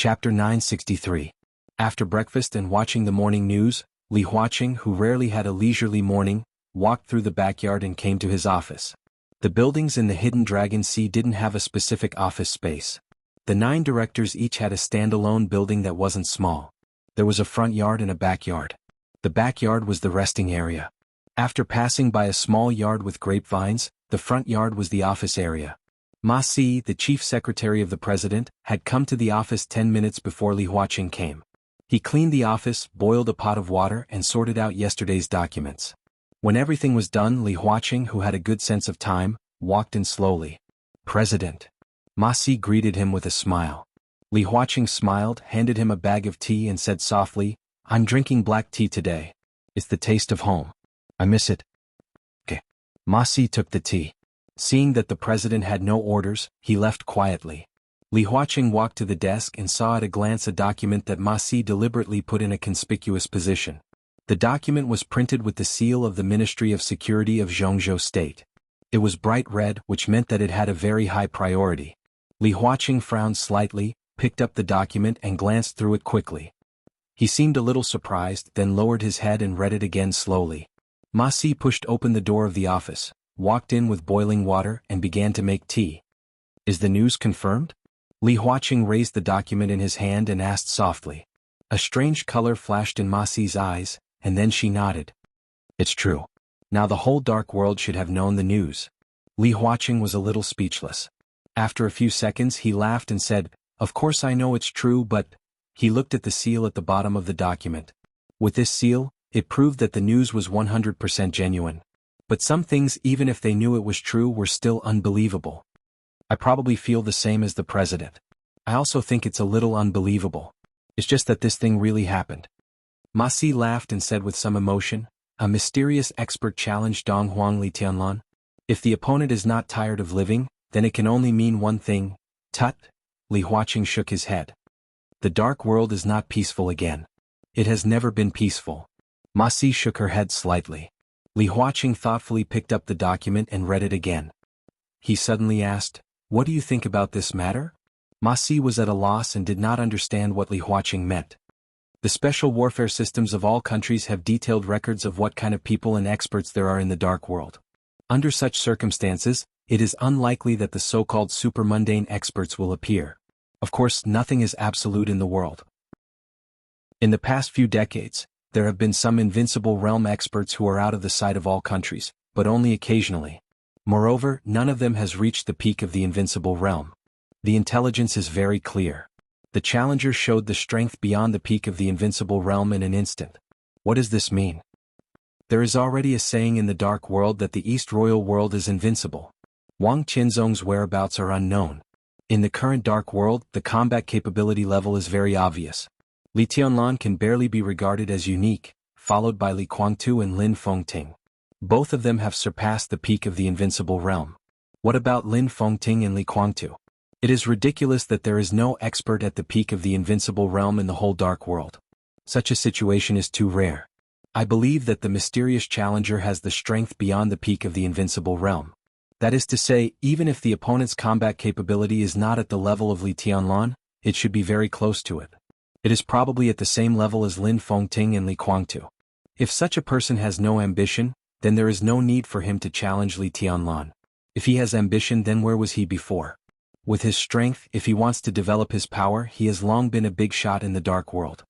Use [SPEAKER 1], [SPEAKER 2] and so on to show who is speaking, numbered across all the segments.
[SPEAKER 1] Chapter 963. After breakfast and watching the morning news, Li Huaqing, who rarely had a leisurely morning, walked through the backyard and came to his office. The buildings in the Hidden Dragon Sea didn't have a specific office space. The 9 directors each had a standalone building that wasn't small. There was a front yard and a backyard. The backyard was the resting area. After passing by a small yard with grapevines, the front yard was the office area. Ma Si, the chief secretary of the president, had come to the office 10 minutes before Li Huaqing came. He cleaned the office, boiled a pot of water, and sorted out yesterday's documents. When everything was done, Li Huaqing, who had a good sense of time, walked in slowly. "President." Ma Si greeted him with a smile. Li Huaqing smiled, handed him a bag of tea and said softly, "I'm drinking black tea today. It's the taste of home. I miss it." "Okay." Ma Si took the tea. Seeing that the president had no orders, he left quietly. Li Huaqing walked to the desk and saw at a glance a document that Ma Si deliberately put in a conspicuous position. The document was printed with the seal of the Ministry of Security of Zhongzhou State. It was bright red, which meant that it had a very high priority. Li Huaqing frowned slightly, picked up the document and glanced through it quickly. He seemed a little surprised, then lowered his head and read it again slowly. Ma Si pushed open the door of the office, walked in with boiling water, and began to make tea. "Is the news confirmed?" Li Huaqing raised the document in his hand and asked softly. A strange color flashed in Ma Si's eyes, and then she nodded. "It's true." Now the whole dark world should have known the news. Li Huaqing was a little speechless. After a few seconds he laughed and said, "Of course I know it's true, but—" He looked at the seal at the bottom of the document. With this seal, it proved that the news was 100% genuine. But some things, even if they knew it was true, were still unbelievable. "I probably feel the same as the president. I also think it's a little unbelievable. It's just that this thing really happened." Ma Si laughed and said with some emotion, "A mysterious expert challenged Donghuang Li Tianlan. If the opponent is not tired of living, then it can only mean one thing." "Tut." Li Huaqing shook his head. "The dark world is not peaceful again. It has never been peaceful." Ma Si shook her head slightly. Li Huaqing thoughtfully picked up the document and read it again. He suddenly asked, "What do you think about this matter?" Ma Si was at a loss and did not understand what Li Huaqing meant. The special warfare systems of all countries have detailed records of what kind of people and experts there are in the dark world. Under such circumstances, it is unlikely that the so-called super-mundane experts will appear. Of course, nothing is absolute in the world. In the past few decades, there have been some invincible realm experts who are out of the sight of all countries, but only occasionally. Moreover, none of them has reached the peak of the invincible realm. The intelligence is very clear. The challenger showed the strength beyond the peak of the invincible realm in an instant. What does this mean? There is already a saying in the dark world that the East Royal world is invincible. Wang Qianzong's whereabouts are unknown. In the current dark world, the combat capability level is very obvious. Li Tianlan can barely be regarded as unique, followed by Li Guangtu and Lin Fengting. Both of them have surpassed the peak of the invincible realm. What about Lin Fengting and Li Guangtu? It is ridiculous that there is no expert at the peak of the invincible realm in the whole dark world. Such a situation is too rare. I believe that the mysterious challenger has the strength beyond the peak of the invincible realm. That is to say, even if the opponent's combat capability is not at the level of Li Tianlan, it should be very close to it. It is probably at the same level as Lin Fengting and Li Guangtu. If such a person has no ambition, then there is no need for him to challenge Li Tianlan. If he has ambition, then where was he before? With his strength, if he wants to develop his power, he has long been a big shot in the dark world.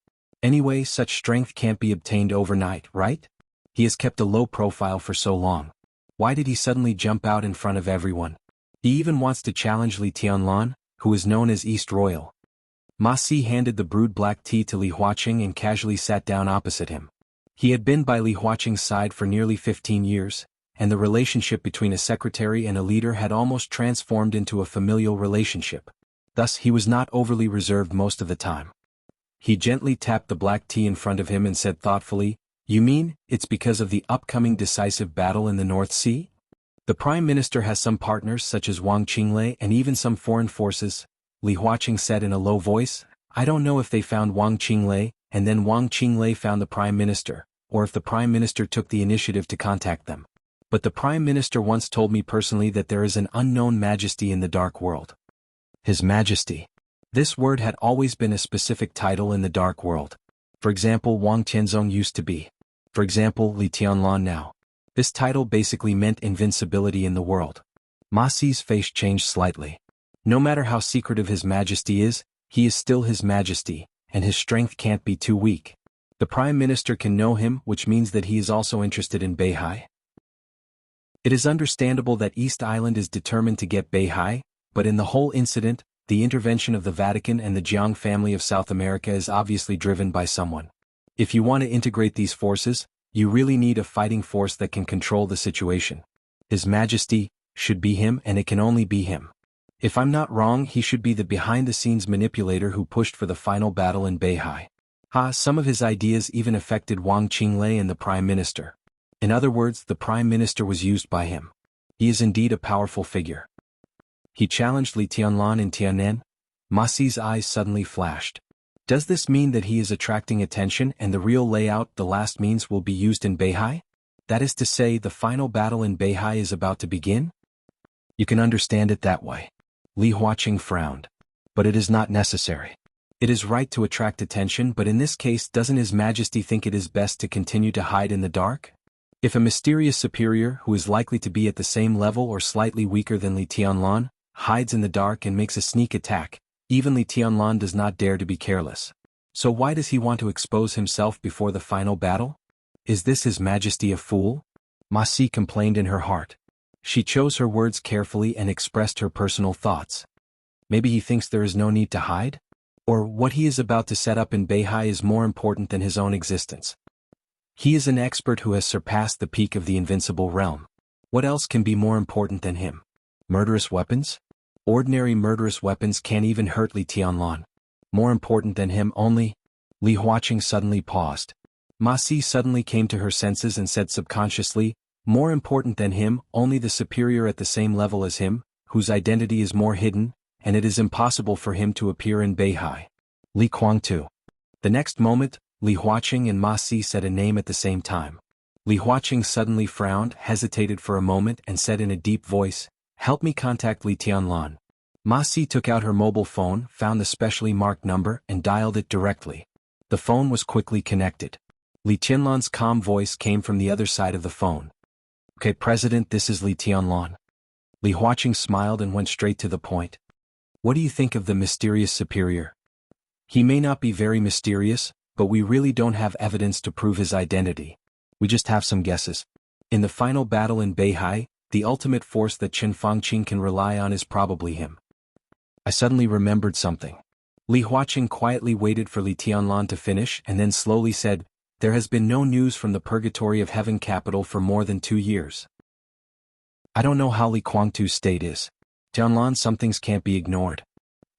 [SPEAKER 1] Anyway, such strength can't be obtained overnight, right? He has kept a low profile for so long. Why did he suddenly jump out in front of everyone? He even wants to challenge Li Tianlan, who is known as East Royal. Ma Si handed the brewed black tea to Li Huaqing and casually sat down opposite him. He had been by Li Huaqing's side for nearly 15 years, and the relationship between a secretary and a leader had almost transformed into a familial relationship. Thus he was not overly reserved most of the time. He gently tapped the black tea in front of him and said thoughtfully, "You mean, it's because of the upcoming decisive battle in the North Sea? The Prime Minister has some partners such as Wang Qinglei and even some foreign forces," Li Huaqing said in a low voice. "I don't know if they found Wang Qinglei, and then Wang Qinglei found the Prime Minister, or if the Prime Minister took the initiative to contact them. But the Prime Minister once told me personally that there is an unknown majesty in the dark world." "His Majesty." This word had always been a specific title in the dark world. For example, Wang Tianzong used to be. For example, Li Tianlan now. This title basically meant invincibility in the world. Ma Si's face changed slightly. No matter how secretive His Majesty is, he is still His Majesty, and his strength can't be too weak. The Prime Minister can know him, which means that he is also interested in Beihai. It is understandable that East Island is determined to get Beihai, but in the whole incident, the intervention of the Vatican and the Jiang family of South America is obviously driven by someone. If you want to integrate these forces, you really need a fighting force that can control the situation. His Majesty should be him, and it can only be him. If I'm not wrong, he should be the behind-the-scenes manipulator who pushed for the final battle in Beihai. Some of his ideas even affected Wang Qinglei and the Prime Minister. In other words, the Prime Minister was used by him. He is indeed a powerful figure. He challenged Li Tianlan in Tianan. Ma Si's eyes suddenly flashed. Does this mean that he is attracting attention and the real layout, the last means, will be used in Beihai? That is to say, the final battle in Beihai is about to begin? You can understand it that way. Li Huaqing frowned. But it is not necessary. It is right to attract attention, but in this case, doesn't His Majesty think it is best to continue to hide in the dark? If a mysterious superior, who is likely to be at the same level or slightly weaker than Li Tianlan, hides in the dark and makes a sneak attack, even Li Tianlan does not dare to be careless. So why does he want to expose himself before the final battle? Is this His Majesty a fool? Ma Si complained in her heart. She chose her words carefully and expressed her personal thoughts. Maybe he thinks there is no need to hide? Or what he is about to set up in Beihai is more important than his own existence. He is an expert who has surpassed the peak of the invincible realm. What else can be more important than him? Murderous weapons? Ordinary murderous weapons can't even hurt Li Tianlan. More important than him only? Li Huaqing suddenly paused. Ma Si suddenly came to her senses and said subconsciously, more important than him, only the superior at the same level as him, whose identity is more hidden, and it is impossible for him to appear in Beihai. Li Kuangtu. The next moment, Li Huaqing and Ma Si said a name at the same time. Li Huaqing suddenly frowned, hesitated for a moment and said in a deep voice, "Help me contact Li Tianlan." Ma Si took out her mobile phone, found the specially marked number, and dialed it directly. The phone was quickly connected. Li Tianlan's calm voice came from the other side of the phone. "Okay, President, this is Li Tianlan." Li Huaqing smiled and went straight to the point. "What do you think of the mysterious superior? He may not be very mysterious, but we really don't have evidence to prove his identity. We just have some guesses. In the final battle in Beihai, the ultimate force that Qin Fangqing can rely on is probably him." I suddenly remembered something. Li Huaqing quietly waited for Li Tianlan to finish and then slowly said, "There has been no news from the Purgatory of Heaven capital for more than 2 years. I don't know how Li Kuangtu's state is. Tianlan, some things can't be ignored."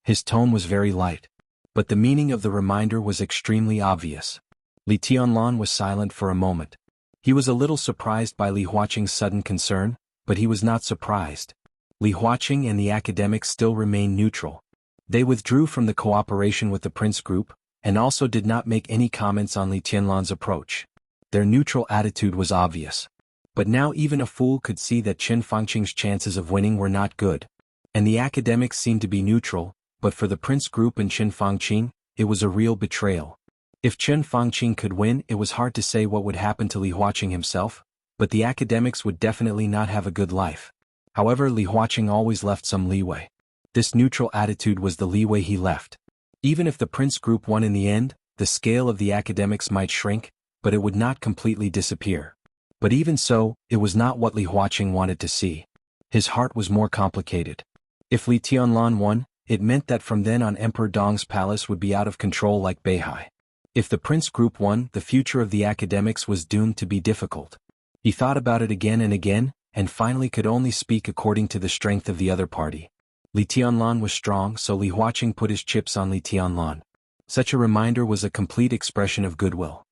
[SPEAKER 1] His tone was very light. But the meaning of the reminder was extremely obvious. Li Tianlan was silent for a moment. He was a little surprised by Li Huaqing's sudden concern, but he was not surprised. Li Huaqing and the academics still remained neutral. They withdrew from the cooperation with the Prince Group, and also did not make any comments on Li Tianlan's approach. Their neutral attitude was obvious. But now even a fool could see that Qin Fangqing's chances of winning were not good. And the academics seemed to be neutral, but for the Prince Group and Qin Fangqing, it was a real betrayal. If Qin Fangqing could win, it was hard to say what would happen to Li Huaqing himself, but the academics would definitely not have a good life. However, Li Huaqing always left some leeway. This neutral attitude was the leeway he left. Even if the Prince Group won in the end, the scale of the academics might shrink, but it would not completely disappear. But even so, it was not what Li Huaqing wanted to see. His heart was more complicated. If Li Tianlan won, it meant that from then on Emperor Dong's palace would be out of control like Beihai. If the Prince Group won, the future of the academics was doomed to be difficult. He thought about it again, and finally could only speak according to the strength of the other party. Li Tianlan was strong, so Li Huaqing put his chips on Li Tianlan. Such a reminder was a complete expression of goodwill.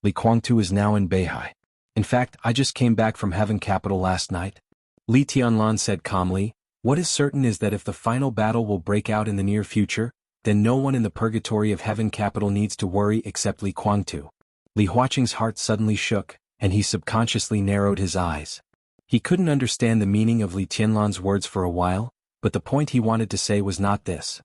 [SPEAKER 1] Li Kuangtu is now in Beihai. In fact, I just came back from Heaven Capital last night. Li Tianlan said calmly, "What is certain is that if the final battle will break out in the near future, then no one in the Purgatory of Heaven capital needs to worry except Li Kuangtu." Li Huaqing's heart suddenly shook, and he subconsciously narrowed his eyes. He couldn't understand the meaning of Li Tianlan's words for a while, but the point he wanted to say was not this.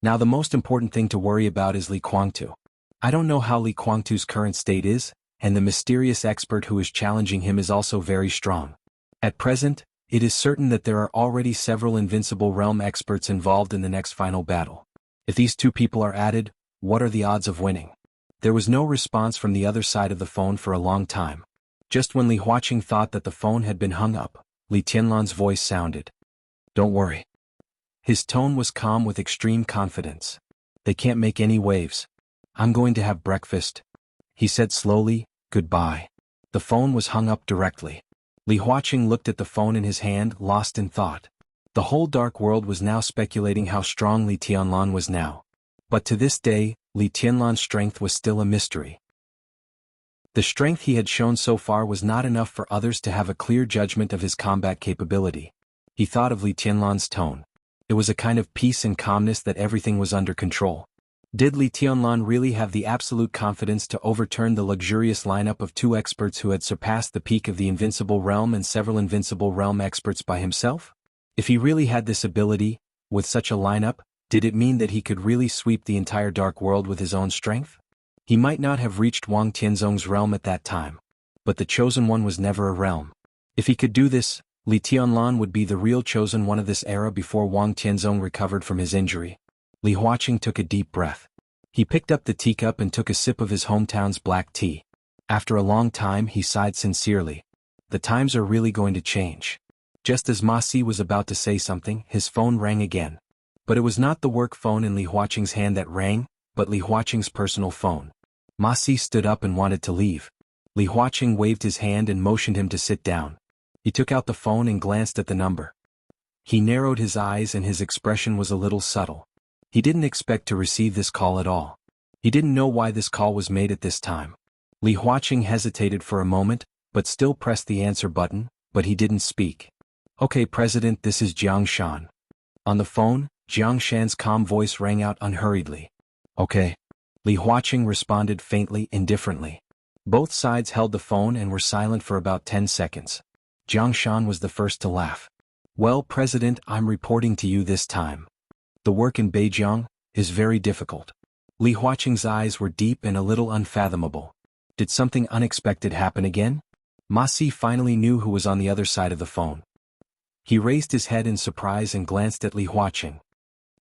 [SPEAKER 1] Now the most important thing to worry about is Li Guangtu. I don't know how Li Guangtu's current state is, and the mysterious expert who is challenging him is also very strong. At present, it is certain that there are already several Invincible Realm experts involved in the next final battle. If these two people are added, what are the odds of winning? There was no response from the other side of the phone for a long time. Just when Li Huaqing thought that the phone had been hung up, Li Tianlan's voice sounded. Don't worry. His tone was calm with extreme confidence. They can't make any waves. I'm going to have breakfast. He said slowly, goodbye. The phone was hung up directly. Li Huaqing looked at the phone in his hand, lost in thought. The whole dark world was now speculating how strong Li Tianlan was now. But to this day, Li Tianlan's strength was still a mystery. The strength he had shown so far was not enough for others to have a clear judgment of his combat capability. He thought of Li Tianlan's tone. It was a kind of peace and calmness that everything was under control. Did Li Tianlan really have the absolute confidence to overturn the luxurious lineup of two experts who had surpassed the peak of the Invincible Realm and several Invincible Realm experts by himself? If he really had this ability, with such a lineup, did it mean that he could really sweep the entire dark world with his own strength? He might not have reached Wang Tianzong's realm at that time. But the Chosen One was never a realm. If he could do this, Li Tianlan would be the real Chosen One of this era before Wang Tianzong recovered from his injury. Li Huaqing took a deep breath. He picked up the teacup and took a sip of his hometown's black tea. After a long time he sighed sincerely. The times are really going to change. Just as Ma Si was about to say something, his phone rang again. But it was not the work phone in Li Huaqing's hand that rang, but Li Huaqing's personal phone. Ma Si stood up and wanted to leave. Li Huaqing waved his hand and motioned him to sit down. He took out the phone and glanced at the number. He narrowed his eyes and his expression was a little subtle. He didn't expect to receive this call at all. He didn't know why this call was made at this time. Li Huaqing hesitated for a moment, but still pressed the answer button, but he didn't speak. Okay, President, this is Jiang Shan. On the phone, Jiang Shan's calm voice rang out unhurriedly. Okay. Li Huaqing responded faintly, indifferently. Both sides held the phone and were silent for about 10 seconds. Jiang Shan was the first to laugh. Well, President, I'm reporting to you this time. The work in Beijing is very difficult. Li Huaqing's eyes were deep and a little unfathomable. Did something unexpected happen again? Ma Si finally knew who was on the other side of the phone. He raised his head in surprise and glanced at Li Huaqing.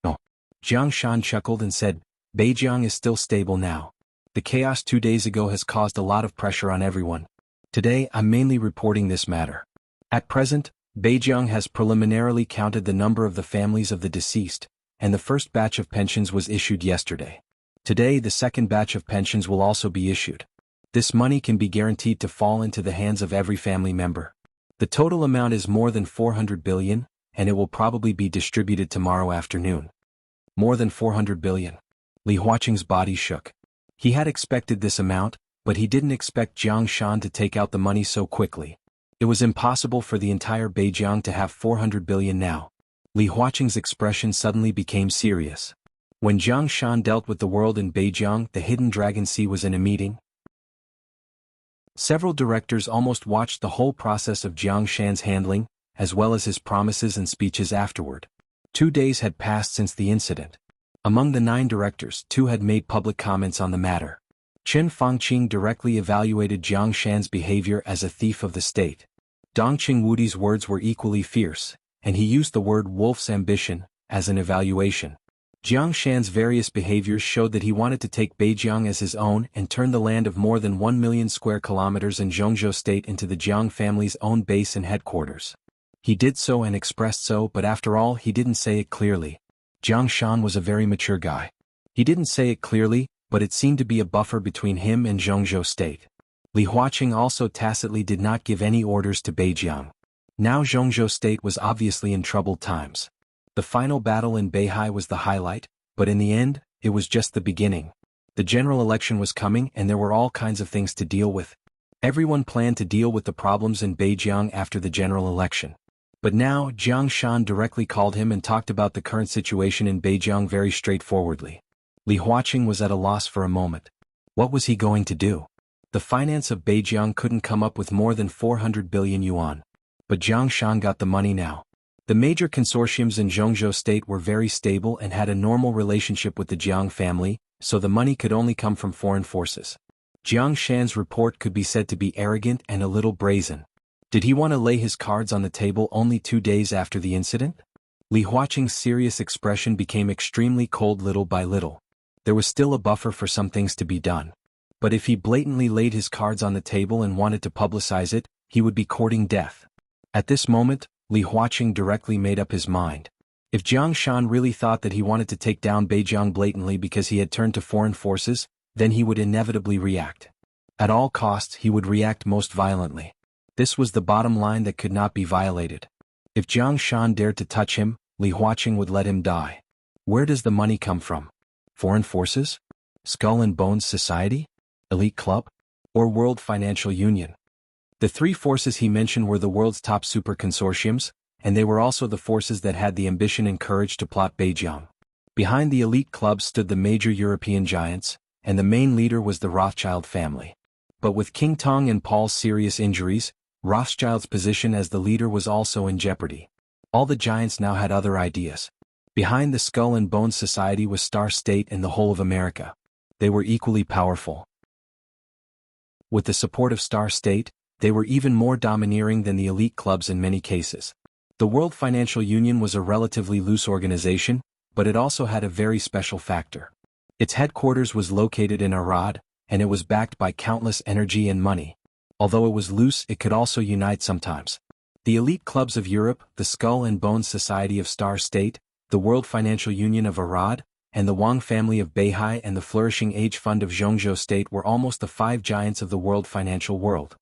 [SPEAKER 1] No. Jiang Shan chuckled and said, Beijing is still stable now. The chaos 2 days ago has caused a lot of pressure on everyone. Today I'm mainly reporting this matter. At present, Beijing has preliminarily counted the number of the families of the deceased, and the first batch of pensions was issued yesterday. Today the second batch of pensions will also be issued. This money can be guaranteed to fall into the hands of every family member. The total amount is more than 400 billion, and it will probably be distributed tomorrow afternoon. More than 400 billion. Li Huaqing's body shook. He had expected this amount, but he didn't expect Jiang Shan to take out the money so quickly. It was impossible for the entire Beijing to have 400 billion now. Li Huaqing's expression suddenly became serious. When Jiang Shan dealt with the world in Beijing, the Hidden Dragon Sea was in a meeting. Several directors almost watched the whole process of Jiang Shan's handling, as well as his promises and speeches afterward. 2 days had passed since the incident. Among the 9 directors, 2 had made public comments on the matter. Chen Fangqing directly evaluated Jiang Shan's behavior as a thief of the state. Dongqing Wudi's words were equally fierce, and he used the word wolf's ambition as an evaluation. Jiang Shan's various behaviors showed that he wanted to take Beijing as his own and turn the land of more than 1 million square kilometers in Zhongzhou state into the Jiang family's own base and headquarters. He did so and expressed so, but after all he didn't say it clearly. Jiang Shan was a very mature guy. He didn't say it clearly, but it seemed to be a buffer between him and Zhongzhou state. Li Huaqing also tacitly did not give any orders to Beijing. Now Zhongzhou state was obviously in troubled times. The final battle in Beihai was the highlight, but in the end, it was just the beginning. The general election was coming and there were all kinds of things to deal with. Everyone planned to deal with the problems in Beijing after the general election. But now Jiang Shan directly called him and talked about the current situation in Beijing very straightforwardly. Li Huaqing was at a loss for a moment. What was he going to do? The finance of Beijing couldn't come up with more than 400 billion yuan. But Jiang Shan got the money now. The major consortiums in Zhongzhou state were very stable and had a normal relationship with the Jiang family, so the money could only come from foreign forces. Jiang Shan's report could be said to be arrogant and a little brazen. Did he want to lay his cards on the table only 2 days after the incident? Li Huaqing's serious expression became extremely cold little by little. There was still a buffer for some things to be done. But if he blatantly laid his cards on the table and wanted to publicize it, he would be courting death. At this moment, Li Huaqing directly made up his mind. If Jiang Shan really thought that he wanted to take down Beijiang blatantly because he had turned to foreign forces, then he would inevitably react. At all costs he would react most violently. This was the bottom line that could not be violated. If Jiang Shan dared to touch him, Li Huaqing would let him die. Where does the money come from? Foreign forces? Skull and Bones Society? Elite Club? Or World Financial Union? The 3 forces he mentioned were the world's top super consortiums, and they were also the forces that had the ambition and courage to plot Beijiang. Behind the elite club stood the major European giants, and the main leader was the Rothschild family. But with King Tong and Paul's serious injuries, Rothschild's position as the leader was also in jeopardy. All the giants now had other ideas. Behind the Skull and Bones Society was Star State and the whole of America. They were equally powerful. With the support of Star State, they were even more domineering than the elite clubs in many cases. The World Financial Union was a relatively loose organization, but it also had a very special factor. Its headquarters was located in Arad, and it was backed by countless energy and money. Although it was loose, it could also unite sometimes. The elite clubs of Europe, the Skull and Bones Society of Star State, the World Financial Union of Arad, and the Wang family of Beihai and the Flourishing Age Fund of Zhongzhou State were almost the 5 giants of the world financial world.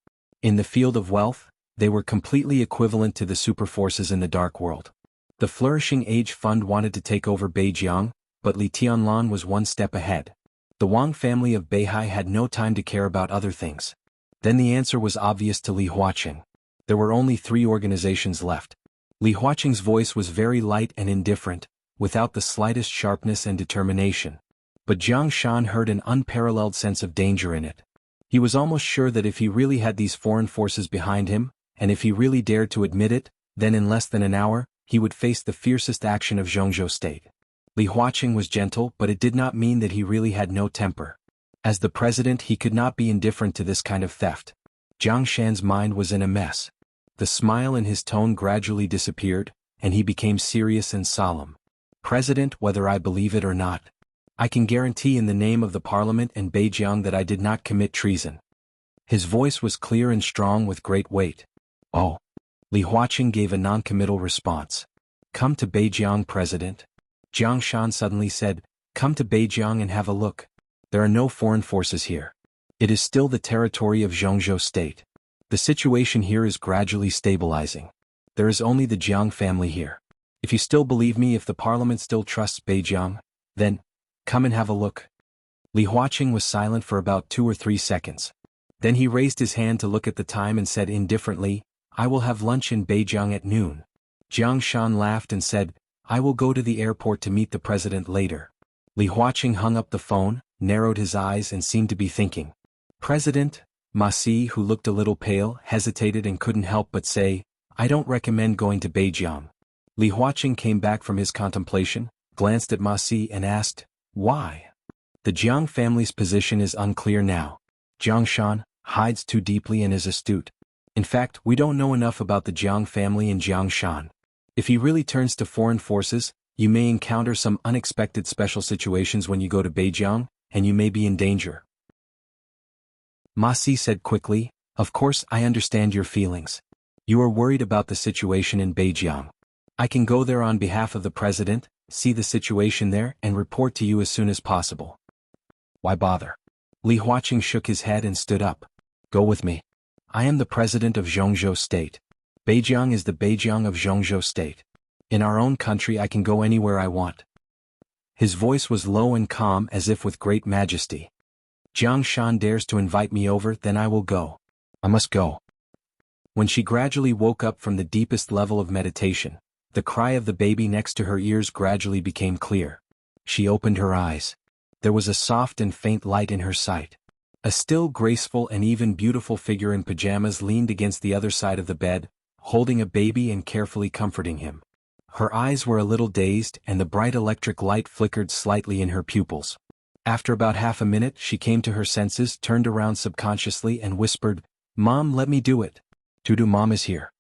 [SPEAKER 1] In the field of wealth, they were completely equivalent to the superforces in the dark world. The Flourishing Age Fund wanted to take over Beijiang, but Li Tianlan was one step ahead. The Wang family of Beihai had no time to care about other things. Then the answer was obvious to Li Huaqing. There were only 3 organizations left. Li Huaqing's voice was very light and indifferent, without the slightest sharpness and determination. But Jiang Shan heard an unparalleled sense of danger in it. He was almost sure that if he really had these foreign forces behind him, and if he really dared to admit it, then in less than an hour, he would face the fiercest action of Zhongzhou State. Li Huaqing was gentle, but it did not mean that he really had no temper. As the president, he could not be indifferent to this kind of theft. Jiang Shan's mind was in a mess. The smile in his tone gradually disappeared, and he became serious and solemn. President, whether I believe it or not, I can guarantee in the name of the parliament and Beijiang that I did not commit treason. His voice was clear and strong with great weight. Oh. Li Huaqing gave a non-committal response. Come to Beijiang, President. Jiang Shan suddenly said, come to Beijiang and have a look. There are no foreign forces here. It is still the territory of Zhongzhou State. The situation here is gradually stabilizing. There is only the Jiang family here. If you still believe me, if the parliament still trusts Beijiang, then, come and have a look. Li Huaqing was silent for about 2 or 3 seconds. Then he raised his hand to look at the time and said indifferently, I will have lunch in Beijiang at noon. Jiang Shan laughed and said, I will go to the airport to meet the president later. Li Huaqing hung up the phone, narrowed his eyes and seemed to be thinking. President, Ma Si, who looked a little pale, hesitated and couldn't help but say, I don't recommend going to Beijiang. Li Huaqing came back from his contemplation, glanced at Ma Si and asked, why? The Jiang family's position is unclear now. Jiang Shan hides too deeply and is astute. In fact, we don't know enough about the Jiang family and Jiang Shan. If he really turns to foreign forces, you may encounter some unexpected special situations when you go to Beijiang, and you may be in danger. Ma Si said quickly, of course I understand your feelings. You are worried about the situation in Beijiang. I can go there on behalf of the president, see the situation there and report to you as soon as possible. Why bother? Li Huaqing shook his head and stood up. Go with me. I am the president of Zhongzhou State. Beijiang is the Beijiang of Zhongzhou State. In our own country I can go anywhere I want. His voice was low and calm as if with great majesty. Jiang Shan dares to invite me over, then I will go. I must go. When she gradually woke up from the deepest level of meditation, the cry of the baby next to her ears gradually became clear. She opened her eyes. There was a soft and faint light in her sight. A still graceful and even beautiful figure in pajamas leaned against the other side of the bed, holding a baby and carefully comforting him. Her eyes were a little dazed and the bright electric light flickered slightly in her pupils. After about half a minute she came to her senses, turned around subconsciously and whispered, "Mom, let me do it. Tutu, Mom is here."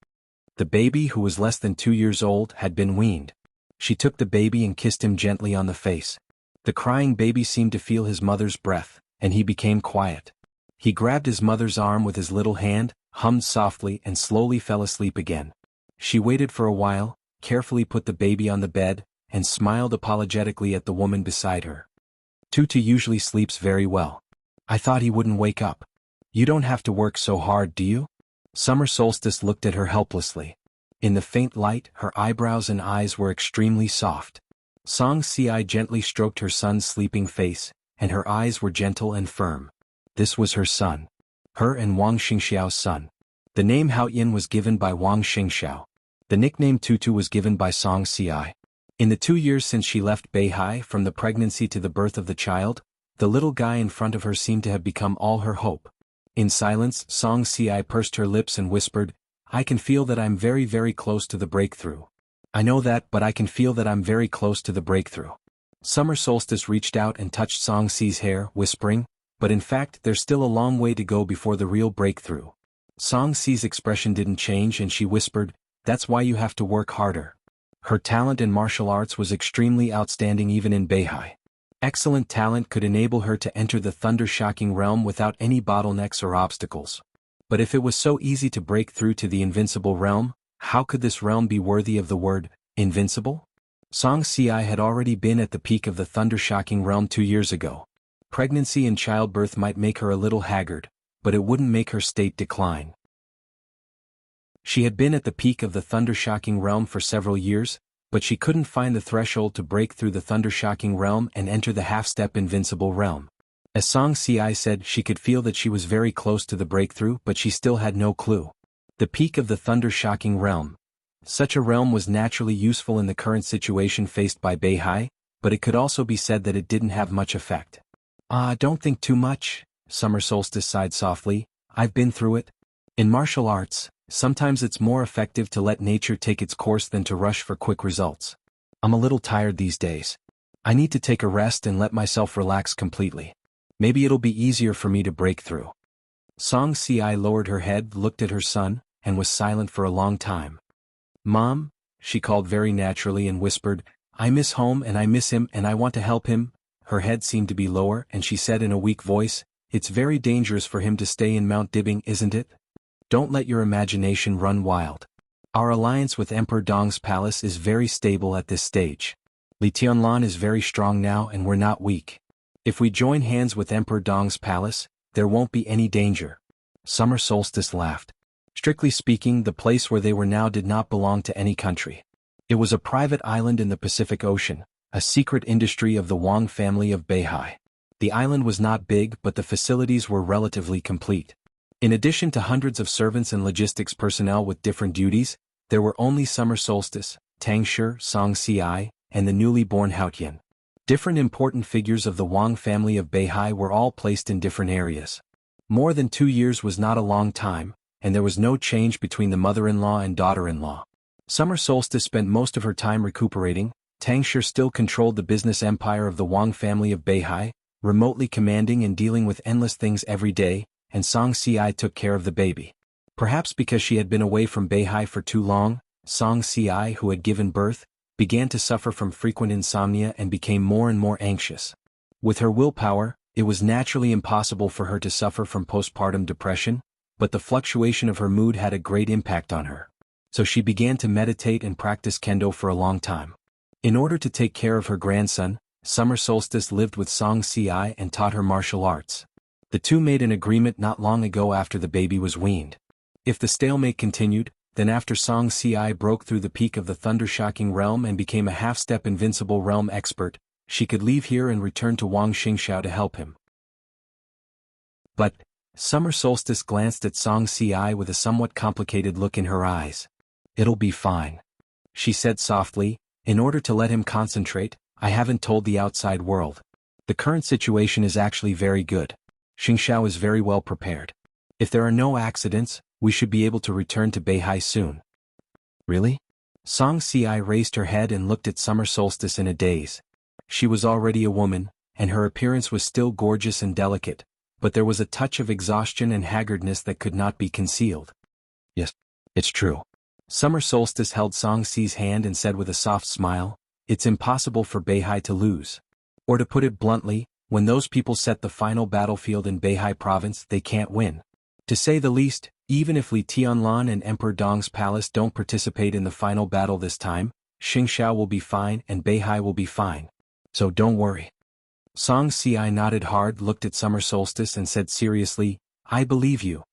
[SPEAKER 1] The baby, who was less than 2 years old, had been weaned. She took the baby and kissed him gently on the face. The crying baby seemed to feel his mother's breath, and he became quiet. He grabbed his mother's arm with his little hand, hummed softly and slowly fell asleep again. She waited for a while, carefully put the baby on the bed, and smiled apologetically at the woman beside her. "Tutu usually sleeps very well. I thought he wouldn't wake up. You don't have to work so hard, do you?" Summer Solstice looked at her helplessly. In the faint light, her eyebrows and eyes were extremely soft. Song Si gently stroked her son's sleeping face, and her eyes were gentle and firm. This was her son. Her and Wang Xingxiao's son. The name Haoyan was given by Wang Xingxiao. The nickname Tutu was given by Song Si. In the 2 years since she left Beihai, from the pregnancy to the birth of the child, the little guy in front of her seemed to have become all her hope. In silence, Song Si pursed her lips and whispered, "I can feel that I'm very, very close to the breakthrough. I know that, but I can feel that I'm very close to the breakthrough." Summer Solstice reached out and touched Song Si's hair, whispering, "But in fact, there's still a long way to go before the real breakthrough." Song Si's expression didn't change and she whispered, "That's why you have to work harder." Her talent in martial arts was extremely outstanding even in Beihai. Excellent talent could enable her to enter the thunder-shocking realm without any bottlenecks or obstacles. But if it was so easy to break through to the invincible realm, how could this realm be worthy of the word, invincible? Song Si had already been at the peak of the thunder-shocking realm 2 years ago. Pregnancy and childbirth might make her a little haggard, but it wouldn't make her state decline. She had been at the peak of the thunder-shocking realm for several years, but she couldn't find the threshold to break through the thunder-shocking realm and enter the half-step invincible realm. As Song Si said, she could feel that she was very close to the breakthrough, but she still had no clue. The peak of the thunder-shocking realm. Such a realm was naturally useful in the current situation faced by Beihai, but it could also be said that it didn't have much effect. Don't think too much," Summer Solstice sighed softly, "I've been through it. In martial arts, sometimes it's more effective to let nature take its course than to rush for quick results. I'm a little tired these days. I need to take a rest and let myself relax completely. Maybe it'll be easier for me to break through." Song Si lowered her head, looked at her son, and was silent for a long time. "Mom," she called very naturally and whispered, "I miss home and I miss him and I want to help him." Her head seemed to be lower and she said in a weak voice, "It's very dangerous for him to stay in Mount Dibbing, isn't it? Don't let your imagination run wild. Our alliance with Emperor Dong's palace is very stable at this stage. Li Tianlan is very strong now and we're not weak. If we join hands with Emperor Dong's palace, there won't be any danger." Summer Solstice laughed. Strictly speaking, the place where they were now did not belong to any country. It was a private island in the Pacific Ocean, a secret industry of the Wang family of Beihai. The island was not big, but the facilities were relatively complete. In addition to hundreds of servants and logistics personnel with different duties, there were only Summer Solstice, Tang Shi, Song Si, and the newly born Haoyan. Different important figures of the Wang family of Beihai were all placed in different areas. More than 2 years was not a long time, and there was no change between the mother-in-law and daughter-in-law. Summer Solstice spent most of her time recuperating. Tang Shi still controlled the business empire of the Wang family of Beihai, remotely commanding and dealing with endless things every day, and Song Si took care of the baby. Perhaps because she had been away from Beihai for too long, Song Si, who had given birth, began to suffer from frequent insomnia and became more and more anxious. With her willpower, it was naturally impossible for her to suffer from postpartum depression, but the fluctuation of her mood had a great impact on her. So she began to meditate and practice kendo for a long time. In order to take care of her grandson, Summer Solstice lived with Song Si and taught her martial arts. The two made an agreement not long ago after the baby was weaned. If the stalemate continued, then after Song Si broke through the peak of the thunder-shocking realm and became a half-step invincible realm expert, she could leave here and return to Wang Xingxiao to help him. But Summer Solstice glanced at Song Si with a somewhat complicated look in her eyes. "It'll be fine," she said softly, "in order to let him concentrate. I haven't told the outside world. The current situation is actually very good. Xingxiao is very well prepared. If there are no accidents, we should be able to return to Beihai soon." "Really?" Song Si raised her head and looked at summer solstice in a daze. She was already a woman, and her appearance was still gorgeous and delicate, but there was a touch of exhaustion and haggardness that could not be concealed. Yes, it's true. Summer solstice held Song Si's hand and said with a soft smile, "It's impossible for Beihai to lose. Or to put it bluntly, when those people set the final battlefield in Beihai province, they can't win. To say the least, even if Li Tianlan and Emperor Dong's palace don't participate in the final battle this time, Xingxiao will be fine and Beihai will be fine. So don't worry." Song Si nodded hard, looked at summer solstice and said seriously, "I believe you."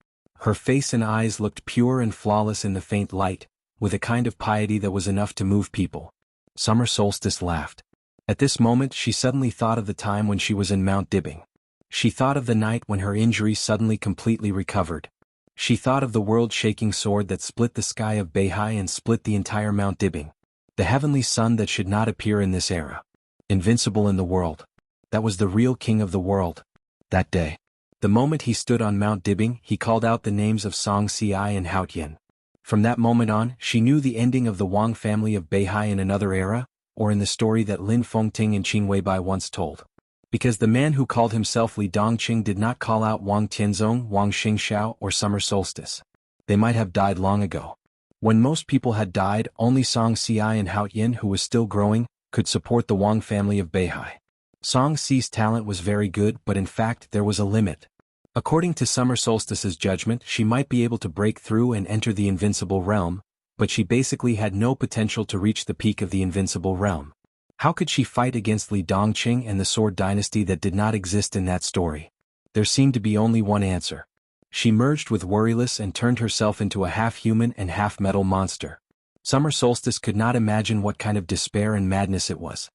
[SPEAKER 1] Her face and eyes looked pure and flawless in the faint light, with a kind of piety that was enough to move people. Summer solstice laughed. At this moment she suddenly thought of the time when she was in Mount Dibbing. She thought of the night when her injury suddenly completely recovered. She thought of the world-shaking sword that split the sky of Beihai and split the entire Mount Dibbing. The heavenly sun that should not appear in this era. Invincible in the world. That was the real king of the world. That day. The moment he stood on Mount Dibbing, he called out the names of Song Si and Hao Tian. From that moment on, she knew the ending of the Wang family of Beihai in another era, or in the story that Lin Fengting and Qing Weibai once told. Because the man who called himself Li Dongqing did not call out Wang Tianzong, Wang Xingxiao, or Summer Solstice. They might have died long ago. When most people had died, only Song Si and Hao Tian, who was still growing, could support the Wang family of Beihai. Song Si's talent was very good, but in fact there was a limit. According to Summer Solstice's judgment, she might be able to break through and enter the invincible realm, but she basically had no potential to reach the peak of the invincible realm. How could she fight against Li Dongqing and the Sword Dynasty that did not exist in that story? There seemed to be only one answer. She merged with Worryless and turned herself into a half-human and half-metal monster. Summer Solstice could not imagine what kind of despair and madness it was.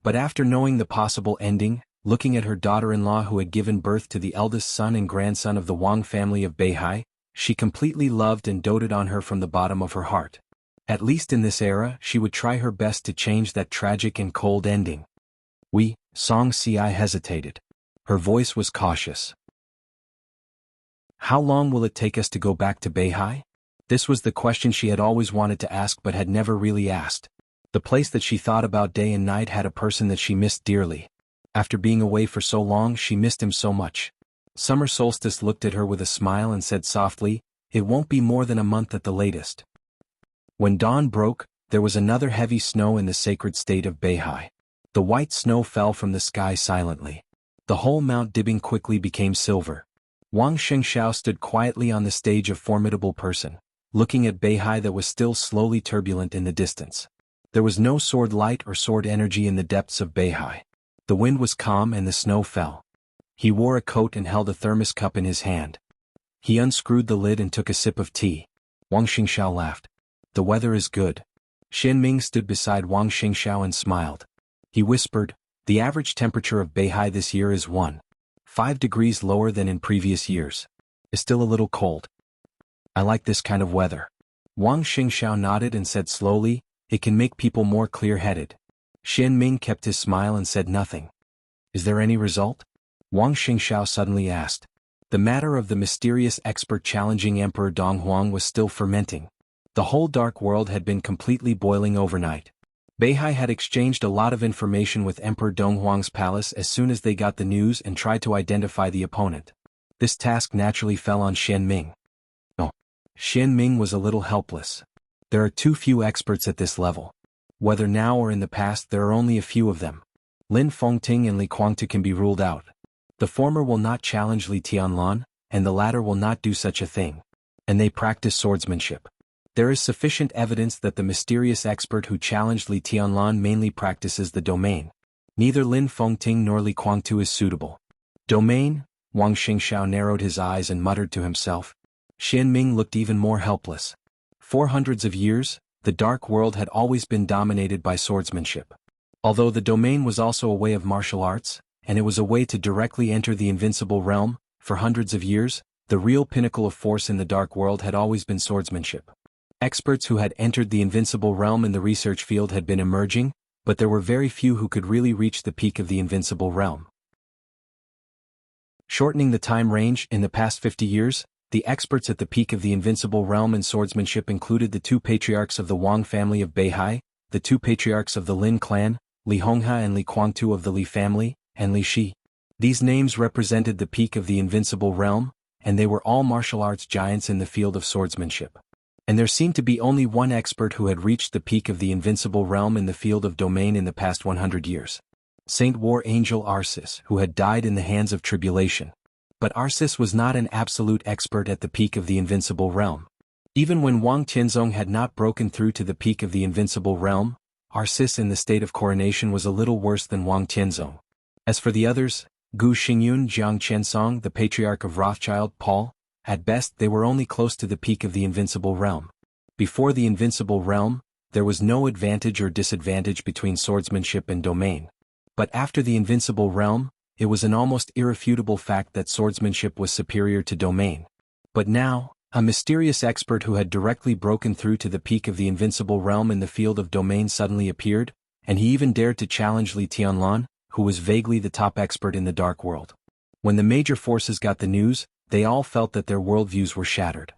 [SPEAKER 1] But after knowing the possible ending, looking at her daughter-in-law who had given birth to the eldest son and grandson of the Wang family of Beihai, she completely loved and doted on her from the bottom of her heart. At least in this era, she would try her best to change that tragic and cold ending. Song Si hesitated. Her voice was cautious. "How long will it take us to go back to Beihai?" This was the question she had always wanted to ask but had never really asked. The place that she thought about day and night had a person that she missed dearly. After being away for so long, she missed him so much. Summer Solstice looked at her with a smile and said softly, "It won't be more than a month at the latest." When dawn broke, there was another heavy snow in the sacred state of Beihai. The white snow fell from the sky silently. The whole Mount Dibbing quickly became silver. Wang Xingxiao stood quietly on the stage, a formidable person, looking at Beihai that was still slowly turbulent in the distance. There was no sword light or sword energy in the depths of Beihai. The wind was calm and the snow fell. He wore a coat and held a thermos cup in his hand. He unscrewed the lid and took a sip of tea. Wang Xingxiao laughed. "The weather is good." Xian Ming stood beside Wang Xingxiao and smiled. He whispered, "The average temperature of Beihai this year is 1.5 degrees lower than in previous years. It's still a little cold. I like this kind of weather." Wang Xingxiao nodded and said slowly, "It can make people more clear-headed." Xian Ming kept his smile and said nothing. "Is there any result?" Wang Xingxiao suddenly asked. The matter of the mysterious expert challenging Emperor Donghuang was still fermenting. The whole dark world had been completely boiling overnight. Beihai had exchanged a lot of information with Emperor Donghuang's palace as soon as they got the news and tried to identify the opponent. This task naturally fell on Xian Ming. No. Xian Ming was a little helpless. There are too few experts at this level. Whether now or in the past, there are only a few of them. Lin Fengting and Li Guangtu can be ruled out. The former will not challenge Li Tianlan, and the latter will not do such a thing. And they practice swordsmanship. There is sufficient evidence that the mysterious expert who challenged Li Tianlan mainly practices the domain. Neither Lin Fengting nor Li Guangtu is suitable. Domain? Wang Xingxiao narrowed his eyes and muttered to himself. Xian Ming looked even more helpless. For hundreds of years, the dark world had always been dominated by swordsmanship. Although the domain was also a way of martial arts, and it was a way to directly enter the invincible realm, for hundreds of years, the real pinnacle of force in the dark world had always been swordsmanship. Experts who had entered the invincible realm in the research field had been emerging, but there were very few who could really reach the peak of the invincible realm. Shortening the time range, in the past 50 years, The experts at the peak of the invincible realm in swordsmanship included the two patriarchs of the Wang family of Beihai, the two patriarchs of the Lin clan, Li Honghe and Li Guangtu of the Li family, and Li Shi. These names represented the peak of the invincible realm, and they were all martial arts giants in the field of swordsmanship. And there seemed to be only one expert who had reached the peak of the invincible realm in the field of domain in the past 100 years. Saint War Angel Arsis, who had died in the hands of tribulation. But Arsis was not an absolute expert at the peak of the invincible realm. Even when Wang Tianzong had not broken through to the peak of the invincible realm, Arsis in the state of coronation was a little worse than Wang Tianzong. As for the others, Gu Xingyun, Jiang Qiansong, the patriarch of Rothschild, Paul, at best they were only close to the peak of the invincible realm. Before the invincible realm, there was no advantage or disadvantage between swordsmanship and domain. But after the invincible realm, it was an almost irrefutable fact that swordsmanship was superior to domain. But now, a mysterious expert who had directly broken through to the peak of the invincible realm in the field of domain suddenly appeared, and he even dared to challenge Li Tianlan, who was vaguely the top expert in the dark world. When the major forces got the news, they all felt that their worldviews were shattered.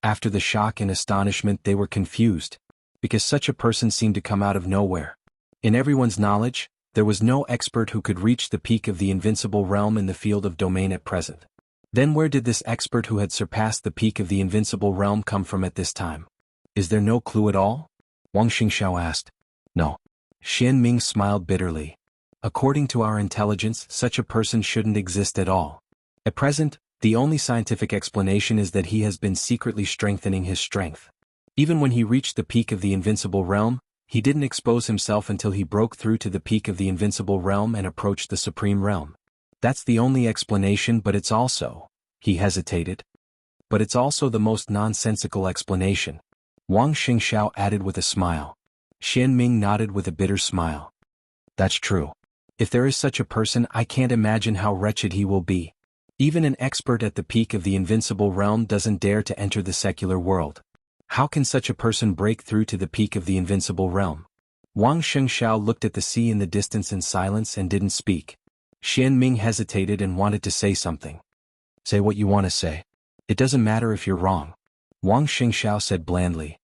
[SPEAKER 1] After the shock and astonishment, they were confused, because such a person seemed to come out of nowhere. In everyone's knowledge, there was no expert who could reach the peak of the invincible realm in the field of domain at present. Then where did this expert who had surpassed the peak of the invincible realm come from at this time? Is there no clue at all? Wang Xingxiao asked. No. Xian Ming smiled bitterly. According to our intelligence, such a person shouldn't exist at all. At present, the only scientific explanation is that he has been secretly strengthening his strength. Even when he reached the peak of the invincible realm, he didn't expose himself until he broke through to the peak of the invincible realm and approached the supreme realm. That's the only explanation, but it's also, he hesitated. But it's also the most nonsensical explanation. Wang Xingxiao added with a smile. Xian Ming nodded with a bitter smile. That's true. If there is such a person, I can't imagine how wretched he will be. Even an expert at the peak of the invincible realm doesn't dare to enter the secular world. How can such a person break through to the peak of the invincible realm? Wang Xingxiao looked at the sea in the distance in silence and didn't speak. Xian Ming hesitated and wanted to say something. Say what you want to say. It doesn't matter if you're wrong. Wang Xingxiao said blandly.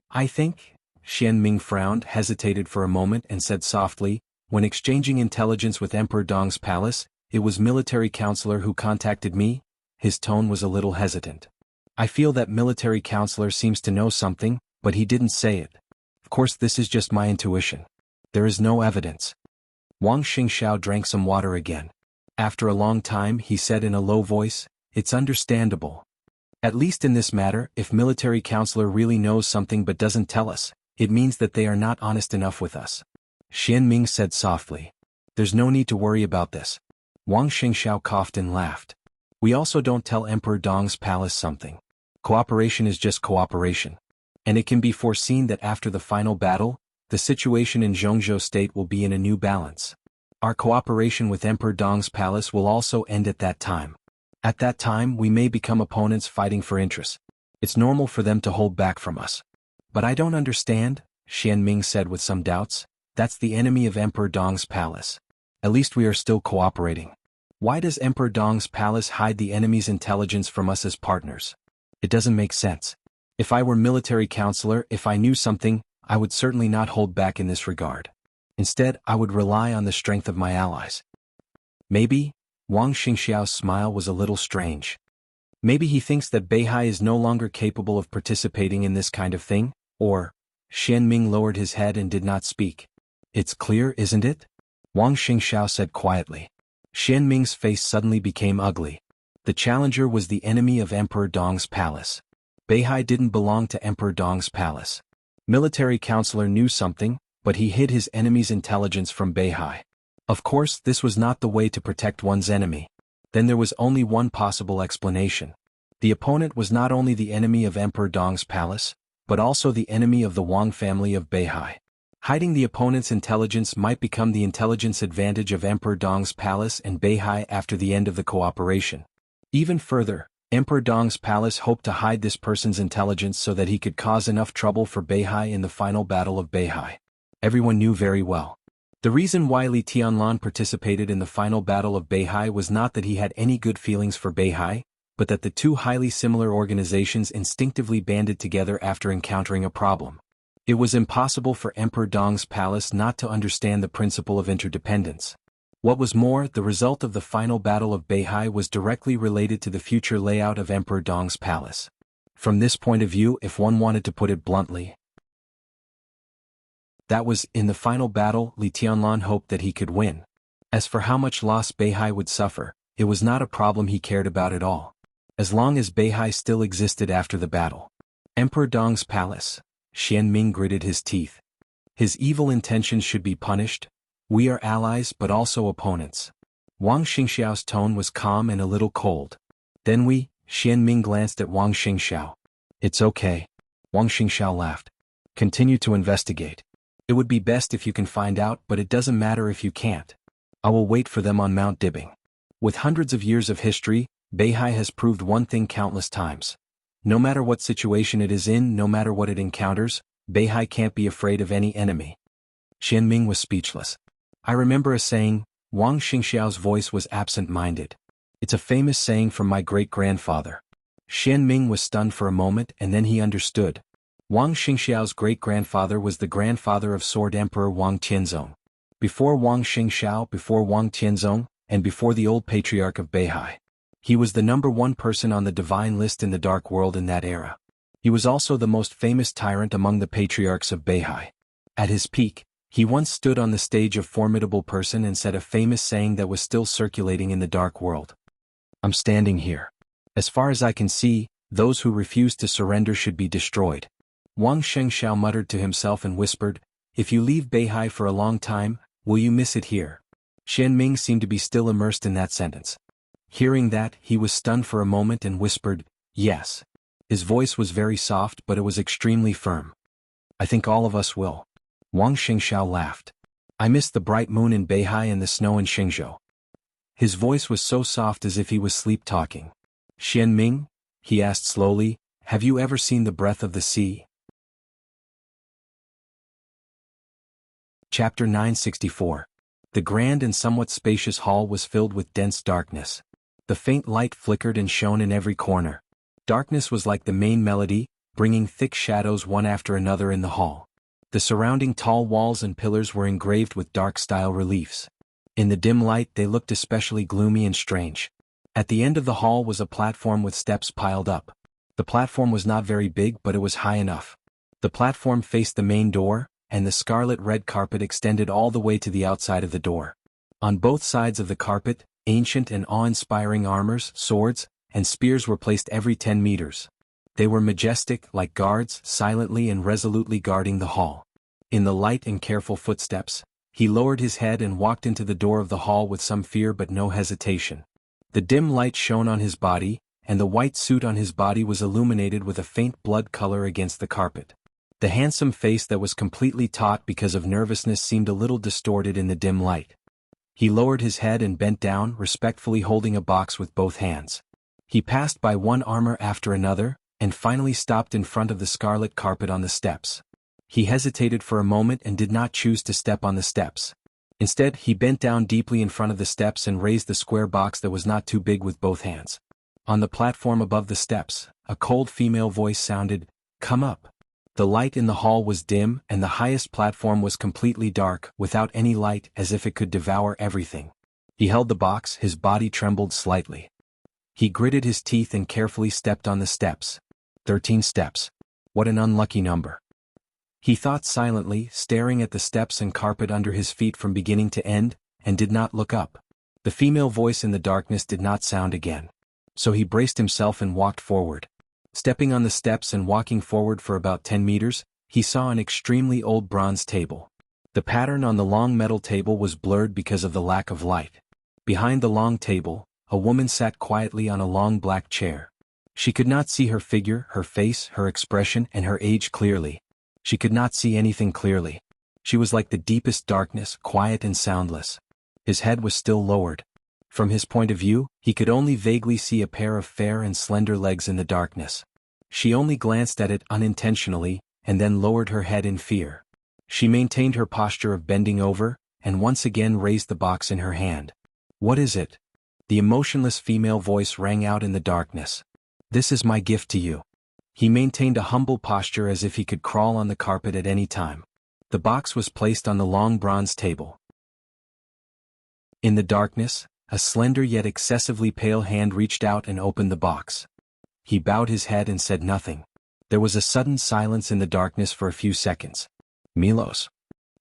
[SPEAKER 1] I think, Xian Ming frowned, hesitated for a moment and said softly, when exchanging intelligence with Emperor Dong's palace, it was military counselor who contacted me. His tone was a little hesitant. I feel that military counselor seems to know something, but he didn't say it. Of course, this is just my intuition. There is no evidence. Wang Xingxiao drank some water again. After a long time, he said in a low voice, it's understandable. At least in this matter, if military counselor really knows something but doesn't tell us, it means that they are not honest enough with us. Xian Ming said softly. There's no need to worry about this. Wang Xingxiao coughed and laughed. We also don't tell Emperor Dong's palace something. Cooperation is just cooperation. And it can be foreseen that after the final battle, the situation in Zhongzhou state will be in a new balance. Our cooperation with Emperor Dong's palace will also end at that time. At that time, we may become opponents fighting for interests. It's normal for them to hold back from us. But I don't understand, Xian Ming said with some doubts. That's the enemy of Emperor Dong's palace. At least we are still cooperating. Why does Emperor Dong's palace hide the enemy's intelligence from us as partners? It doesn't make sense. If I were military counselor, if I knew something, I would certainly not hold back in this regard. Instead, I would rely on the strength of my allies. Maybe, Wang Xingxiao's smile was a little strange. Maybe he thinks that Beihai is no longer capable of participating in this kind of thing, or, Xian Ming lowered his head and did not speak. It's clear, isn't it? Wang Xingxiao said quietly. Xian Ming's face suddenly became ugly. The challenger was the enemy of Emperor Dong's palace. Beihai didn't belong to Emperor Dong's palace. Military counselor knew something, but he hid his enemy's intelligence from Beihai. Of course, this was not the way to protect one's enemy. Then there was only one possible explanation. The opponent was not only the enemy of Emperor Dong's palace, but also the enemy of the Wang family of Beihai. Hiding the opponent's intelligence might become the intelligence advantage of Emperor Dong's palace and Beihai after the end of the cooperation. Even further, Emperor Dong's palace hoped to hide this person's intelligence so that he could cause enough trouble for Beihai in the final battle of Beihai. Everyone knew very well. The reason why Li Tianlan participated in the final battle of Beihai was not that he had any good feelings for Beihai, but that the two highly similar organizations instinctively banded together after encountering a problem. It was impossible for Emperor Dong's palace not to understand the principle of interdependence. What was more, the result of the final battle of Beihai was directly related to the future layout of Emperor Dong's palace. From this point of view, if one wanted to put it bluntly, that was, in the final battle, Li Tianlan hoped that he could win. As for how much loss Beihai would suffer, it was not a problem he cared about at all. As long as Beihai still existed after the battle. Emperor Dong's palace. Xian Ming gritted his teeth. His evil intentions should be punished. We are allies but also opponents. Wang Xingxiao's tone was calm and a little cold. Then Xian Ming glanced at Wang Xingxiao. It's okay. Wang Xingxiao laughed. Continue to investigate. It would be best if you can find out, but it doesn't matter if you can't. I will wait for them on Mount Dibbing. With hundreds of years of history, Beihai has proved one thing countless times. No matter what situation it is in, no matter what it encounters, Beihai can't be afraid of any enemy. Xian Ming was speechless. I remember a saying. Wang Xingxiao's voice was absent-minded. It's a famous saying from my great-grandfather. Xian Ming was stunned for a moment and then he understood. Wang Xingxiao's great-grandfather was the grandfather of Sword Emperor Wang Tianzong. Before Wang Xingxiao, before Wang Tianzong, and before the old patriarch of Beihai. He was the #1 person on the divine list in the Dark World in that era. He was also the most famous tyrant among the patriarchs of Beihai. At his peak, he once stood on the stage of Formidable Person and said a famous saying that was still circulating in the Dark World. I'm standing here. As far as I can see, those who refuse to surrender should be destroyed. Wang Shengxiao muttered to himself and whispered, if you leave Beihai for a long time, will you miss it here? Xian Ming seemed to be still immersed in that sentence. Hearing that, he was stunned for a moment and whispered, yes. His voice was very soft but it was extremely firm. I think all of us will. Wang Xingxiao laughed. I miss the bright moon in Beihai and the snow in Xingzhou. His voice was so soft as if he was sleep-talking. Xian Ming, he asked slowly, have you ever seen the breath of the sea? Chapter 964. The grand and somewhat spacious hall was filled with dense darkness. The faint light flickered and shone in every corner. Darkness was like the main melody, bringing thick shadows one after another in the hall. The surrounding tall walls and pillars were engraved with dark-style reliefs. In the dim light they looked especially gloomy and strange. At the end of the hall was a platform with steps piled up. The platform was not very big but it was high enough. The platform faced the main door, and the scarlet-red carpet extended all the way to the outside of the door. On both sides of the carpet, ancient and awe-inspiring armors, swords, and spears were placed every 10 meters. They were majestic, like guards, silently and resolutely guarding the hall. In the light and careful footsteps, he lowered his head and walked into the door of the hall with some fear but no hesitation. The dim light shone on his body, and the white suit on his body was illuminated with a faint blood color against the carpet. The handsome face that was completely taut because of nervousness seemed a little distorted in the dim light. He lowered his head and bent down, respectfully holding a box with both hands. He passed by one armor after another, and finally stopped in front of the scarlet carpet on the steps. He hesitated for a moment and did not choose to step on the steps. Instead, he bent down deeply in front of the steps and raised the square box that was not too big with both hands. On the platform above the steps, a cold female voice sounded, "Come up." The light in the hall was dim and the highest platform was completely dark, without any light, as if it could devour everything. He held the box, his body trembled slightly. He gritted his teeth and carefully stepped on the steps. 13 steps. What an unlucky number. He thought silently, staring at the steps and carpet under his feet from beginning to end, and did not look up. The female voice in the darkness did not sound again. So he braced himself and walked forward. Stepping on the steps and walking forward for about 10 meters, he saw an extremely old bronze table. The pattern on the long metal table was blurred because of the lack of light. Behind the long table, a woman sat quietly on a long black chair. She could not see her figure, her face, her expression, and her age clearly. She could not see anything clearly. She was like the deepest darkness, quiet and soundless. His head was still lowered. From his point of view, he could only vaguely see a pair of fair and slender legs in the darkness. She only glanced at it unintentionally, and then lowered her head in fear. She maintained her posture of bending over, and once again raised the box in her hand. What is it? The emotionless female voice rang out in the darkness. "This is my gift to you." He maintained a humble posture as if he could crawl on the carpet at any time. The box was placed on the long bronze table. In the darkness, a slender yet excessively pale hand reached out and opened the box. He bowed his head and said nothing. There was a sudden silence in the darkness for a few seconds. "Milos."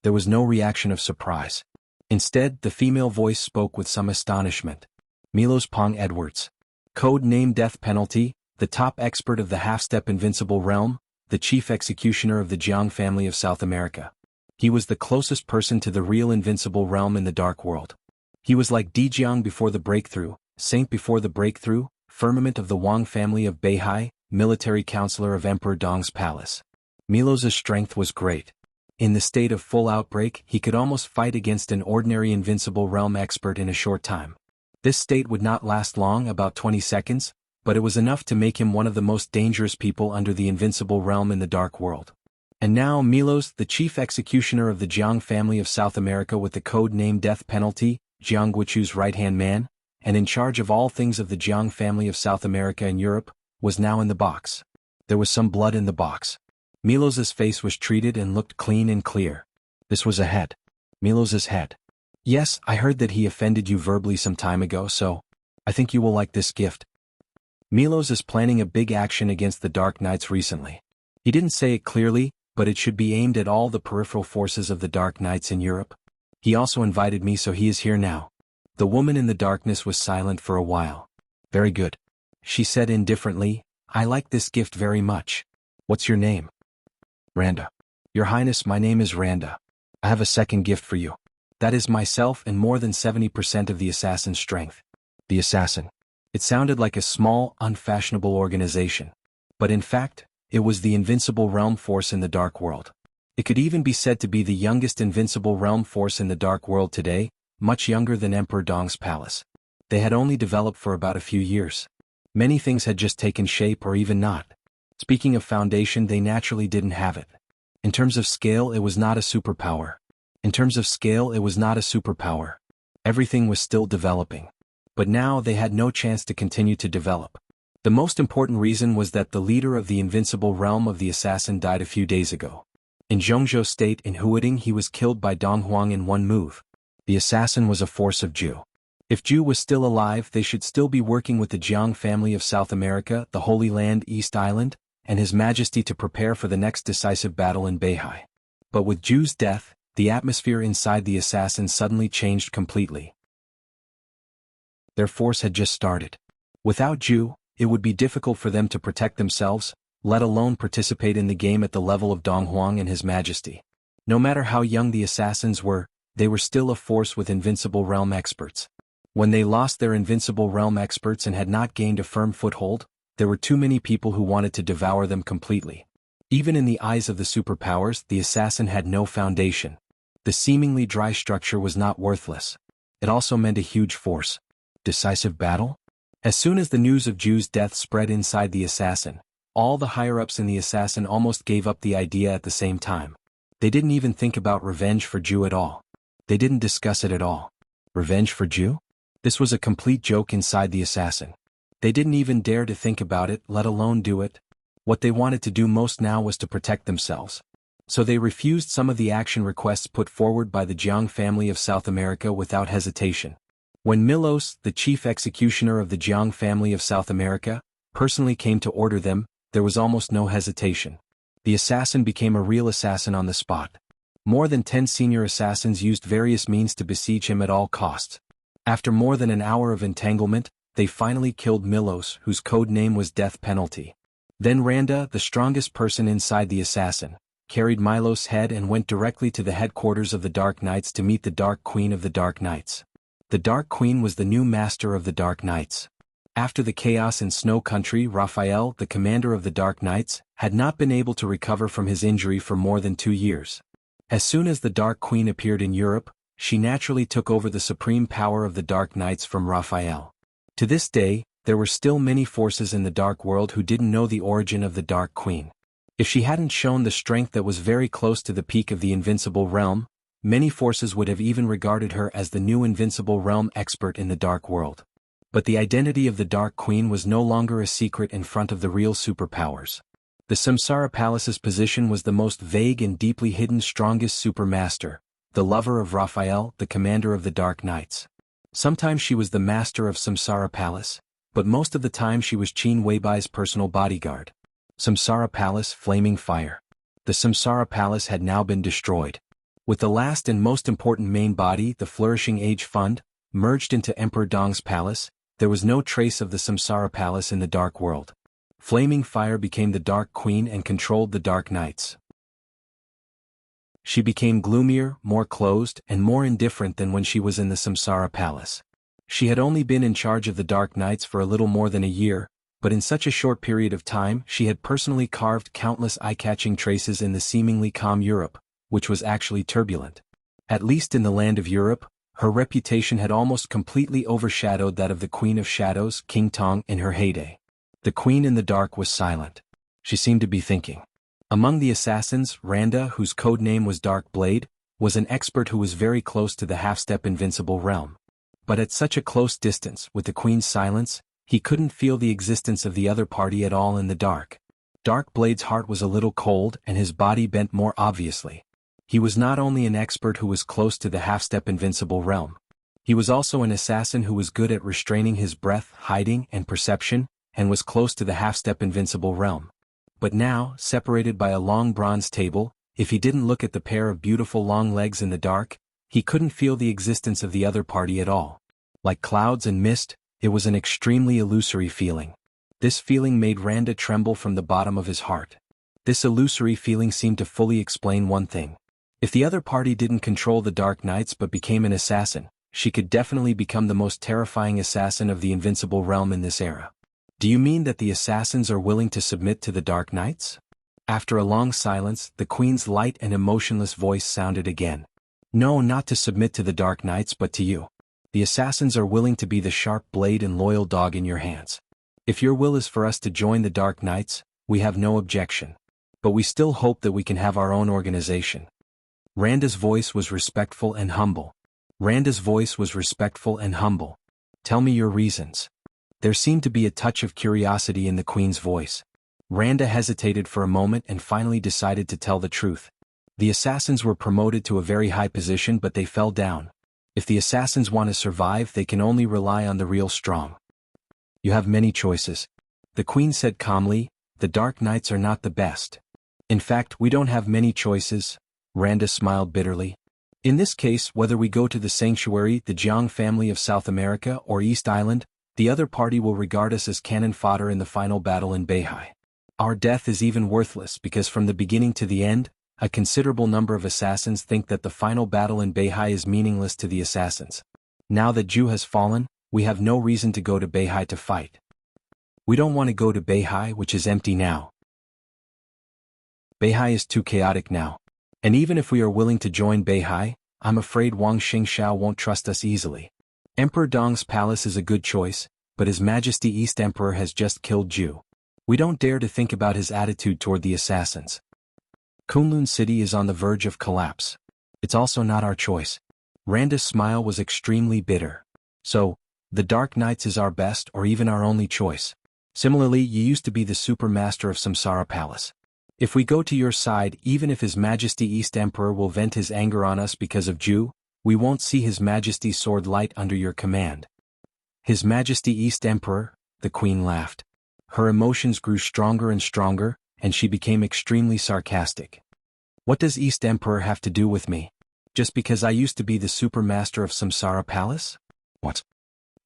[SPEAKER 1] There was no reaction of surprise. Instead, the female voice spoke with some astonishment. "Milos Pong Edwards. Code name Death Penalty, the top expert of the half-step invincible realm, the chief executioner of the Jiang family of South America. He was the closest person to the real invincible realm in the dark world. He was like Di Jiang before the breakthrough, saint before the breakthrough, firmament of the Wang family of Beihai, military counselor of Emperor Dong's palace. Milos's strength was great. In the state of full outbreak, he could almost fight against an ordinary invincible realm expert in a short time. This state would not last long, about 20 seconds, but it was enough to make him one of the most dangerous people under the invincible realm in the dark world. And now Milos, the chief executioner of the Jiang family of South America with the code name Death Penalty, Jiang Guichu's right-hand man, and in charge of all things of the Jiang family of South America and Europe, was now in the box. There was some blood in the box. Milos's face was treated and looked clean and clear. This was a head. Milos's head. "Yes, I heard that he offended you verbally some time ago, so I think you will like this gift. Milos is planning a big action against the Dark Knights recently. He didn't say it clearly, but it should be aimed at all the peripheral forces of the Dark Knights in Europe. He also invited me, so he is here now." The woman in the darkness was silent for a while. "Very good," she said indifferently. "I like this gift very much. What's your name?" "Randa." "Your Highness, my name is Randa. I have a second gift for you. That is myself and more than 70% of the assassin's strength." The assassin. It sounded like a small, unfashionable organization. But in fact, it was the invincible realm force in the dark world. It could even be said to be the youngest invincible realm force in the dark world today, much younger than Emperor Dong's palace. They had only developed for about a few years. Many things had just taken shape or even not. Speaking of foundation, they naturally didn't have it. In terms of scale, it was not a superpower. Everything was still developing. But now they had no chance to continue to develop. The most important reason was that the leader of the invincible realm of the assassin died a few days ago. In Zhongzhou State in Huading, he was killed by Dong Huang in one move. The assassin was a force of Zhu. If Zhu was still alive, they should still be working with the Jiang family of South America, the Holy Land East Island, and His Majesty to prepare for the next decisive battle in Beihai. But with Zhu's death, the atmosphere inside the assassin suddenly changed completely. Their force had just started. Without Zhu, it would be difficult for them to protect themselves, let alone participate in the game at the level of Dong Huang and His Majesty. No matter how young the assassins were, they were still a force with invincible realm experts. When they lost their invincible realm experts and had not gained a firm foothold, there were too many people who wanted to devour them completely. Even in the eyes of the superpowers, the assassin had no foundation. The seemingly dry structure was not worthless. It also meant a huge force. Decisive battle? As soon as the news of Zhu's death spread inside the assassin, all the higher-ups in the assassin almost gave up the idea at the same time. They didn't even think about revenge for Zhu at all. They didn't discuss it at all. Revenge for Zhu? This was a complete joke inside the assassin. They didn't even dare to think about it, let alone do it. What they wanted to do most now was to protect themselves. So they refused some of the action requests put forward by the Jiang family of South America without hesitation. When Milos, the chief executioner of the Jiang family of South America, personally came to order them, there was almost no hesitation. The assassin became a real assassin on the spot. More than 10 senior assassins used various means to besiege him at all costs. After more than an hour of entanglement, they finally killed Milos, whose code name was Death Penalty. Then Randa, the strongest person inside the assassin, carried Milos' head and went directly to the headquarters of the Dark Knights to meet the Dark Queen of the Dark Knights. The Dark Queen was the new master of the Dark Knights. After the chaos in Snow Country, Raphael, the commander of the Dark Knights, had not been able to recover from his injury for more than 2 years. As soon as the Dark Queen appeared in Europe, she naturally took over the supreme power of the Dark Knights from Raphael. To this day, there were still many forces in the Dark World who didn't know the origin of the Dark Queen. If she hadn't shown the strength that was very close to the peak of the invincible realm, many forces would have even regarded her as the new invincible realm expert in the Dark World. But the identity of the Dark Queen was no longer a secret in front of the real superpowers. The Samsara Palace's position was the most vague and deeply hidden strongest supermaster, the lover of Raphael, the commander of the Dark Knights. Sometimes she was the master of Samsara Palace, but most of the time she was Qin Weibai's personal bodyguard. Samsara Palace, flaming fire. The Samsara Palace had now been destroyed. With the last and most important main body, the Flourishing Age Fund, merged into Emperor Dong's palace, there was no trace of the Samsara Palace in the Dark World. Flaming Fire became the Dark Queen and controlled the Dark Knights. She became gloomier, more closed, and more indifferent than when she was in the Samsara Palace. She had only been in charge of the Dark Knights for a little more than a year, but in such a short period of time she had personally carved countless eye-catching traces in the seemingly calm Europe, which was actually turbulent. At least in the land of Europe, her reputation had almost completely overshadowed that of the Queen of Shadows, King Tong, in her heyday. The Queen in the Dark was silent. She seemed to be thinking. Among the assassins, Randa, whose code name was Dark Blade, was an expert who was very close to the half-step invincible realm. But at such a close distance, with the Queen's silence, he couldn't feel the existence of the other party at all in the dark. Dark Blade's heart was a little cold and his body bent more obviously. He was not only an expert who was close to the half-step invincible realm. He was also an assassin who was good at restraining his breath, hiding, and perception, and was close to the half-step invincible realm. But now, separated by a long bronze table, if he didn't look at the pair of beautiful long legs in the dark, he couldn't feel the existence of the other party at all. Like clouds and mist, it was an extremely illusory feeling. This feeling made Randa tremble from the bottom of his heart. This illusory feeling seemed to fully explain one thing. If the other party didn't control the Dark Knights but became an assassin, she could definitely become the most terrifying assassin of the invincible realm in this era. Do you mean that the assassins are willing to submit to the Dark Knights? After a long silence, the Queen's light and emotionless voice sounded again. No, not to submit to the Dark Knights but to you. The assassins are willing to be the sharp blade and loyal dog in your hands. If your will is for us to join the Dark Knights, we have no objection. But we still hope that we can have our own organization. Randa's voice was respectful and humble. Randa's voice was respectful and humble. Tell me your reasons. There seemed to be a touch of curiosity in the Queen's voice. Randa hesitated for a moment and finally decided to tell the truth. The assassins were promoted to a very high position but they fell down. If the assassins want to survive, they can only rely on the real strong. You have many choices. The Queen said calmly, the Dark Knights are not the best. In fact, we don't have many choices. Randa smiled bitterly. In this case, whether we go to the sanctuary, the Jiang family of South America, or East Island, the other party will regard us as cannon fodder in the final battle in Beihai. Our death is even worthless because from the beginning to the end, a considerable number of assassins think that the final battle in Beihai is meaningless to the assassins. Now that Zhu has fallen, we have no reason to go to Beihai to fight. We don't want to go to Beihai, which is empty now. Beihai is too chaotic now. And even if we are willing to join Beihai, I'm afraid Wang Xingxiao won't trust us easily. Emperor Dong's palace is a good choice, but His Majesty East Emperor has just killed Zhu. We don't dare to think about his attitude toward the assassins. Kunlun City is on the verge of collapse. It's also not our choice. Randa's smile was extremely bitter. So, the Dark Knights is our best or even our only choice. Similarly, you used to be the super master of Samsara Palace. If we go to your side, even if His Majesty East Emperor will vent his anger on us because of Zhu, we won't see His Majesty's sword light under your command. His Majesty East Emperor, the Queen laughed. Her emotions grew stronger and stronger, and she became extremely sarcastic. What does East Emperor have to do with me? Just because I used to be the super master of Samsara Palace? What?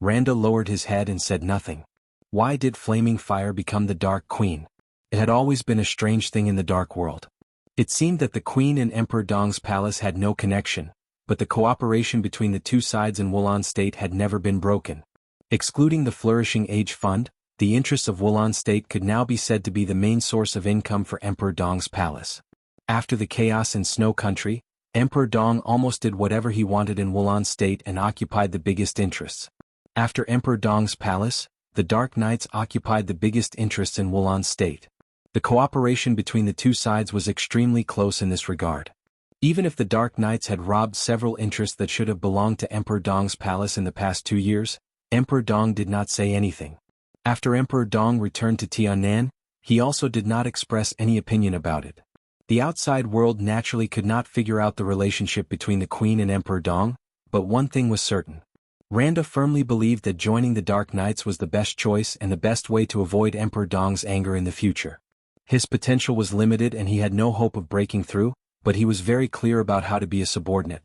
[SPEAKER 1] Randa lowered his head and said nothing. Why did Flaming Fire become the Dark Queen? It had always been a strange thing in the Dark World. It seemed that the Queen and Emperor Dong's palace had no connection, but the cooperation between the two sides in Wulan State had never been broken. Excluding the Flourishing Age Fund, the interests of Wulan State could now be said to be the main source of income for Emperor Dong's palace. After the chaos in Snow Country, Emperor Dong almost did whatever he wanted in Wulan State and occupied the biggest interests. After Emperor Dong's palace, the Dark Knights occupied the biggest interests in Wulan State. The cooperation between the two sides was extremely close in this regard. Even if the Dark Knights had robbed several interests that should have belonged to Emperor Dong's palace in the past 2 years, Emperor Dong did not say anything. After Emperor Dong returned to Tiannan, he also did not express any opinion about it. The outside world naturally could not figure out the relationship between the Queen and Emperor Dong, but one thing was certain. Randa firmly believed that joining the Dark Knights was the best choice and the best way to avoid Emperor Dong's anger in the future. His potential was limited and he had no hope of breaking through, but he was very clear about how to be a subordinate.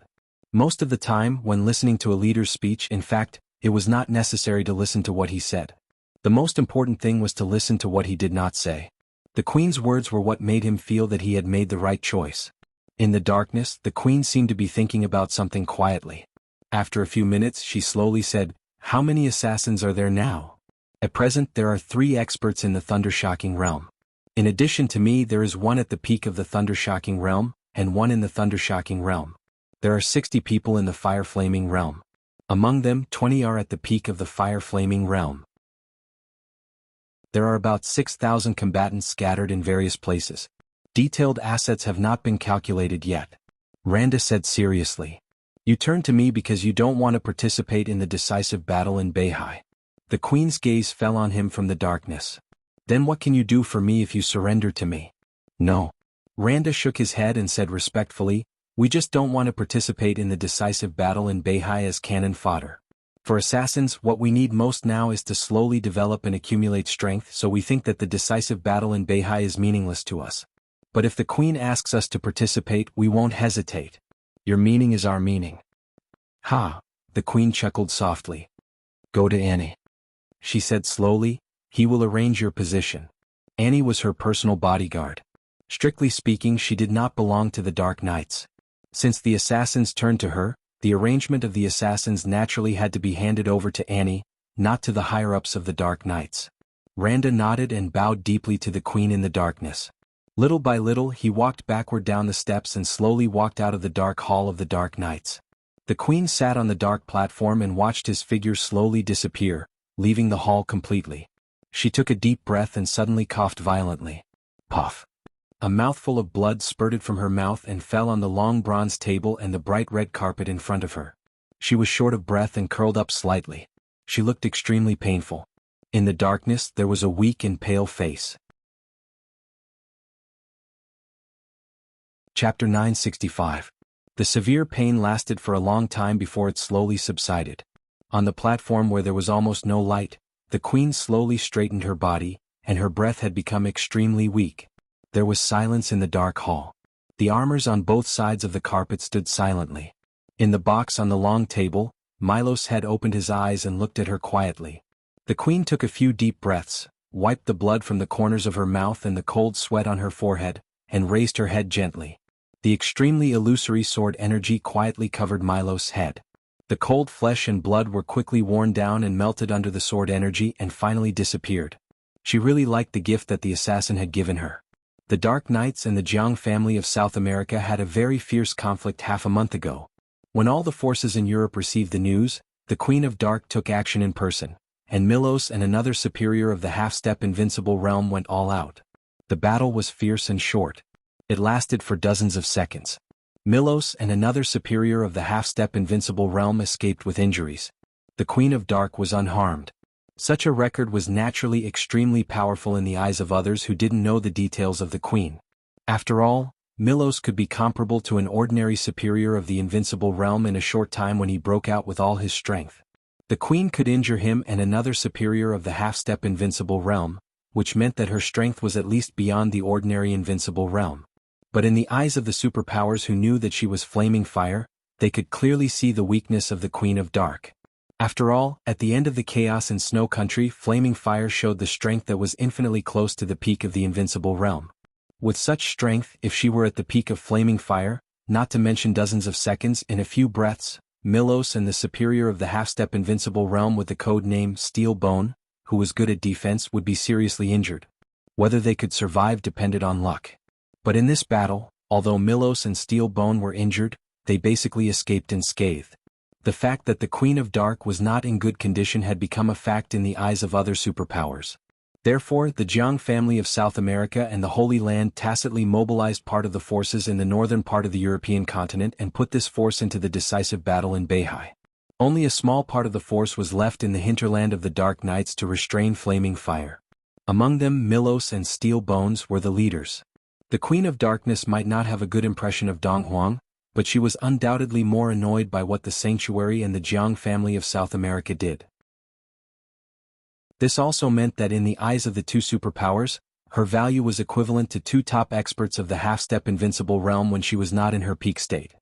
[SPEAKER 1] Most of the time, when listening to a leader's speech, in fact, it was not necessary to listen to what he said. The most important thing was to listen to what he did not say. The Queen's words were what made him feel that he had made the right choice. In the darkness, the Queen seemed to be thinking about something quietly. After a few minutes, she slowly said, "How many assassins are there now? At present, there are 3 experts in the Thundershocking realm. In addition to me, there is 1 at the peak of the Thundershocking realm, and 1 in the Thundershocking realm. There are 60 people in the Fire-Flaming realm. Among them, 20 are at the peak of the Fire-Flaming realm. There are about 6,000 combatants scattered in various places. Detailed assets have not been calculated yet." Randa said seriously. "You turn to me because you don't want to participate in the decisive battle in Beihai." The Queen's gaze fell on him from the darkness. "Then what can you do for me if you surrender to me?" "No." Randa shook his head and said respectfully, "We just don't want to participate in the decisive battle in Beihai as cannon fodder. For assassins, what we need most now is to slowly develop and accumulate strength, so we think that the decisive battle in Beihai is meaningless to us. But if the Queen asks us to participate, we won't hesitate. Your meaning is our meaning." "Ha!" The Queen chuckled softly. "Go to Annie," she said slowly. "He will arrange your position." Annie was her personal bodyguard. Strictly speaking, she did not belong to the Dark Knights. Since the assassins turned to her, the arrangement of the assassins naturally had to be handed over to Annie, not to the higher-ups of the Dark Knights. Randa nodded and bowed deeply to the Queen in the darkness. Little by little, he walked backward down the steps and slowly walked out of the dark hall of the Dark Knights. The Queen sat on the dark platform and watched his figure slowly disappear, leaving the hall completely. She took a deep breath and suddenly coughed violently. Puff! A mouthful of blood spurted from her mouth and fell on the long bronze table and the bright red carpet in front of her. She was short of breath and curled up slightly. She looked extremely painful. In the darkness, there was a weak and pale face. Chapter 965. The severe pain lasted for a long time before it slowly subsided. On the platform where there was almost no light, the Queen slowly straightened her body, and her breath had become extremely weak. There was silence in the dark hall. The armors on both sides of the carpet stood silently. In the box on the long table, Milos had opened his eyes and looked at her quietly. The Queen took a few deep breaths, wiped the blood from the corners of her mouth and the cold sweat on her forehead, and raised her head gently. The extremely illusory sword energy quietly covered Milos' head. The cold flesh and blood were quickly worn down and melted under the sword energy and finally disappeared. She really liked the gift that the assassin had given her. The Dark Knights and the Jiang family of South America had a very fierce conflict half a month ago. When all the forces in Europe received the news, the Queen of Dark took action in person, and Milos and another superior of the half-step invincible realm went all out. The battle was fierce and short. It lasted for dozens of seconds. Milos and another superior of the half-step invincible realm escaped with injuries. The Queen of Dark was unharmed. Such a record was naturally extremely powerful in the eyes of others who didn't know the details of the Queen. After all, Milos could be comparable to an ordinary superior of the invincible realm in a short time when he broke out with all his strength. The Queen could injure him and another superior of the half-step invincible realm, which meant that her strength was at least beyond the ordinary invincible realm. But in the eyes of the superpowers who knew that she was flaming fire, they could clearly see the weakness of the Queen of Dark. After all, at the end of the chaos in Snow Country, flaming fire showed the strength that was infinitely close to the peak of the invincible realm. With such strength, if she were at the peak of flaming fire, not to mention dozens of seconds, in a few breaths, Milos and the superior of the half-step invincible realm with the code name Steel Bone, who was good at defense, would be seriously injured. Whether they could survive depended on luck. But in this battle, although Milos and Steel Bone were injured, they basically escaped unscathed. The fact that the Queen of Dark was not in good condition had become a fact in the eyes of other superpowers. Therefore, the Jiang family of South America and the Holy Land tacitly mobilized part of the forces in the northern part of the European continent and put this force into the decisive battle in Beihai. Only a small part of the force was left in the hinterland of the Dark Knights to restrain flaming fire. Among them Milos and Steel Bones were the leaders. The Queen of Darkness might not have a good impression of Dong Huang, but she was undoubtedly more annoyed by what the Sanctuary and the Jiang family of South America did. This also meant that in the eyes of the two superpowers, her value was equivalent to two top experts of the half-step invincible realm when she was not in her peak state.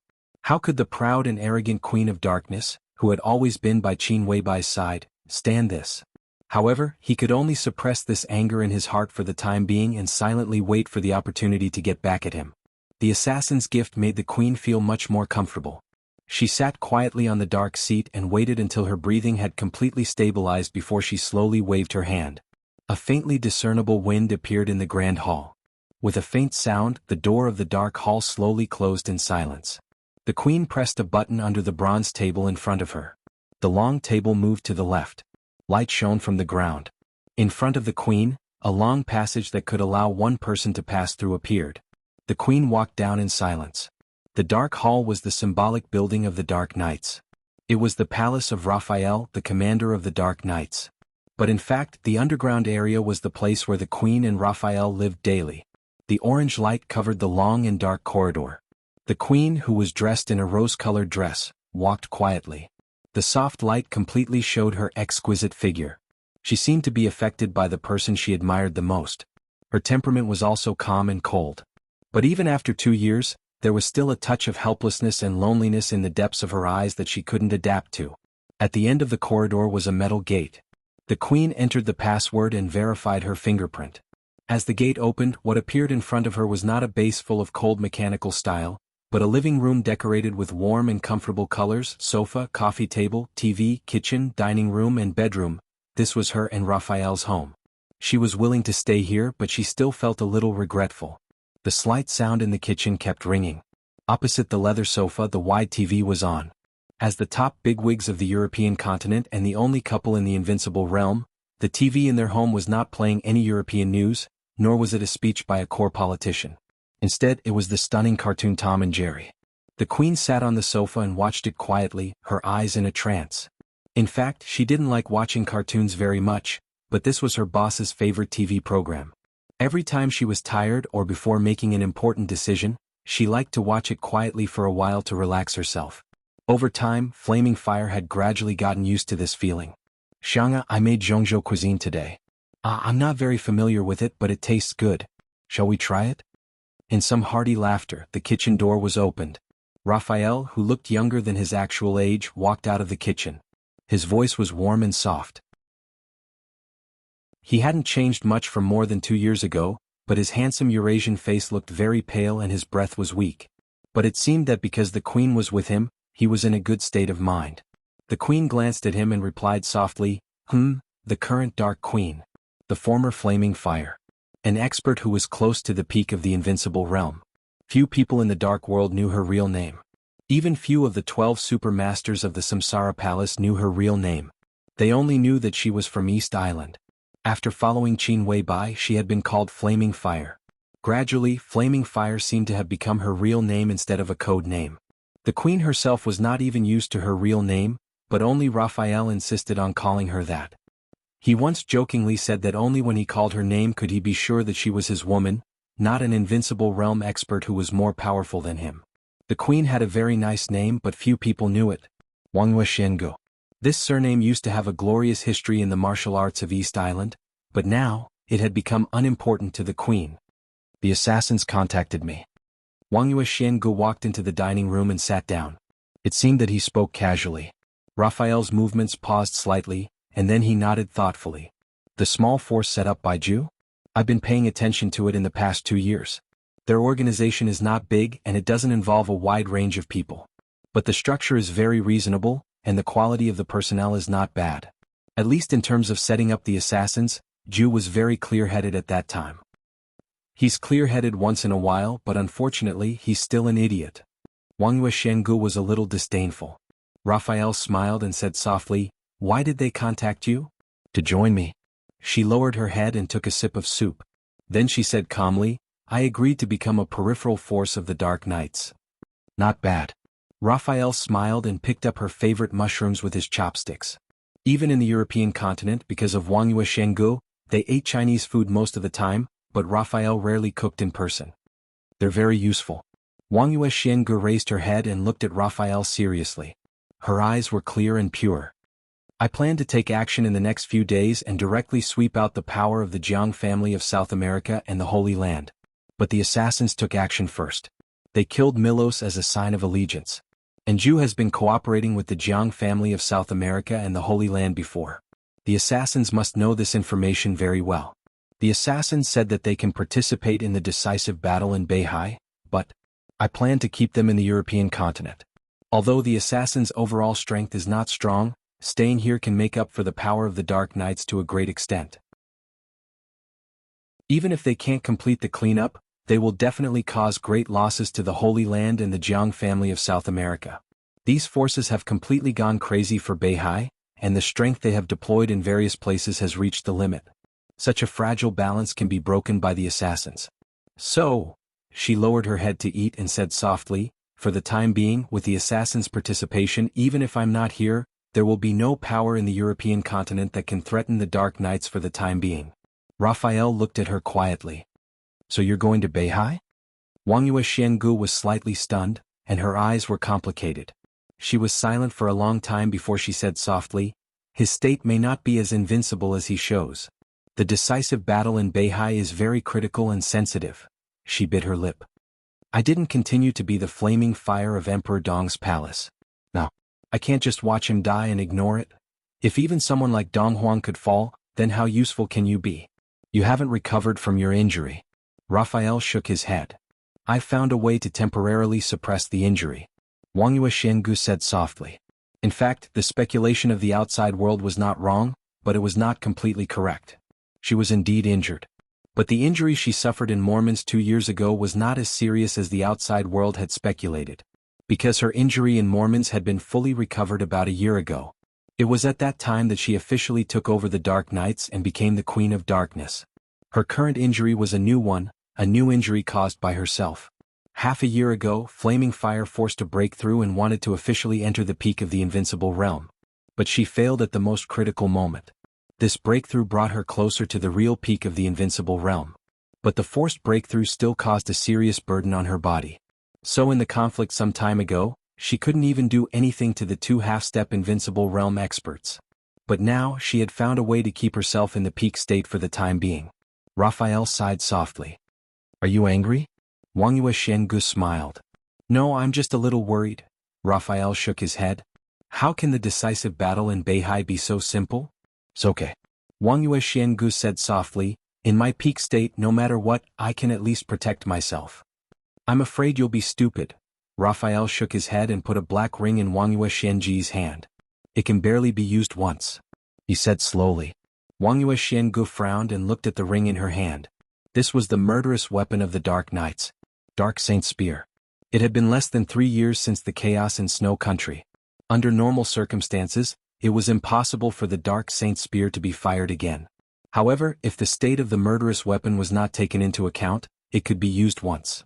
[SPEAKER 1] How could the proud and arrogant Queen of Darkness, who had always been by Qin Weibai's side, stand this? However, he could only suppress this anger in his heart for the time being and silently wait for the opportunity to get back at him. The assassin's gift made the queen feel much more comfortable. She sat quietly on the dark seat and waited until her breathing had completely stabilized before she slowly waved her hand. A faintly discernible wind appeared in the grand hall. With a faint sound, the door of the dark hall slowly closed in silence. The queen pressed a button under the bronze table in front of her. The long table moved to the left. Light shone from the ground. In front of the queen, a long passage that could allow one person to pass through appeared. The queen walked down in silence. The dark hall was the symbolic building of the Dark Knights. It was the palace of Raphael, the commander of the Dark Knights. But in fact, the underground area was the place where the queen and Raphael lived daily. The orange light covered the long and dark corridor. The queen, who was dressed in a rose-colored dress, walked quietly. The soft light completely showed her exquisite figure. She seemed to be affected by the person she admired the most. Her temperament was also calm and cold. But even after 2 years, there was still a touch of helplessness and loneliness in the depths of her eyes that she couldn't adapt to. At the end of the corridor was a metal gate. The queen entered the password and verified her fingerprint. As the gate opened, what appeared in front of her was not a base full of cold mechanical style, but a living room decorated with warm and comfortable colors: sofa, coffee table, TV, kitchen, dining room and bedroom. This was her and Raphael's home. She was willing to stay here, but she still felt a little regretful. The slight sound in the kitchen kept ringing. Opposite the leather sofa, the wide TV was on. As the top bigwigs of the European continent and the only couple in the invincible realm, the TV in their home was not playing any European news, nor was it a speech by a core politician. Instead, it was the stunning cartoon Tom and Jerry. The queen sat on the sofa and watched it quietly, her eyes in a trance. In fact, she didn't like watching cartoons very much, but this was her boss's favorite TV program. Every time she was tired or before making an important decision, she liked to watch it quietly for a while to relax herself. Over time, Flaming Fire had gradually gotten used to this feeling. "Shanga, I made Zhongzhou cuisine today. I'm not very familiar with it, but it tastes good. Shall we try it?" In some hearty laughter, the kitchen door was opened. Raphael, who looked younger than his actual age, walked out of the kitchen. His voice was warm and soft. He hadn't changed much from more than 2 years ago, but his handsome Eurasian face looked very pale and his breath was weak. But it seemed that because the queen was with him, he was in a good state of mind. The queen glanced at him and replied softly, "The current Dark Queen. The former Flaming Fire. An expert who was close to the peak of the invincible realm. Few people in the Dark World knew her real name. Even few of the 12 super masters of the Samsara Palace knew her real name. They only knew that she was from East Island. After following Qin Weibai, she had been called Flaming Fire. Gradually, Flaming Fire seemed to have become her real name instead of a code name. The queen herself was not even used to her real name, but only Raphael insisted on calling her that. He once jokingly said that only when he called her name could he be sure that she was his woman, not an invincible realm expert who was more powerful than him. The queen had a very nice name, but few people knew it. Wuxia Chronicles. This surname used to have a glorious history in the martial arts of East Island, but now, it had become unimportant to the queen. "The assassins contacted me." Wuxia Chronicles walked into the dining room and sat down. It seemed that he spoke casually. Raphael's movements paused slightly, and then he nodded thoughtfully. "The small force set up by Ju? I've been paying attention to it in the past 2 years. Their organization is not big and it doesn't involve a wide range of people. But the structure is very reasonable, and the quality of the personnel is not bad. At least in terms of setting up the assassins, Ju was very clear-headed at that time. He's clear-headed once in a while, but unfortunately he's still an idiot." Wuxia Chronicles was a little disdainful. Raphael smiled and said softly, "Why did they contact you?" "To join me." She lowered her head and took a sip of soup. Then she said calmly, "I agreed to become a peripheral force of the Dark Knights." "Not bad. Raphael smiled and picked up her favorite mushrooms with his chopsticks. Even in the European continent, because of Wuxia Chronicles, they ate Chinese food most of the time, but Raphael rarely cooked in person. They're very useful. Wuxia Chronicles raised her head and looked at Raphael seriously. Her eyes were clear and pure. I plan to take action in the next few days and directly sweep out the power of the Jiang family of South America and the Holy Land. But the assassins took action first. They killed Milos as a sign of allegiance. And Zhu has been cooperating with the Jiang family of South America and the Holy Land before. The assassins must know this information very well. The assassins said that they can participate in the decisive battle in Beihai, but I plan to keep them in the European continent. Although the assassins' overall strength is not strong, staying here can make up for the power of the Dark Knights to a great extent. Even if they can't complete the cleanup, they will definitely cause great losses to the Holy Land and the Jiang family of South America. These forces have completely gone crazy for Beihai, and the strength they have deployed in various places has reached the limit. Such a fragile balance can be broken by the assassins. So, she lowered her head to eat and said softly, for the time being, with the assassins' participation, even if I'm not here, there will be no power in the European continent that can threaten the Dark Knights for the time being. Raphael looked at her quietly. So you're going to Beihai? Wuxia Chronicles was slightly stunned, and her eyes were complicated. She was silent for a long time before she said softly, his state may not be as invincible as he shows. The decisive battle in Beihai is very critical and sensitive. She bit her lip. I didn't continue to be the flaming fire of Emperor Dong's palace. No. I can't just watch him die and ignore it. If even someone like Dong Huang could fall, then how useful can you be? You haven't recovered from your injury. Raphael shook his head. I've found a way to temporarily suppress the injury. Wuxia Chronicles said softly. In fact, the speculation of the outside world was not wrong, but it was not completely correct. She was indeed injured. But the injury she suffered in Mormons 2 years ago was not as serious as the outside world had speculated. Because her injury in Mormons had been fully recovered about a year ago. It was at that time that she officially took over the Dark Knights and became the Queen of Darkness. Her current injury was a new one, a new injury caused by herself. Half a year ago, Flaming Fire forced a breakthrough and wanted to officially enter the peak of the invincible realm. But she failed at the most critical moment. This breakthrough brought her closer to the real peak of the invincible realm. But the forced breakthrough still caused a serious burden on her body. So in the conflict some time ago, she couldn't even do anything to the 2 half-step invincible realm experts. But now she had found a way to keep herself in the peak state for the time being. Raphael sighed softly. Are you angry? Wuxia Chronicles smiled. No, I'm just a little worried. Raphael shook his head. How can the decisive battle in Beihai be so simple? It's okay. Wuxia Chronicles said softly, in my peak state, no matter what, I can at least protect myself. I'm afraid you'll be stupid. Raphael shook his head and put a black ring in Wuxia Chronicles' hand. It can barely be used once. He said slowly. Wuxia Chronicles frowned and looked at the ring in her hand. This was the murderous weapon of the Dark Knights. Dark Saint Spear. It had been less than 3 years since the chaos in Snow Country. Under normal circumstances, it was impossible for the Dark Saint Spear to be fired again. However, if the state of the murderous weapon was not taken into account, it could be used once.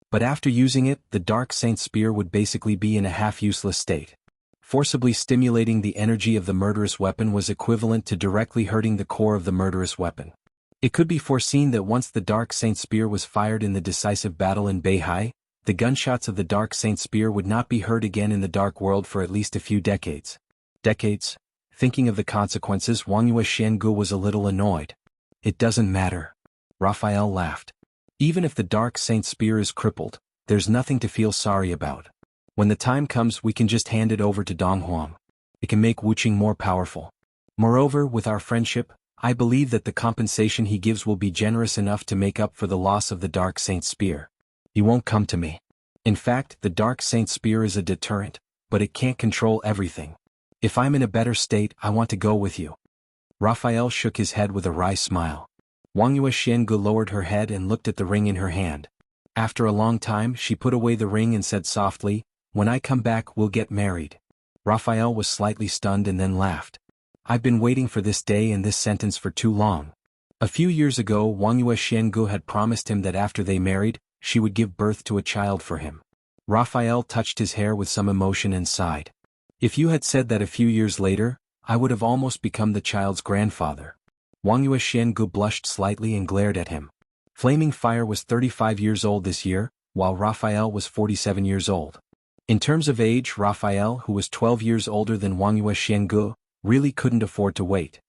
[SPEAKER 1] But after using it, the Dark Saint Spear would basically be in a half-useless state. Forcibly stimulating the energy of the murderous weapon was equivalent to directly hurting the core of the murderous weapon. It could be foreseen that once the Dark Saint Spear was fired in the decisive battle in Beihai, the gunshots of the Dark Saint Spear would not be heard again in the Dark World for at least a few decades. Decades? Thinking of the consequences, Wuxia Chronicles was a little annoyed. It doesn't matter. Raphael laughed. Even if the Dark Saint Spear is crippled, there's nothing to feel sorry about. When the time comes, we can just hand it over to Dong Huang. It can make Wuqing more powerful. Moreover, with our friendship, I believe that the compensation he gives will be generous enough to make up for the loss of the Dark Saint Spear. He won't come to me. In fact, the Dark Saint Spear is a deterrent, but it can't control everything. If I'm in a better state, I want to go with you. Raphael shook his head with a wry smile. Wuxia Chronicles lowered her head and looked at the ring in her hand. After a long time, she put away the ring and said softly, when I come back, we'll get married. Raphael was slightly stunned and then laughed. I've been waiting for this day and this sentence for too long. A few years ago, Wuxia Chronicles had promised him that after they married, she would give birth to a child for him. Raphael touched his hair with some emotion and sighed. If you had said that a few years later, I would have almost become the child's grandfather. Wangyue Xiangu blushed slightly and glared at him. Flaming Fire was 35 years old this year, while Raphael was 47 years old. In terms of age, Raphael, who was 12 years older than Wangyue Xiangu, really couldn't afford to wait.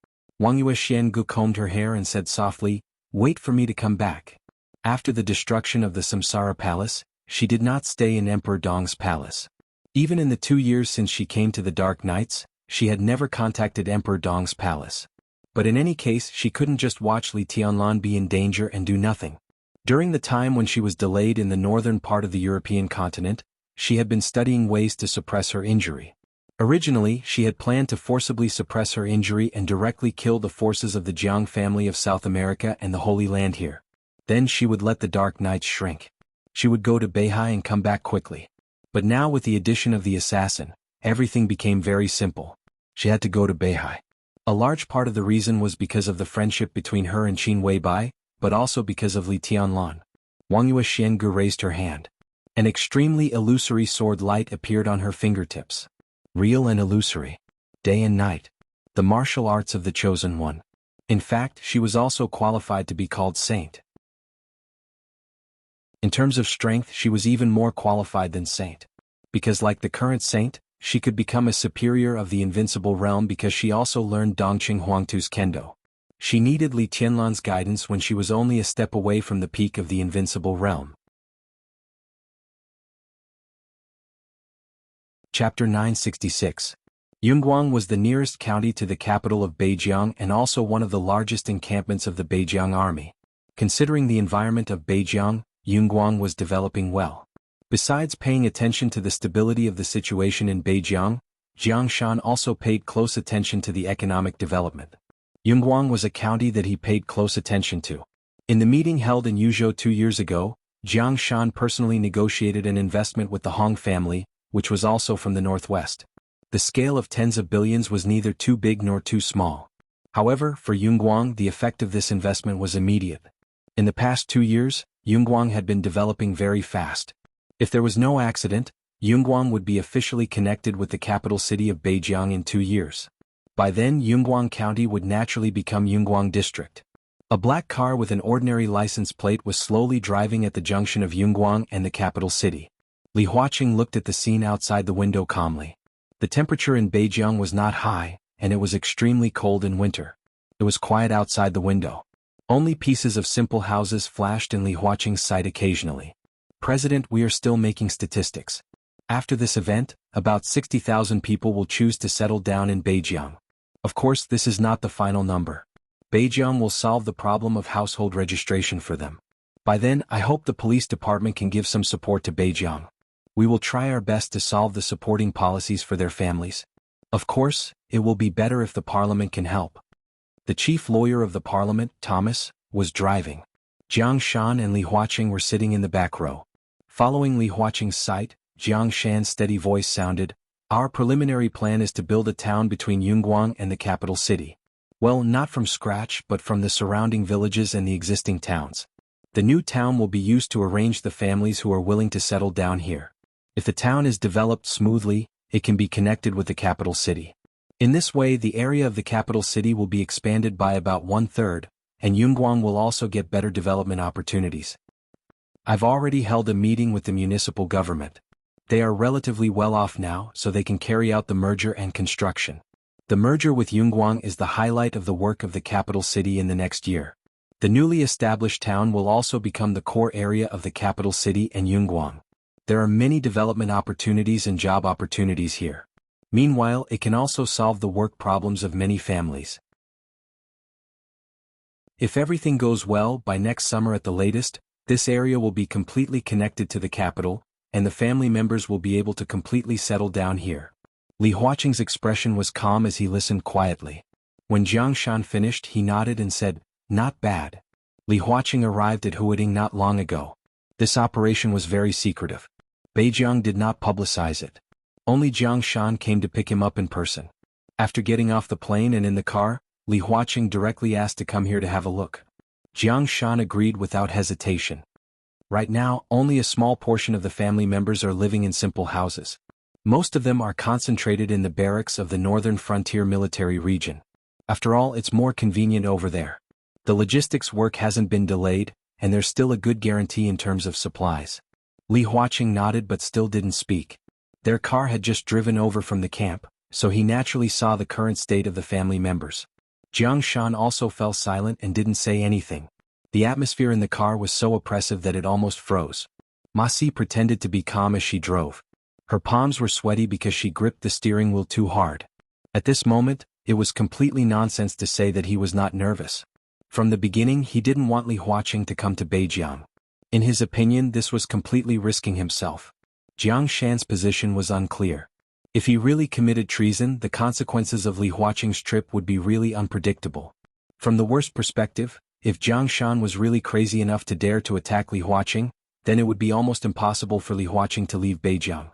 [SPEAKER 1] Wangyue Xiangu combed her hair and said softly, "Wait for me to come back." After the destruction of the Samsara Palace, she did not stay in Emperor Dong's palace. Even in the 2 years since she came to the Dark Nights, she had never contacted Emperor Dong's palace. But in any case, she couldn't just watch Li Tianlan be in danger and do nothing. During the time when she was delayed in the northern part of the European continent, she had been studying ways to suppress her injury. Originally, she had planned to forcibly suppress her injury and directly kill the forces of the Jiang family of South America and the Holy Land here. Then she would let the Dark Nights shrink. She would go to Beihai and come back quickly. But now with the addition of the assassin, everything became very simple. She had to go to Beihai. A large part of the reason was because of the friendship between her and Qin Weibai, but also because of Li Tianlan. Wangyue Xiangu raised her hand. An extremely illusory sword light appeared on her fingertips. Real and illusory. Day and night. The martial arts of the chosen one. In fact, she was also qualified to be called saint. In terms of strength, she was even more qualified than saint. Because like the current saint, she could become a superior of the invincible realm because she also learned Dongqing Huangtu's kendo. She needed Li Tianlan's guidance when she was only a step away from the peak of the invincible realm. Chapter 966. Yunguang was the nearest county to the capital of Beijiang and also one of the largest encampments of the Beijiang army. Considering the environment of Beijiang, Yunguang was developing well. Besides paying attention to the stability of the situation in Beijiang, Jiang Shan also paid close attention to the economic development. Yunguang was a county that he paid close attention to. In the meeting held in Yuzhou 2 years ago, Jiang Shan personally negotiated an investment with the Hong family, which was also from the northwest. The scale of tens of billions was neither too big nor too small. However, for Yunguang, the effect of this investment was immediate. In the past 2 years, Yunguang had been developing very fast. If there was no accident, Yunguang would be officially connected with the capital city of Beijiang in 2 years. By then, Yunguang County would naturally become Yunguang District. A black car with an ordinary license plate was slowly driving at the junction of Yunguang and the capital city. Li Huaqing looked at the scene outside the window calmly. The temperature in Beijiang was not high, and it was extremely cold in winter. It was quiet outside the window. Only pieces of simple houses flashed in Li Huaqing's sight occasionally. "President, we are still making statistics. After this event, about 60,000 people will choose to settle down in Beijiang. Of course, this is not the final number. Beijiang will solve the problem of household registration for them. By then, I hope the police department can give some support to Beijiang. We will try our best to solve the supporting policies for their families. Of course, it will be better if the parliament can help." The chief lawyer of the parliament, Thomas, was driving. Jiang Shan and Li Huaqing were sitting in the back row. Following Li Huaqing's sight, Jiang Shan's steady voice sounded, "Our preliminary plan is to build a town between Yunguang and the capital city. Well, not from scratch but from the surrounding villages and the existing towns. The new town will be used to arrange the families who are willing to settle down here. If the town is developed smoothly, it can be connected with the capital city. In this way, the area of the capital city will be expanded by about 1/3, and Yunguang will also get better development opportunities. I've already held a meeting with the municipal government. They are relatively well off now, so they can carry out the merger and construction. The merger with Yunguang is the highlight of the work of the capital city in the next year. The newly established town will also become the core area of the capital city and Yunguang. There are many development opportunities and job opportunities here. Meanwhile, it can also solve the work problems of many families. If everything goes well, by next summer at the latest, this area will be completely connected to the capital, and the family members will be able to completely settle down here." Li Huaqing's expression was calm as he listened quietly. When Jiang Shan finished, he nodded and said, "Not bad." Li Huaqing arrived at Huading not long ago. This operation was very secretive. Beijiang did not publicize it. Only Jiang Shan came to pick him up in person. After getting off the plane and in the car, Li Huaqing directly asked to come here to have a look. Jiang Shan agreed without hesitation. Right now, only a small portion of the family members are living in simple houses. Most of them are concentrated in the barracks of the northern frontier military region. After all, it's more convenient over there. The logistics work hasn't been delayed, and there's still a good guarantee in terms of supplies. Li Huaqing nodded but still didn't speak. Their car had just driven over from the camp, so he naturally saw the current state of the family members. Jiang Shan also fell silent and didn't say anything. The atmosphere in the car was so oppressive that it almost froze. Ma Si pretended to be calm as she drove. Her palms were sweaty because she gripped the steering wheel too hard. At this moment, it was completely nonsense to say that he was not nervous. From the beginning, he didn't want Li Huaqing to come to Beijiang. In his opinion, this was completely risking himself. Jiang Shan's position was unclear. If he really committed treason, the consequences of Li Huaqing's trip would be really unpredictable. From the worst perspective, if Jiang Shan was really crazy enough to dare to attack Li Huaqing, then it would be almost impossible for Li Huaqing to leave Beijiang.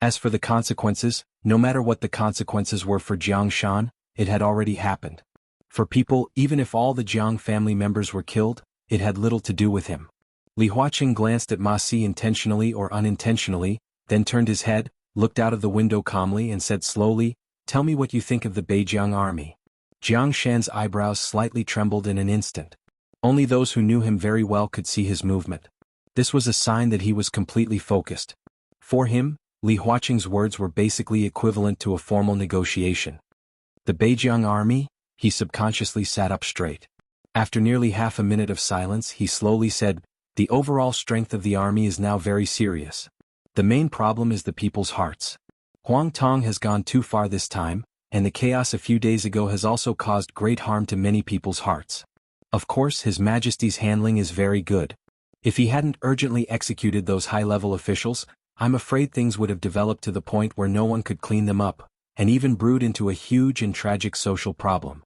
[SPEAKER 1] As for the consequences, no matter what the consequences were for Jiang Shan, it had already happened. For people, even if all the Jiang family members were killed, it had little to do with him. Li Huaqing glanced at Ma Si intentionally or unintentionally, then turned his head, looked out of the window calmly and said slowly, "Tell me what you think of the Beijiang army." Jiang Shan's eyebrows slightly trembled in an instant. Only those who knew him very well could see his movement. This was a sign that he was completely focused. For him, Li Huaqing's words were basically equivalent to a formal negotiation. The Beijiang army? He subconsciously sat up straight. After nearly half a minute of silence, he slowly said, "The overall strength of the army is now very serious. The main problem is the people's hearts. Huang Tong has gone too far this time, and the chaos a few days ago has also caused great harm to many people's hearts. Of course, His Majesty's handling is very good. If he hadn't urgently executed those high-level officials, I'm afraid things would have developed to the point where no one could clean them up, and even brewed into a huge and tragic social problem.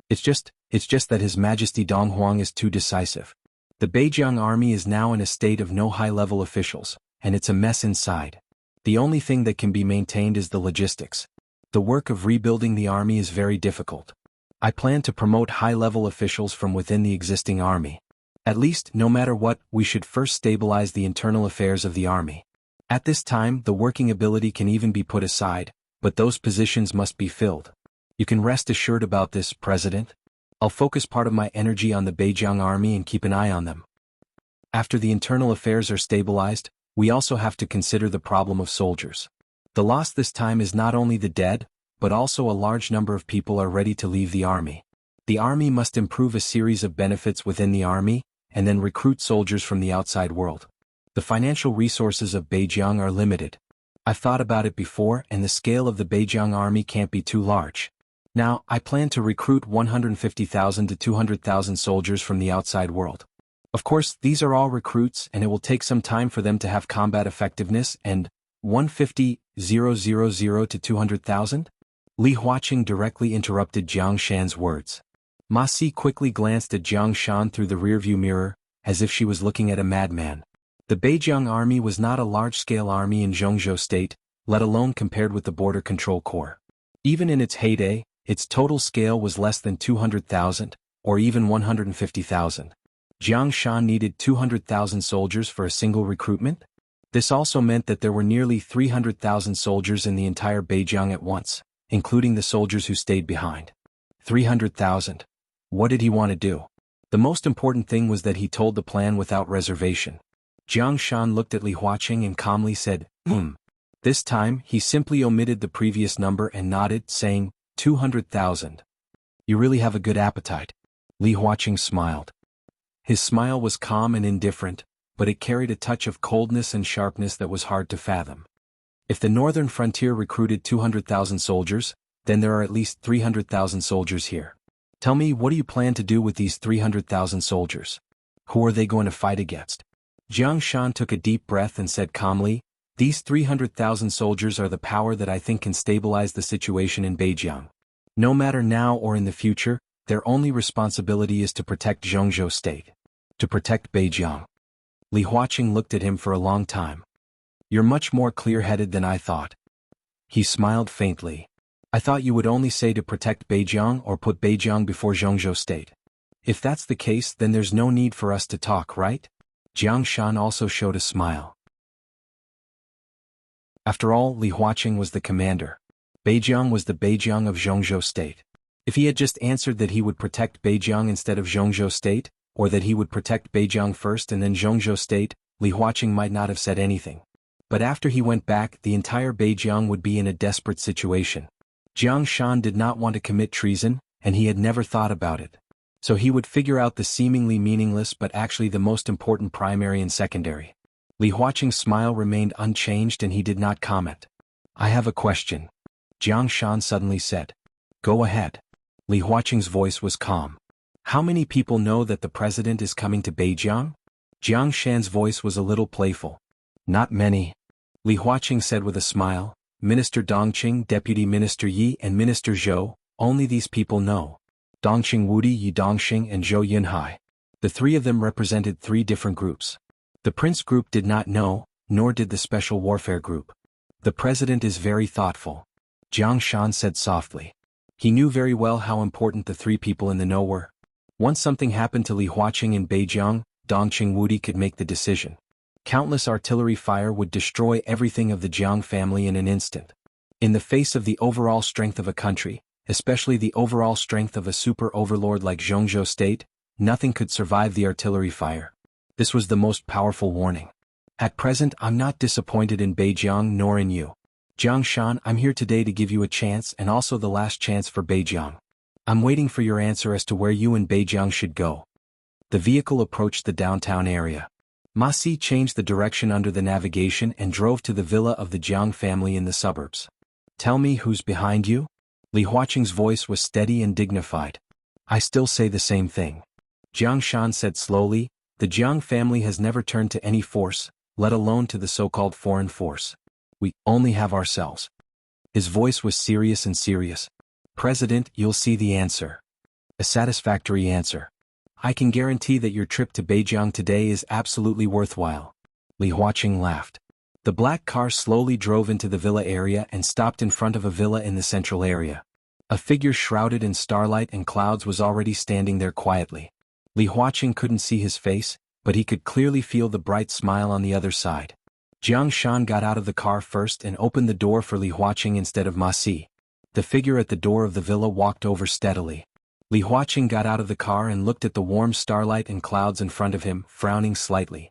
[SPEAKER 1] It's just that His Majesty Dong Huang is too decisive. The Beijiang army is now in a state of no high-level officials, and it's a mess inside. The only thing that can be maintained is the logistics. The work of rebuilding the army is very difficult. I plan to promote high-level officials from within the existing army. At least, no matter what, we should first stabilize the internal affairs of the army. At this time, the working ability can even be put aside, but those positions must be filled. You can rest assured about this, President. I'll focus part of my energy on the Beijiang army and keep an eye on them. After the internal affairs are stabilized, we also have to consider the problem of soldiers. The loss this time is not only the dead, but also a large number of people are ready to leave the army. The army must improve a series of benefits within the army, and then recruit soldiers from the outside world. The financial resources of Beijiang are limited. I've thought about it before, and the scale of the Beijiang army can't be too large. Now, I plan to recruit 150,000 to 200,000 soldiers from the outside world. Of course, these are all recruits and it will take some time for them to have combat effectiveness and 150,000 to 200,000? Li Huaqing directly interrupted Jiang Shan's words. Ma Si quickly glanced at Jiang Shan through the rearview mirror, as if she was looking at a madman. The Beijiang army was not a large-scale army in Zhongzhou state, let alone compared with the Border Control Corps. Even in its heyday, its total scale was less than 200,000, or even 150,000. Jiang Shan needed 200,000 soldiers for a single recruitment? This also meant that there were nearly 300,000 soldiers in the entire Beijiang at once, including the soldiers who stayed behind. 300,000. What did he want to do? The most important thing was that he told the plan without reservation. Jiang Shan looked at Li Huaqing and calmly said, This time, he simply omitted the previous number and nodded, saying, 200,000. You really have a good appetite. Li Huaqing smiled. His smile was calm and indifferent, but it carried a touch of coldness and sharpness that was hard to fathom. If the northern frontier recruited 200,000 soldiers, then there are at least 300,000 soldiers here. Tell me, what do you plan to do with these 300,000 soldiers? Who are they going to fight against? Jiang Shan took a deep breath and said calmly, These 300,000 soldiers are the power that I think can stabilize the situation in Beijiang. No matter now or in the future, their only responsibility is to protect Zhongzhou state. To protect Beijiang. Li Huaqing looked at him for a long time. You're much more clear-headed than I thought. He smiled faintly. I thought you would only say to protect Beijiang or put Beijiang before Zhongzhou state. If that's the case, then there's no need for us to talk, right? Jiang Shan also showed a smile. After all, Li Huaqing was the commander. Beijiang was the Beijiang of Zhongzhou State. If he had just answered that he would protect Beijiang instead of Zhongzhou State, or that he would protect Beijiang first and then Zhongzhou State, Li Huaqing might not have said anything. But after he went back, the entire Beijiang would be in a desperate situation. Jiang Shan did not want to commit treason, and he had never thought about it. So he would figure out the seemingly meaningless but actually the most important primary and secondary. Li Huaqing's smile remained unchanged and he did not comment. I have a question. Jiang Shan suddenly said. Go ahead. Li Huaqing's voice was calm. How many people know that the president is coming to Beijiang? Jiang Shan's voice was a little playful. Not many. Li Huaqing said with a smile. Minister Dongqing, Deputy Minister Yi and Minister Zhou, only these people know. Dongqing Wudi, Yi Dongxing and Zhou Yunhai. The three of them represented three different groups. The Prince Group did not know, nor did the Special Warfare Group. The president is very thoughtful. Jiang Shan said softly. He knew very well how important the three people in the know were. Once something happened to Li Huaqing in Beijiang, Dongqing Wudi could make the decision. Countless artillery fire would destroy everything of the Jiang family in an instant. In the face of the overall strength of a country, especially the overall strength of a super overlord like Zhongzhou State, nothing could survive the artillery fire. This was the most powerful warning. At present, I'm not disappointed in Beijiang nor in you. Jiang Shan, I'm here today to give you a chance and also the last chance for Beijiang. I'm waiting for your answer as to where you and Beijiang should go. The vehicle approached the downtown area. Ma Si changed the direction under the navigation and drove to the villa of the Jiang family in the suburbs. Tell me who's behind you? Li Huaqing's voice was steady and dignified. I still say the same thing. Jiang Shan said slowly, the Jiang family has never turned to any force, let alone to the so-called foreign force. We only have ourselves. His voice was serious and serious. President, you'll see the answer. A satisfactory answer. I can guarantee that your trip to Beijiang today is absolutely worthwhile. Li Huaqing laughed. The black car slowly drove into the villa area and stopped in front of a villa in the central area. A figure shrouded in starlight and clouds was already standing there quietly. Li Huaqing couldn't see his face, but he could clearly feel the bright smile on the other side. Jiang Shan got out of the car first and opened the door for Li Huaqing instead of Ma Si. The figure at the door of the villa walked over steadily. Li Huaqing got out of the car and looked at the warm starlight and clouds in front of him, frowning slightly.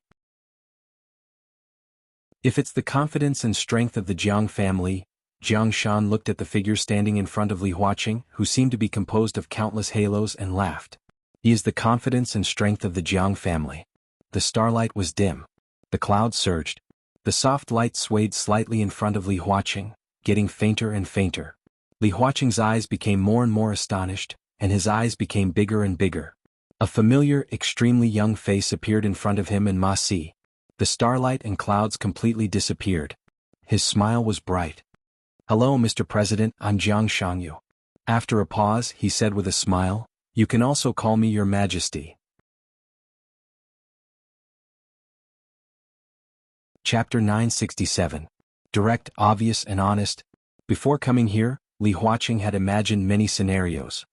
[SPEAKER 1] If it's the confidence and strength of the Jiang family, Jiang Shan looked at the figure standing in front of Li Huaqing, who seemed to be composed of countless halos, and laughed. He is the confidence and strength of the Jiang family. The starlight was dim. The clouds surged. The soft light swayed slightly in front of Li Huaqing, getting fainter and fainter. Li Huaqing's eyes became more and more astonished, and his eyes became bigger and bigger. A familiar, extremely young face appeared in front of him and Ma Si. The starlight and clouds completely disappeared. His smile was bright. Hello, Mr. President, I'm Jiang Shangyu. After a pause, he said with a smile, you can also call me Your Majesty. Chapter 967. Direct, obvious and honest. Before coming here, Li Huaqing had imagined many scenarios.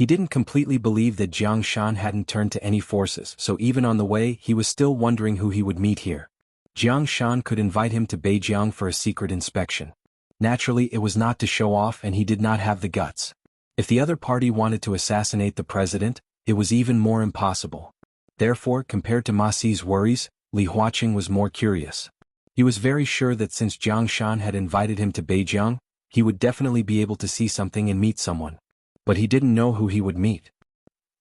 [SPEAKER 1] He didn't completely believe that Jiang Shan hadn't turned to any forces, so even on the way he was still wondering who he would meet here. Jiang Shan could invite him to Beijiang for a secret inspection. Naturally, it was not to show off and he did not have the guts. If the other party wanted to assassinate the president, it was even more impossible. Therefore, compared to Ma Si's worries, Li Huaqing was more curious. He was very sure that since Jiang Shan had invited him to Beijiang, he would definitely be able to see something and meet someone. But he didn't know who he would meet.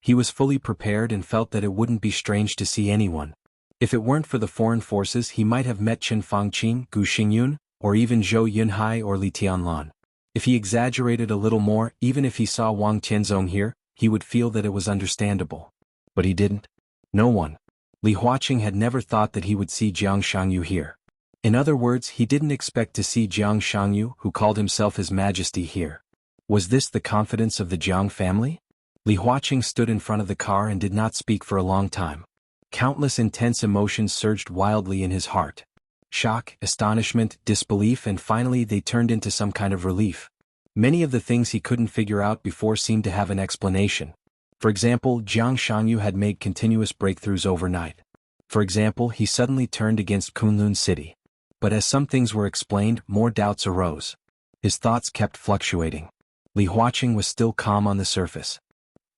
[SPEAKER 1] He was fully prepared and felt that it wouldn't be strange to see anyone. If it weren't for the foreign forces, he might have met Chen Fangqin, Gu Xingyun, or even Zhou Yunhai or Li Tianlan. If he exaggerated a little more, even if he saw Wang Tianzong here, he would feel that it was understandable. But he didn't. No one. Li Huaqing had never thought that he would see Jiang Shangyu here. In other words, he didn't expect to see Jiang Shangyu, who called himself His Majesty, here. Was this the confidence of the Jiang family? Li Huaqing stood in front of the car and did not speak for a long time. Countless intense emotions surged wildly in his heart. Shock, astonishment, disbelief, and finally they turned into some kind of relief. Many of the things he couldn't figure out before seemed to have an explanation. For example, Jiang Shangyu had made continuous breakthroughs overnight. For example, he suddenly turned against Kunlun City. But as some things were explained, more doubts arose. His thoughts kept fluctuating. Li Huaqing was still calm on the surface.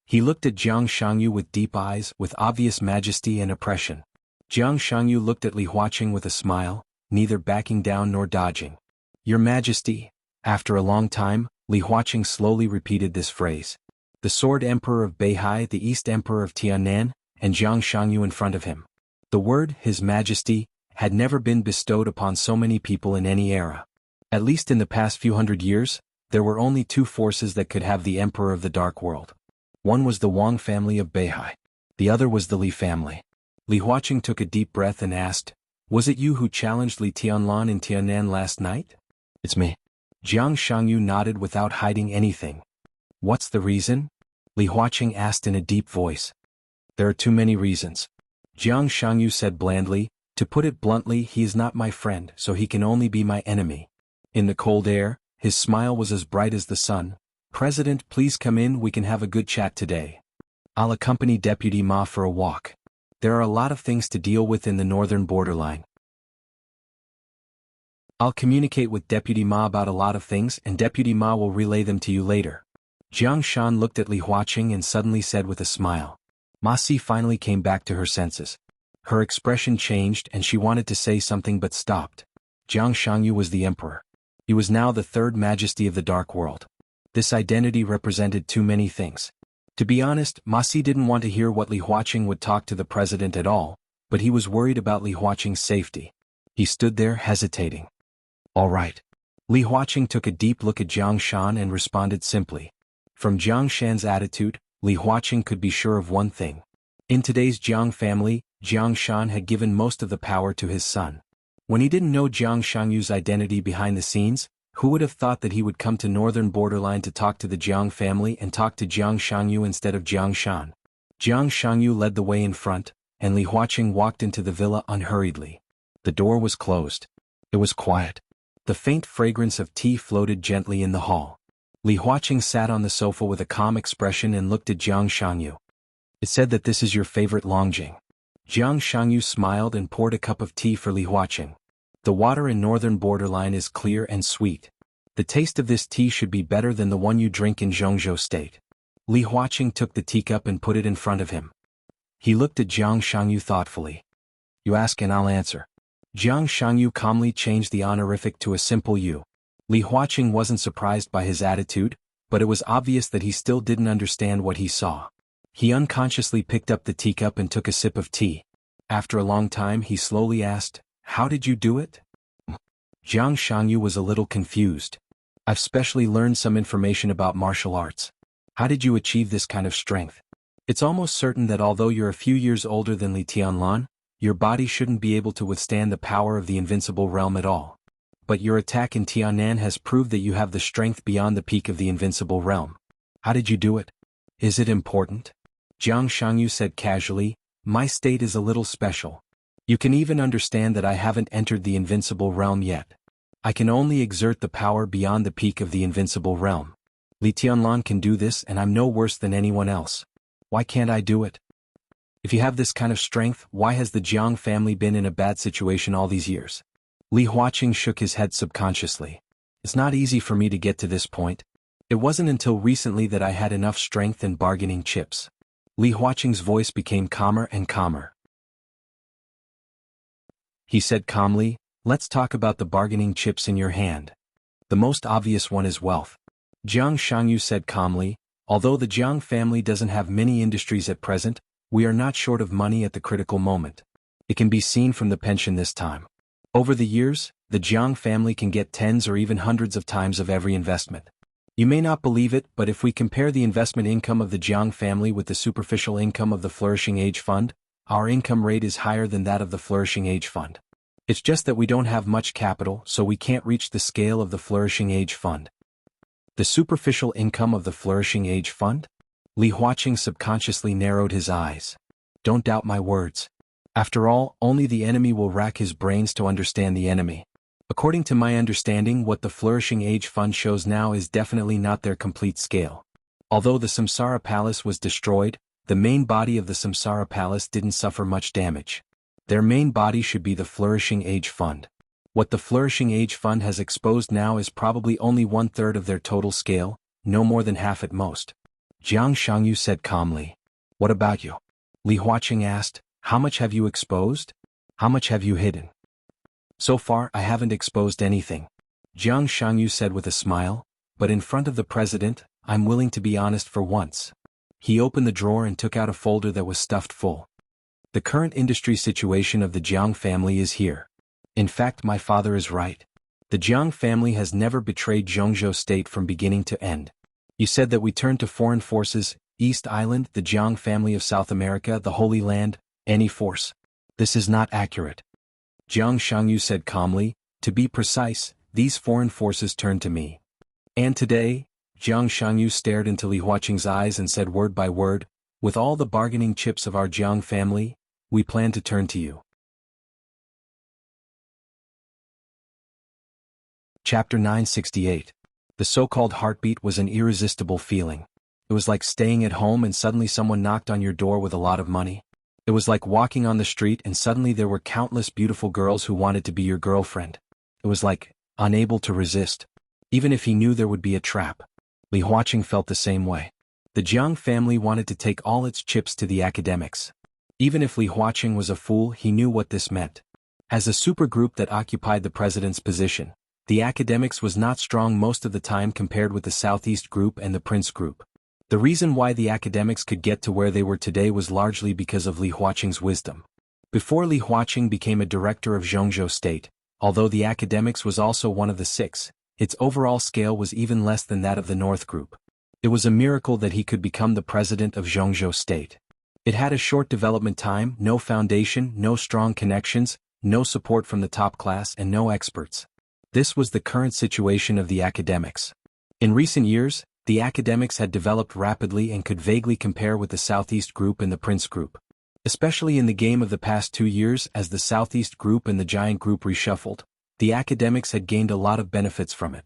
[SPEAKER 1] He looked at Jiang Shangyu with deep eyes, with obvious majesty and oppression. Jiang Shangyu looked at Li Huaqing with a smile, neither backing down nor dodging. Your Majesty. After a long time, Li Huaqing slowly repeated this phrase. The Sword Emperor of Beihai, the East Emperor of Tiannan, and Jiang Shangyu in front of him. The word, His Majesty, had never been bestowed upon so many people in any era. At least in the past few hundred years, there were only two forces that could have the Emperor of the Dark World. One was the Wang family of Beihai. The other was the Li family. Li Huaqing took a deep breath and asked, Was it you who challenged Li Tianlan in Tiannan last night? It's me. Jiang Shangyu nodded without hiding anything. What's the reason? Li Huaqing asked in a deep voice. There are too many reasons. Jiang Shangyu said blandly, To put it bluntly, he is not my friend, so he can only be my enemy. In the cold air, his smile was as bright as the sun. President, please come in, we can have a good chat today. I'll accompany Deputy Ma for a walk. There are a lot of things to deal with in the northern borderline. I'll communicate with Deputy Ma about a lot of things and Deputy Ma will relay them to you later. Jiang Shan looked at Li Huaqing and suddenly said with a smile. Ma Si finally came back to her senses. Her expression changed and she wanted to say something but stopped. Jiang Shangyu was the emperor. He was now the third majesty of the Dark World. This identity represented too many things. To be honest, Ma Si didn't want to hear what Li Huaqing would talk to the president at all, but he was worried about Li Huaqing's safety. He stood there hesitating. All right. Li Huaqing took a deep look at Jiang Shan and responded simply. From Jiang Shan's attitude, Li Huaqing could be sure of one thing. In today's Jiang family, Jiang Shan had given most of the power to his son. When he didn't know Jiang Shangyu's identity behind the scenes, who would have thought that he would come to northern borderline to talk to the Jiang family and talk to Jiang Shangyu instead of Jiang Shan? Jiang Shangyu led the way in front, and Li Huaqing walked into the villa unhurriedly. The door was closed. It was quiet. The faint fragrance of tea floated gently in the hall. Li Huaqing sat on the sofa with a calm expression and looked at Jiang Shangyu. It said that this is your favorite Longjing. Jiang Shangyu smiled and poured a cup of tea for Li Huaqing. The water in northern borderline is clear and sweet. The taste of this tea should be better than the one you drink in Zhongzhou State. Li Huaqing took the teacup and put it in front of him. He looked at Jiang Shangyu thoughtfully. You ask and I'll answer. Jiang Shangyu calmly changed the honorific to a simple you. Li Huaqing wasn't surprised by his attitude, but it was obvious that he still didn't understand what he saw. He unconsciously picked up the teacup and took a sip of tea. After a long time he slowly asked, How did you do it? Jiang Shangyu was a little confused. I've specially learned some information about martial arts. How did you achieve this kind of strength? It's almost certain that although you're a few years older than Li Tianlan, your body shouldn't be able to withstand the power of the invincible realm at all. But your attack in Tiannan has proved that you have the strength beyond the peak of the invincible realm. How did you do it? Is it important? Jiang Shangyu said casually, My state is a little special. You can even understand that I haven't entered the invincible realm yet. I can only exert the power beyond the peak of the invincible realm. Li Tianlan can do this and I'm no worse than anyone else. Why can't I do it? If you have this kind of strength, why has the Jiang family been in a bad situation all these years? Li Huaqing shook his head subconsciously. It's not easy for me to get to this point. It wasn't until recently that I had enough strength and bargaining chips. Li Huaqing's voice became calmer and calmer. He said calmly, Let's talk about the bargaining chips in your hand. The most obvious one is wealth. Jiang Shangyu said calmly, Although the Jiang family doesn't have many industries at present, we are not short of money at the critical moment. It can be seen from the pension this time. Over the years, the Jiang family can get tens or even hundreds of times of every investment. You may not believe it, but if we compare the investment income of the Jiang family with the superficial income of the Flourishing Age Fund, our income rate is higher than that of the Flourishing Age Fund. It's just that we don't have much capital, so we can't reach the scale of the Flourishing Age Fund. The superficial income of the Flourishing Age Fund? Li Huaqing subconsciously narrowed his eyes. Don't doubt my words. After all, only the enemy will rack his brains to understand the enemy. According to my understanding, what the Flourishing Age Fund shows now is definitely not their complete scale. Although the Samsara Palace was destroyed, the main body of the Samsara Palace didn't suffer much damage. Their main body should be the Flourishing Age Fund. What the Flourishing Age Fund has exposed now is probably only 1/3 of their total scale, no more than half at most. Jiang Shangyu said calmly. What about you? Li Huaqing asked, how much have you exposed? How much have you hidden? So far I haven't exposed anything. Jiang Shangyu said with a smile, but in front of the president, I'm willing to be honest for once. He opened the drawer and took out a folder that was stuffed full. The current industry situation of the Jiang family is here. In fact, my father is right. The Jiang family has never betrayed Zhongzhou state from beginning to end. You said that we turned to foreign forces, East Island, the Jiang family of South America, the Holy Land, any force. This is not accurate. Jiang Shangyu said calmly, to be precise, these foreign forces turned to me. And today, Jiang Shangyu stared into Li Huaqing's eyes and said word by word, with all the bargaining chips of our Jiang family, we plan to turn to you. Chapter 968. The so-called heartbeat was an irresistible feeling. It was like staying at home and suddenly someone knocked on your door with a lot of money. It was like walking on the street and suddenly there were countless beautiful girls who wanted to be your girlfriend. It was like, unable to resist. Even if he knew there would be a trap. Li Huaqing felt the same way. The Jiang family wanted to take all its chips to the academics. Even if Li Huaqing was a fool, he knew what this meant. As a supergroup that occupied the president's position, the academics was not strong most of the time compared with the Southeast Group and the Prince Group. The reason why the academics could get to where they were today was largely because of Li Huaqing's wisdom. Before Li Huaqing became a director of Zhongzhou State, although the academics was also one of the six, its overall scale was even less than that of the North Group. It was a miracle that he could become the president of Zhongzhou State. It had a short development time, no foundation, no strong connections, no support from the top class and no experts. This was the current situation of the academics. In recent years, the academics had developed rapidly and could vaguely compare with the Southeast Group and the Prince Group. Especially in the game of the past 2 years as the Southeast Group and the Giant Group reshuffled, the academics had gained a lot of benefits from it.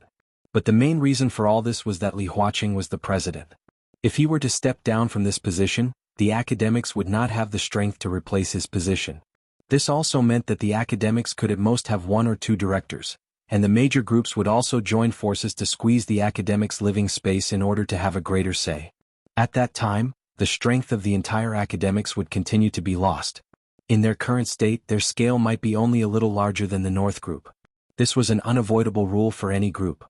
[SPEAKER 1] But the main reason for all this was that Li Huaqing was the president. If he were to step down from this position, the academics would not have the strength to replace his position. This also meant that the academics could at most have 1 or 2 directors, and the major groups would also join forces to squeeze the academics' living space in order to have a greater say. At that time, the strength of the entire academics would continue to be lost. In their current state, their scale might be only a little larger than the North Group. This was an unavoidable rule for any group.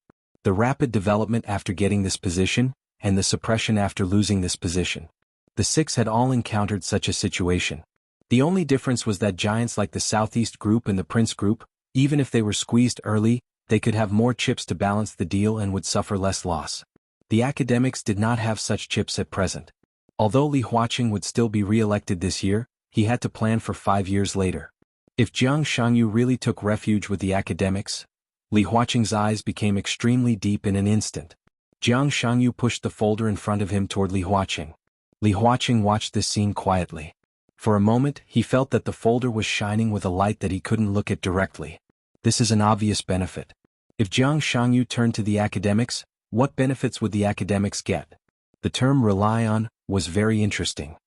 [SPEAKER 1] The rapid development after getting this position, and the suppression after losing this position. The six had all encountered such a situation. The only difference was that giants like the Southeast Group and the Prince Group, even if they were squeezed early, they could have more chips to balance the deal and would suffer less loss. The academics did not have such chips at present. Although Li Huaqing would still be re-elected this year, he had to plan for 5 years later. If Jiang Shangyu really took refuge with the academics, Li Huaqing's eyes became extremely deep in an instant. Jiang Shangyu pushed the folder in front of him toward Li Huaqing. Li Huaqing watched this scene quietly. For a moment, he felt that the folder was shining with a light that he couldn't look at directly. This is an obvious benefit. If Jiang Shangyu turned to the academics, what benefits would the academics get? The term rely on was very interesting.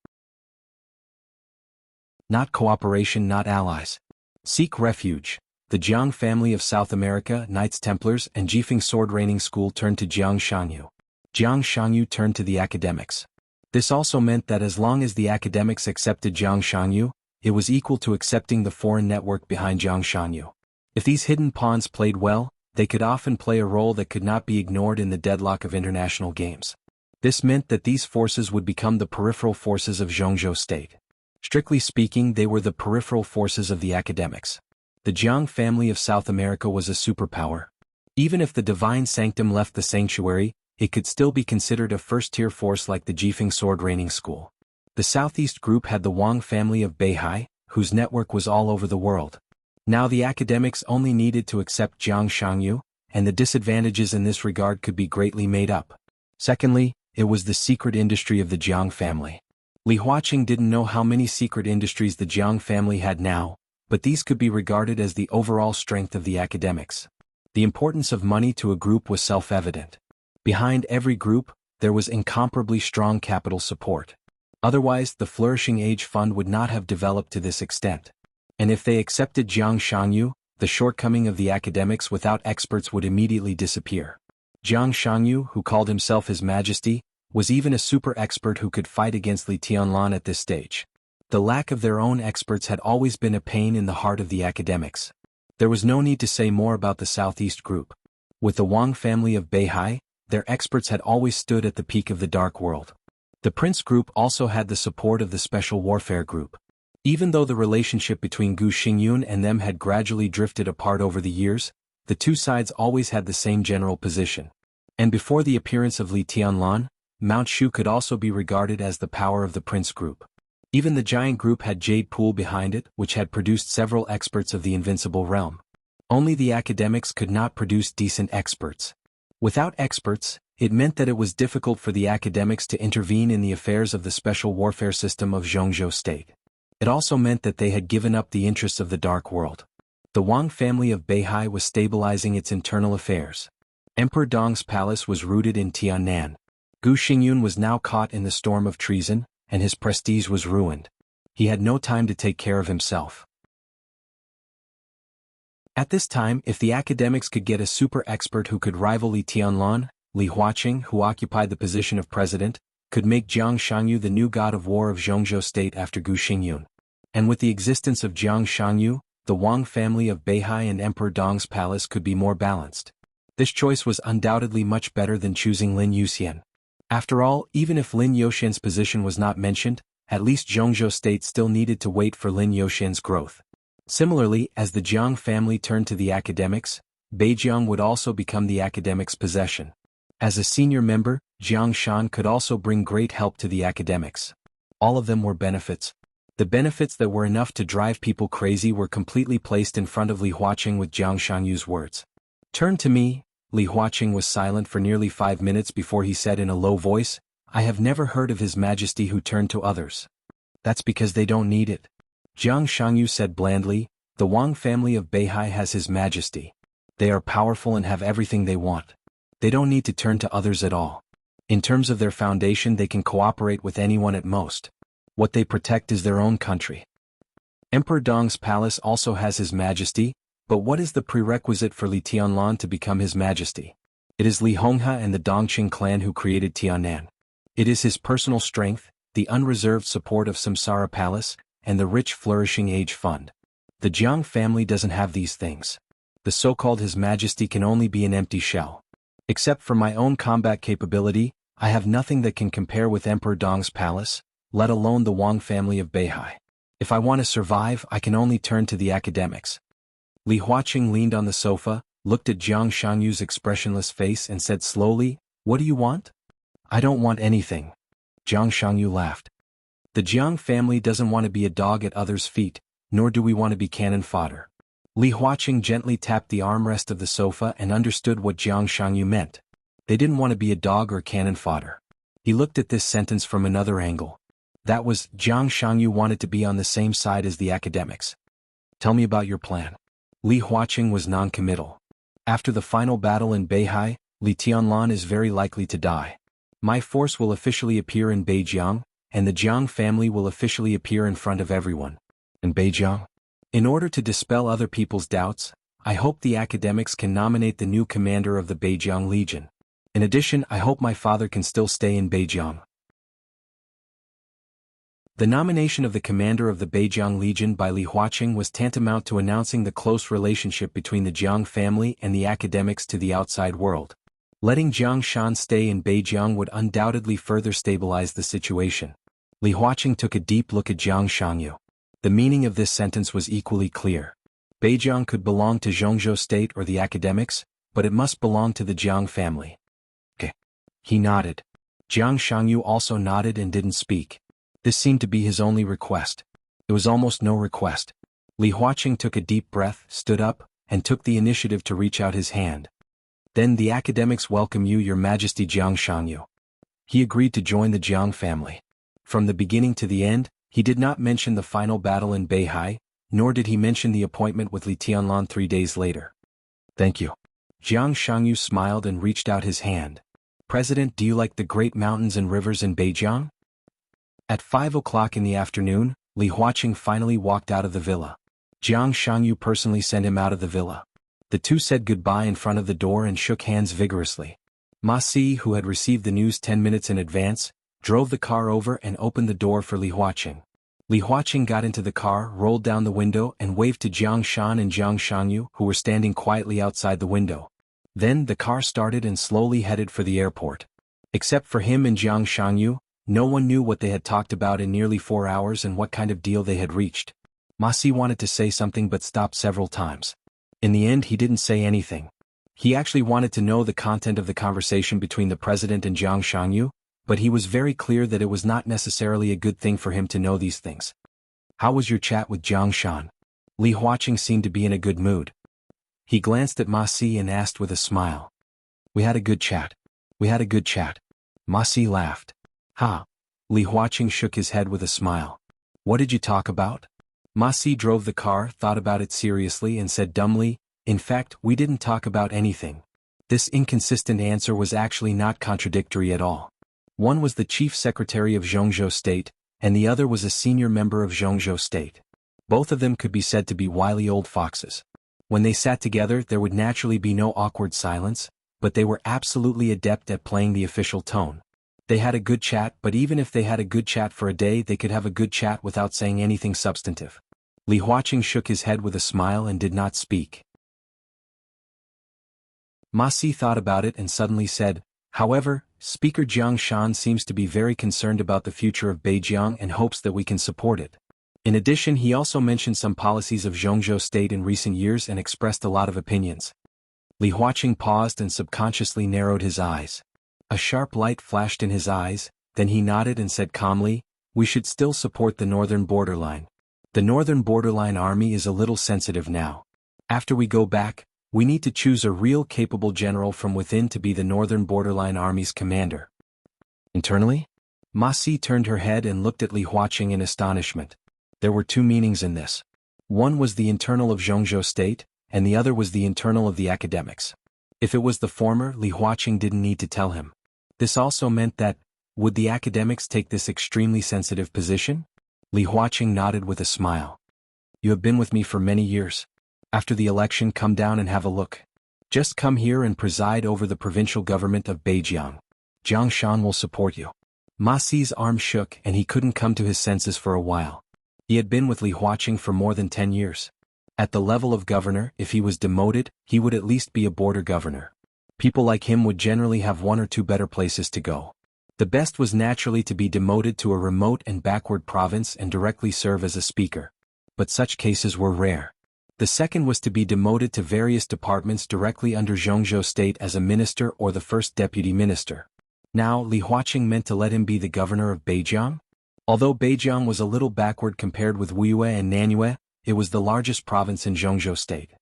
[SPEAKER 1] Not cooperation, not allies. Seek refuge. The Jiang family of South America, Knights Templars and Jifeng Sword Raining School turned to Jiang Shangyu. Jiang Shangyu turned to the academics. This also meant that as long as the academics accepted Jiang Shangyu, it was equal to accepting the foreign network behind Jiang Shangyu. If these hidden pawns played well, they could often play a role that could not be ignored in the deadlock of international games. This meant that these forces would become the peripheral forces of Zhongzhou State. Strictly speaking, they were the peripheral forces of the academics. The Jiang family of South America was a superpower. Even if the Divine Sanctum left the sanctuary, it could still be considered a first-tier force like the Jifeng Sword Raining School. The Southeast Group had the Wang family of Beihai, whose network was all over the world. Now the academics only needed to accept Jiang Shangyu, and the disadvantages in this regard could be greatly made up. Secondly, it was the secret industry of the Jiang family. Li Huaqing didn't know how many secret industries the Jiang family had now, but these could be regarded as the overall strength of the academics. The importance of money to a group was self-evident. Behind every group, there was incomparably strong capital support. Otherwise, the Flourishing Age Fund would not have developed to this extent. And if they accepted Jiang Shangyu, the shortcoming of the academics without experts would immediately disappear. Jiang Shangyu, who called himself His Majesty, was even a super expert who could fight against Li Tianlan at this stage. The lack of their own experts had always been a pain in the heart of the academics. There was no need to say more about the Southeast Group. With the Wang family of Beihai, their experts had always stood at the peak of the Dark World. The Prince Group also had the support of the Special Warfare Group. Even though the relationship between Gu Xingyun and them had gradually drifted apart over the years, the two sides always had the same general position. And before the appearance of Li Tianlan, Mount Shu could also be regarded as the power of the Prince Group. Even the giant group had Jade Pool behind it, which had produced several experts of the Invincible Realm. Only the academics could not produce decent experts. Without experts, it meant that it was difficult for the academics to intervene in the affairs of the special warfare system of Zhongzhou State. It also meant that they had given up the interests of the Dark World. The Wang family of Beihai was stabilizing its internal affairs. Emperor Dong's palace was rooted in Tiannan. Gu Xingyun was now caught in the storm of treason, and his prestige was ruined. He had no time to take care of himself. At this time, if the academics could get a super expert who could rival Li Tianlan, Li Huaqing, who occupied the position of president, could make Jiang Shangyu the new god of war of Zhongzhou State after Gu Xingyun. And with the existence of Jiang Shangyu, the Wang family of Beihai and Emperor Dong's palace could be more balanced. This choice was undoubtedly much better than choosing Lin Yuxian. After all, even if Lin Yuxian's position was not mentioned, at least Zhongzhou State still needed to wait for Lin Yuxian's growth. Similarly, as the Jiang family turned to the academics, Beijiang would also become the academics' possession. As a senior member, Jiang Shan could also bring great help to the academics. All of them were benefits. The benefits that were enough to drive people crazy were completely placed in front of Li Huaqing with Jiang Shangyu's words. "Turn to me." Li Huaqing was silent for nearly 5 minutes before he said in a low voice, "I have never heard of His Majesty who turned to others. That's because they don't need it." Jiang Shangyu said blandly, "The Wang family of Beihai has His Majesty. They are powerful and have everything they want. They don't need to turn to others at all. In terms of their foundation, they can cooperate with anyone at most. What they protect is their own country. Emperor Dong's palace also has His Majesty, but what is the prerequisite for Li Tianlan to become His Majesty? It is Li Honghe and the Dongqing clan who created Tiannan. It is his personal strength, the unreserved support of Samsara Palace, and the rich Flourishing Age Fund. The Jiang family doesn't have these things. The so-called His Majesty can only be an empty shell. Except for my own combat capability, I have nothing that can compare with Emperor Dong's palace, let alone the Wang family of Beihai. If I want to survive, I can only turn to the academics." Li Huaqing leaned on the sofa, looked at Jiang Shangyu's expressionless face and said slowly, "What do you want?" "I don't want anything." Jiang Shangyu laughed. "The Jiang family doesn't want to be a dog at others' feet, nor do we want to be cannon fodder." Li Huaqing gently tapped the armrest of the sofa and understood what Jiang Shangyu meant. They didn't want to be a dog or cannon fodder. He looked at this sentence from another angle. That was, Jiang Shangyu wanted to be on the same side as the academics. "Tell me about your plan." Li Huaqing was non-committal. "After the final battle in Beihai, Li Tianlan is very likely to die. My force will officially appear in Beijiang, and the Jiang family will officially appear in front of everyone." "In Beijiang?" "In order to dispel other people's doubts, I hope the academics can nominate the new commander of the Beijiang Legion. In addition, I hope my father can still stay in Beijiang." The nomination of the commander of the Beijiang Legion by Li Huaqing was tantamount to announcing the close relationship between the Jiang family and the academics to the outside world. Letting Jiang Shan stay in Beijiang would undoubtedly further stabilize the situation. Li Huaqing took a deep look at Jiang Shangyu. The meaning of this sentence was equally clear. Beijiang could belong to Zhongzhou State or the academics, but it must belong to the Jiang family. Okay. He nodded. Jiang Shangyu also nodded and didn't speak. This seemed to be his only request. It was almost no request. Li Huaqing took a deep breath, stood up, and took the initiative to reach out his hand. "Then the academics welcome you, Your Majesty Jiang Shangyu." He agreed to join the Jiang family. From the beginning to the end, he did not mention the final battle in Beihai, nor did he mention the appointment with Li Tianlan 3 days later. "Thank you." Jiang Shangyu smiled and reached out his hand. President, do you like the great mountains and rivers in Beijing? At 5 o'clock in the afternoon, Li Huaqing finally walked out of the villa. Jiang Shangyu personally sent him out of the villa. The two said goodbye in front of the door and shook hands vigorously. Ma Si, who had received the news 10 minutes in advance, drove the car over and opened the door for Li Huaqing. Li Huaqing got into the car, rolled down the window and waved to Jiang Shan and Jiang Shangyu, who were standing quietly outside the window. Then the car started and slowly headed for the airport. Except for him and Jiang Shangyu, no one knew what they had talked about in nearly 4 hours and what kind of deal they had reached. Ma Si wanted to say something but stopped several times. In the end, he didn't say anything. He actually wanted to know the content of the conversation between the president and Jiang Shangyu, but he was very clear that it was not necessarily a good thing for him to know these things. How was your chat with Jiang Shan? Li Huaqing seemed to be in a good mood. He glanced at Ma Si and asked with a smile. We had a good chat. We had a good chat. Ma Si laughed. Ha! Li Huaqing shook his head with a smile. What did you talk about? Ma Si drove the car, thought about it seriously and said dumbly, in fact, we didn't talk about anything. This inconsistent answer was actually not contradictory at all. One was the chief secretary of Zhongzhou State, and the other was a senior member of Zhongzhou State. Both of them could be said to be wily old foxes. When they sat together, there would naturally be no awkward silence, but they were absolutely adept at playing the official tone. They had a good chat, but even if they had a good chat for a day, they could have a good chat without saying anything substantive. Li Huaqing shook his head with a smile and did not speak. Ma Si thought about it and suddenly said, however, Speaker Jiang Shan seems to be very concerned about the future of Beijing and hopes that we can support it. In addition, he also mentioned some policies of Zhongzhou State in recent years and expressed a lot of opinions. Li Huaqing paused and subconsciously narrowed his eyes. A sharp light flashed in his eyes, then he nodded and said calmly, we should still support the northern borderline. The northern borderline army is a little sensitive now. After we go back, we need to choose a real capable general from within to be the northern borderline army's commander. Internally? Ma Si turned her head and looked at Li Huaqing in astonishment. There were two meanings in this. One was the internal of Zhongzhou State, and the other was the internal of the academics. If it was the former, Li Huaqing didn't need to tell him. This also meant that, would the academics take this extremely sensitive position? Li Huaqing nodded with a smile. You have been with me for many years. After the election, come down and have a look. Just come here and preside over the provincial government of Beijing. Jiang Shan will support you. Ma Si's arm shook and he couldn't come to his senses for a while. He had been with Li Huaqing for more than 10 years. At the level of governor, if he was demoted, he would at least be a border governor. People like him would generally have one or two better places to go. The best was naturally to be demoted to a remote and backward province and directly serve as a speaker. But such cases were rare. The second was to be demoted to various departments directly under Zhongzhou State as a minister or the first deputy minister. Now, Li Huaqing meant to let him be the governor of Beijing? Although Beijing was a little backward compared with Wuxia and Nanyue, it was the largest province in Zhongzhou State.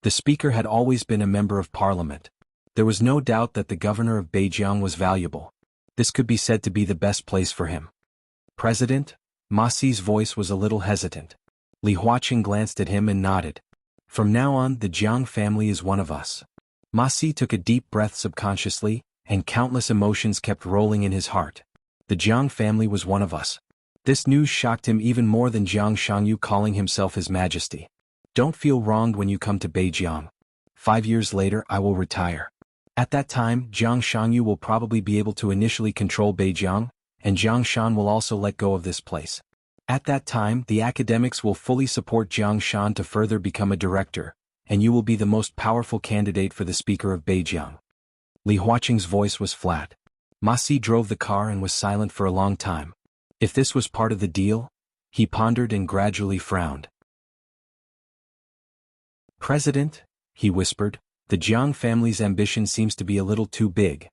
[SPEAKER 1] The speaker had always been a member of parliament. There was no doubt that the governor of Beijing was valuable. This could be said to be the best place for him. President? Ma Si's voice was a little hesitant. Li Huaqing glanced at him and nodded. From now on, the Jiang family is one of us. Ma Si took a deep breath subconsciously, and countless emotions kept rolling in his heart. The Jiang family was one of us. This news shocked him even more than Jiang Shangyu calling himself His Majesty. Don't feel wronged when you come to Beijing. 5 years later, I will retire. At that time, Jiang Shangyu will probably be able to initially control Beijing, and Jiang Shan will also let go of this place. At that time, the academics will fully support Jiang Shan to further become a director, and you will be the most powerful candidate for the speaker of Beijing. Li Huaqing's voice was flat. Ma Si drove the car and was silent for a long time. If this was part of the deal? He pondered and gradually frowned. President, he whispered, the Jiang family's ambition seems to be a little too big.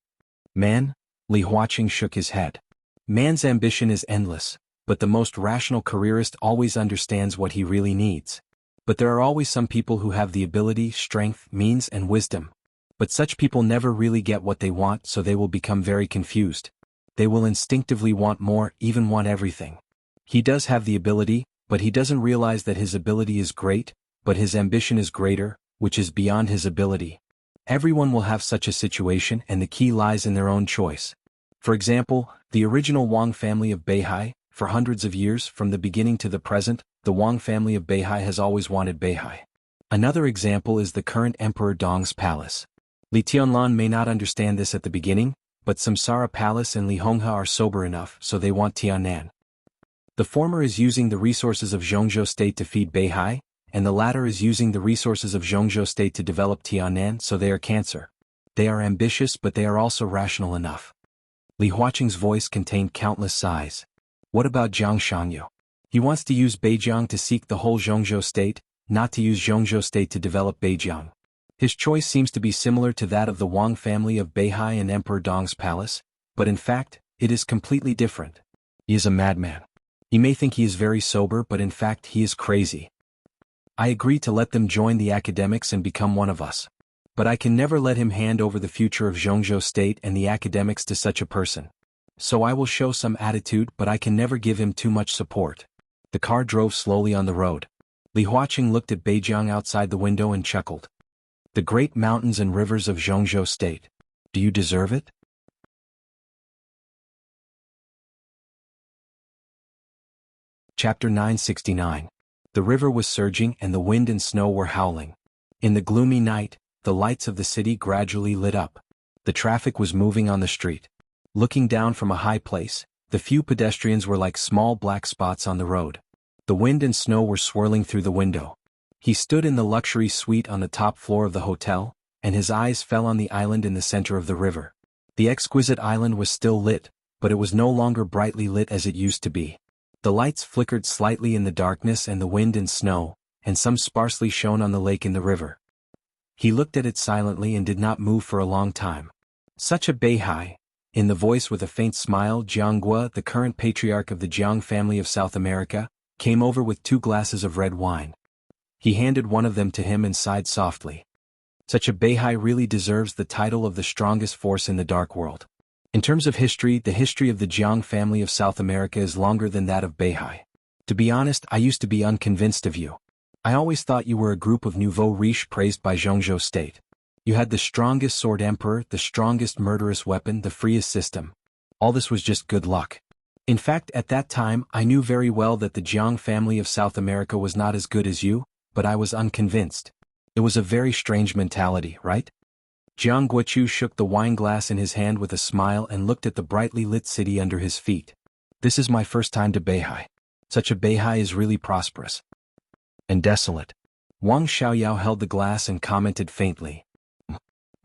[SPEAKER 1] Man? Li Huaqing shook his head. Man's ambition is endless. But the most rational careerist always understands what he really needs. But there are always some people who have the ability, strength, means, and wisdom. But such people never really get what they want, so they will become very confused. They will instinctively want more, even want everything. He does have the ability, but he doesn't realize that his ability is great, but his ambition is greater, which is beyond his ability. Everyone will have such a situation, and the key lies in their own choice. For example, the original Wang family of Beihai, for hundreds of years from the beginning to the present, the Wang family of Beihai has always wanted Beihai. Another example is the current Emperor Dong's palace. Li Tianlan may not understand this at the beginning, but Samsara Palace and Li Honghe are sober enough, so they want Tiannan. The former is using the resources of Zhongzhou state to feed Beihai, and the latter is using the resources of Zhongzhou state to develop Tiannan, so they are cancer. They are ambitious, but they are also rational enough. Li Huaqing's voice contained countless sighs. What about Jiang Shangyu? He wants to use Beijiang to seek the whole Zhongzhou state, not to use Zhongzhou state to develop Beijiang. His choice seems to be similar to that of the Wang family of Beihai and Emperor Dong's palace, but in fact, it is completely different. He is a madman. He may think he is very sober, but in fact he is crazy. I agree to let them join the academics and become one of us. But I can never let him hand over the future of Zhongzhou state and the academics to such a person. So I will show some attitude, but I can never give him too much support. The car drove slowly on the road. Li Huaqing looked at Beijiang outside the window and chuckled. The great mountains and rivers of Zhongzhou state. Do you deserve it? Chapter 969. The river was surging and the wind and snow were howling. In the gloomy night, the lights of the city gradually lit up. The traffic was moving on the street. Looking down from a high place, the few pedestrians were like small black spots on the road. The wind and snow were swirling through the window. He stood in the luxury suite on the top floor of the hotel, and his eyes fell on the island in the center of the river. The exquisite island was still lit, but it was no longer brightly lit as it used to be. The lights flickered slightly in the darkness and the wind and snow, and some sparsely shone on the lake in the river. He looked at it silently and did not move for a long time. Such a Beihai. In the voice with a faint smile, Jianggua, the current patriarch of the Jiang family of South America, came over with 2 glasses of red wine. He handed one of them to him and sighed softly. Such a Beihai really deserves the title of the strongest force in the dark world. In terms of history, the history of the Jiang family of South America is longer than that of Beihai. To be honest, I used to be unconvinced of you. I always thought you were a group of nouveau riche praised by Zhongzhou state. You had the strongest sword emperor, the strongest murderous weapon, the freest system. All this was just good luck. In fact, at that time, I knew very well that the Jiang family of South America was not as good as you, but I was unconvinced. It was a very strange mentality, right? Jiang Guoqiu shook the wine glass in his hand with a smile and looked at the brightly lit city under his feet. This is my first time to Beihai. Such a Beihai is really prosperous. And desolate. Wang Xiaoyao held the glass and commented faintly.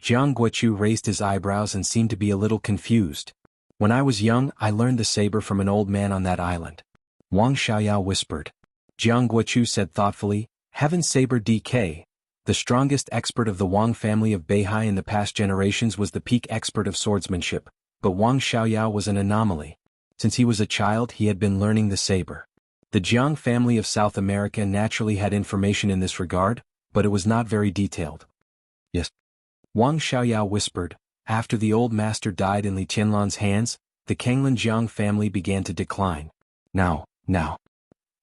[SPEAKER 1] Jiang Guoqiu raised his eyebrows and seemed to be a little confused. When I was young, I learned the saber from an old man on that island. Wang Xiaoyao whispered. Jiang Guoqiu said thoughtfully, Heaven Saber DK. The strongest expert of the Wang family of Beihai in the past generations was the peak expert of swordsmanship, but Wang Xiaoyao was an anomaly. Since he was a child, he had been learning the saber. The Jiang family of South America naturally had information in this regard, but it was not very detailed. Yes. Wang Xiaoyao whispered. After the old master died in Li Tianlan's hands, the Kanglin Jiang family began to decline. Now.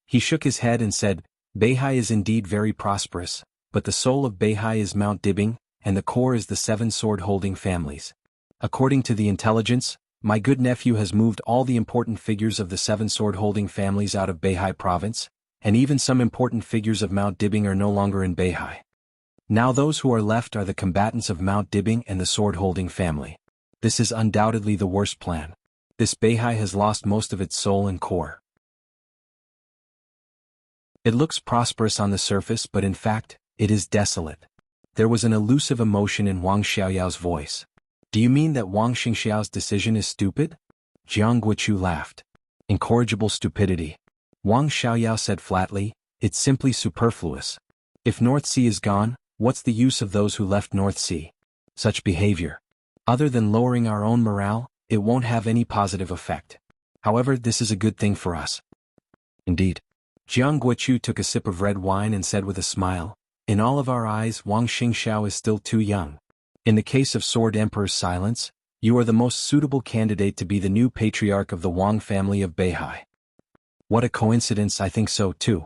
[SPEAKER 1] He shook his head and said, Beihai is indeed very prosperous, but the soul of Beihai is Mount Dibing, and the core is the 7 sword-holding families. According to the intelligence, my good nephew has moved all the important figures of the 7 sword-holding families out of Beihai province, and even some important figures of Mount Dibing are no longer in Beihai. Now those who are left are the combatants of Mount Dibing and the sword-holding family. This is undoubtedly the worst plan. This Beihai has lost most of its soul and core. It looks prosperous on the surface, but in fact, it is desolate. There was an elusive emotion in Wang Xiaoyao's voice. Do you mean that Wang Xingxiao's decision is stupid? Jiang Guoqiu laughed. Incorrigible stupidity. Wang Xiaoyao said flatly, it's simply superfluous. If North Sea is gone, what's the use of those who left North Sea? Such behavior. Other than lowering our own morale, it won't have any positive effect. However, this is a good thing for us. Indeed. Jiang Guoqiu took a sip of red wine and said with a smile, in all of our eyes, Wang Xingxiao is still too young. In the case of Sword Emperor's silence, you are the most suitable candidate to be the new patriarch of the Wang family of Beihai. What a coincidence, I think so too.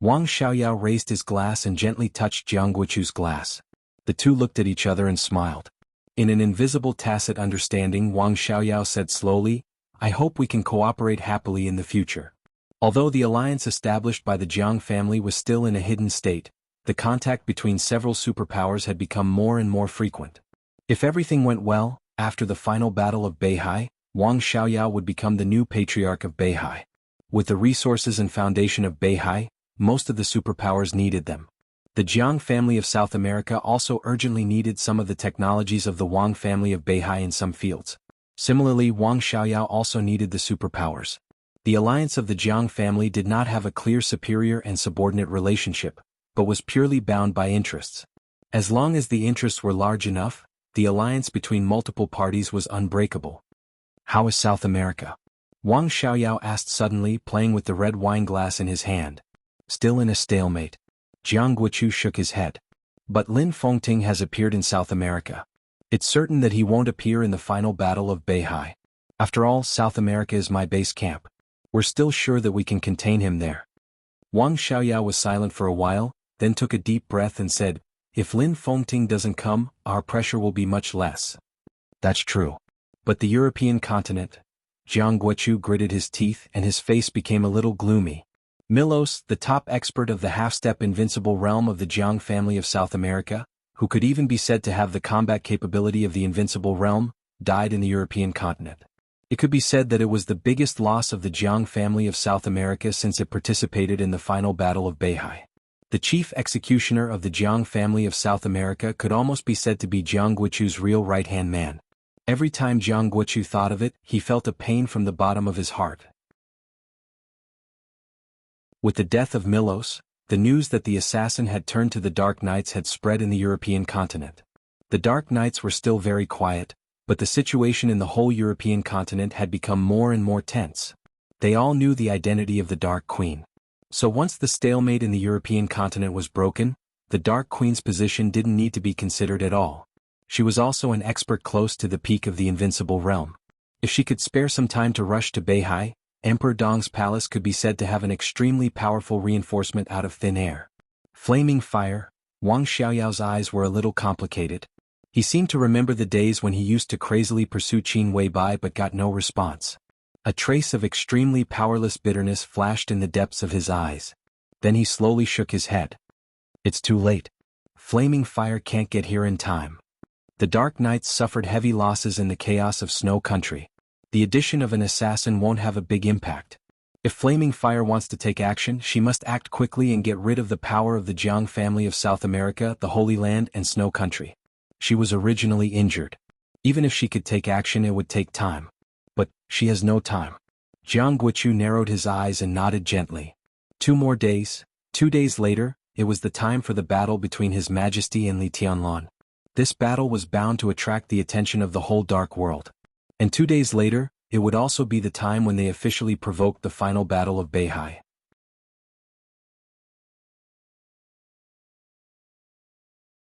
[SPEAKER 1] Wang Xiaoyao raised his glass and gently touched Jiang Guoqiu's glass. The two looked at each other and smiled. In an invisible tacit understanding, Wang Xiaoyao said slowly, "I hope we can cooperate happily in the future." Although the alliance established by the Jiang family was still in a hidden state, the contact between several superpowers had become more and more frequent. If everything went well, after the final battle of Beihai, Wang Xiaoyao would become the new patriarch of Beihai. With the resources and foundation of Beihai, most of the superpowers needed them. The Jiang family of South America also urgently needed some of the technologies of the Wang family of Beihai in some fields. Similarly, Wang Xiaoyao also needed the superpowers. The alliance of the Jiang family did not have a clear superior and subordinate relationship, but was purely bound by interests. As long as the interests were large enough, the alliance between multiple parties was unbreakable. "How is South America?" Wang Xiaoyao asked suddenly, playing with the red wine glass in his hand. "Still in a stalemate." Jiang Guochu shook his head. "But Lin Fengting has appeared in South America. It's certain that he won't appear in the final battle of Beihai. After all, South America is my base camp. We're still sure that we can contain him there." Wang Xiaoyao was silent for a while, then took a deep breath and said, "If Lin Fengting doesn't come, our pressure will be much less." "That's true. But the European continent?" Jiang Guochu gritted his teeth and his face became a little gloomy. Milos, the top expert of the half-step invincible realm of the Jiang family of South America, who could even be said to have the combat capability of the invincible realm, died in the European continent. It could be said that it was the biggest loss of the Jiang family of South America since it participated in the final battle of Beihai. The chief executioner of the Jiang family of South America could almost be said to be Jiang Guochu's real right-hand man. Every time Jiang Guochu thought of it, he felt a pain from the bottom of his heart. With the death of Milos, the news that the assassin had turned to the Dark Knights had spread in the European continent. The Dark Knights were still very quiet, but the situation in the whole European continent had become more and more tense. They all knew the identity of the Dark Queen. So once the stalemate in the European continent was broken, the Dark Queen's position didn't need to be considered at all. She was also an expert close to the peak of the invincible realm. If she could spare some time to rush to Beihai, Emperor Dong's palace could be said to have an extremely powerful reinforcement out of thin air. Flaming fire. Wang Xiaoyao's eyes were a little complicated. He seemed to remember the days when he used to crazily pursue Qin Weibai but got no response. A trace of extremely powerless bitterness flashed in the depths of his eyes. Then he slowly shook his head. "It's too late. Flaming fire can't get here in time." The Dark Knights suffered heavy losses in the chaos of Snow Country. The addition of an assassin won't have a big impact. If Flaming Fire wants to take action, she must act quickly and get rid of the power of the Jiang family of South America, the Holy Land and Snow Country. She was originally injured. Even if she could take action, it would take time. But she has no time. Jiang Guochu narrowed his eyes and nodded gently. 2 more days. 2 days later, it was the time for the battle between His Majesty and Li Tianlan. This battle was bound to attract the attention of the whole dark world. And 2 days later, it would also be the time when they officially provoked the final battle of Beihai.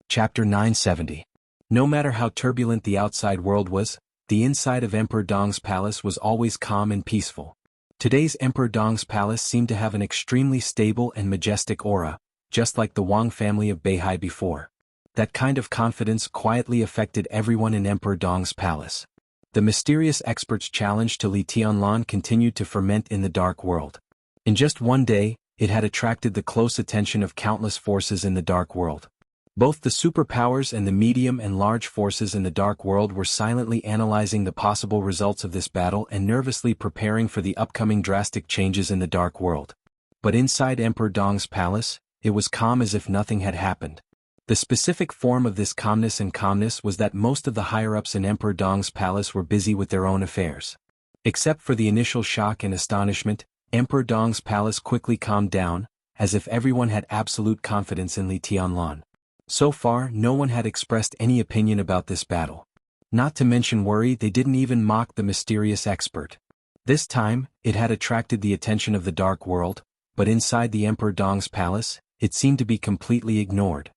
[SPEAKER 1] Chapter 970. No matter how turbulent the outside world was, the inside of Emperor Dong's palace was always calm and peaceful. Today's Emperor Dong's palace seemed to have an extremely stable and majestic aura, just like the Wang family of Beihai before. That kind of confidence quietly affected everyone in Emperor Dong's palace. The mysterious expert's challenge to Li Tianlan continued to ferment in the dark world. In just 1 day, it had attracted the close attention of countless forces in the dark world. Both the superpowers and the medium and large forces in the dark world were silently analyzing the possible results of this battle and nervously preparing for the upcoming drastic changes in the dark world. But inside Emperor Dong's palace, it was calm as if nothing had happened. The specific form of this calmness was that most of the higher-ups in Emperor Dong's palace were busy with their own affairs. Except for the initial shock and astonishment, Emperor Dong's palace quickly calmed down, as if everyone had absolute confidence in Li Tianlan. So far, no one had expressed any opinion about this battle. Not to mention worry, they didn't even mock the mysterious expert. This time, it had attracted the attention of the dark world, but inside the Emperor Dong's palace, it seemed to be completely ignored.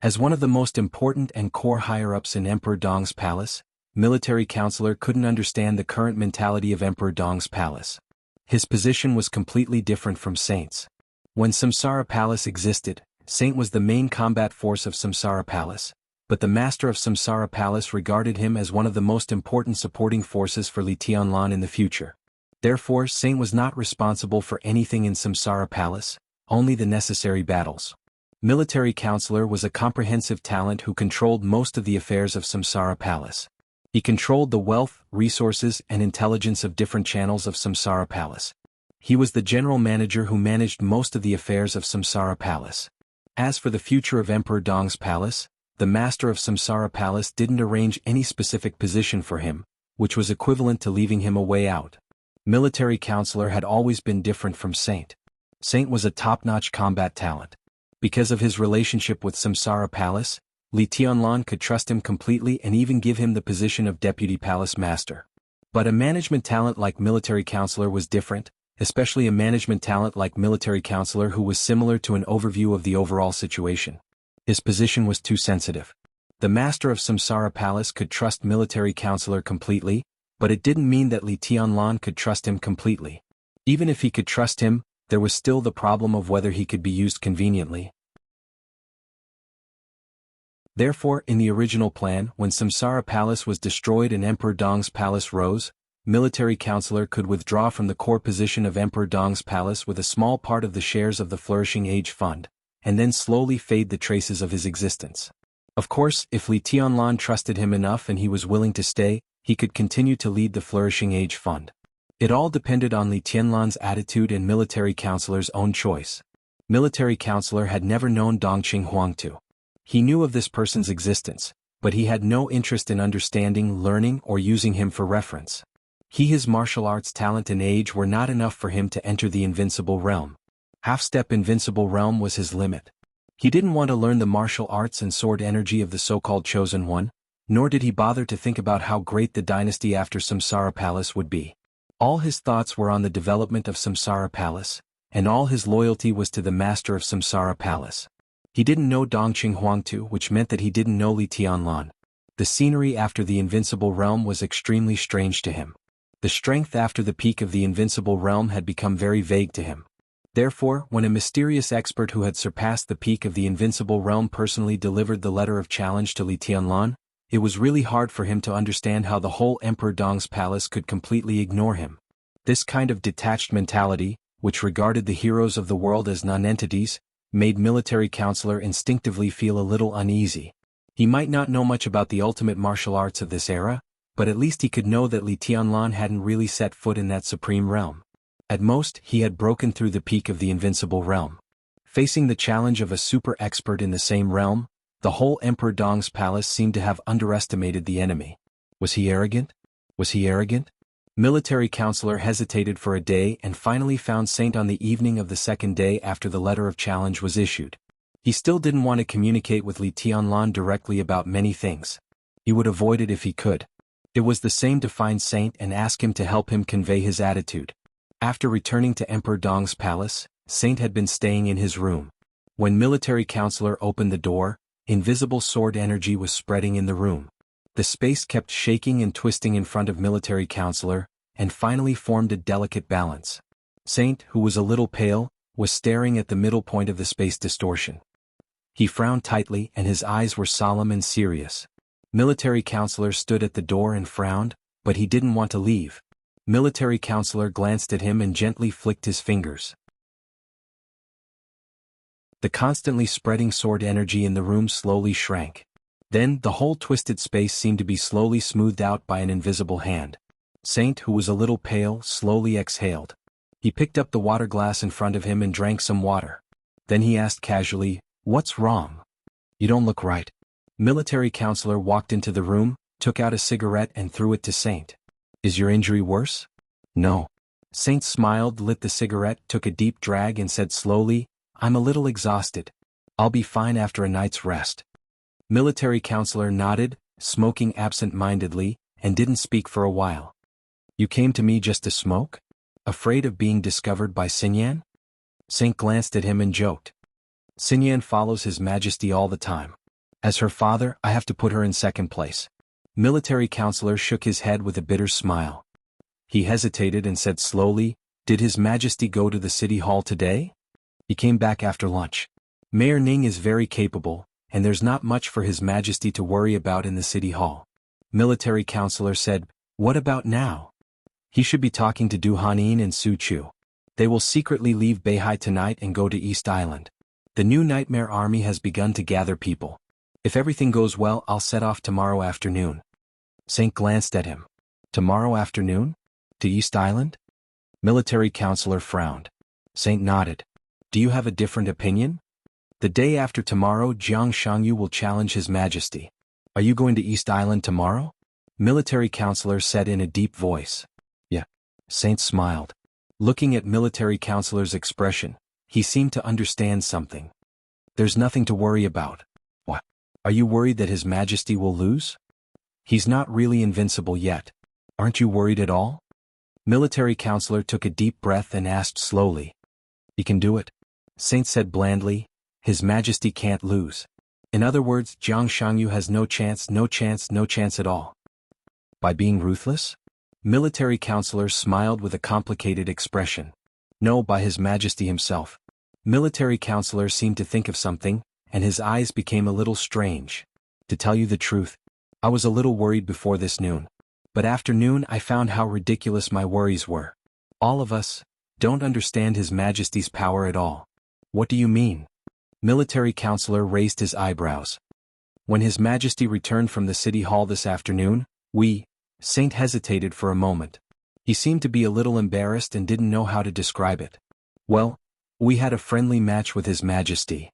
[SPEAKER 1] As one of the most important and core higher-ups in Emperor Dong's palace, military counselor couldn't understand the current mentality of Emperor Dong's palace. His position was completely different from Saint's. When Samsara Palace existed, Saint was the main combat force of Samsara Palace, but the master of Samsara Palace regarded him as one of the most important supporting forces for Li Tianlan in the future. Therefore, Saint was not responsible for anything in Samsara Palace, only the necessary battles. Military Counselor was a comprehensive talent who controlled most of the affairs of Samsara Palace. He controlled the wealth, resources, and intelligence of different channels of Samsara Palace. He was the general manager who managed most of the affairs of Samsara Palace. As for the future of Emperor Dong's palace, the master of Samsara Palace didn't arrange any specific position for him, which was equivalent to leaving him a way out. Military Counselor had always been different from Saint. Saint was a top-notch combat talent. Because of his relationship with Samsara Palace, Li Tianlan could trust him completely and even give him the position of Deputy Palace Master. But a management talent like Military Counselor was different, especially a management talent like Military Counselor who was similar to an overview of the overall situation. His position was too sensitive. The master of Samsara Palace could trust Military Counselor completely, but it didn't mean that Li Tianlan could trust him completely. Even if he could trust him, there was still the problem of whether he could be used conveniently. Therefore, in the original plan, when Samsara Palace was destroyed and Emperor Dong's palace rose, Military Counselor could withdraw from the core position of Emperor Dong's palace with a small part of the shares of the Flourishing Age Fund, and then slowly fade the traces of his existence. Of course, if Li Tianlan trusted him enough and he was willing to stay, he could continue to lead the Flourishing Age Fund. It all depended on Li Tianlan's attitude and Military Counselor's own choice. Military Counselor had never known Dongqing Huangtu. He knew of this person's existence, but he had no interest in understanding, learning, or using him for reference. His martial arts talent and age were not enough for him to enter the Invincible Realm. Half-step Invincible Realm was his limit. He didn't want to learn the martial arts and sword energy of the so-called Chosen One, nor did he bother to think about how great the dynasty after Samsara Palace would be. All his thoughts were on the development of Samsara Palace, and all his loyalty was to the master of Samsara Palace. He didn't know Dongqing Huangtu, which meant that he didn't know Li Tianlan. The scenery after the Invincible Realm was extremely strange to him. The strength after the peak of the Invincible Realm had become very vague to him. Therefore, when a mysterious expert who had surpassed the peak of the Invincible Realm personally delivered the letter of challenge to Li Tianlan, it was really hard for him to understand how the whole Emperor Dong's palace could completely ignore him. This kind of detached mentality, which regarded the heroes of the world as non-entities, made Military Counselor instinctively feel a little uneasy. He might not know much about the ultimate martial arts of this era, but at least he could know that Li Tianlan hadn't really set foot in that supreme realm. At most, he had broken through the peak of the Invincible Realm. Facing the challenge of a super expert in the same realm, the whole Emperor Dong's palace seemed to have underestimated the enemy. Was he arrogant? Was he arrogant? Military Counselor hesitated for a day and finally found Saint on the evening of the second day after the letter of challenge was issued. He still didn't want to communicate with Li Tianlan directly about many things. He would avoid it if he could. It was the same to find Saint and ask him to help him convey his attitude. After returning to Emperor Dong's palace, Saint had been staying in his room. When Military Counselor opened the door, invisible sword energy was spreading in the room. The space kept shaking and twisting in front of Military Counselor, and finally formed a delicate balance. Saint, who was a little pale, was staring at the middle point of the space distortion. He frowned tightly and his eyes were solemn and serious. Military Counselor stood at the door and frowned, but he didn't want to leave. Military Counselor glanced at him and gently flicked his fingers. The constantly spreading sword energy in the room slowly shrank. Then, the whole twisted space seemed to be slowly smoothed out by an invisible hand. Saint, who was a little pale, slowly exhaled. He picked up the water glass in front of him and drank some water. Then he asked casually, "What's wrong? You don't look right." Military Counselor walked into the room, took out a cigarette and threw it to Saint. "Is your injury worse?" "No." Saint smiled, lit the cigarette, took a deep drag and said slowly, "I'm a little exhausted. I'll be fine after a night's rest." Military Counselor nodded, smoking absent-mindedly, and didn't speak for a while. "You came to me just to smoke? Afraid of being discovered by Xinyan?" Saint glanced at him and joked. "Xinyan follows His Majesty all the time. As her father, I have to put her in second place." Military Counselor shook his head with a bitter smile. He hesitated and said slowly, "Did His Majesty go to the city hall today?" "He came back after lunch. Mayor Ning is very capable, and there's not much for His Majesty to worry about in the city hall. Military counselor said, "What about now? He should be talking to Du Hanin and Su Chu. They will secretly leave Beihai tonight and go to East Island. The new Nightmare Army has begun to gather people. If everything goes well, I'll set off tomorrow afternoon." Saint glanced at him. "Tomorrow afternoon? To East Island?" Military counselor frowned. Saint nodded. "Do you have a different opinion? The day after tomorrow, Jiang Shangyu will challenge His Majesty. Are you going to East Island tomorrow?" Military counselor said in a deep voice. "Yeah." Saint smiled. Looking at military counselor's expression, he seemed to understand something. "There's nothing to worry about." "What? Are you worried that His Majesty will lose?" "He's not really invincible yet. Aren't you worried at all?" Military counselor took a deep breath and asked slowly. "He can do it," Saint said blandly. "His Majesty can't lose. In other words, Jiang Shangyu has no chance at all." "By being ruthless?" Military counselor smiled with a complicated expression. "No, by His Majesty himself." Military counselor seemed to think of something, and his eyes became a little strange. "To tell you the truth, I was a little worried before this noon. But after noon I found how ridiculous my worries were. All of us don't understand His Majesty's power at all." "What do you mean?" Military counselor raised his eyebrows. "When His Majesty returned from the city hall this afternoon, Saint hesitated for a moment. He seemed to be a little embarrassed and didn't know how to describe it. "Well, we had a friendly match with His Majesty."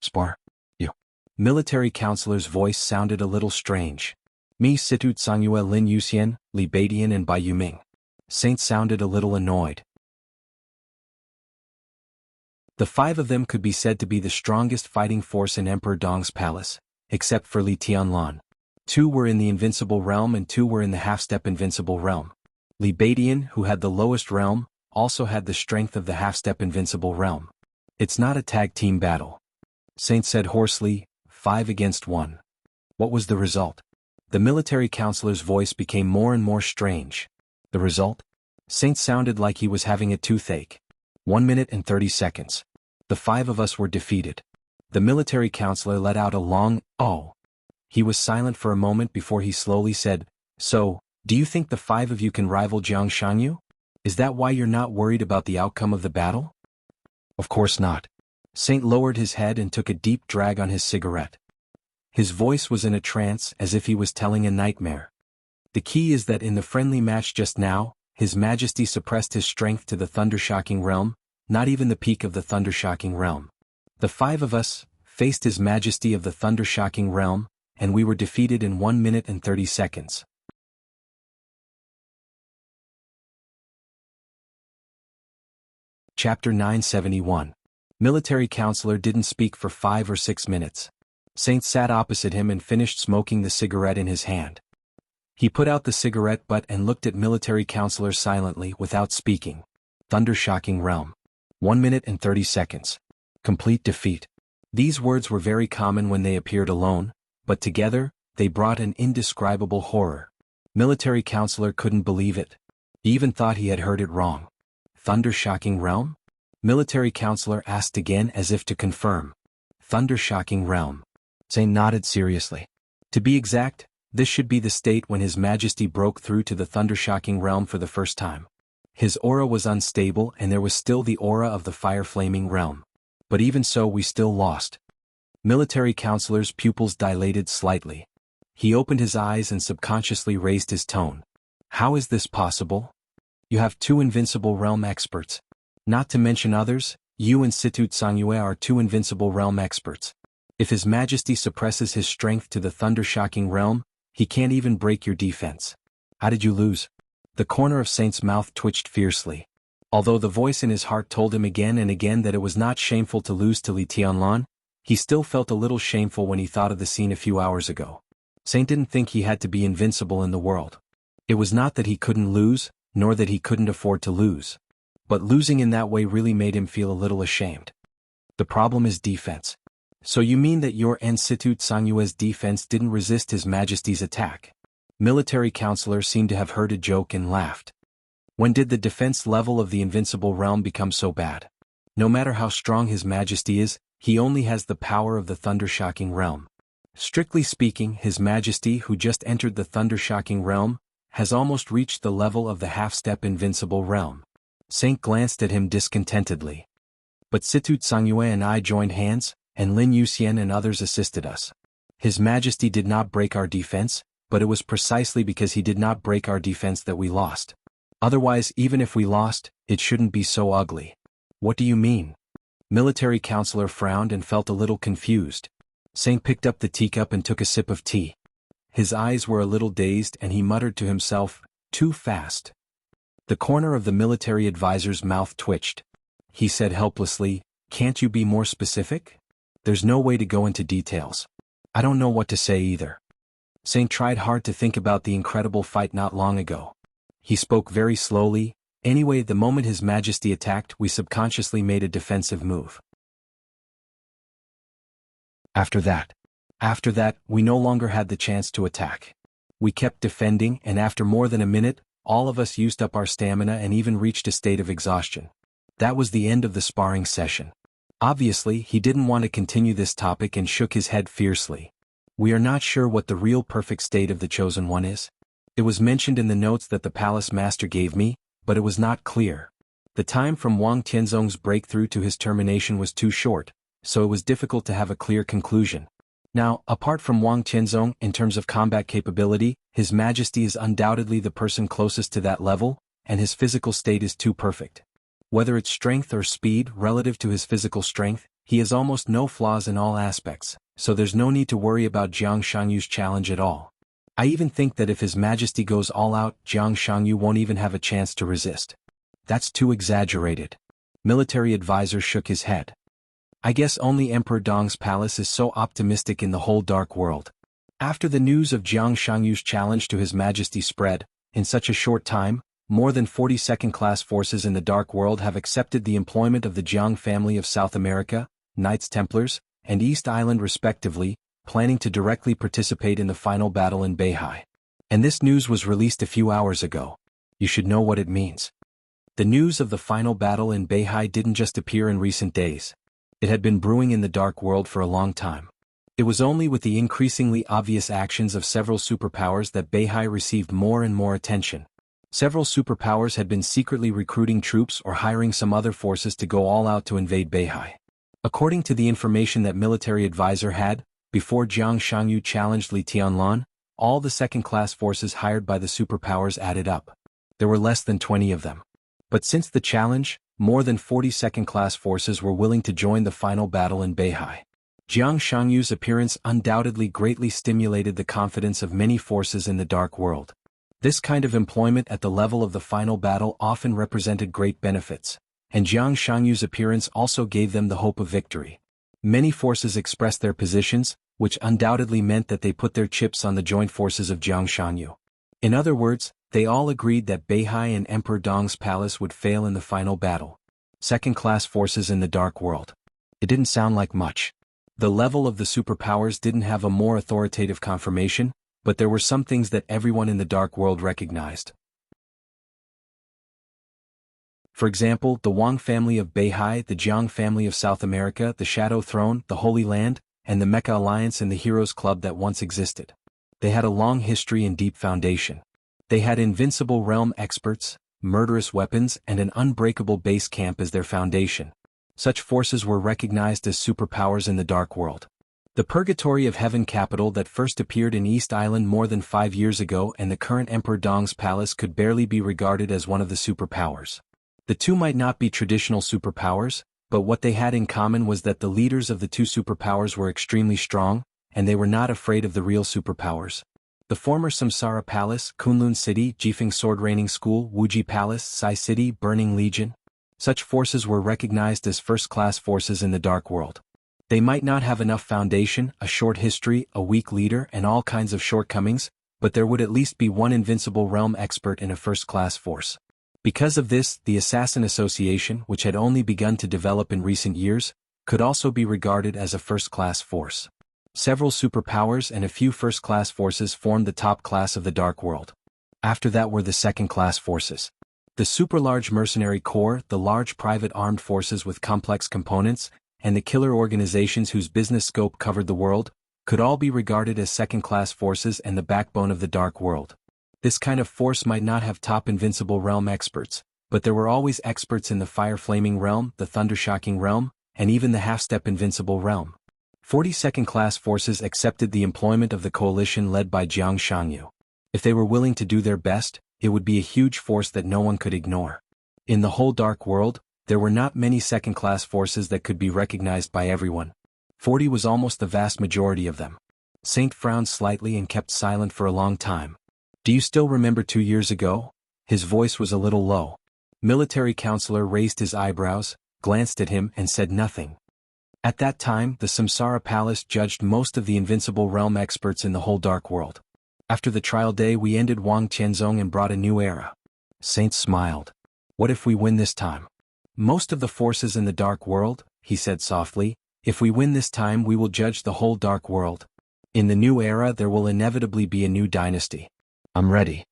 [SPEAKER 1] "Spar? You?" Military counselor's voice sounded a little strange. "Me, Situ Tsangyue, Lin Yuxian, Li Beidian and Bai Yuming." Saint sounded a little annoyed. The five of them could be said to be the strongest fighting force in Emperor Dong's palace, except for Li Tianlan. 2 were in the invincible realm and 2 were in the half-step invincible realm. Li Beidian, who had the lowest realm, also had the strength of the half-step invincible realm. "It's not a tag-team battle," Saint said hoarsely, 5 against 1. "What was the result?" The military counselor's voice became more and more strange. "The result?" Saint sounded like he was having a toothache. 1 minute and 30 seconds. The 5 of us were defeated. The military counselor let out a long, "Oh." He was silent for a moment before he slowly said, "So, do you think the 5 of you can rival Jiang Shangyu? Is that why you're not worried about the outcome of the battle?" "Of course not." Saint lowered his head and took a deep drag on his cigarette. His voice was in a trance as if he was telling a nightmare. "The key is that in the friendly match just now, His Majesty suppressed his strength to the thundershocking realm, not even the peak of the thundershocking realm. The 5 of us faced His Majesty of the thundershocking realm, and we were defeated in 1 minute and 30 seconds. Chapter 971. Military counselor didn't speak for 5 or 6 minutes. Saint sat opposite him and finished smoking the cigarette in his hand. He put out the cigarette butt and looked at military counselor silently without speaking. Thundershocking realm. 1 minute and 30 seconds. Complete defeat. These words were very common when they appeared alone, but together, they brought an indescribable horror. Military counselor couldn't believe it. He even thought he had heard it wrong. Thundershocking realm? Military counselor asked again as if to confirm. Thundershocking realm. Saint nodded seriously. To be exact, this should be the state when His Majesty broke through to the thundershocking realm for the first time. His aura was unstable and there was still the aura of the fire-flaming realm. But even so we still lost. Military counselor's pupils dilated slightly. He opened his eyes and subconsciously raised his tone. How is this possible? You have 2 invincible realm experts. Not to mention others, you and Situ Tsangyue are 2 invincible realm experts. If His Majesty suppresses his strength to the thundershocking realm, he can't even break your defense. How did you lose? The corner of Saint's mouth twitched fiercely. Although the voice in his heart told him again and again that it was not shameful to lose to Li Tianlan, he still felt a little shameful when he thought of the scene a few hours ago. Saint didn't think he had to be invincible in the world. It was not that he couldn't lose, nor that he couldn't afford to lose. But losing in that way really made him feel a little ashamed. The problem is defense. So you mean that your Situ Tsangyue's defense didn't resist His Majesty's attack? Military counselor seemed to have heard a joke and laughed. When did the defense level of the invincible realm become so bad? No matter how strong His Majesty is, he only has the power of the Thundershocking realm. Strictly speaking, His Majesty, who just entered the Thundershocking realm, has almost reached the level of the half-step invincible realm. Saint glanced at him discontentedly. But Situ Tsangyue and I joined hands, and Lin Yuxian and others assisted us. His Majesty did not break our defense, but it was precisely because he did not break our defense that we lost. Otherwise, even if we lost, it shouldn't be so ugly. What do you mean? Military counselor frowned and felt a little confused. Saint picked up the teacup and took a sip of tea. His eyes were a little dazed and he muttered to himself, "Too fast." The corner of the military advisor's mouth twitched. He said helplessly, "Can't you be more specific? There's no way to go into details. I don't know what to say either." Saint tried hard to think about the incredible fight not long ago. He spoke very slowly. "Anyway, the moment His Majesty attacked, we subconsciously made a defensive move. After that, we no longer had the chance to attack. We kept defending, and after more than a minute, all of us used up our stamina and even reached a state of exhaustion. That was the end of the sparring session." Obviously, he didn't want to continue this topic and shook his head fiercely. "We are not sure what the real perfect state of the Chosen One is. It was mentioned in the notes that the Palace Master gave me, but it was not clear. The time from Wang Tianzong's breakthrough to his termination was too short, so it was difficult to have a clear conclusion. Now, apart from Wang Tianzong, in terms of combat capability, His Majesty is undoubtedly the person closest to that level, and his physical state is too perfect. Whether it's strength or speed relative to his physical strength, he has almost no flaws in all aspects, so there's no need to worry about Jiang Shangyu's challenge at all. I even think that if His Majesty goes all out, Jiang Shangyu won't even have a chance to resist. That's too exaggerated." Military advisor shook his head. "I guess only Emperor Dong's palace is so optimistic in the whole dark world. After the news of Jiang Shangyu's challenge to His Majesty spread, in such a short time, more than 40 second-class forces in the Dark World have accepted the employment of the Jiang family of South America, Knights Templars, and East Island respectively, planning to directly participate in the final battle in Beihai. And this news was released a few hours ago. You should know what it means." The news of the final battle in Beihai didn't just appear in recent days. It had been brewing in the Dark World for a long time. It was only with the increasingly obvious actions of several superpowers that Beihai received more and more attention. Several superpowers had been secretly recruiting troops or hiring some other forces to go all out to invade Beihai. According to the information that military advisor had, before Jiang Shangyu challenged Li Tianlan, all the second-class forces hired by the superpowers added up. There were less than 20 of them. But since the challenge, more than 40 second-class forces were willing to join the final battle in Beihai. Jiang Shangyu's appearance undoubtedly greatly stimulated the confidence of many forces in the Dark World. This kind of employment at the level of the final battle often represented great benefits, and Jiang Shangyu's appearance also gave them the hope of victory. Many forces expressed their positions, which undoubtedly meant that they put their chips on the joint forces of Jiang Shangyu. In other words, they all agreed that Beihai and Emperor Dong's palace would fail in the final battle. Second-class forces in the Dark World. It didn't sound like much. The level of the superpowers didn't have a more authoritative confirmation, but there were some things that everyone in the Dark World recognized. For example, the Wang family of Beihai, the Jiang family of South America, the Shadow Throne, the Holy Land, and the Mecha Alliance and the Heroes Club that once existed. They had a long history and deep foundation. They had invincible realm experts, murderous weapons, and an unbreakable base camp as their foundation. Such forces were recognized as superpowers in the Dark World. The Purgatory of Heaven capital that first appeared in East Island more than 5 years ago and the current Emperor Dong's palace could barely be regarded as one of the superpowers. The two might not be traditional superpowers, but what they had in common was that the leaders of the two superpowers were extremely strong, and they were not afraid of the real superpowers. The former Samsara Palace, Kunlun City, Jifeng Sword Raining School, Wuji Palace, Sai City, Burning Legion. Such forces were recognized as first-class forces in the Dark World. They might not have enough foundation, a short history, a weak leader, and all kinds of shortcomings, but there would at least be one invincible realm expert in a first-class force. Because of this, the Assassin Association, which had only begun to develop in recent years, could also be regarded as a first-class force. Several superpowers and a few first-class forces formed the top class of the Dark World. After that were the second-class forces. The super-large mercenary corps, the large private armed forces with complex components, and the killer organizations whose business scope covered the world, could all be regarded as second-class forces and the backbone of the dark world. This kind of force might not have top invincible realm experts, but there were always experts in the fire-flaming realm, the thunder-shocking realm, and even the half-step invincible realm. 40 second-class forces accepted the employment of the coalition led by Jiang Shangyu. If they were willing to do their best, it would be a huge force that no one could ignore. In the whole dark world, there were not many second-class forces that could be recognized by everyone. 40 was almost the vast majority of them. Saint frowned slightly and kept silent for a long time. Do you still remember 2 years ago? His voice was a little low. Military counselor raised his eyebrows, glanced at him and said nothing. At that time, the Samsara Palace judged most of the invincible realm experts in the whole dark world. After the trial day we ended Wang Tianzong and brought a new era. Saint smiled. What if we win this time? Most of the forces in the dark world, he said softly, if we win this time we will judge the whole dark world. In the new era there will inevitably be a new dynasty. I'm ready.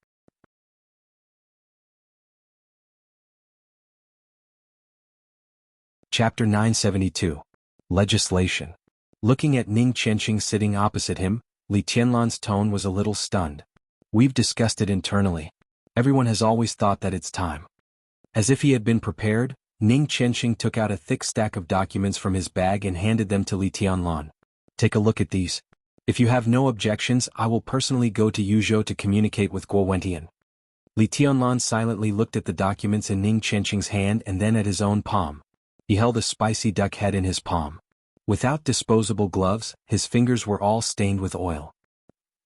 [SPEAKER 1] Chapter 972. Legislation. Looking at Ning Qianqing sitting opposite him, Li Tianlan's tone was a little stunned. We've discussed it internally. Everyone has always thought that it's time. As if he had been prepared, Ning Qianqing took out a thick stack of documents from his bag and handed them to Li Tianlan. Take a look at these. If you have no objections, I will personally go to Yuzhou to communicate with Guo Wentian. Li Tianlan silently looked at the documents in Ning Qianqing's hand and then at his own palm. He held a spicy duck head in his palm. Without disposable gloves, his fingers were all stained with oil.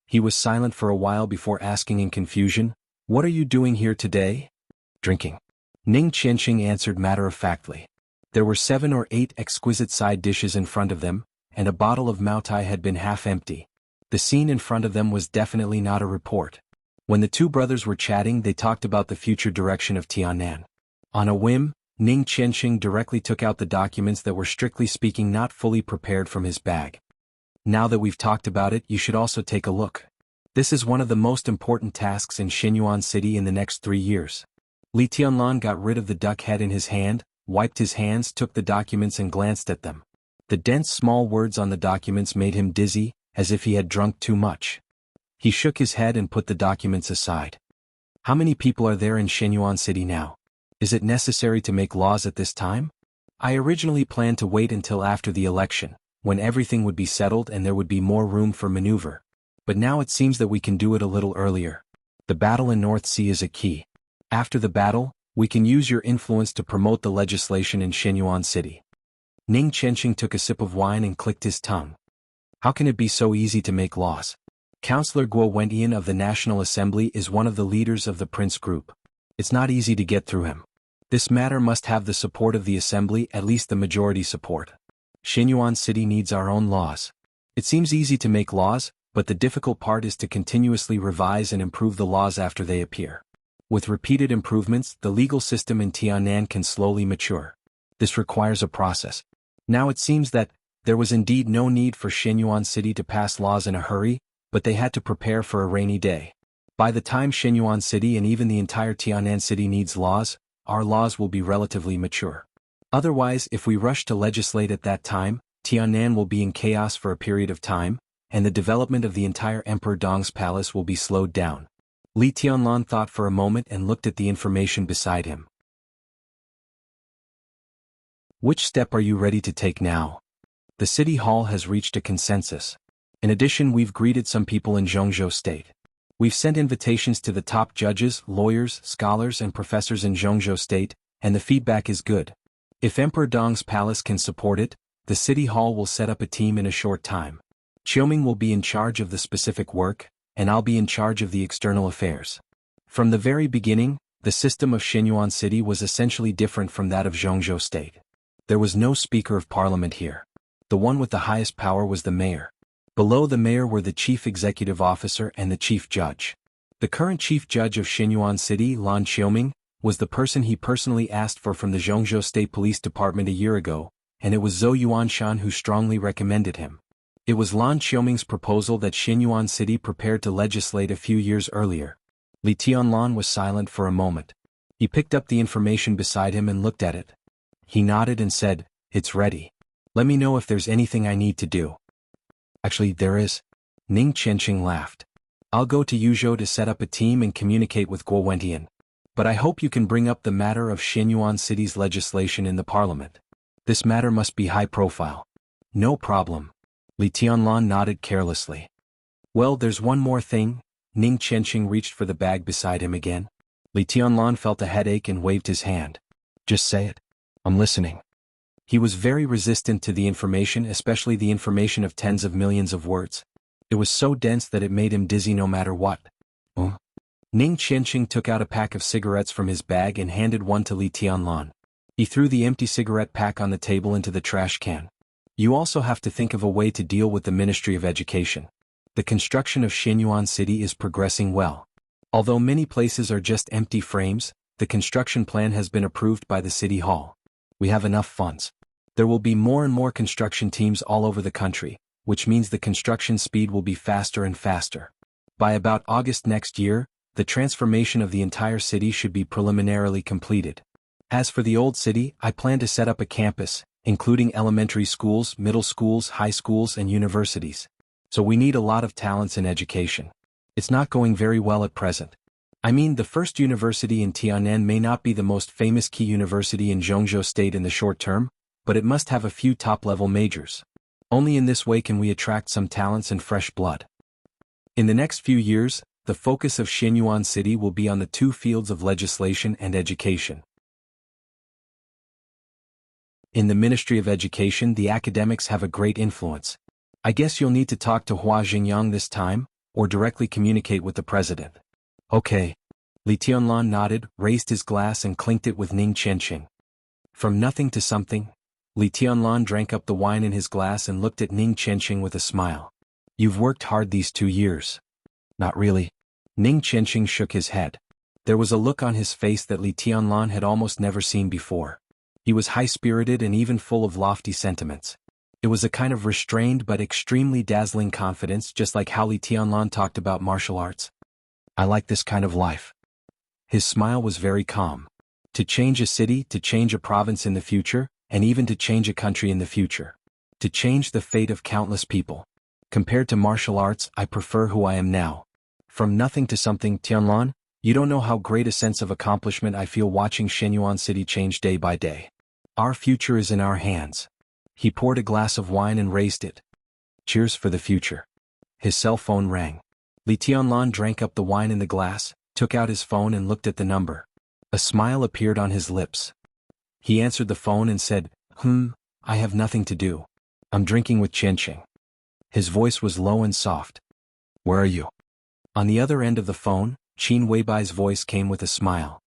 [SPEAKER 1] He was silent for a while before asking in confusion, "What are you doing here today?" "Drinking." Ning Qianqing answered matter-of-factly. There were 7 or 8 exquisite side dishes in front of them, and a bottle of Maotai had been half empty. The scene in front of them was definitely not a report. When the two brothers were chatting they talked about the future direction of Tiannan. On a whim, Ning Qianqing directly took out the documents that were strictly speaking not fully prepared from his bag. Now that we've talked about it, you should also take a look. This is one of the most important tasks in Xinyuan City in the next 3 years. Li Tianlan got rid of the duck head in his hand, wiped his hands, took the documents and glanced at them. The dense small words on the documents made him dizzy, as if he had drunk too much. He shook his head and put the documents aside. How many people are there in Xinyuan City now? Is it necessary to make laws at this time? I originally planned to wait until after the election, when everything would be settled and there would be more room for maneuver. But now it seems that we can do it a little earlier. The battle in North Sea is a key. After the battle, we can use your influence to promote the legislation in Xinyuan City. Ning Qianqing took a sip of wine and clicked his tongue. How can it be so easy to make laws? Councillor Guo Wentian of the National Assembly is one of the leaders of the Prince Group. It's not easy to get through him. This matter must have the support of the Assembly, at least the majority support. Xinyuan City needs our own laws. It seems easy to make laws, but the difficult part is to continuously revise and improve the laws after they appear. With repeated improvements, the legal system in Tiannan can slowly mature. This requires a process. Now it seems that there was indeed no need for Xinyuan City to pass laws in a hurry, but they had to prepare for a rainy day. By the time Xinyuan City and even the entire Tiannan City needs laws, our laws will be relatively mature. Otherwise, if we rush to legislate at that time, Tiannan will be in chaos for a period of time, and the development of the entire Emperor Dong's palace will be slowed down. Li Tianlan thought for a moment and looked at the information beside him. Which step are you ready to take now? The city hall has reached a consensus. In addition, we've greeted some people in Zhongzhou State. We've sent invitations to the top judges, lawyers, scholars and professors in Zhongzhou State, and the feedback is good. If Emperor Dong's palace can support it, the city hall will set up a team in a short time. Qiuming will be in charge of the specific work, and I'll be in charge of the external affairs. From the very beginning, the system of Xinyuan City was essentially different from that of Zhongzhou State. There was no Speaker of Parliament here. The one with the highest power was the mayor. Below the mayor were the chief executive officer and the chief judge. The current chief judge of Xinyuan City, Lan Qiuming, was the person he personally asked for from the Zhongzhou State Police Department a year ago, and it was Zhou Yuanshan who strongly recommended him. It was Lan Qiuming's proposal that Xinyuan City prepared to legislate a few years earlier. Li Tianlan was silent for a moment. He picked up the information beside him and looked at it. He nodded and said, "It's ready." Let me know if there's anything I need to do. Actually, there is. Ning Qianqing laughed. I'll go to Yuzhou to set up a team and communicate with Guo Wentian. But I hope you can bring up the matter of Xianyuan City's legislation in the parliament. This matter must be high profile. No problem. Li Tianlan nodded carelessly. Well, there's one more thing. Ning Qianqing reached for the bag beside him again. Li Tianlan felt a headache and waved his hand. Just say it. I'm listening. He was very resistant to the information, especially the information of tens of millions of words. It was so dense that it made him dizzy no matter what. Ning Qianqing took out a pack of cigarettes from his bag and handed one to Li Tianlan. He threw the empty cigarette pack on the table into the trash can. You also have to think of a way to deal with the Ministry of Education. The construction of Xianyuan City is progressing well. Although many places are just empty frames, the construction plan has been approved by the City Hall. We have enough funds. There will be more and more construction teams all over the country, which means the construction speed will be faster and faster. By about August next year, the transformation of the entire city should be preliminarily completed. As for the old city, I plan to set up a campus, including elementary schools, middle schools, high schools, and universities. So we need a lot of talents in education. It's not going very well at present. I mean, the first university in Tianan may not be the most famous key university in Zhongzhou State in the short term, but it must have a few top-level majors. Only in this way can we attract some talents and fresh blood. In the next few years, the focus of Xianyuan City will be on the two fields of legislation and education. In the Ministry of Education, the academics have a great influence. I guess you'll need to talk to Hua Xingyang this time, or directly communicate with the president. Okay. Li Tianlan nodded, raised his glass and clinked it with Ning Qianqing. From nothing to something, Li Tianlan drank up the wine in his glass and looked at Ning Qianqing with a smile. You've worked hard these 2 years. Not really. Ning Qianqing shook his head. There was a look on his face that Li Tianlan had almost never seen before. He was high-spirited and even full of lofty sentiments. It was a kind of restrained but extremely dazzling confidence, just like how Li Tianlan talked about martial arts. I like this kind of life. His smile was very calm. To change a city, to change a province in the future, and even to change a country in the future. To change the fate of countless people. Compared to martial arts, I prefer who I am now. From nothing to something, Tianlan, you don't know how great a sense of accomplishment I feel watching Xianyuan City change day by day. Our future is in our hands. He poured a glass of wine and raised it. Cheers for the future. His cell phone rang. Li Tianlan drank up the wine in the glass, took out his phone and looked at the number. A smile appeared on his lips. He answered the phone and said, I have nothing to do. I'm drinking with Qianqing. His voice was low and soft. Where are you? On the other end of the phone, Qin Weibai's voice came with a smile.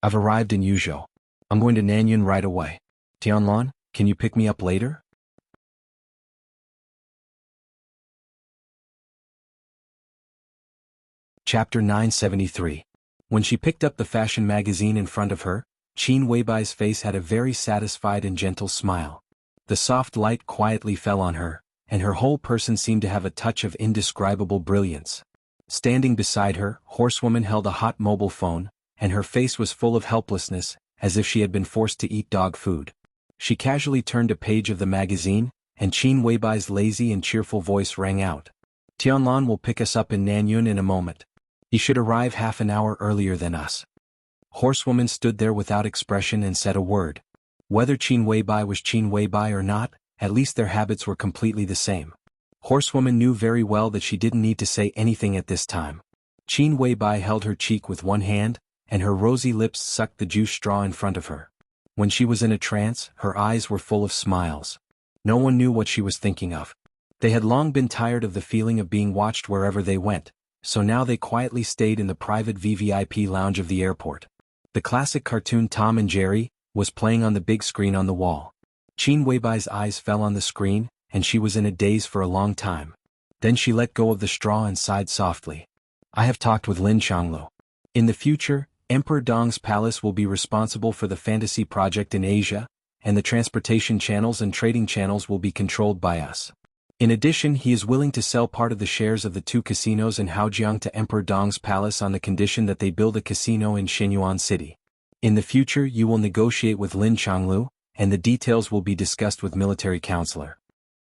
[SPEAKER 1] I've arrived in Yuzhou. I'm going to Nanyun right away. Tianlan, can you pick me up later? Chapter 973. When she picked up the fashion magazine in front of her, Qin Weibai's face had a very satisfied and gentle smile. The soft light quietly fell on her, and her whole person seemed to have a touch of indescribable brilliance. Standing beside her, Horsewoman held a hot mobile phone, and her face was full of helplessness, as if she had been forced to eat dog food. She casually turned a page of the magazine, and Qin Weibai's lazy and cheerful voice rang out. Tianlan will pick us up in Nanyun in a moment. He should arrive half an hour earlier than us. Horsewoman stood there without expression and said a word. Whether Qin Weibai was Qin Weibai or not, at least their habits were completely the same. Horsewoman knew very well that she didn't need to say anything at this time. Qin Weibai held her cheek with one hand, and her rosy lips sucked the juice straw in front of her. When she was in a trance, her eyes were full of smiles. No one knew what she was thinking of. They had long been tired of the feeling of being watched wherever they went, so now they quietly stayed in the private VVIP lounge of the airport. The classic cartoon Tom and Jerry was playing on the big screen on the wall. Qin Weibai's eyes fell on the screen, and she was in a daze for a long time. Then she let go of the straw and sighed softly. I have talked with Lin Changlu. In the future, Emperor Dong's palace will be responsible for the fantasy project in Asia, and the transportation channels and trading channels will be controlled by us. In addition, he is willing to sell part of the shares of the 2 casinos in Haojiang to Emperor Dong's palace on the condition that they build a casino in Xianyuan City. In the future, you will negotiate with Lin Changlu, and the details will be discussed with military counselor.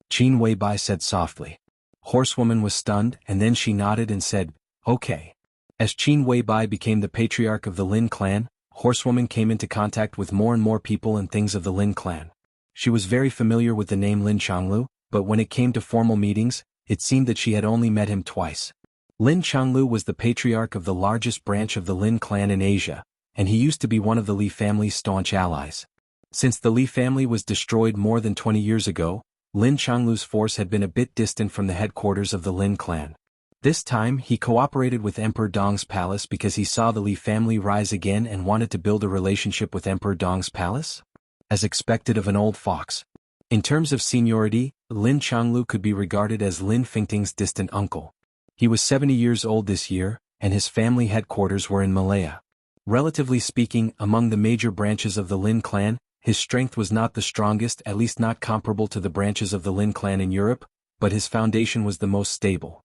[SPEAKER 1] Qin Weibai said softly. Horsewoman was stunned, and then she nodded and said, okay. As Qin Weibai became the patriarch of the Lin clan, Horsewoman came into contact with more and more people and things of the Lin clan. She was very familiar with the name Lin Changlu, but when it came to formal meetings, it seemed that she had only met him twice. Lin Changlu was the patriarch of the largest branch of the Lin clan in Asia, and he used to be one of the Li family's staunch allies. Since the Li family was destroyed more than 20 years ago, Lin Changlu's force had been a bit distant from the headquarters of the Lin clan. This time he cooperated with Emperor Dong's palace because he saw the Li family rise again and wanted to build a relationship with Emperor Dong's palace? As expected of an old fox. In terms of seniority, Lin Changlu could be regarded as Lin Fingting's distant uncle. He was 70 years old this year, and his family headquarters were in Malaya. Relatively speaking, among the major branches of the Lin clan, his strength was not the strongest, at least not comparable to the branches of the Lin clan in Europe, but his foundation was the most stable.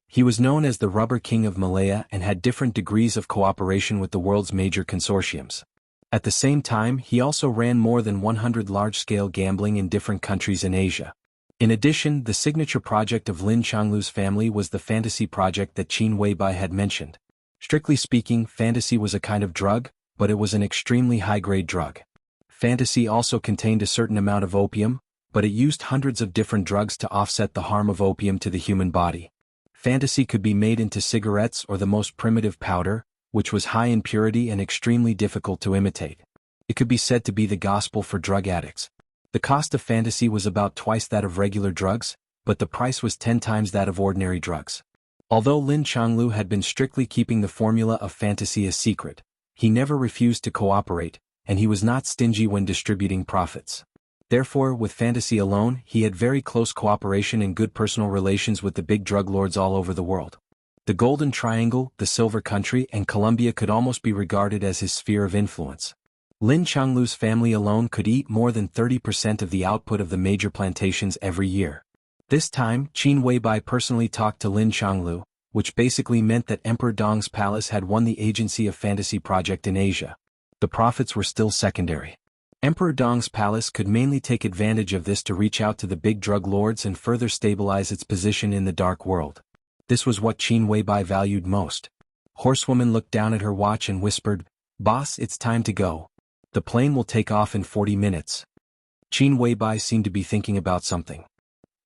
[SPEAKER 1] He was known as the Rubber King of Malaya and had different degrees of cooperation with the world's major consortiums. At the same time, he also ran more than 100 large-scale gambling in different countries in Asia. In addition, the signature project of Lin Changlu's family was the fantasy project that Qin Weibai had mentioned. Strictly speaking, fantasy was a kind of drug, but it was an extremely high-grade drug. Fantasy also contained a certain amount of opium, but it used hundreds of different drugs to offset the harm of opium to the human body. Fantasy could be made into cigarettes or the most primitive powder, which was high in purity and extremely difficult to imitate. It could be said to be the gospel for drug addicts. The cost of fantasy was about twice that of regular drugs, but the price was 10 times that of ordinary drugs. Although Lin Changlu had been strictly keeping the formula of fantasy a secret, he never refused to cooperate, and he was not stingy when distributing profits. Therefore, with fantasy alone, he had very close cooperation and good personal relations with the big drug lords all over the world. The Golden Triangle, the Silver Country, and Colombia could almost be regarded as his sphere of influence. Lin Changlu's family alone could eat more than 30% of the output of the major plantations every year. This time, Qin Weibai personally talked to Lin Changlu, which basically meant that Emperor Dong's palace had won the agency of fantasy project in Asia. The profits were still secondary. Emperor Dong's palace could mainly take advantage of this to reach out to the big drug lords and further stabilize its position in the dark world. This was what Qin Weibai valued most. Horsewoman looked down at her watch and whispered, "Boss, it's time to go. The plane will take off in 40 minutes. Qin Weibai seemed to be thinking about something.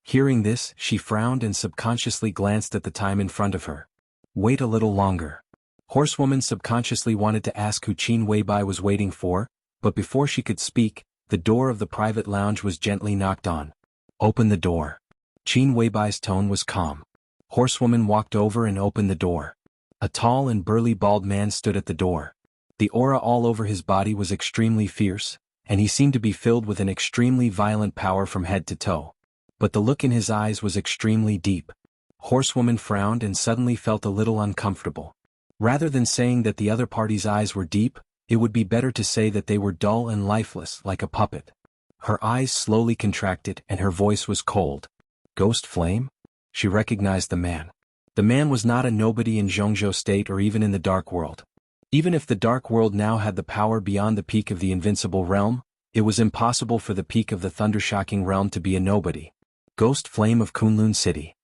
[SPEAKER 1] Hearing this, she frowned and subconsciously glanced at the time in front of her. Wait a little longer. Horsewoman subconsciously wanted to ask who Qin Weibai was waiting for, but before she could speak, the door of the private lounge was gently knocked on. Open the door. Qin Weibai's tone was calm. Horsewoman walked over and opened the door. A tall and burly bald man stood at the door. The aura all over his body was extremely fierce, and he seemed to be filled with an extremely violent power from head to toe. But the look in his eyes was extremely deep. Horsewoman frowned and suddenly felt a little uncomfortable. Rather than saying that the other party's eyes were deep, it would be better to say that they were dull and lifeless like a puppet. Her eyes slowly contracted and her voice was cold. Ghost Flame? She recognized the man. The man was not a nobody in Zhongzhou State or even in the Dark World. Even if the Dark World now had the power beyond the peak of the Invincible Realm, it was impossible for the peak of the Thundershocking Realm to be a nobody. Ghost Flame of Kunlun City.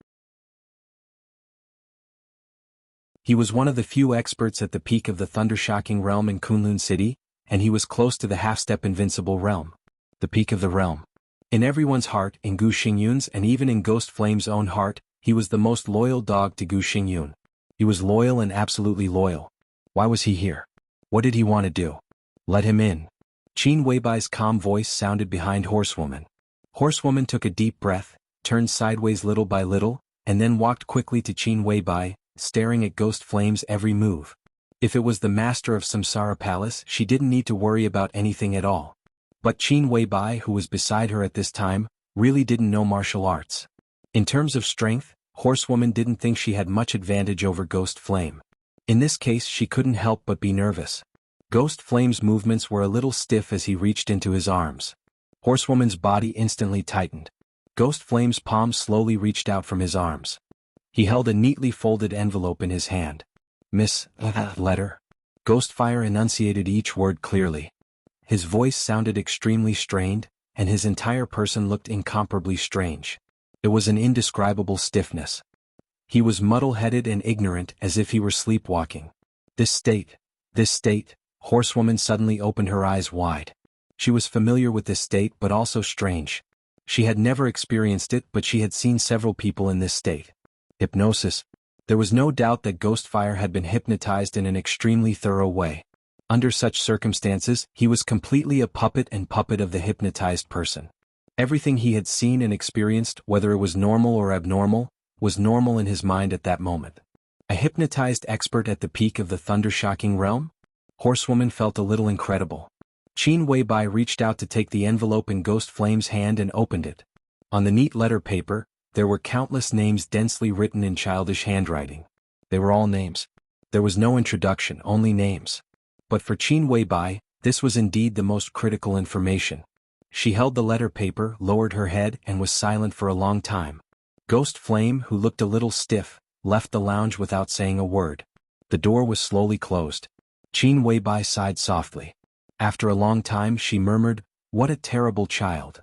[SPEAKER 1] He was one of the few experts at the peak of the Thundershocking Realm in Kunlun City, and he was close to the half-step Invincible Realm. The peak of the realm. In everyone's heart, in Gu Xingyun's and even in Ghost Flame's own heart, he was the most loyal dog to Gu Xingyun. He was loyal and absolutely loyal. Why was he here? What did he want to do? Let him in. Qin Weibai's calm voice sounded behind Horsewoman. Horsewoman took a deep breath, turned sideways little by little, and then walked quickly to Qin Weibai, staring at Ghost Flame's every move. If it was the master of Samsara Palace, she didn't need to worry about anything at all. But Qin Weibai, who was beside her at this time, really didn't know martial arts. In terms of strength, Horsewoman didn't think she had much advantage over Ghost Flame. In this case, she couldn't help but be nervous. Ghost Flame's movements were a little stiff as he reached into his arms. Horsewoman's body instantly tightened. Ghost Flame's palm slowly reached out from his arms. He held a neatly folded envelope in his hand. Miss, letter. Ghostfire enunciated each word clearly. His voice sounded extremely strained, and his entire person looked incomparably strange. It was an indescribable stiffness. He was muddle-headed and ignorant, as if he were sleepwalking. This state, horsewoman suddenly opened her eyes wide. She was familiar with this state but also strange. She had never experienced it, but she had seen several people in this state. Hypnosis. There was no doubt that Ghostfire had been hypnotized in an extremely thorough way. Under such circumstances, he was completely a puppet of the hypnotized person. Everything he had seen and experienced, whether it was normal or abnormal, was normal in his mind at that moment. A hypnotized expert at the peak of the thunder-shocking realm? Horsewoman felt a little incredible. Qin Weibai reached out to take the envelope in Ghost Flame's hand and opened it. On the neat letter paper, there were countless names densely written in childish handwriting. They were all names. There was no introduction, only names. But for Qin Weibai, this was indeed the most critical information. She held the letter paper, lowered her head, and was silent for a long time. Ghost Flame, who looked a little stiff, left the lounge without saying a word. The door was slowly closed. Qin Weibai sighed softly. After a long time she murmured, "What a terrible child."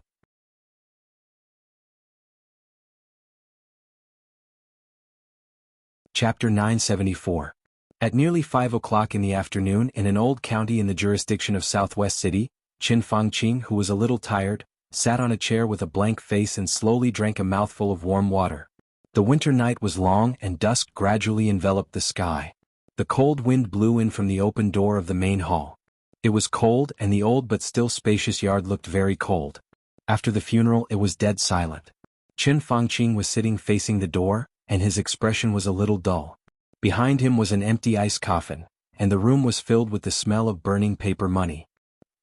[SPEAKER 1] Chapter 974. At nearly 5 o'clock in the afternoon in an old county in the jurisdiction of Southwest City, Qin Fangqing, who was a little tired, sat on a chair with a blank face and slowly drank a mouthful of warm water. The winter night was long and dusk gradually enveloped the sky. The cold wind blew in from the open door of the main hall. It was cold and the old but still spacious yard looked very cold. After the funeral it was dead silent. Qin Fangqing was sitting facing the door, and his expression was a little dull. Behind him was an empty ice coffin, and the room was filled with the smell of burning paper money.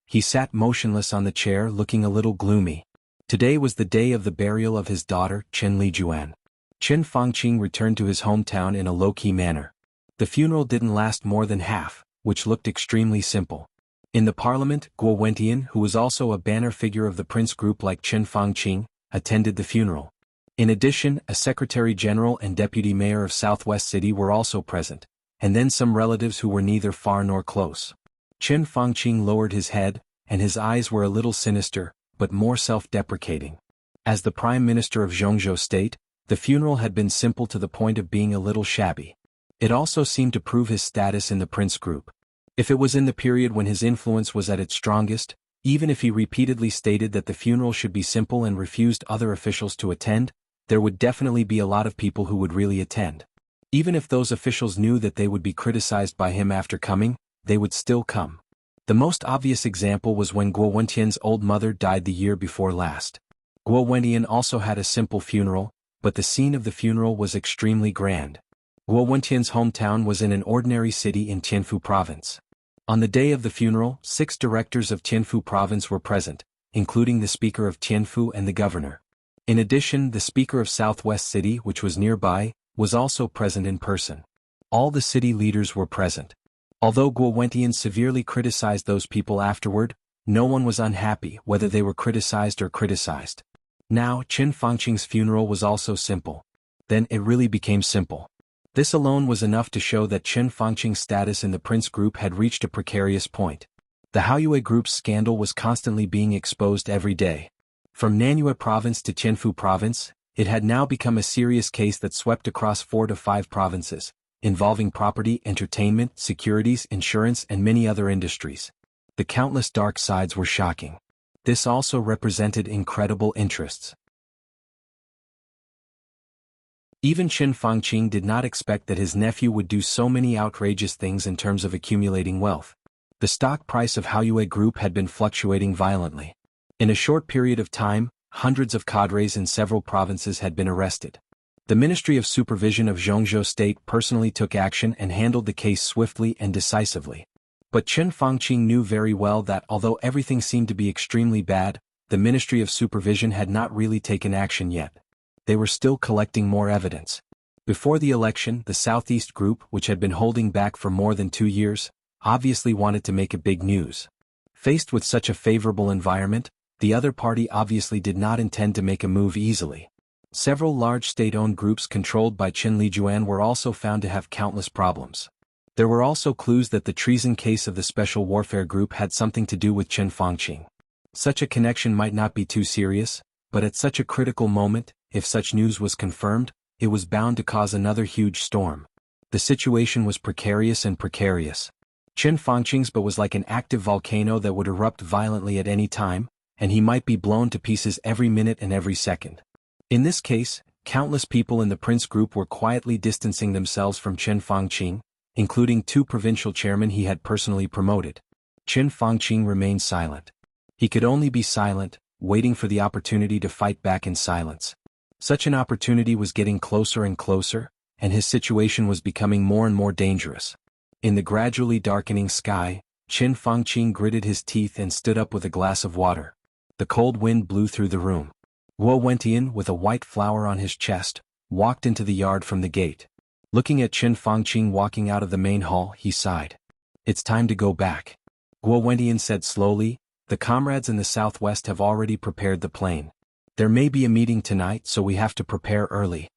[SPEAKER 1] He sat motionless on the chair looking a little gloomy. Today was the day of the burial of his daughter, Qin Lijuan. Qin Fangqing returned to his hometown in a low-key manner. The funeral didn't last more than half, which looked extremely simple. In the parliament, Guo Wentian, who was also a banner figure of the prince group like Qin Fangqing, attended the funeral. In addition, a secretary general and deputy mayor of Southwest City were also present, and then some relatives who were neither far nor close. Qin Fangqing lowered his head, and his eyes were a little sinister, but more self-deprecating. As the prime minister of Zhongzhou State, the funeral had been simple to the point of being a little shabby. It also seemed to prove his status in the prince group. If it was in the period when his influence was at its strongest, even if he repeatedly stated that the funeral should be simple and refused other officials to attend, there would definitely be a lot of people who would really attend. Even if those officials knew that they would be criticized by him after coming, they would still come. The most obvious example was when Guo Wentian's old mother died the year before last. Guo Wentian also had a simple funeral, but the scene of the funeral was extremely grand. Guo Wentian's hometown was in an ordinary city in Tianfu province. On the day of the funeral, 6 directors of Tianfu province were present, including the speaker of Tianfu and the governor. In addition, the speaker of Southwest City, which was nearby, was also present in person. All the city leaders were present. Although Guo Wentian severely criticized those people afterward, no one was unhappy whether they were criticized or criticized. Now, Qin Fangqing's funeral was also simple. Then it really became simple. This alone was enough to show that Qin Fangqing's status in the prince group had reached a precarious point. The Haoyue group's scandal was constantly being exposed every day. From Nanyue province to Tianfu province, it had now become a serious case that swept across 4 to 5 provinces, involving property, entertainment, securities, insurance, and many other industries. The countless dark sides were shocking. This also represented incredible interests. Even Qin Fangqing did not expect that his nephew would do so many outrageous things in terms of accumulating wealth. The stock price of Haoyue Group had been fluctuating violently. In a short period of time, hundreds of cadres in several provinces had been arrested. The Ministry of Supervision of Zhongzhou State personally took action and handled the case swiftly and decisively. But Qin Fangqing knew very well that although everything seemed to be extremely bad, the Ministry of Supervision had not really taken action yet. They were still collecting more evidence. Before the election, the Southeast Group, which had been holding back for more than 2 years, obviously wanted to make a big news. Faced with such a favorable environment, the other party obviously did not intend to make a move easily. Several large state-owned groups controlled by Qin Lijuan were also found to have countless problems. There were also clues that the treason case of the Special Warfare Group had something to do with Chen Fangqing. Such a connection might not be too serious, but at such a critical moment, if such news was confirmed, it was bound to cause another huge storm. The situation was precarious and precarious. Chen Fangqing's but was like an active volcano that would erupt violently at any time, and he might be blown to pieces every minute and every second. In this case, countless people in the Prince Group were quietly distancing themselves from Chen Fangqing, including 2 provincial chairmen he had personally promoted. Chen Fangqing remained silent. He could only be silent, waiting for the opportunity to fight back in silence. Such an opportunity was getting closer and closer, and his situation was becoming more and more dangerous. In the gradually darkening sky, Chen Fangqing gritted his teeth and stood up with a glass of water. The cold wind blew through the room. Guo Wentian, with a white flower on his chest, walked into the yard from the gate. Looking at Chen Fangqing walking out of the main hall, he sighed. "It's time to go back," Guo Wentian said slowly. "The comrades in the southwest have already prepared the plane. There may be a meeting tonight, so we have to prepare early."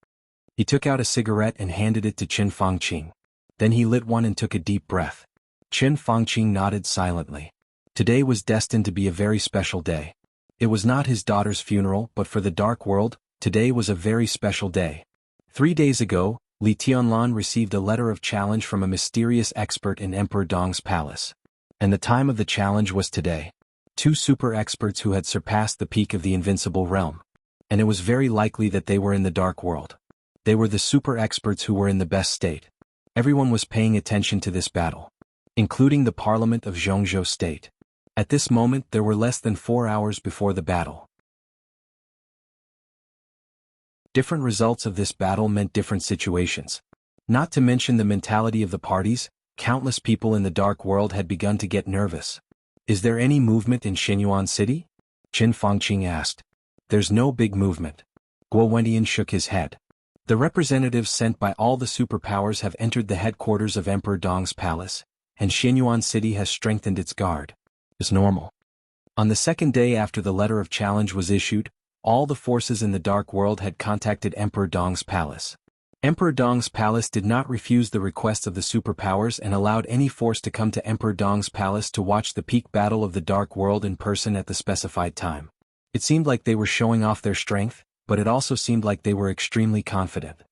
[SPEAKER 1] He took out a cigarette and handed it to Chen Fangqing. Then he lit one and took a deep breath. Chen Fangqing nodded silently. Today was destined to be a very special day. It was not his daughter's funeral, but for the Dark World, today was a very special day. 3 days ago, Li Tianlan received a letter of challenge from a mysterious expert in Emperor Dong's palace. And the time of the challenge was today. 2 super experts who had surpassed the peak of the invincible realm. And it was very likely that they were in the Dark World. They were the super experts who were in the best state. Everyone was paying attention to this battle, including the parliament of Zhongzhou State. At this moment there were less than 4 hours before the battle. Different results of this battle meant different situations. Not to mention the mentality of the parties, countless people in the Dark World had begun to get nervous. "Is there any movement in Xinyuan City?" Chen Fangqing asked. "There's no big movement." Guo Wentian shook his head. "The representatives sent by all the superpowers have entered the headquarters of Emperor Dong's palace, and Xinyuan City has strengthened its guard. It's normal." On the second day after the letter of challenge was issued, all the forces in the Dark World had contacted Emperor Dong's palace. Emperor Dong's palace did not refuse the request of the superpowers and allowed any force to come to Emperor Dong's palace to watch the peak battle of the Dark World in person at the specified time. It seemed like they were showing off their strength, but it also seemed like they were extremely confident.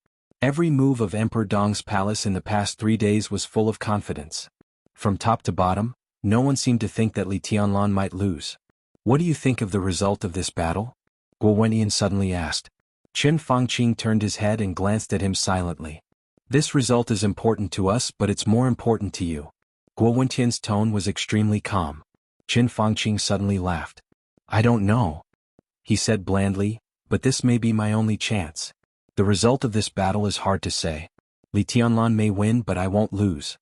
[SPEAKER 1] Every move of Emperor Dong's palace in the past 3 days was full of confidence. From top to bottom, no one seemed to think that Li Tianlan might lose. "What do you think of the result of this battle?" Guo Wentian suddenly asked. Chen Fangqing turned his head and glanced at him silently. "This result is important to us, but it's more important to you." Guo Wentian's tone was extremely calm. Chen Fangqing suddenly laughed. "I don't know," he said blandly, "but this may be my only chance. The result of this battle is hard to say. Li Tianlan may win, but I won't lose.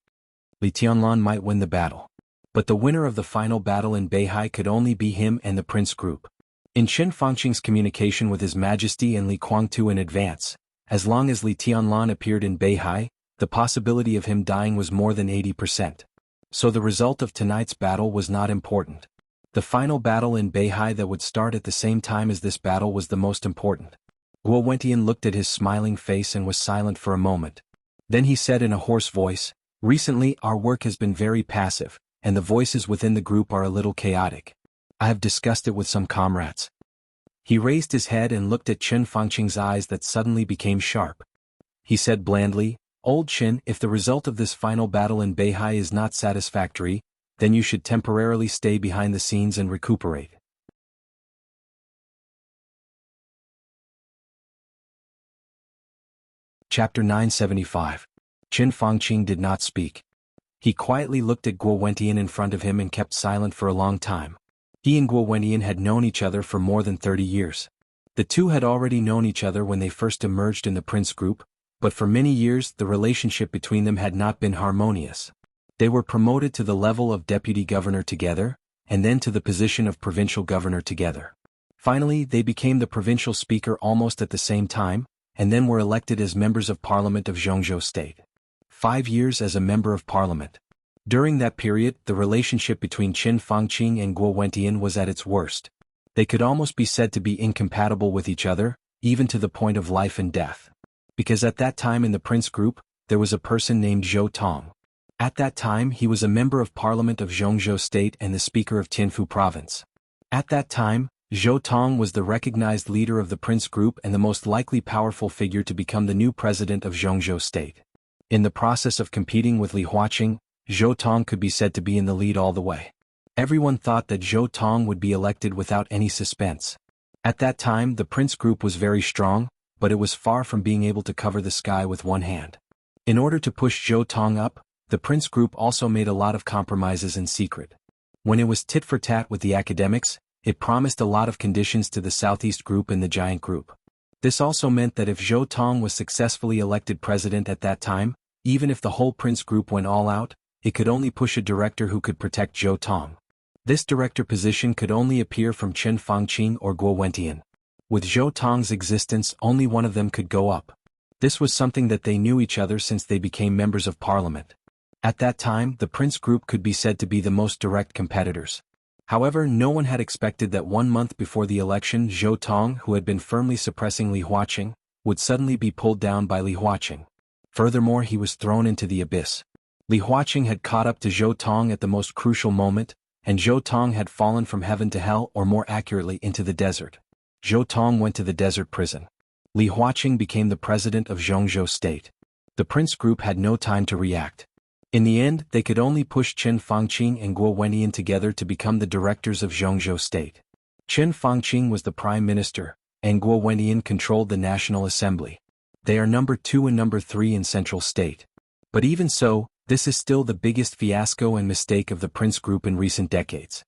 [SPEAKER 1] Li Tianlan might win the battle. But the winner of the final battle in Beihai could only be him and the Prince Group." In Chen Fangqing's communication with His Majesty and Li Guangtu in advance, as long as Li Tianlan appeared in Beihai, the possibility of him dying was more than 80%. So the result of tonight's battle was not important. The final battle in Beihai that would start at the same time as this battle was the most important. Guo Wentian looked at his smiling face and was silent for a moment. Then he said in a hoarse voice, "Recently our work has been very passive, and the voices within the group are a little chaotic. I have discussed it with some comrades." He raised his head and looked at Chen Fangqing's eyes that suddenly became sharp. He said blandly, "Old Chen, if the result of this final battle in Beihai is not satisfactory, then you should temporarily stay behind the scenes and recuperate." Chapter 975. Chen Fangqing did not speak. He quietly looked at Guo Wentian in front of him and kept silent for a long time. He and Guo Wentian had known each other for more than 30 years. The two had already known each other when they first emerged in the Prince Group, but for many years the relationship between them had not been harmonious. They were promoted to the level of deputy governor together, and then to the position of provincial governor together. Finally, they became the provincial speaker almost at the same time, and then were elected as members of parliament of Zhongzhou State. 5 years as a member of parliament. During that period, the relationship between Chen Fangqing and Guo Wentian was at its worst. They could almost be said to be incompatible with each other, even to the point of life and death. Because at that time in the Prince Group, there was a person named Zhou Tong. At that time he was a member of parliament of Zhongzhou State and the speaker of Tianfu Province. At that time, Zhou Tong was the recognized leader of the Prince Group and the most likely powerful figure to become the new president of Zhongzhou State. In the process of competing with Li Huaqing, Zhou Tong could be said to be in the lead all the way. Everyone thought that Zhou Tong would be elected without any suspense. At that time the Prince Group was very strong, but it was far from being able to cover the sky with one hand. In order to push Zhou Tong up, the Prince Group also made a lot of compromises in secret. When it was tit for tat with the academics, it promised a lot of conditions to the Southeast Group and the Giant Group. This also meant that if Zhou Tong was successfully elected president at that time, even if the whole Prince Group went all out, it could only push a director who could protect Zhou Tong. This director position could only appear from Chen Fangqing or Guo Wentian. With Zhou Tong's existence, only one of them could go up. This was something that they knew each other since they became members of parliament. At that time, the Prince Group could be said to be the most direct competitors. However, no one had expected that 1 month before the election Zhou Tong, who had been firmly suppressing Li Huaqing, would suddenly be pulled down by Li Huaqing. Furthermore, he was thrown into the abyss. Li Huaqing had caught up to Zhou Tong at the most crucial moment, and Zhou Tong had fallen from heaven to hell, or more accurately into the desert. Zhou Tong went to the desert prison. Li Huaqing became the president of Zhongzhou State. The Prince Group had no time to react. In the end, they could only push Chen Fangqing and Guo Wentian together to become the directors of Zhongzhou State. Chen Fangqing was the prime minister, and Guo Wentian controlled the National Assembly. They are number 2 and number 3 in Central State. But even so, this is still the biggest fiasco and mistake of the Prince Group in recent decades.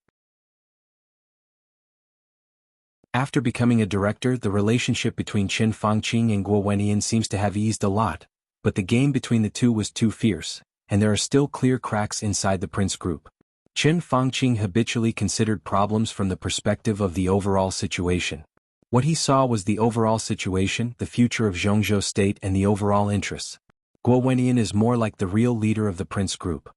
[SPEAKER 1] After becoming a director, the relationship between Chen Fangqing and Guo Wentian seems to have eased a lot, but the game between the two was too fierce, and there are still clear cracks inside the Prince Group. Chen Fangqing habitually considered problems from the perspective of the overall situation. What he saw was the overall situation, the future of Zhongzhou State and the overall interests. Guo Wentian is more like the real leader of the Prince Group.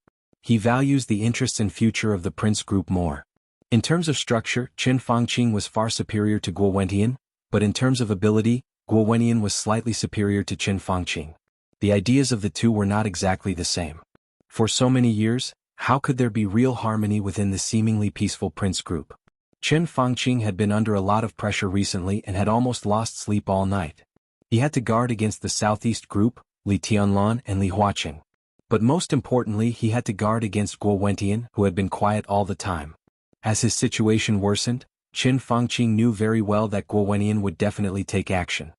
[SPEAKER 1] He values the interests and future of the Prince Group more. In terms of structure, Chen Fangqing was far superior to Guo Wentian, but in terms of ability, Guo Wentian was slightly superior to Chen Fangqing. The ideas of the two were not exactly the same. For so many years, how could there be real harmony within the seemingly peaceful Prince Group? Chen Fangqing had been under a lot of pressure recently and had almost lost sleep all night. He had to guard against the Southeast Group, Li Tianlan and Li Huaqing. But most importantly, he had to guard against Guo Wentian, who had been quiet all the time. As his situation worsened, Chen Fangqing knew very well that Guo Wentian would definitely take action.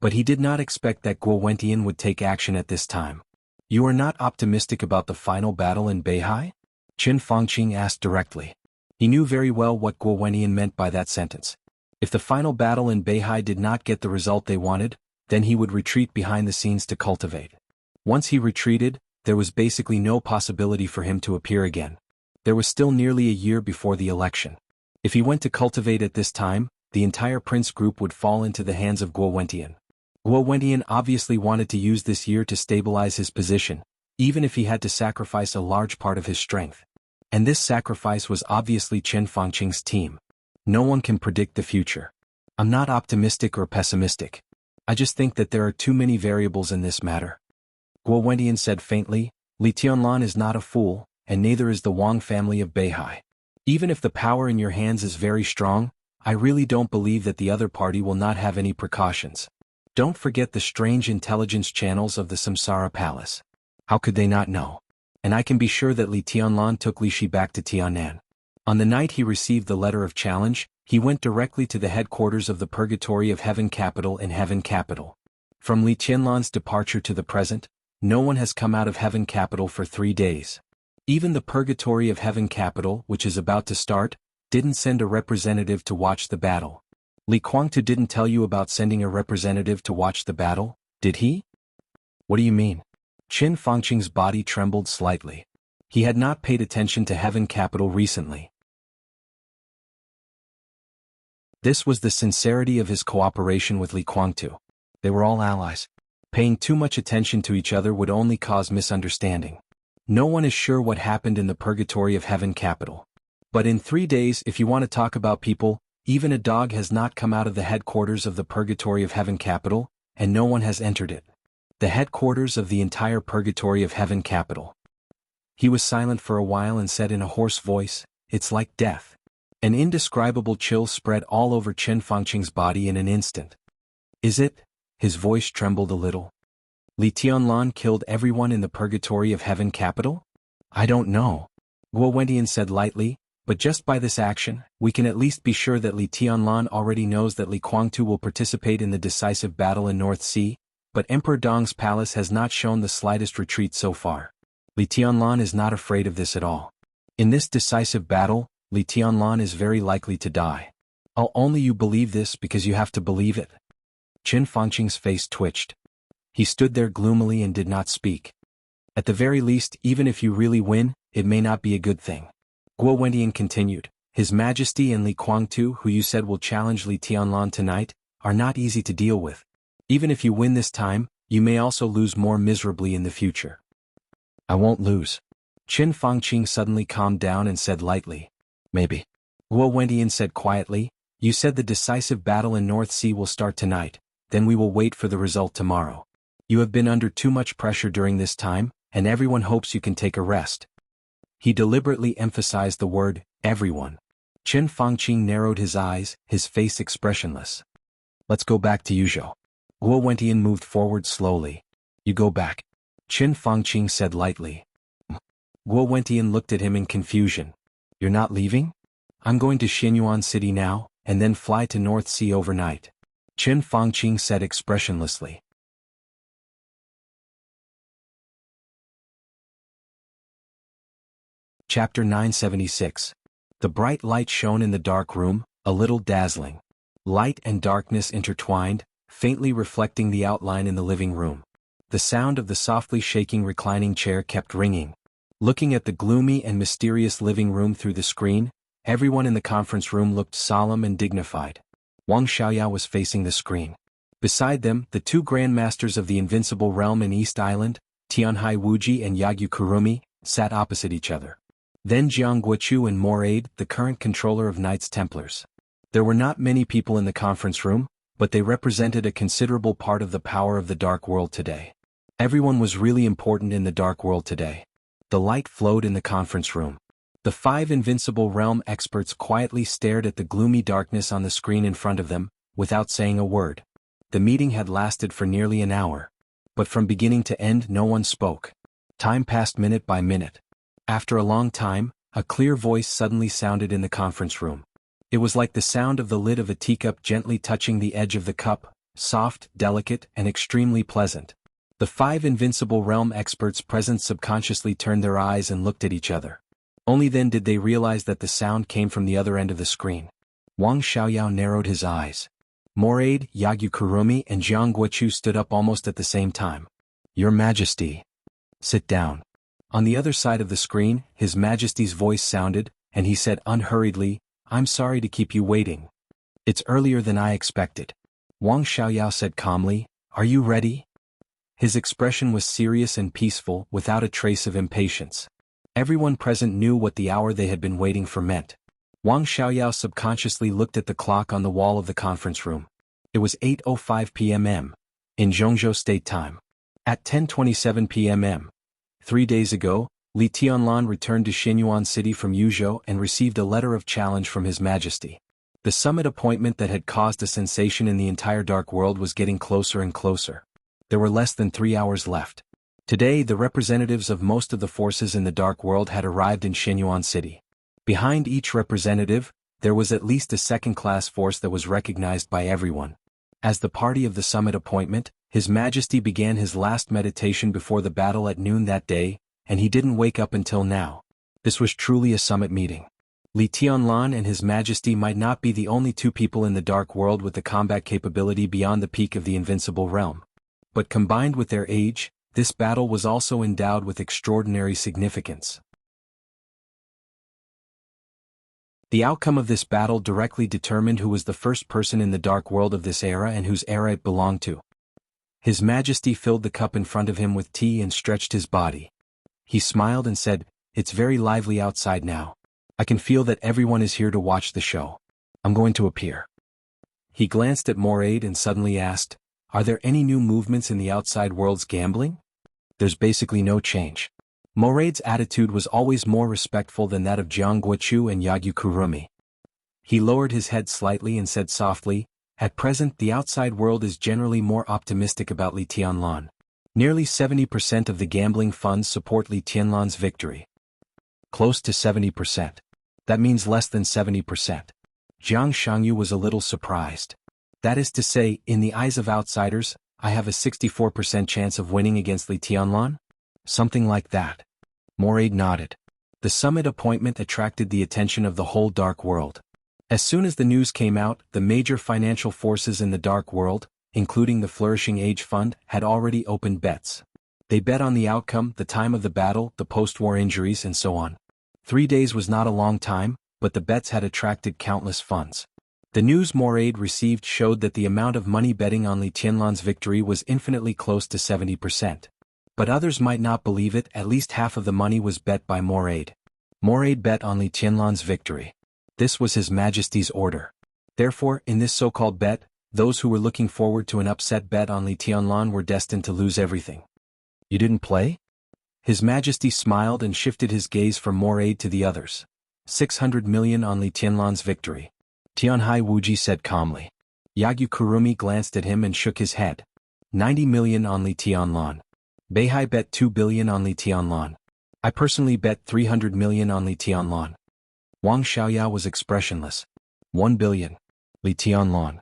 [SPEAKER 1] But he did not expect that Guo Wentian would take action at this time. "You are not optimistic about the final battle in Beihai?" Chen Fangqing asked directly. He knew very well what Guo Wentian meant by that sentence. If the final battle in Beihai did not get the result they wanted, then he would retreat behind the scenes to cultivate. Once he retreated, there was basically no possibility for him to appear again. There was still nearly a year before the election. If he went to cultivate at this time, the entire Prince Group would fall into the hands of Guo Wentian. Guo Wentian obviously wanted to use this year to stabilize his position, even if he had to sacrifice a large part of his strength. And this sacrifice was obviously Chen Fangqing's team. No one can predict the future. I'm not optimistic or pessimistic. I just think that there are too many variables in this matter. Guo Wentian said faintly, "Li Tianlan is not a fool, and neither is the Wang family of Beihai. Even if the power in your hands is very strong, I really don't believe that the other party will not have any precautions. Don't forget the strange intelligence channels of the Samsara Palace. How could they not know? And I can be sure that Li Tianlan took Li Shi back to Tianan. On the night he received the letter of challenge, he went directly to the headquarters of the Purgatory of Heaven Capital in Heaven Capital. From Li Tianlan's departure to the present, no one has come out of Heaven Capital for 3 days. Even the Purgatory of Heaven Capital, which is about to start, didn't send a representative to watch the battle. Li Guangtu didn't tell you about sending a representative to watch the battle, did he? What do you mean? Chen Fangqing's body trembled slightly. He had not paid attention to Heaven Capital recently. This was the sincerity of his cooperation with Li Guangtu. They were all allies. Paying too much attention to each other would only cause misunderstanding. No one is sure what happened in the Purgatory of Heaven Capital. But in 3 days, if you want to talk about people, even a dog has not come out of the headquarters of the Purgatory of Heaven Capital, and no one has entered it. The headquarters of the entire Purgatory of Heaven Capital. He was silent for a while and said in a hoarse voice, "It's like death." An indescribable chill spread all over Chen Fangqing's body in an instant. "Is it?" His voice trembled a little. "Li Tianlan killed everyone in the purgatory of heaven capital? I don't know," Guo Wentian said lightly, "but just by this action, we can at least be sure that Li Tianlan already knows that Li Guangtu will participate in the decisive battle in North Sea, but Emperor Dong's palace has not shown the slightest retreat so far. Li Tianlan is not afraid of this at all. In this decisive battle, Li Tianlan is very likely to die. I'll only you believe this because you have to believe it." Chen Fangqing's face twitched. He stood there gloomily and did not speak. "At the very least, even if you really win, it may not be a good thing." Guo Wentian continued, "His Majesty and Li Guangtu, who you said will challenge Li Tianlan tonight, are not easy to deal with. Even if you win this time, you may also lose more miserably in the future." "I won't lose." Chen Fangqing suddenly calmed down and said lightly, "Maybe." Guo Wentian said quietly, "You said the decisive battle in North Sea will start tonight, then we will wait for the result tomorrow. You have been under too much pressure during this time, and everyone hopes you can take a rest." He deliberately emphasized the word, everyone. Chen Fangqing narrowed his eyes, his face expressionless. "Let's go back to Yuzhou." Guo Wentian moved forward slowly. "You go back?" Chen Fangqing said lightly. Guo Wentian looked at him in confusion. "You're not leaving?" "I'm going to Xinyuan City now, and then fly to North Sea overnight," Chen Fangqing said expressionlessly. Chapter 976. The bright light shone in the dark room, a little dazzling. Light and darkness intertwined, faintly reflecting the outline in the living room. The sound of the softly shaking reclining chair kept ringing. Looking at the gloomy and mysterious living room through the screen, everyone in the conference room looked solemn and dignified. Wang Xiaoyao was facing the screen. Beside them, the two grandmasters of the Invincible Realm in East Island, Tianhai Wuji and Yagyu Kurumi, sat opposite each other. Then Jiang Guochu and Moraid, the current controller of Knights Templars. There were not many people in the conference room, but they represented a considerable part of the power of the Dark World today. Everyone was really important in the Dark World today. The light flowed in the conference room. The 5 Invincible Realm experts quietly stared at the gloomy darkness on the screen in front of them, without saying a word. The meeting had lasted for nearly an hour. But from beginning to end no one spoke. Time passed minute by minute. After a long time, a clear voice suddenly sounded in the conference room. It was like the sound of the lid of a teacup gently touching the edge of the cup, soft, delicate, and extremely pleasant. The 5 Invincible Realm experts present subconsciously turned their eyes and looked at each other. Only then did they realize that the sound came from the other end of the screen. Wang Xiaoyao narrowed his eyes. Moraid, Yagyu Kurumi, and Jiang Guochu stood up almost at the same time. "Your Majesty." "Sit down." On the other side of the screen, His Majesty's voice sounded, and he said unhurriedly, "I'm sorry to keep you waiting. It's earlier than I expected." Wang Xiaoyao said calmly, "Are you ready?" His expression was serious and peaceful, without a trace of impatience. Everyone present knew what the hour they had been waiting for meant. Wang Xiaoyao subconsciously looked at the clock on the wall of the conference room. It was 8:05 p.m. in Zhongzhou State Time. At 10:27 p.m. 3 days ago, Li Tianlan returned to Xinyuan City from Yuzhou and received a letter of challenge from His Majesty. The summit appointment that had caused a sensation in the entire Dark World was getting closer and closer. There were less than 3 hours left. Today the representatives of most of the forces in the Dark World had arrived in Xinyuan City. Behind each representative, there was at least a second-class force that was recognized by everyone. As the party of the summit appointment, His Majesty began his last meditation before the battle at noon that day, and he didn't wake up until now. This was truly a summit meeting. Li Tianlan and His Majesty might not be the only 2 people in the Dark World with the combat capability beyond the peak of the Invincible Realm. But combined with their age, this battle was also endowed with extraordinary significance. The outcome of this battle directly determined who was the first person in the Dark World of this era and whose era it belonged to. His Majesty filled the cup in front of him with tea and stretched his body. He smiled and said, "It's very lively outside now. I can feel that everyone is here to watch the show. I'm going to appear." He glanced at Moraid and suddenly asked, "Are there any new movements in the outside world's gambling?" "There's basically no change." Moraid's attitude was always more respectful than that of Jiang Guochu and Yagyu Kurumi. He lowered his head slightly and said softly, "At present the outside world is generally more optimistic about Li Tianlan. Nearly 70% of the gambling funds support Li Tianlan's victory." Close to 70%. That means less than 70%. Jiang Shangyu was a little surprised. That is to say, in the eyes of outsiders, I have a 64% chance of winning against Li Tianlan? Something like that. Moraid nodded. The summit appointment attracted the attention of the whole dark world. As soon as the news came out, the major financial forces in the dark world, including the Flourishing Age Fund, had already opened bets. They bet on the outcome, the time of the battle, the post-war injuries, and so on. 3 days was not a long time, but the bets had attracted countless funds. The news Moraid received showed that the amount of money betting on Li Tianlan's victory was infinitely close to 70%. But others might not believe it. At least half of the money was bet by Moraid. Moraid bet on Li Tianlan's victory. This was His Majesty's order. Therefore, in this so-called bet, those who were looking forward to an upset bet on Li Tianlan were destined to lose everything. "You didn't play?" His Majesty smiled and shifted his gaze from Moraid to the others. 600 million on Li Tianlan's victory. Tianhai Wuji said calmly. Yagyu Kurumi glanced at him and shook his head. 90 million on Li Tianlan. Beihai bet 2 billion on Li Tianlan. I personally bet 300 million on Li Tianlan. Wang Xiaoyao was expressionless. 1 billion. Li Tianlan.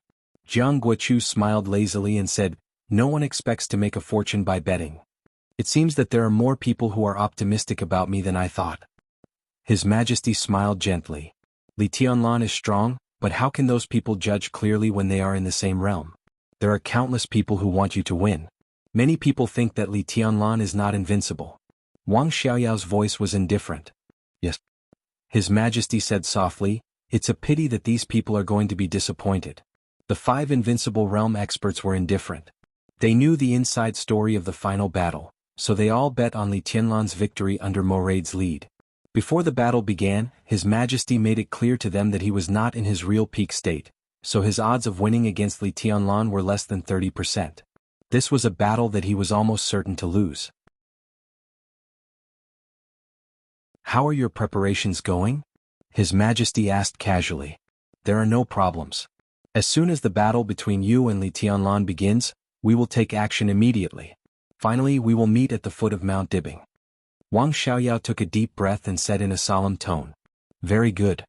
[SPEAKER 1] Jiang Guochu smiled lazily and said, "No one expects to make a fortune by betting. It seems that there are more people who are optimistic about me than I thought." His Majesty smiled gently. "Li Tianlan is strong, but how can those people judge clearly when they are in the same realm? There are countless people who want you to win. Many people think that Li Tianlan is not invincible." Wang Xiaoyao's voice was indifferent. "Yes." His Majesty said softly, "It's a pity that these people are going to be disappointed." The 5 invincible realm experts were indifferent. They knew the inside story of the final battle, so they all bet on Li Tianlan's victory under Moraid's lead. Before the battle began, His Majesty made it clear to them that he was not in his real peak state, so his odds of winning against Li Tianlan were less than 30%. This was a battle that he was almost certain to lose. "How are your preparations going?" His Majesty asked casually. "There are no problems. As soon as the battle between you and Li Tianlan begins, we will take action immediately. Finally, we will meet at the foot of Mount Dibing." Wang Xiaoyao took a deep breath and said in a solemn tone, "Very good."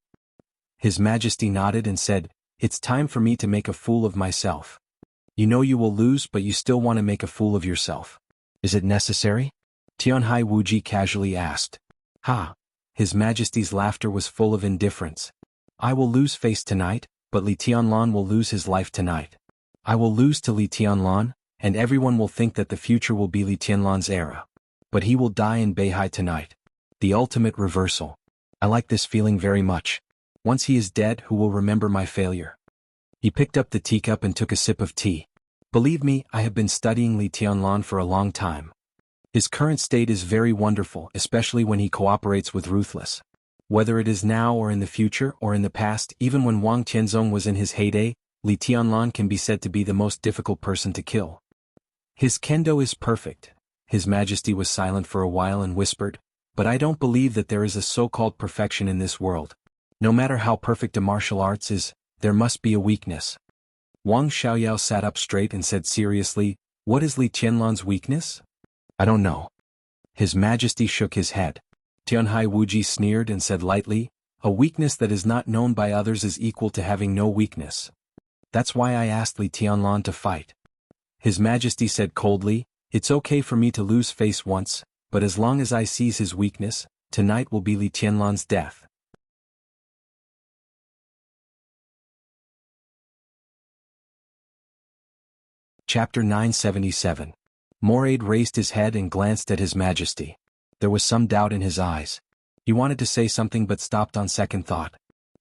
[SPEAKER 1] His Majesty nodded and said, "It's time for me to make a fool of myself." "You know you will lose, but you still want to make a fool of yourself. Is it necessary?" Tianhai Wuji casually asked. "Ha!" His Majesty's laughter was full of indifference. "I will lose face tonight, but Li Tianlan will lose his life tonight. I will lose to Li Tianlan, and everyone will think that the future will be Li Tianlan's era. But he will die in Beihai tonight. The ultimate reversal. I like this feeling very much. Once he is dead, who will remember my failure?" He picked up the teacup and took a sip of tea. "Believe me, I have been studying Li Tianlan for a long time. His current state is very wonderful, especially when he cooperates with Ruthless. Whether it is now or in the future or in the past, even when Wang Tianzong was in his heyday, Li Tianlan can be said to be the most difficult person to kill. His kendo is perfect." His Majesty was silent for a while and whispered, "But I don't believe that there is a so-called perfection in this world. No matter how perfect a martial arts is, there must be a weakness." Wang Xiaoyao sat up straight and said seriously, "What is Li Tianlan's weakness?" "I don't know." His Majesty shook his head. Tianhai Wuji sneered and said lightly, "A weakness that is not known by others is equal to having no weakness. That's why I asked Li Tianlan to fight." His Majesty said coldly, "It's okay for me to lose face once, but as long as I seize his weakness, tonight will be Li Tianlan's death." Chapter 977. Moraid raised his head and glanced at His Majesty. There was some doubt in his eyes. He wanted to say something but stopped on second thought.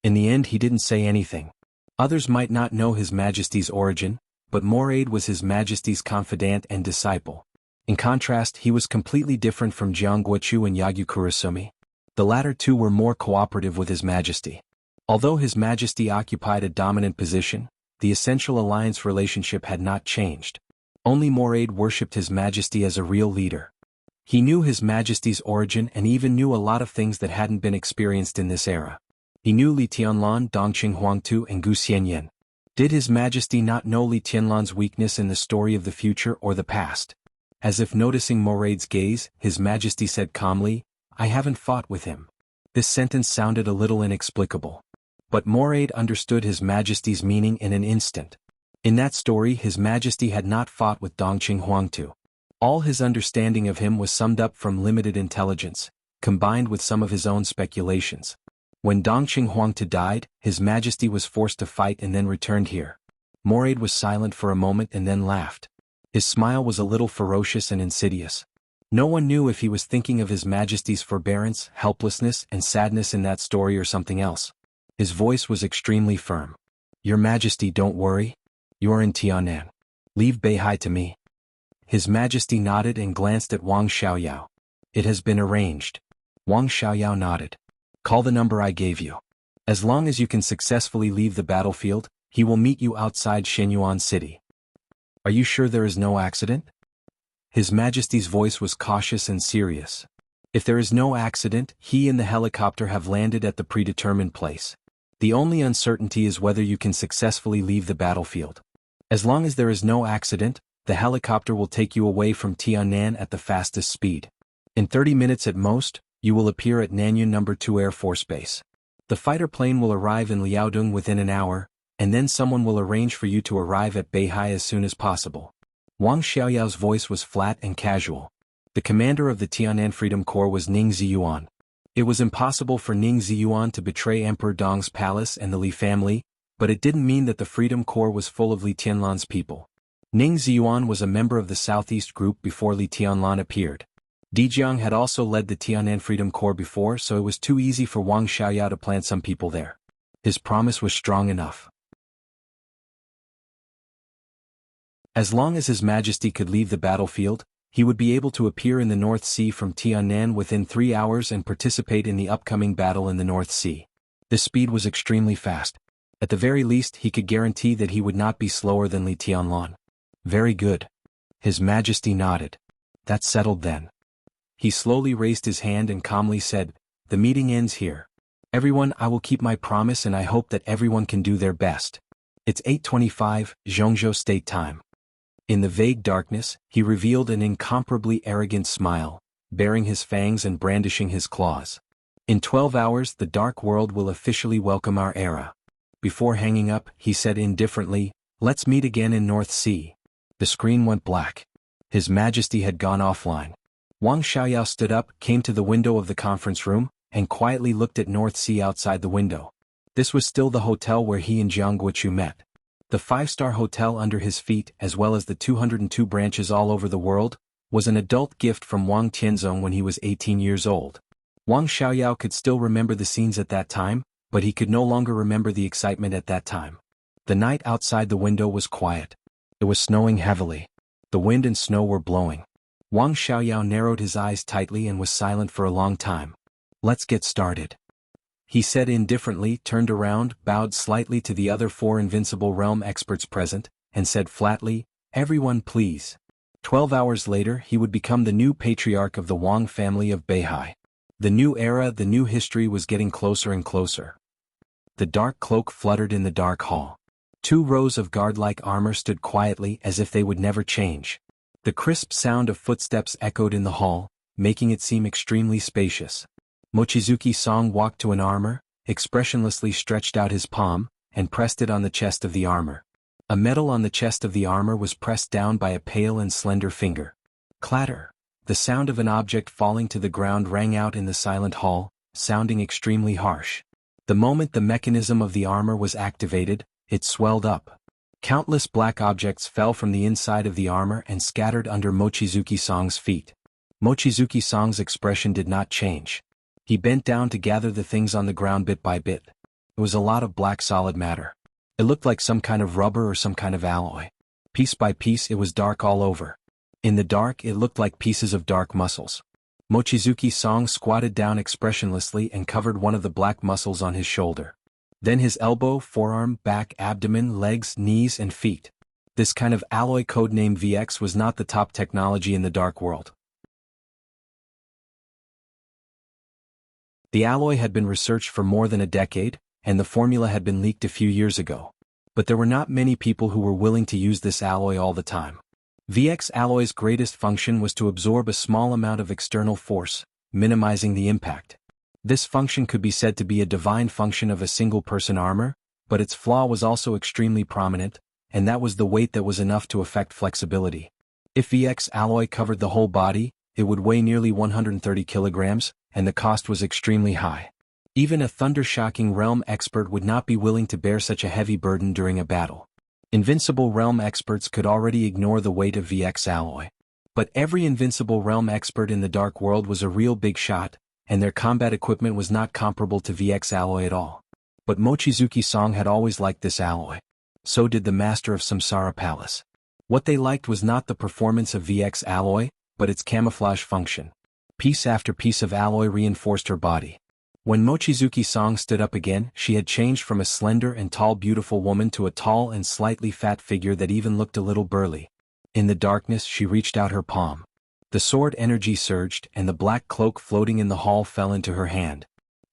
[SPEAKER 1] In the end he didn't say anything. Others might not know His Majesty's origin, but Moraid was His Majesty's confidant and disciple. In contrast, he was completely different from Jiang Guochu and Yagyu Kurasumi. The latter two were more cooperative with His Majesty. Although His Majesty occupied a dominant position, the essential alliance relationship had not changed. Only Moraid worshipped His Majesty as a real leader. He knew His Majesty's origin and even knew a lot of things that hadn't been experienced in this era. He knew Li Tianlan, Dongqing Huangtu and Gu Xianyan. Did His Majesty not know Li Tianlan's weakness in the story of the future or the past? As if noticing Moraid's gaze, His Majesty said calmly, "I haven't fought with him." This sentence sounded a little inexplicable. But Moraid understood His Majesty's meaning in an instant. In that story His Majesty had not fought with Dongqing Huangtu. All his understanding of him was summed up from limited intelligence, combined with some of his own speculations. When Dongqing Huangtu died, His Majesty was forced to fight and then returned here. Moraid was silent for a moment and then laughed. His smile was a little ferocious and insidious. No one knew if he was thinking of His Majesty's forbearance, helplessness, and sadness in that story or something else. His voice was extremely firm. "Your Majesty, don't worry. You're in Tianan. Leave Beihai to me." His Majesty nodded and glanced at Wang Xiaoyao. "It has been arranged." Wang Xiaoyao nodded. "Call the number I gave you. As long as you can successfully leave the battlefield, he will meet you outside Shenyuan City." "Are you sure there is no accident?" His Majesty's voice was cautious and serious. "If there is no accident, he and the helicopter have landed at the predetermined place. The only uncertainty is whether you can successfully leave the battlefield. As long as there is no accident, the helicopter will take you away from Tianan at the fastest speed. In 30 minutes at most, you will appear at Nanyun No. 2 Air Force Base. The fighter plane will arrive in Liaodong within an hour, and then someone will arrange for you to arrive at Beihai as soon as possible." Wang Xiaoyao's voice was flat and casual. The commander of the Tianan Freedom Corps was Ning Ziyuan. It was impossible for Ning Ziyuan to betray Emperor Dong's palace and the Li family, but it didn't mean that the Freedom Corps was full of Li Tianlan's people. Ning Ziyuan was a member of the Southeast Group before Li Tianlan appeared. Dijiang had also led the Tianan Freedom Corps before, so it was too easy for Wang Xiaoyao to plant some people there. His promise was strong enough. As long as His Majesty could leave the battlefield, he would be able to appear in the North Sea from Tianan within 3 hours and participate in the upcoming battle in the North Sea. This speed was extremely fast. At the very least, he could guarantee that he would not be slower than Li Tianlan. "Very good." His Majesty nodded. "That's settled then." He slowly raised his hand and calmly said, "The meeting ends here. Everyone, I will keep my promise and I hope that everyone can do their best. It's 8:25, Zhongzhou State Time." In the vague darkness, he revealed an incomparably arrogant smile, baring his fangs and brandishing his claws. "In 12 hours the dark world will officially welcome our era." Before hanging up, he said indifferently, "Let's meet again in North Sea." The screen went black. His Majesty had gone offline. Wang Xiaoyao stood up, came to the window of the conference room, and quietly looked at North Sea outside the window. This was still the hotel where he and Jiang Guochu met. The 5-star hotel under his feet, as well as the 202 branches all over the world, was an adult gift from Wang Tianzong when he was 18 years old. Wang Xiaoyao could still remember the scenes at that time, but he could no longer remember the excitement at that time. The night outside the window was quiet. It was snowing heavily. The wind and snow were blowing. Wang Xiaoyao narrowed his eyes tightly and was silent for a long time. "Let's get started," he said indifferently, turned around, bowed slightly to the other 4 Invincible Realm experts present, and said flatly, "Everyone please." 12 hours later he would become the new patriarch of the Wang family of Beihai. The new era, the new history was getting closer and closer. The dark cloak fluttered in the dark hall. 2 rows of guard-like armor stood quietly as if they would never change. The crisp sound of footsteps echoed in the hall, making it seem extremely spacious. Mochizuki Song walked to an armor, expressionlessly stretched out his palm, and pressed it on the chest of the armor. A metal on the chest of the armor was pressed down by a pale and slender finger. Clatter! The sound of an object falling to the ground rang out in the silent hall, sounding extremely harsh. The moment the mechanism of the armor was activated, it swelled up. Countless black objects fell from the inside of the armor and scattered under Mochizuki Song's feet. Mochizuki Song's expression did not change. He bent down to gather the things on the ground bit by bit. It was a lot of black solid matter. It looked like some kind of rubber or some kind of alloy. Piece by piece it was dark all over. In the dark it looked like pieces of dark muscles. Mochizuki Song squatted down expressionlessly and covered one of the black muscles on his shoulder. Then his elbow, forearm, back, abdomen, legs, knees and feet. This kind of alloy codename VX was not the top technology in the dark world. The alloy had been researched for more than a decade, and the formula had been leaked a few years ago. But there were not many people who were willing to use this alloy all the time. VX alloy's greatest function was to absorb a small amount of external force, minimizing the impact. This function could be said to be a divine function of a single-person armor, but its flaw was also extremely prominent, and that was the weight that was enough to affect flexibility. If VX alloy covered the whole body, it would weigh nearly 130 kilograms, and the cost was extremely high. Even a thunder-shocking realm expert would not be willing to bear such a heavy burden during a battle. Invincible realm experts could already ignore the weight of VX alloy. But every invincible realm expert in the Dark World was a real big shot, and their combat equipment was not comparable to VX alloy at all. But Mochizuki Song had always liked this alloy. So did the master of Samsara Palace. What they liked was not the performance of VX alloy, but its camouflage function. Piece after piece of alloy reinforced her body. When Mochizuki Song stood up again, she had changed from a slender and tall beautiful woman to a tall and slightly fat figure that even looked a little burly. In the darkness she reached out her palm. The sword energy surged and the black cloak floating in the hall fell into her hand.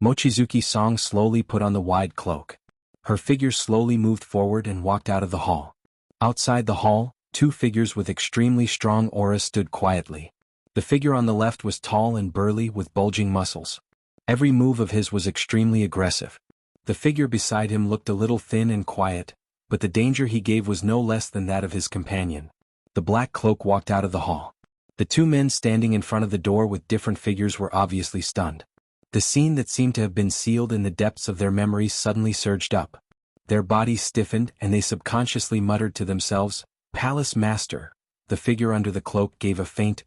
[SPEAKER 1] Mochizuki Song slowly put on the wide cloak. Her figure slowly moved forward and walked out of the hall. Outside the hall, two figures with extremely strong auras stood quietly. The figure on the left was tall and burly with bulging muscles. Every move of his was extremely aggressive. The figure beside him looked a little thin and quiet, but the danger he gave was no less than that of his companion. The black cloak walked out of the hall. The two men standing in front of the door with different figures were obviously stunned. The scene that seemed to have been sealed in the depths of their memories suddenly surged up. Their bodies stiffened and they subconsciously muttered to themselves, "Palace Master." The figure under the cloak gave a faint,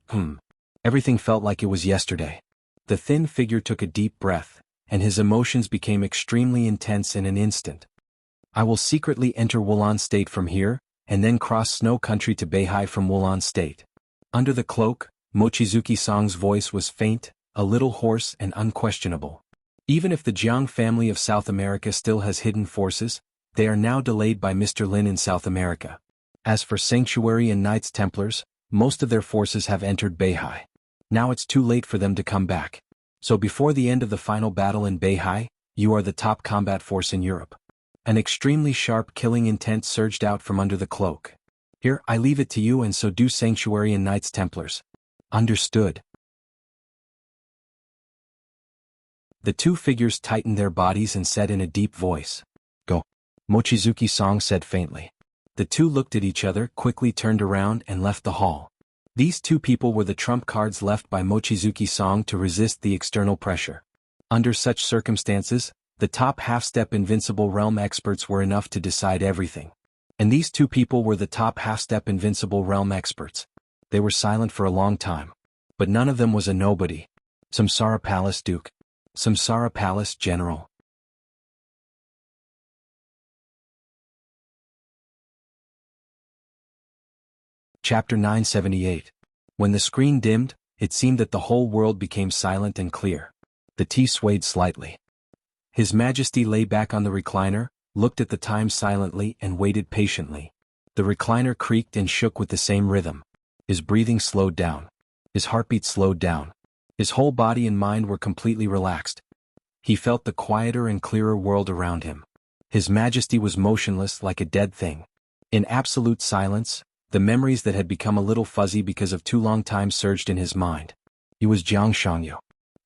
[SPEAKER 1] Everything felt like it was yesterday. The thin figure took a deep breath, and his emotions became extremely intense in an instant. "I will secretly enter Wulan State from here, and then cross Snow Country to Beihai from Wulan State." Under the cloak, Mochizuki Song's voice was faint, a little hoarse and unquestionable. Even if the Jiang family of South America still has hidden forces, they are now delayed by Mr. Lin in South America. As for Sanctuary and Knights Templars, most of their forces have entered Beihai. Now it's too late for them to come back. So before the end of the final battle in Beihai, you are the top combat force in Europe. An extremely sharp killing intent surged out from under the cloak. "Here, I leave it to you and so do Sanctuary and Knights Templars." "Understood." The two figures tightened their bodies and said in a deep voice, "Go." Mochizuki Song said faintly. The two looked at each other, quickly turned around and left the hall. These two people were the trump cards left by Mochizuki Song to resist the external pressure. Under such circumstances, the top half-step invincible realm experts were enough to decide everything. And these two people were the top half-step invincible realm experts. They were silent for a long time. But none of them was a nobody. Samsara Palace Duke. Samsara Palace General. Chapter 978. When the screen dimmed, it seemed that the whole world became silent and clear. The tea swayed slightly. His Majesty lay back on the recliner, looked at the time silently and waited patiently. The recliner creaked and shook with the same rhythm. His breathing slowed down. His heartbeat slowed down. His whole body and mind were completely relaxed. He felt the quieter and clearer world around him. His Majesty was motionless like a dead thing. In absolute silence, the memories that had become a little fuzzy because of too long time surged in his mind. He was Jiang Shangyu.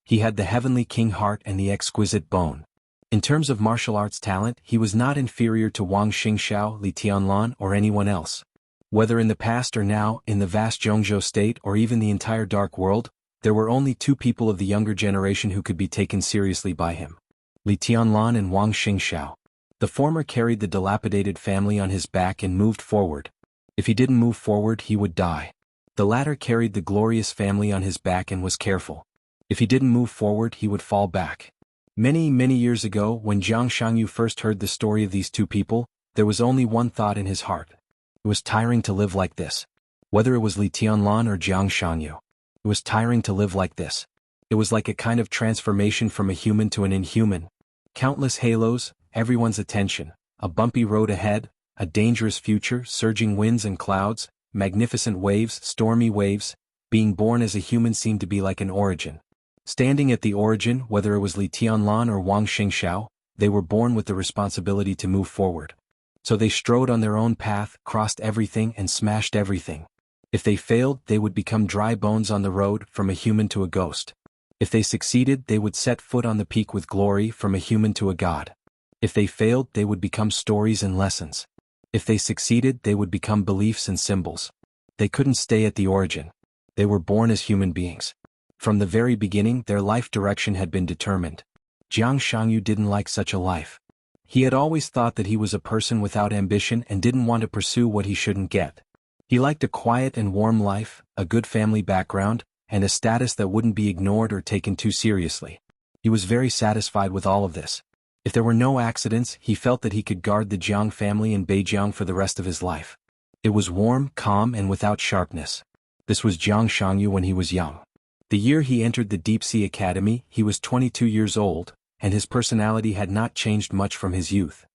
[SPEAKER 1] He had the heavenly king heart and the exquisite bone. In terms of martial arts talent, he was not inferior to Wang Xingxiao, Li Tianlan, or anyone else. Whether in the past or now, in the vast Zhongzhou state or even the entire Dark World, there were only two people of the younger generation who could be taken seriously by him. Li Tianlan and Wang Xingxiao. The former carried the dilapidated family on his back and moved forward. If he didn't move forward, he would die. The latter carried the glorious family on his back and was careful. If he didn't move forward, he would fall back. Many, many years ago, when Jiang Shangyu first heard the story of these two people, there was only one thought in his heart. It was tiring to live like this. Whether it was Li Tianlan or Jiang Shangyu. It was tiring to live like this. It was like a kind of transformation from a human to an inhuman. Countless halos, everyone's attention, a bumpy road ahead, a dangerous future, surging winds and clouds, magnificent waves, stormy waves. Being born as a human seemed to be like an origin. Standing at the origin, whether it was Li Tianlan or Wang Xingxiao, they were born with the responsibility to move forward. So they strode on their own path, crossed everything and smashed everything. If they failed, they would become dry bones on the road, from a human to a ghost. If they succeeded, they would set foot on the peak with glory, from a human to a god. If they failed, they would become stories and lessons. If they succeeded, they would become beliefs and symbols. They couldn't stay at the origin. They were born as human beings. From the very beginning, their life direction had been determined. Jiang Shangyu didn't like such a life. He had always thought that he was a person without ambition and didn't want to pursue what he shouldn't get. He liked a quiet and warm life, a good family background, and a status that wouldn't be ignored or taken too seriously. He was very satisfied with all of this. If there were no accidents, he felt that he could guard the Jiang family in Beijiang for the rest of his life. It was warm, calm, and without sharpness. This was Jiang Shangyu when he was young. The year he entered the Deep Sea Academy, he was 22 years old, and his personality had not changed much from his youth.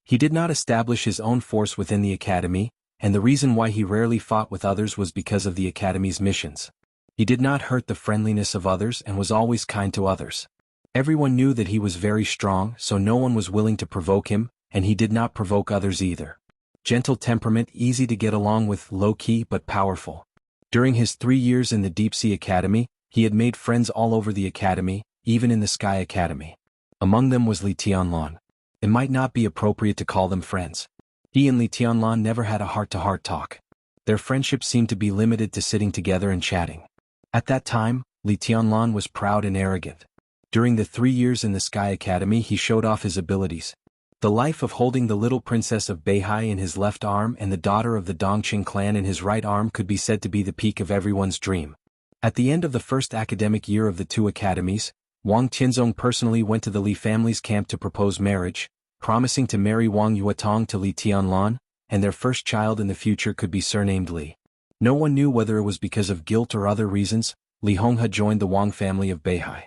[SPEAKER 1] He did not establish his own force within the academy, and the reason why he rarely fought with others was because of the academy's missions. He did not hurt the friendliness of others and was always kind to others. Everyone knew that he was very strong, so no one was willing to provoke him, and he did not provoke others either. Gentle temperament, easy to get along with, low-key but powerful. During his 3 years in the Deep Sea Academy, he had made friends all over the academy, even in the Sky Academy. Among them was Li Tianlan. It might not be appropriate to call them friends. He and Li Tianlan never had a heart-to-heart talk. Their friendship seemed to be limited to sitting together and chatting. At that time, Li Tianlan was proud and arrogant. During the 3 years in the Sky Academy, he showed off his abilities. The life of holding the little princess of Beihai in his left arm and the daughter of the Dongqing clan in his right arm could be said to be the peak of everyone's dream. At the end of the first academic year of the two academies, Wang Tianzong personally went to the Li family's camp to propose marriage, promising to marry Wang Yuetong to Li Tianlan, and their first child in the future could be surnamed Li. No one knew whether it was because of guilt or other reasons. Li Honghe joined the Wang family of Beihai.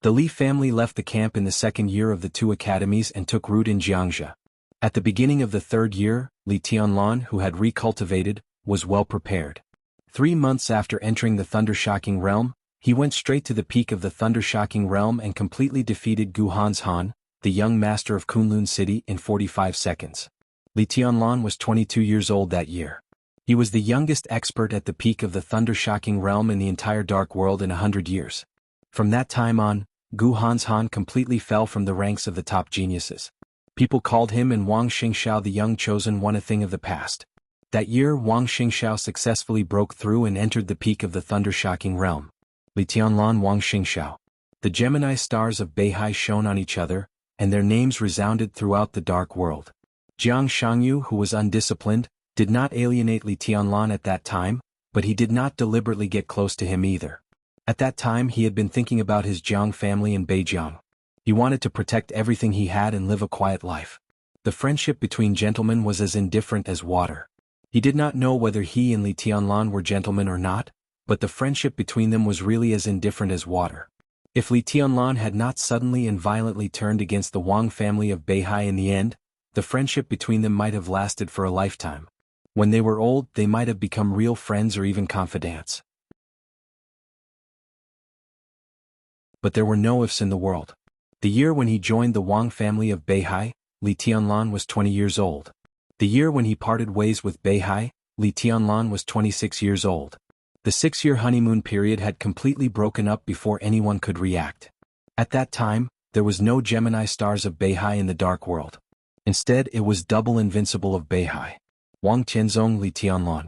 [SPEAKER 1] The Li family left the camp in the second year of the two academies and took root in Jiangxia. At the beginning of the third year, Li Tianlan, who had recultivated, was well prepared. 3 months after entering the Thunder-Shocking Realm, he went straight to the peak of the Thunder-Shocking Realm and completely defeated Gu Hanshan, the young master of Kunlun City, in 45 seconds. Li Tianlan was 22 years old that year. He was the youngest expert at the peak of the Thunder-Shocking Realm in the entire Dark World in 100 years. From that time on, Gu Hanshan completely fell from the ranks of the top geniuses. People called him and Wang Xingxiao the Young Chosen One a thing of the past. That year, Wang Xingxiao successfully broke through and entered the peak of the Thunder-Shocking Realm. Li Tianlan, Wang Xingxiao. The Gemini stars of Beihai shone on each other, and their names resounded throughout the Dark World. Jiang Shangyu, who was undisciplined, did not alienate Li Tianlan at that time, but he did not deliberately get close to him either. At that time he had been thinking about his Jiang family in Beijiang. He wanted to protect everything he had and live a quiet life. The friendship between gentlemen was as indifferent as water. He did not know whether he and Li Tianlan were gentlemen or not, but the friendship between them was really as indifferent as water. If Li Tianlan had not suddenly and violently turned against the Wang family of Beihai in the end, the friendship between them might have lasted for a lifetime. When they were old, they might have become real friends or even confidants. But there were no ifs in the world. The year when he joined the Wang family of Beihai, Li Tianlan was 20 years old. The year when he parted ways with Beihai, Li Tianlan was 26 years old. The 6-year honeymoon period had completely broken up before anyone could react. At that time, there was no Gemini stars of Beihai in the Dark World. Instead, it was double invincible of Beihai. Wang Tianzong, Li Tianlan.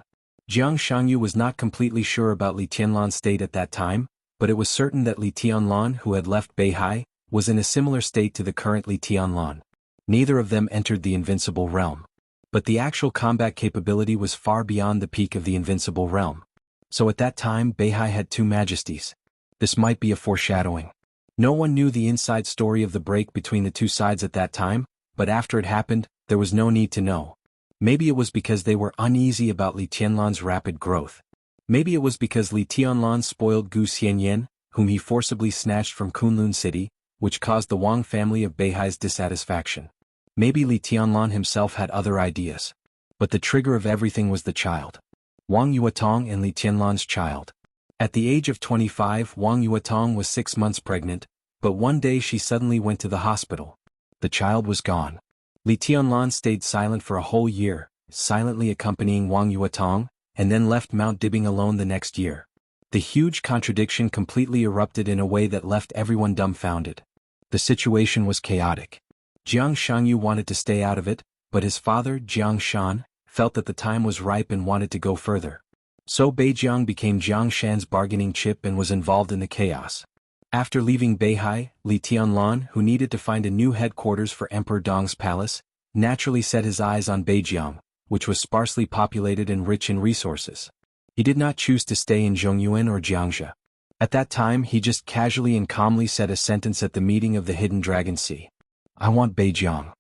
[SPEAKER 1] Jiang Shangyu was not completely sure about Li Tianlan's state at that time, but it was certain that Li Tianlan, who had left Beihai, was in a similar state to the current Li Tianlan. Neither of them entered the invincible realm. But the actual combat capability was far beyond the peak of the invincible realm. So at that time Beihai had two majesties. This might be a foreshadowing. No one knew the inside story of the break between the two sides at that time, but after it happened, there was no need to know. Maybe it was because they were uneasy about Li Tianlan's rapid growth. Maybe it was because Li Tianlan spoiled Gu Xianyan, whom he forcibly snatched from Kunlun City, which caused the Wang family of Beihai's dissatisfaction. Maybe Li Tianlan himself had other ideas. But the trigger of everything was the child. Wang Yuetong and Li Tianlan's child. At the age of 25, Wang Yuetong was 6 months pregnant, but one day she suddenly went to the hospital. The child was gone. Li Tianlan stayed silent for a whole year, silently accompanying Wang Yuetong, and then left Mount Dibing alone the next year. The huge contradiction completely erupted in a way that left everyone dumbfounded. The situation was chaotic. Jiang Shangyu wanted to stay out of it, but his father, Jiang Shan, felt that the time was ripe and wanted to go further. So Beijiang became Jiang Shan's bargaining chip and was involved in the chaos. After leaving Beihai, Li Tianlan, who needed to find a new headquarters for Emperor Dong's palace, naturally set his eyes on Beijiang, which was sparsely populated and rich in resources. He did not choose to stay in Zhongyuan or Jiangxia. At that time he just casually and calmly said a sentence at the meeting of the Hidden Dragon Sea. "I want Beijiang."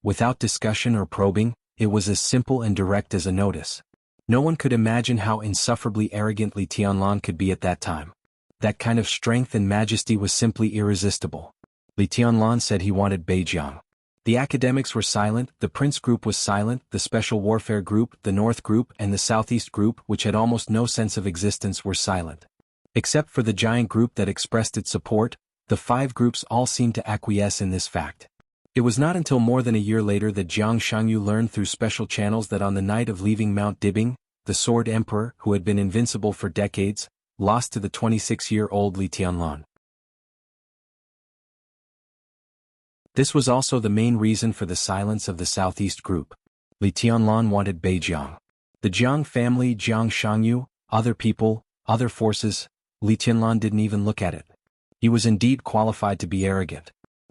[SPEAKER 1] Without discussion or probing, it was as simple and direct as a notice. No one could imagine how insufferably arrogant Li Tianlan could be at that time. That kind of strength and majesty was simply irresistible. Li Tianlan said he wanted Beijiang. The academics were silent, the Prince Group was silent, the Special Warfare Group, the North Group and the Southeast Group, which had almost no sense of existence, were silent. Except for the giant group that expressed its support, the 5 groups all seemed to acquiesce in this fact. It was not until more than a year later that Jiang Shangyu learned through special channels that on the night of leaving Mount Dibing, the Sword Emperor, who had been invincible for decades, lost to the 26-year-old Li Tianlan. This was also the main reason for the silence of the Southeast Group. Li Tianlan wanted Beijiang. The Jiang family, Jiang Shangyu, other people, other forces, Li Tianlan didn't even look at it. He was indeed qualified to be arrogant.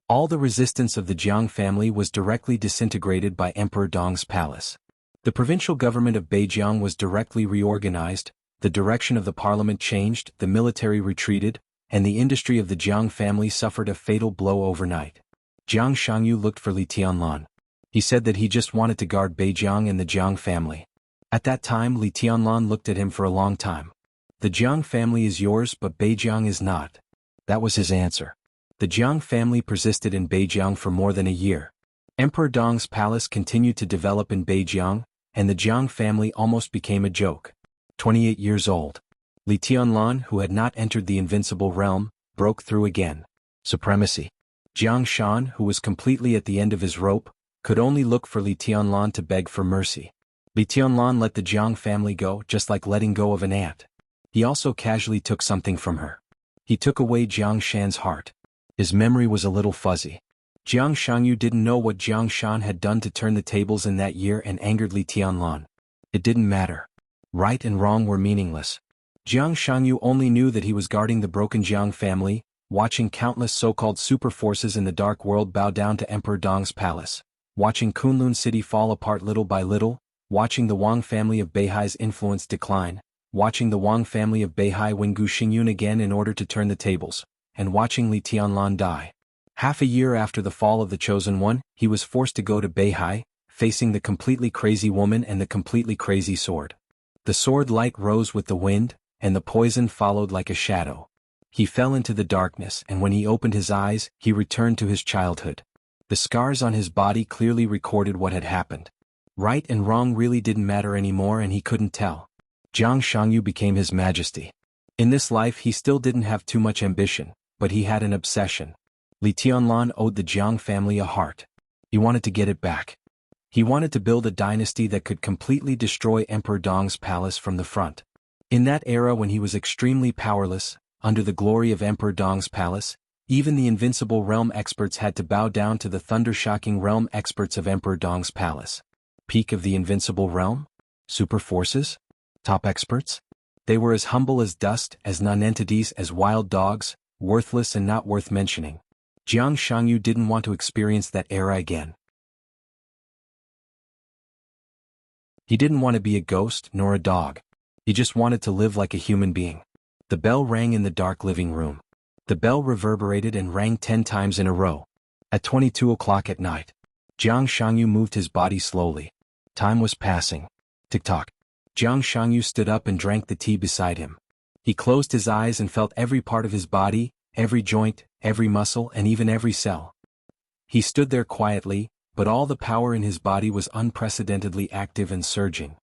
[SPEAKER 1] All the resistance of the Jiang family was directly disintegrated by Emperor Dong's palace. The provincial government of Beijiang was directly reorganized, the direction of the parliament changed, the military retreated, and the industry of the Jiang family suffered a fatal blow overnight. Jiang Shangyu looked for Li Tianlan. He said that he just wanted to guard Beijiang and the Jiang family. At that time Li Tianlan looked at him for a long time. "The Jiang family is yours but Beijiang is not." That was his answer. The Jiang family persisted in Beijiang for more than a year. Emperor Dong's palace continued to develop in Beijiang, and the Jiang family almost became a joke. 28 years old. Li Tianlan, who had not entered the invincible realm, broke through again. Supremacy. Jiang Shan, who was completely at the end of his rope, could only look for Li Tianlan to beg for mercy. Li Tianlan let the Jiang family go just like letting go of an ant. He also casually took something from her. He took away Jiang Shan's heart. His memory was a little fuzzy. Jiang Shangyu didn't know what Jiang Shan had done to turn the tables in that year and angered Li Tianlan. It didn't matter. Right and wrong were meaningless. Jiang Shangyu only knew that he was guarding the broken Jiang family, watching countless so-called super forces in the dark world bow down to Emperor Dong's palace, watching Kunlun City fall apart little by little, watching the Wang family of Beihai's influence decline, watching the Wang family of Beihai win Gu Xingyun again in order to turn the tables, and watching Li Tianlan die. Half a year after the fall of the Chosen One, he was forced to go to Beihai, facing the completely crazy woman and the completely crazy sword. The sword light rose with the wind, and the poison followed like a shadow. He fell into the darkness, and when he opened his eyes, he returned to his childhood. The scars on his body clearly recorded what had happened. Right and wrong really didn't matter anymore, and he couldn't tell. Jiang Shangyu became his majesty. In this life he still didn't have too much ambition, but he had an obsession. Li Tianlan owed the Jiang family a heart. He wanted to get it back. He wanted to build a dynasty that could completely destroy Emperor Dong's palace from the front. In that era when he was extremely powerless, under the glory of Emperor Dong's palace, even the invincible realm experts had to bow down to the thunder-shocking realm experts of Emperor Dong's palace. Peak of the invincible realm? Super forces? Top experts? They were as humble as dust, as non-entities, as wild dogs, worthless and not worth mentioning. Jiang Shangyu didn't want to experience that era again. He didn't want to be a ghost nor a dog. He just wanted to live like a human being. The bell rang in the dark living room. The bell reverberated and rang 10 times in a row. At 22 o'clock at night, Jiang Shangyu moved his body slowly. Time was passing. Tick-tock. Jiang Shangyu stood up and drank the tea beside him. He closed his eyes and felt every part of his body, every joint, every muscle, and even every cell. He stood there quietly, but all the power in his body was unprecedentedly active and surging.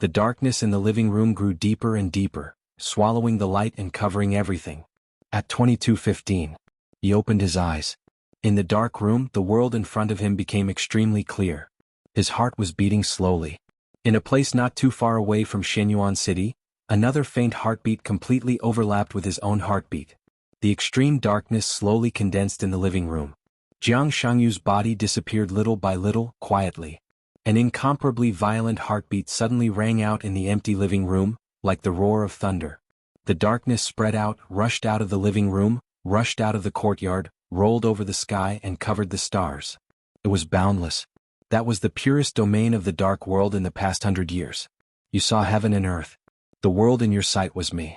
[SPEAKER 1] The darkness in the living room grew deeper and deeper, swallowing the light and covering everything. At 22:15, he opened his eyes. In the dark room, the world in front of him became extremely clear. His heart was beating slowly. In a place not too far away from Shenyuan City, another faint heartbeat completely overlapped with his own heartbeat. The extreme darkness slowly condensed in the living room. Jiang Shangyu's body disappeared little by little, quietly. An incomparably violent heartbeat suddenly rang out in the empty living room, like the roar of thunder. The darkness spread out, rushed out of the living room, rushed out of the courtyard, rolled over the sky and covered the stars. It was boundless. That was the purest domain of the dark world in the past 100 years. You saw heaven and earth. The world in your sight was me.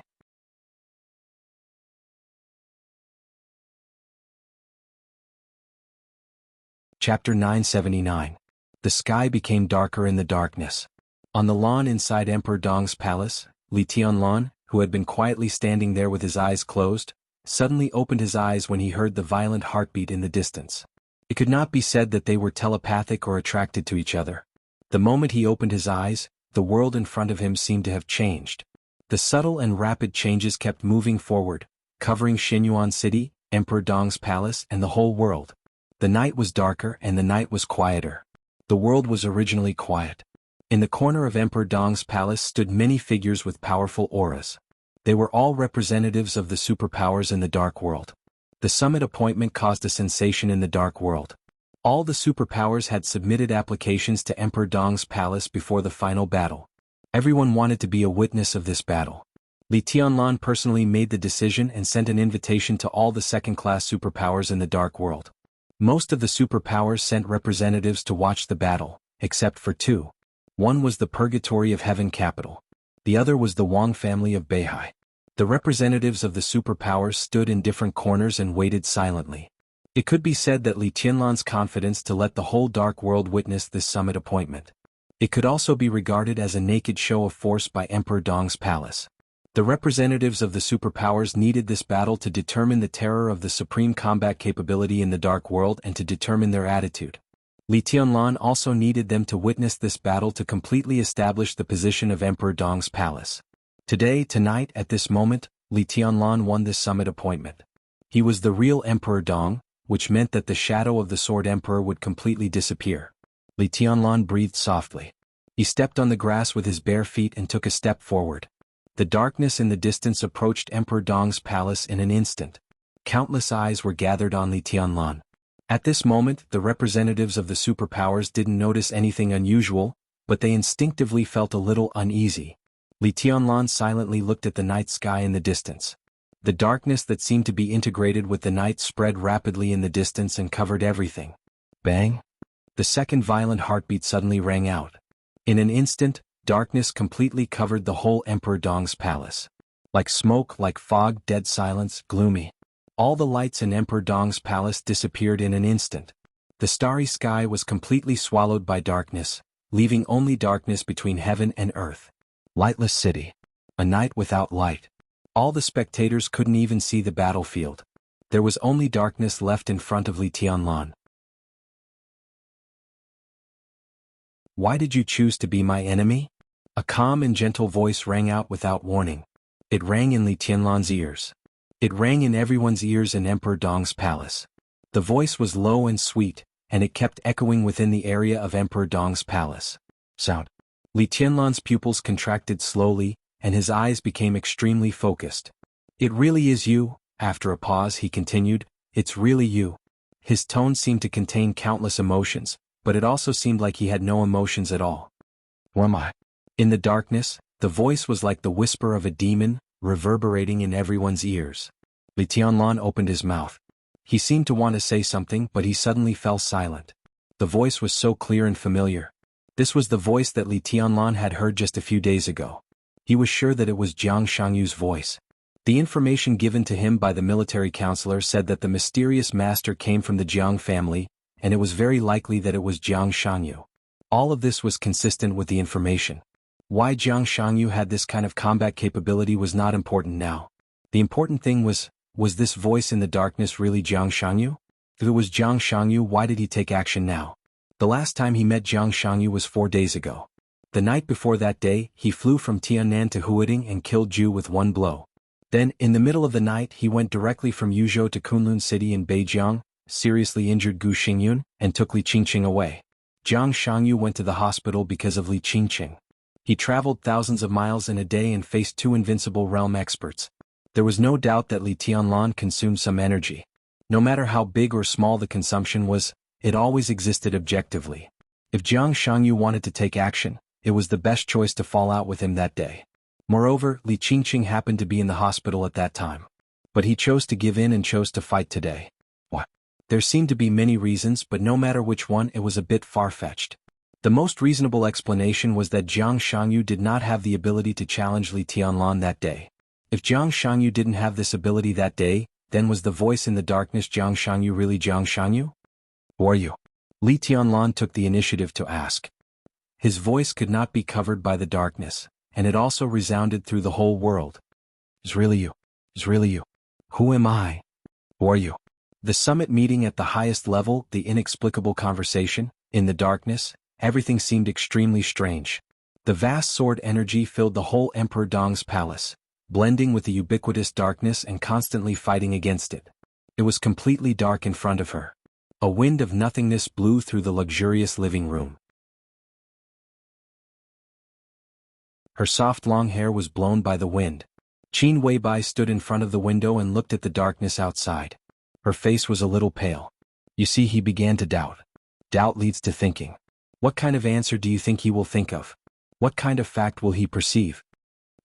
[SPEAKER 1] Chapter 979. The sky became darker in the darkness. On the lawn inside Emperor Dong's palace, Li Tianlan, who had been quietly standing there with his eyes closed, suddenly opened his eyes when he heard the violent heartbeat in the distance. It could not be said that they were telepathic or attracted to each other. The moment he opened his eyes, the world in front of him seemed to have changed. The subtle and rapid changes kept moving forward, covering Shenyuan City, Emperor Dong's palace and the whole world. The night was darker and the night was quieter. The world was originally quiet. In the corner of Emperor Dong's palace stood many figures with powerful auras. They were all representatives of the superpowers in the dark world. The summit appointment caused a sensation in the dark world. All the superpowers had submitted applications to Emperor Dong's palace before the final battle. Everyone wanted to be a witness of this battle. Li Tianlan personally made the decision and sent an invitation to all the second-class superpowers in the dark world. Most of the superpowers sent representatives to watch the battle, except for two. One was the Purgatory of Heaven capital. The other was the Wang family of Beihai. The representatives of the superpowers stood in different corners and waited silently. It could be said that Li Tianlan's confidence to let the whole dark world witness this summit appointment. It could also be regarded as a naked show of force by Emperor Dong's palace. The representatives of the superpowers needed this battle to determine the terror of the supreme combat capability in the dark world and to determine their attitude. Li Tianlan also needed them to witness this battle to completely establish the position of Emperor Dong's palace. Tonight, at this moment, Li Tianlan won this summit appointment. He was the real Emperor Dong, which meant that the shadow of the Sword Emperor would completely disappear. Li Tianlan breathed softly. He stepped on the grass with his bare feet and took a step forward. The darkness in the distance approached Emperor Dong's palace in an instant. Countless eyes were gathered on Li Tianlan. At this moment, the representatives of the superpowers didn't notice anything unusual, but they instinctively felt a little uneasy. Li Tianlan silently looked at the night sky in the distance. The darkness that seemed to be integrated with the night spread rapidly in the distance and covered everything. Bang! The second violent heartbeat suddenly rang out. In an instant, darkness completely covered the whole Emperor Dong's palace. Like smoke, like fog, dead silence, gloomy. All the lights in Emperor Dong's palace disappeared in an instant. The starry sky was completely swallowed by darkness, leaving only darkness between heaven and earth. Lightless city. A night without light. All the spectators couldn't even see the battlefield. There was only darkness left in front of Li Tianlan. Why did you choose to be my enemy? A calm and gentle voice rang out without warning. It rang in Li Tianlan's ears. It rang in everyone's ears in Emperor Dong's palace. The voice was low and sweet, and it kept echoing within the area of Emperor Dong's palace. Sound. Li Tianlan's pupils contracted slowly, and his eyes became extremely focused. It really is you, after a pause he continued, it's really you. His tone seemed to contain countless emotions, but it also seemed like he had no emotions at all. Who am I? In the darkness, the voice was like the whisper of a demon, reverberating in everyone's ears. Li Tianlan opened his mouth. He seemed to want to say something, but he suddenly fell silent. The voice was so clear and familiar. This was the voice that Li Tianlan had heard just a few days ago. He was sure that it was Jiang Shangyu's voice. The information given to him by the military counselor said that the mysterious master came from the Jiang family, and it was very likely that it was Jiang Shangyu. All of this was consistent with the information. Why Jiang Shangyu had this kind of combat capability was not important now. The important thing was this voice in the darkness really Jiang Shangyu? If it was Jiang Shangyu, why did he take action now? The last time he met Jiang Shangyu was 4 days ago. The night before that day, he flew from Tiannan to Huading and killed Zhu with one blow. Then, in the middle of the night, he went directly from Yuzhou to Kunlun City in Beijiang, seriously injured Gu Xingyun, and took Li Qingqing away. Jiang Shangyu went to the hospital because of Li Qingqing. He traveled thousands of miles in a day and faced two invincible realm experts. There was no doubt that Li Tianlan consumed some energy. No matter how big or small the consumption was, it always existed objectively. If Jiang Shangyu wanted to take action, it was the best choice to fall out with him that day. Moreover, Li Qingqing happened to be in the hospital at that time. But he chose to give in and chose to fight today. What? There seemed to be many reasons, but no matter which one, it was a bit far-fetched. The most reasonable explanation was that Jiang Shangyu did not have the ability to challenge Li Tianlan that day. If Jiang Shangyu didn't have this ability that day, then was the voice in the darkness Jiang Shangyu really Jiang Shangyu? Who are you? Li Tianlan took the initiative to ask. His voice could not be covered by the darkness, and it also resounded through the whole world. Is really you? Is really you? Who am I? Who are you? The summit meeting at the highest level, the inexplicable conversation, in the darkness, everything seemed extremely strange. The vast sword energy filled the whole Emperor Dong's palace, blending with the ubiquitous darkness and constantly fighting against it. It was completely dark in front of her. A wind of nothingness blew through the luxurious living room. Her soft long hair was blown by the wind. Qin Weibai stood in front of the window and looked at the darkness outside. Her face was a little pale. You see, he began to doubt. Doubt leads to thinking. What kind of answer do you think he will think of? What kind of fact will he perceive?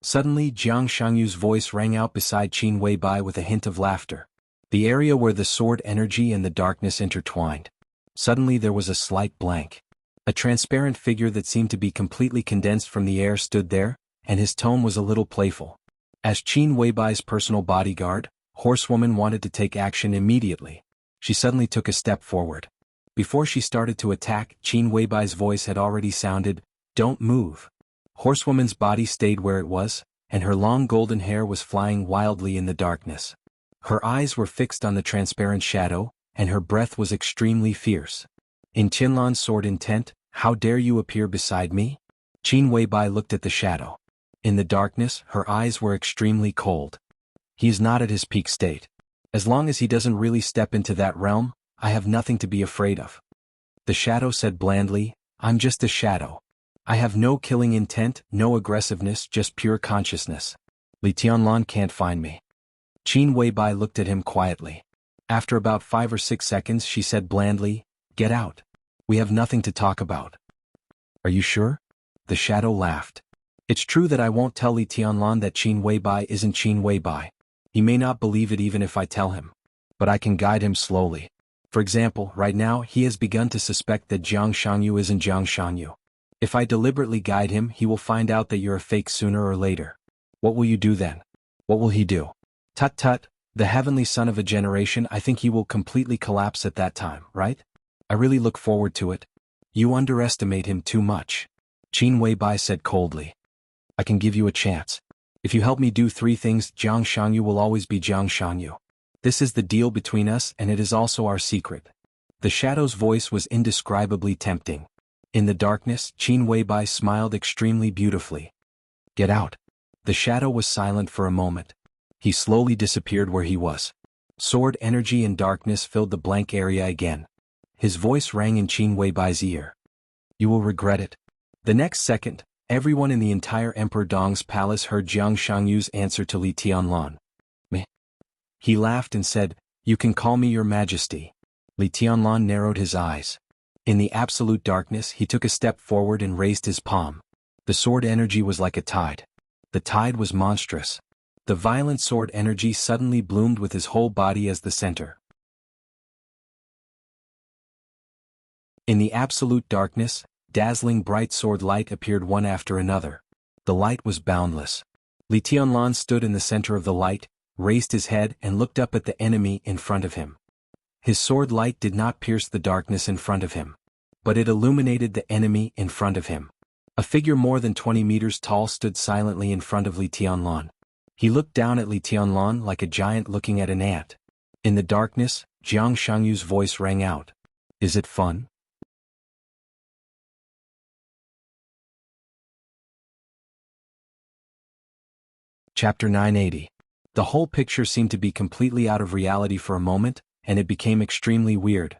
[SPEAKER 1] Suddenly, Jiang Shangyu's voice rang out beside Qin Weibai with a hint of laughter. The area where the sword energy and the darkness intertwined. Suddenly there was a slight blank. A transparent figure that seemed to be completely condensed from the air stood there, and his tone was a little playful. As Qin Weibai's personal bodyguard, Horsewoman wanted to take action immediately. She suddenly took a step forward. Before she started to attack, Qin Weibai's voice had already sounded, "Don't move." Horsewoman's body stayed where it was, and her long golden hair was flying wildly in the darkness. Her eyes were fixed on the transparent shadow, and her breath was extremely fierce. In Qinlan's sword intent, "How dare you appear beside me?" Qin Weibai looked at the shadow. In the darkness, her eyes were extremely cold. He is not at his peak state. As long as he doesn't really step into that realm, I have nothing to be afraid of. The shadow said blandly, "I'm just a shadow. I have no killing intent, no aggressiveness, just pure consciousness. Li Tianlan can't find me." Qin Weibai looked at him quietly. After about 5 or 6 seconds she said blandly, "Get out. We have nothing to talk about." "Are you sure?" The shadow laughed. "It's true that I won't tell Li Tianlan that Qin Weibai isn't Qin Weibai. He may not believe it even if I tell him. But I can guide him slowly. For example, right now he has begun to suspect that Jiang Shangyu isn't Jiang Shangyu. If I deliberately guide him, he will find out that you're a fake sooner or later. What will you do then? What will he do? Tut tut, the heavenly son of a generation. I think he will completely collapse at that time, right? I really look forward to it." "You underestimate him too much," Qin Weibai said coldly. "I can give you a chance. If you help me do 3 things, Jiang Shangyu will always be Jiang Shangyu. This is the deal between us, and it is also our secret." The shadow's voice was indescribably tempting. In the darkness, Qin Weibai smiled extremely beautifully. "Get out." The shadow was silent for a moment. He slowly disappeared where he was. Sword energy and darkness filled the blank area again. His voice rang in Qin Weibai's ear. "You will regret it." The next second, everyone in the entire Emperor Dong's palace heard Jiang Shangyu's answer to Li Tianlan. "Me?" He laughed and said, "You can call me your majesty." Li Tianlan narrowed his eyes. In the absolute darkness he took a step forward and raised his palm. The sword energy was like a tide. The tide was monstrous. The violent sword energy suddenly bloomed with his whole body as the center. In the absolute darkness, dazzling bright sword light appeared one after another. The light was boundless. Li Tianlan stood in the center of the light, raised his head and looked up at the enemy in front of him. His sword light did not pierce the darkness in front of him, but it illuminated the enemy in front of him. A figure more than 20 meters tall stood silently in front of Li Tianlan. He looked down at Li Tianlan like a giant looking at an ant. In the darkness, Jiang Shangyu's voice rang out. "Is it fun?" Chapter 980. The whole picture seemed to be completely out of reality for a moment, and it became extremely weird.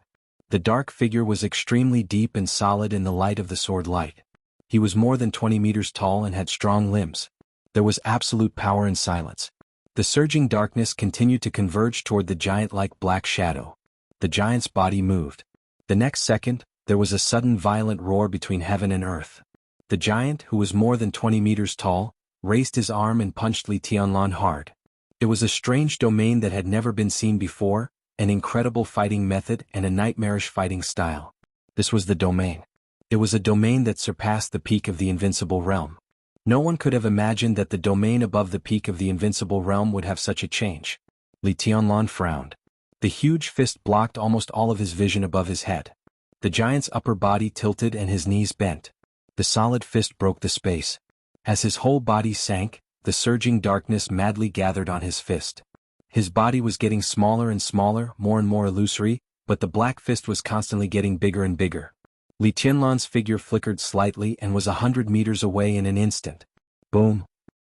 [SPEAKER 1] The dark figure was extremely deep and solid in the light of the sword light. He was more than 20 meters tall and had strong limbs. There was absolute power and silence. The surging darkness continued to converge toward the giant like black shadow. The giant's body moved. The next second, there was a sudden violent roar between heaven and earth. The giant, who was more than 20 meters tall, raised his arm and punched Li Tianlan hard. It was a strange domain that had never been seen before, an incredible fighting method and a nightmarish fighting style. This was the domain. It was a domain that surpassed the peak of the invincible realm. No one could have imagined that the domain above the peak of the invincible realm would have such a change. Li Tianlan frowned. The huge fist blocked almost all of his vision above his head. The giant's upper body tilted and his knees bent. The solid fist broke the space. As his whole body sank, the surging darkness madly gathered on his fist. His body was getting smaller and smaller, more and more illusory, but the black fist was constantly getting bigger and bigger. Li Tianlan's figure flickered slightly and was 100 meters away in an instant. Boom!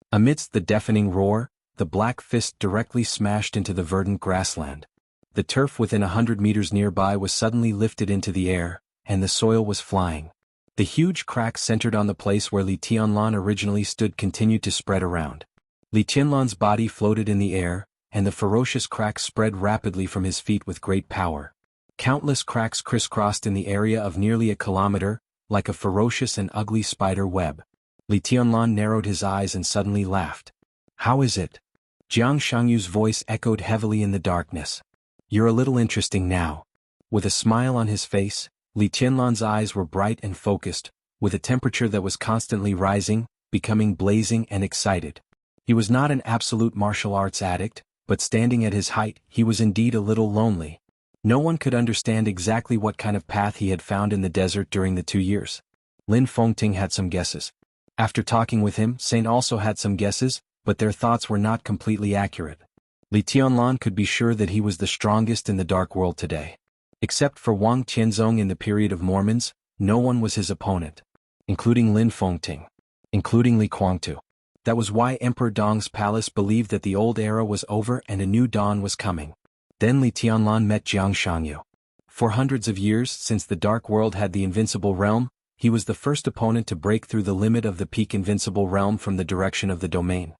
[SPEAKER 1] Amidst the deafening roar, the black fist directly smashed into the verdant grassland. The turf within 100 meters nearby was suddenly lifted into the air, and the soil was flying. The huge crack centered on the place where Li Tianlan originally stood continued to spread around. Li Tianlan's body floated in the air, and the ferocious crack spread rapidly from his feet with great power. Countless cracks crisscrossed in the area of nearly a kilometer, like a ferocious and ugly spider web. Li Tianlan narrowed his eyes and suddenly laughed. "How is it?" Jiang Shangyu's voice echoed heavily in the darkness. "You're a little interesting now." With a smile on his face, Li Tianlan's eyes were bright and focused, with a temperature that was constantly rising, becoming blazing and excited. He was not an absolute martial arts addict, but standing at his height, he was indeed a little lonely. No one could understand exactly what kind of path he had found in the desert during the 2 years. Lin Fengting had some guesses. After talking with him, Saint also had some guesses, but their thoughts were not completely accurate. Li Tianlan could be sure that he was the strongest in the dark world today. Except for Wang Tianzong in the period of Mormons, no one was his opponent. Including Lin Fengting. Including Li Guangtu. That was why Emperor Dong's palace believed that the old era was over and a new dawn was coming. Then Li Tianlan met Jiang Shangyu. For hundreds of years since the dark world had the invincible realm, he was the first opponent to break through the limit of the peak invincible realm from the direction of the domain.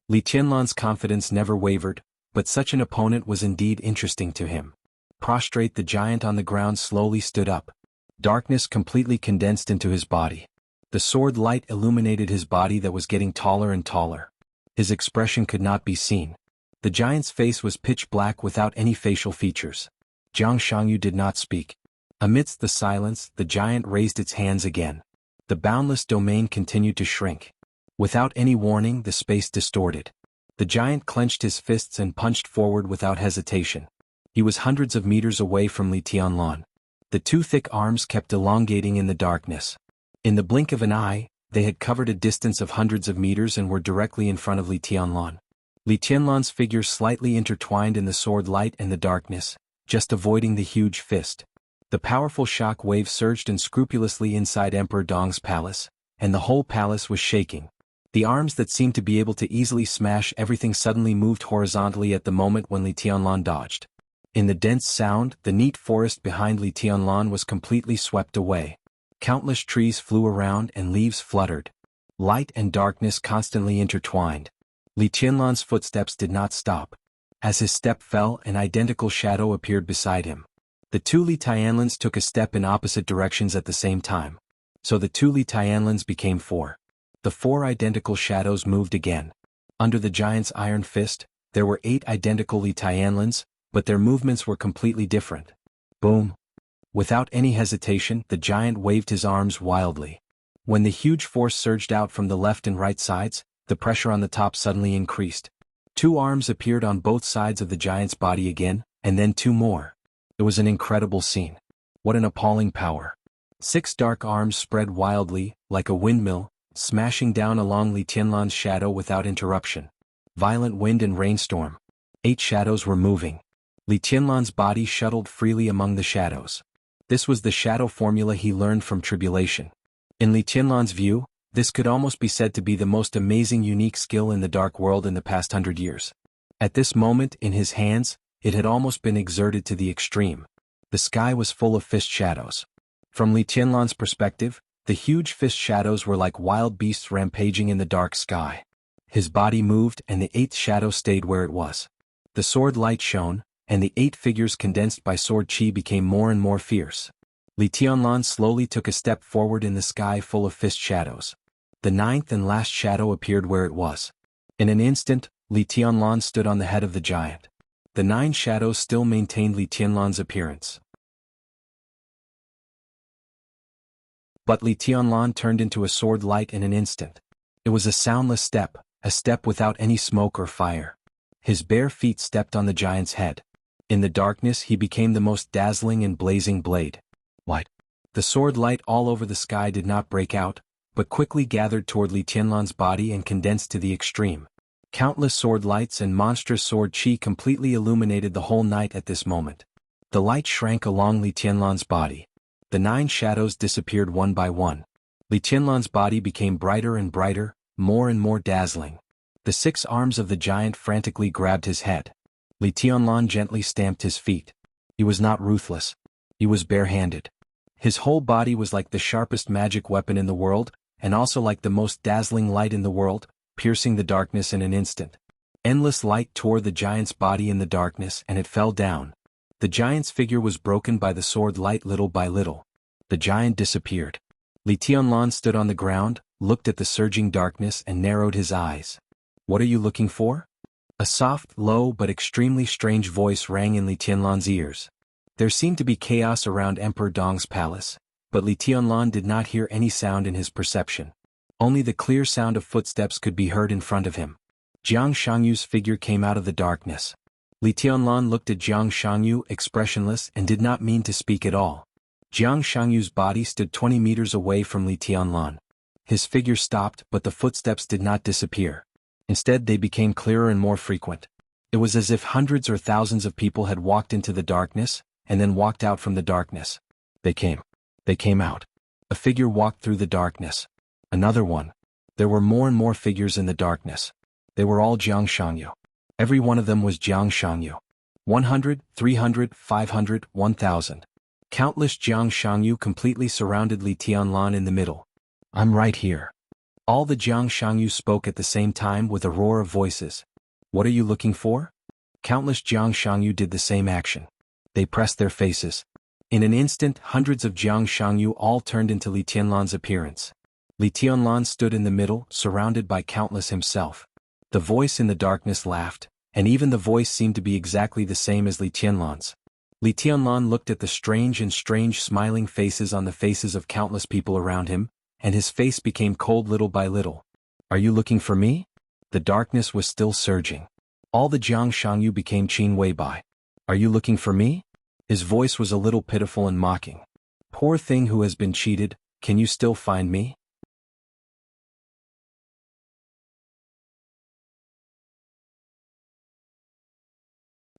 [SPEAKER 1] Li Tianlan's confidence never wavered, but such an opponent was indeed interesting to him. Prostrate, the giant on the ground slowly stood up. Darkness completely condensed into his body. The sword light illuminated his body that was getting taller and taller. His expression could not be seen. The giant's face was pitch black without any facial features. Jiang Shangyu did not speak. Amidst the silence, the giant raised its hands again. The boundless domain continued to shrink. Without any warning, the space distorted. The giant clenched his fists and punched forward without hesitation. He was hundreds of meters away from Li Tianlan. The two thick arms kept elongating in the darkness. In the blink of an eye, they had covered a distance of hundreds of meters and were directly in front of Li Tianlan. Li Tianlan's figure slightly intertwined in the sword light and the darkness, just avoiding the huge fist. The powerful shock wave surged unscrupulously inside Emperor Dong's palace, and the whole palace was shaking. The arms that seemed to be able to easily smash everything suddenly moved horizontally at the moment when Li Tianlan dodged. In the dense sound, the neat forest behind Li Tianlan was completely swept away. Countless trees flew around and leaves fluttered. Light and darkness constantly intertwined. Li Tianlan's footsteps did not stop. As his step fell, an identical shadow appeared beside him. The two Li Tianlans took a step in opposite directions at the same time. So the two Li Tianlans became 4. The 4 identical shadows moved again. Under the giant's iron fist, there were 8 identical Li Tianlans, but their movements were completely different. Boom! Without any hesitation, the giant waved his arms wildly. When the huge force surged out from the left and right sides, the pressure on the top suddenly increased. 2 arms appeared on both sides of the giant's body again, and then 2 more. It was an incredible scene. What an appalling power. 6 dark arms spread wildly, like a windmill, smashing down along Li Tianlan's shadow without interruption. Violent wind and rainstorm. 8 shadows were moving. Li Tianlan's body shuttled freely among the shadows. This was the shadow formula he learned from tribulation. In Li Tianlan's view, This could almost be said to be the most amazing unique skill in the dark world in the past 100 years. At this moment, in his hands, it had almost been exerted to the extreme. The sky was full of fist shadows. From Li Tianlan's perspective, the huge fist shadows were like wild beasts rampaging in the dark sky. His body moved and the eighth shadow stayed where it was. The sword light shone, and the 8 figures condensed by sword chi became more and more fierce. Li Tianlan slowly took a step forward in the sky full of fist shadows. The 9th and last shadow appeared where it was. In an instant, Li Tianlan stood on the head of the giant. The 9 shadows still maintained Li Tianlan's appearance. But Li Tianlan turned into a sword light in an instant. It was a soundless step, a step without any smoke or fire. His bare feet stepped on the giant's head. In the darkness he became the most dazzling and blazing blade. What? The sword light all over the sky did not break out, but quickly gathered toward Li Tianlan's body and condensed to the extreme. Countless sword lights and monstrous sword chi completely illuminated the whole night at this moment. The light shrank along Li Tianlan's body. The 9 shadows disappeared one by one. Li Tianlan's body became brighter and brighter, more and more dazzling. The 6 arms of the giant frantically grabbed his head. Li Tianlan gently stamped his feet. He was not ruthless. He was barehanded. His whole body was like the sharpest magic weapon in the world, and also like the most dazzling light in the world, piercing the darkness in an instant. Endless light tore the giant's body in the darkness and it fell down. The giant's figure was broken by the sword light little by little. The giant disappeared. Li Tianlan stood on the ground, looked at the surging darkness and narrowed his eyes. "What are you looking for?" A soft, low but extremely strange voice rang in Li Tianlan's ears. There seemed to be chaos around Emperor Dong's palace, but Li Tianlan did not hear any sound in his perception. Only the clear sound of footsteps could be heard in front of him. Jiang Shangyu's figure came out of the darkness. Li Tianlan looked at Jiang Shangyu expressionless and did not mean to speak at all. Jiang Shangyu's body stood 20 meters away from Li Tianlan. His figure stopped, but the footsteps did not disappear. Instead they became clearer and more frequent. It was as if hundreds or thousands of people had walked into the darkness, and then walked out from the darkness. They came out. A figure walked through the darkness. Another one. There were more and more figures in the darkness. They were all Jiang Shangyu. Every one of them was Jiang Shangyu. 100, 300, 500, 1,000. Countless Jiang Shangyu completely surrounded Li Tianlan in the middle. "I'm right here." All the Jiang Shangyu spoke at the same time with a roar of voices. "What are you looking for?" Countless Jiang Shangyu did the same action. They pressed their faces. In an instant hundreds of Jiang Shangyu all turned into Li Tianlan's appearance. Li Tianlan stood in the middle, surrounded by countless himself. The voice in the darkness laughed, and even the voice seemed to be exactly the same as Li Tianlan's. Li Tianlan looked at the strange smiling faces on the faces of countless people around him, and his face became cold little by little. "Are you looking for me?" The darkness was still surging. All the Jiang Shangyu became Qin Weibai. "Are you looking for me?" His voice was a little pitiful and mocking. "Poor thing who has been cheated, can you still find me?"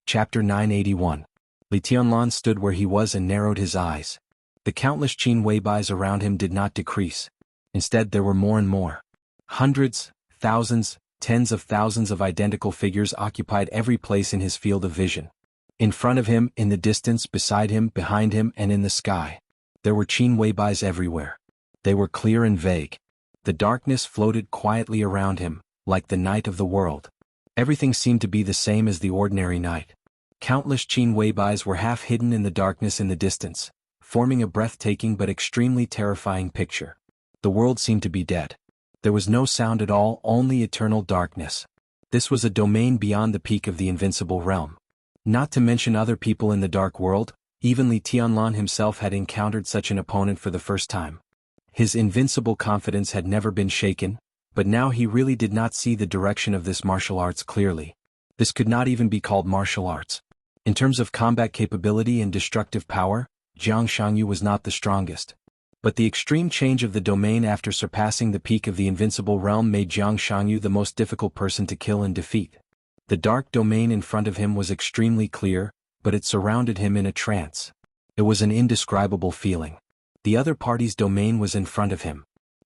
[SPEAKER 1] Chapter 981. Li Tianlan stood where he was and narrowed his eyes. The countless Qin Weibais around him did not decrease. Instead there were more and more. Hundreds, thousands, tens of thousands of identical figures occupied every place in his field of vision. In front of him, in the distance, beside him, behind him, and in the sky. There were Qin Weibais everywhere. They were clear and vague. The darkness floated quietly around him, like the night of the world. Everything seemed to be the same as the ordinary night. Countless Qin Weibais were half hidden in the darkness in the distance, forming a breathtaking but extremely terrifying picture. The world seemed to be dead. There was no sound at all, only eternal darkness. This was a domain beyond the peak of the invincible realm. Not to mention other people in the dark world, even Li Tianlan himself had encountered such an opponent for the first time. His invincible confidence had never been shaken, but now he really did not see the direction of this martial arts clearly. This could not even be called martial arts. In terms of combat capability and destructive power, Jiang Shangyu was not the strongest. But the extreme change of the domain after surpassing the peak of the invincible realm made Jiang Shangyu the most difficult person to kill and defeat. The dark domain in front of him was extremely clear, but it surrounded him in a trance. It was an indescribable feeling. The other party's domain was in front of him.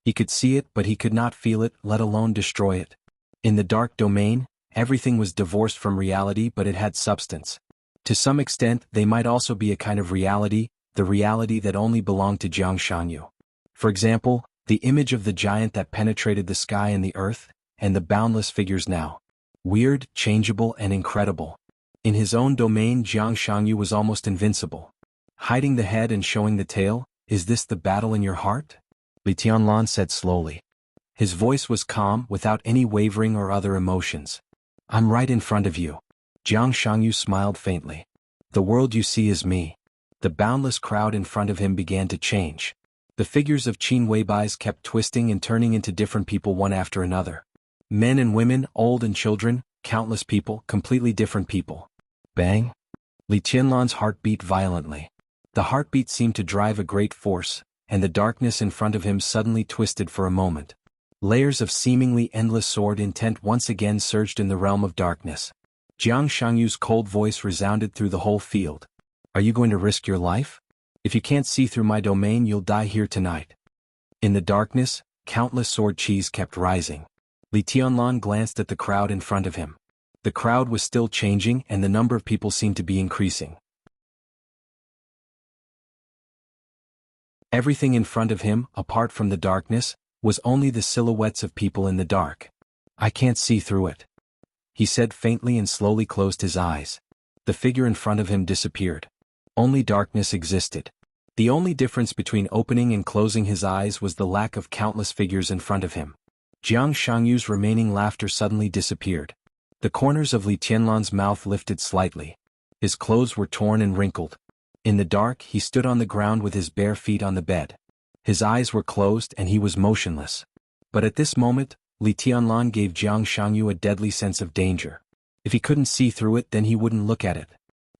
[SPEAKER 1] He could see it but he could not feel it, let alone destroy it. In the dark domain, everything was divorced from reality but it had substance. To some extent they might also be a kind of reality, the reality that only belonged to Jiang Shangyu. For example, the image of the giant that penetrated the sky and the earth, and the boundless figures now. Weird, changeable and incredible. In his own domain Jiang Shangyu was almost invincible. Hiding the head and showing the tail, is this the battle in your heart? Li Tianlan said slowly. His voice was calm, without any wavering or other emotions. I'm right in front of you. Jiang Shangyu smiled faintly. The world you see is me. The boundless crowd in front of him began to change. The figures of Qin Weibai's kept twisting and turning into different people one after another. Men and women, old and children, countless people, completely different people. Bang! Li Tianlan's heart beat violently. The heartbeat seemed to drive a great force, and the darkness in front of him suddenly twisted for a moment. Layers of seemingly endless sword intent once again surged in the realm of darkness. Jiang Shangyu's cold voice resounded through the whole field. Are you going to risk your life? If you can't see through my domain you'll die here tonight. In the darkness, countless sword qis kept rising. Li Tianlan glanced at the crowd in front of him. The crowd was still changing and the number of people seemed to be increasing. Everything in front of him, apart from the darkness, was only the silhouettes of people in the dark. I can't see through it. He said faintly and slowly closed his eyes. The figure in front of him disappeared. Only darkness existed. The only difference between opening and closing his eyes was the lack of countless figures in front of him. Jiang Shangyu's remaining laughter suddenly disappeared. The corners of Li Tianlan's mouth lifted slightly. His clothes were torn and wrinkled. In the dark he stood on the ground with his bare feet on the bed. His eyes were closed and he was motionless. But at this moment, Li Tianlan gave Jiang Shangyu a deadly sense of danger. If he couldn't see through it then he wouldn't look at it.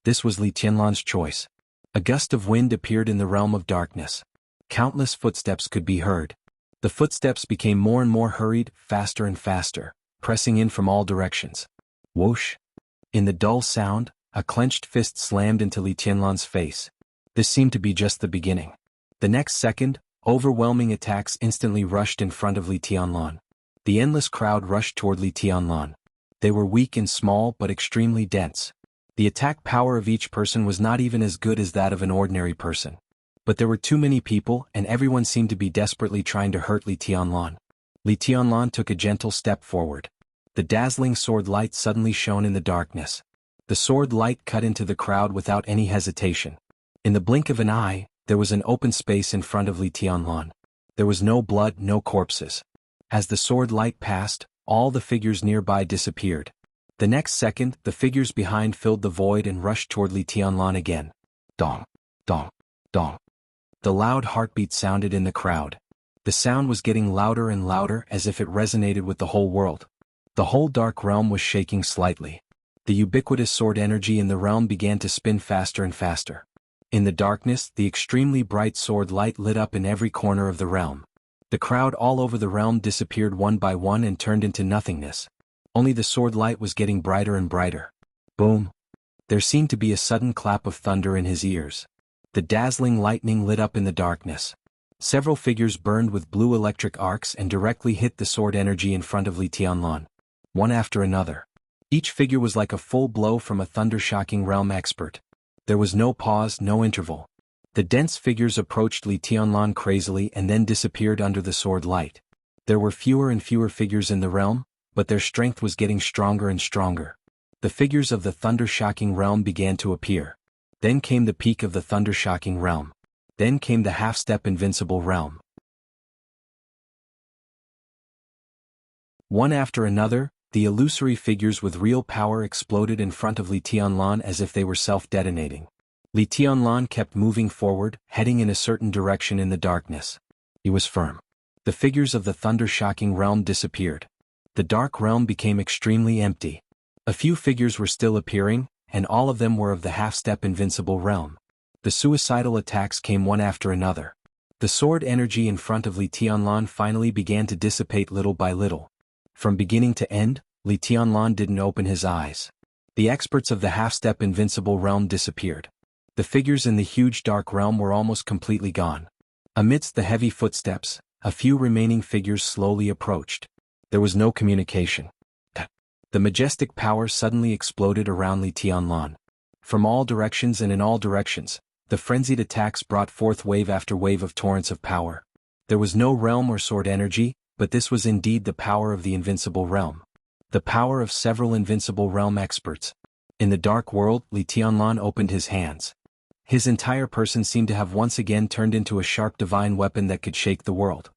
[SPEAKER 1] This was Li Tianlan's choice. A gust of wind appeared in the realm of darkness. Countless footsteps could be heard. The footsteps became more and more hurried, faster and faster, pressing in from all directions. Whoosh! In the dull sound, a clenched fist slammed into Li Tianlan's face. This seemed to be just the beginning. The next second, overwhelming attacks instantly rushed in front of Li Tianlan. The endless crowd rushed toward Li Tianlan. They were weak and small but extremely dense. The attack power of each person was not even as good as that of an ordinary person. But there were too many people and everyone seemed to be desperately trying to hurt Li Tianlan. Li Tianlan took a gentle step forward. The dazzling sword light suddenly shone in the darkness. The sword light cut into the crowd without any hesitation. In the blink of an eye, there was an open space in front of Li Tianlan. There was no blood, no corpses. As the sword light passed, all the figures nearby disappeared. The next second, the figures behind filled the void and rushed toward Li Tianlan again. Dong, dong, dong. The loud heartbeat sounded in the crowd. The sound was getting louder and louder as if it resonated with the whole world. The whole dark realm was shaking slightly. The ubiquitous sword energy in the realm began to spin faster and faster. In the darkness, the extremely bright sword light lit up in every corner of the realm. The crowd all over the realm disappeared one by one and turned into nothingness. Only the sword light was getting brighter and brighter. Boom! There seemed to be a sudden clap of thunder in his ears. The dazzling lightning lit up in the darkness. Several figures burned with blue electric arcs and directly hit the sword energy in front of Li Tianlan. One after another. Each figure was like a full blow from a thunder-shocking realm expert. There was no pause, no interval. The dense figures approached Li Tianlan crazily and then disappeared under the sword light. There were fewer and fewer figures in the realm, but their strength was getting stronger and stronger. The figures of the thunder-shocking realm began to appear. Then came the peak of the thunder-shocking realm. Then came the half-step invincible realm. One after another, the illusory figures with real power exploded in front of Li Tianlan as if they were self-detonating. Li Tianlan kept moving forward, heading in a certain direction in the darkness. He was firm. The figures of the thunder-shocking realm disappeared. The dark realm became extremely empty. A few figures were still appearing, and all of them were of the half-step invincible realm. The suicidal attacks came one after another. The sword energy in front of Li Tianlan finally began to dissipate little by little. From beginning to end, Li Tianlan didn't open his eyes. The experts of the half-step invincible realm disappeared. The figures in the huge dark realm were almost completely gone. Amidst the heavy footsteps, a few remaining figures slowly approached. There was no communication. The majestic power suddenly exploded around Li Tianlan. From all directions and in all directions, the frenzied attacks brought forth wave after wave of torrents of power. There was no realm or sword energy, but this was indeed the power of the invincible realm. The power of several invincible realm experts. In the dark world, Li Tianlan opened his hands. His entire person seemed to have once again turned into a sharp divine weapon that could shake the world.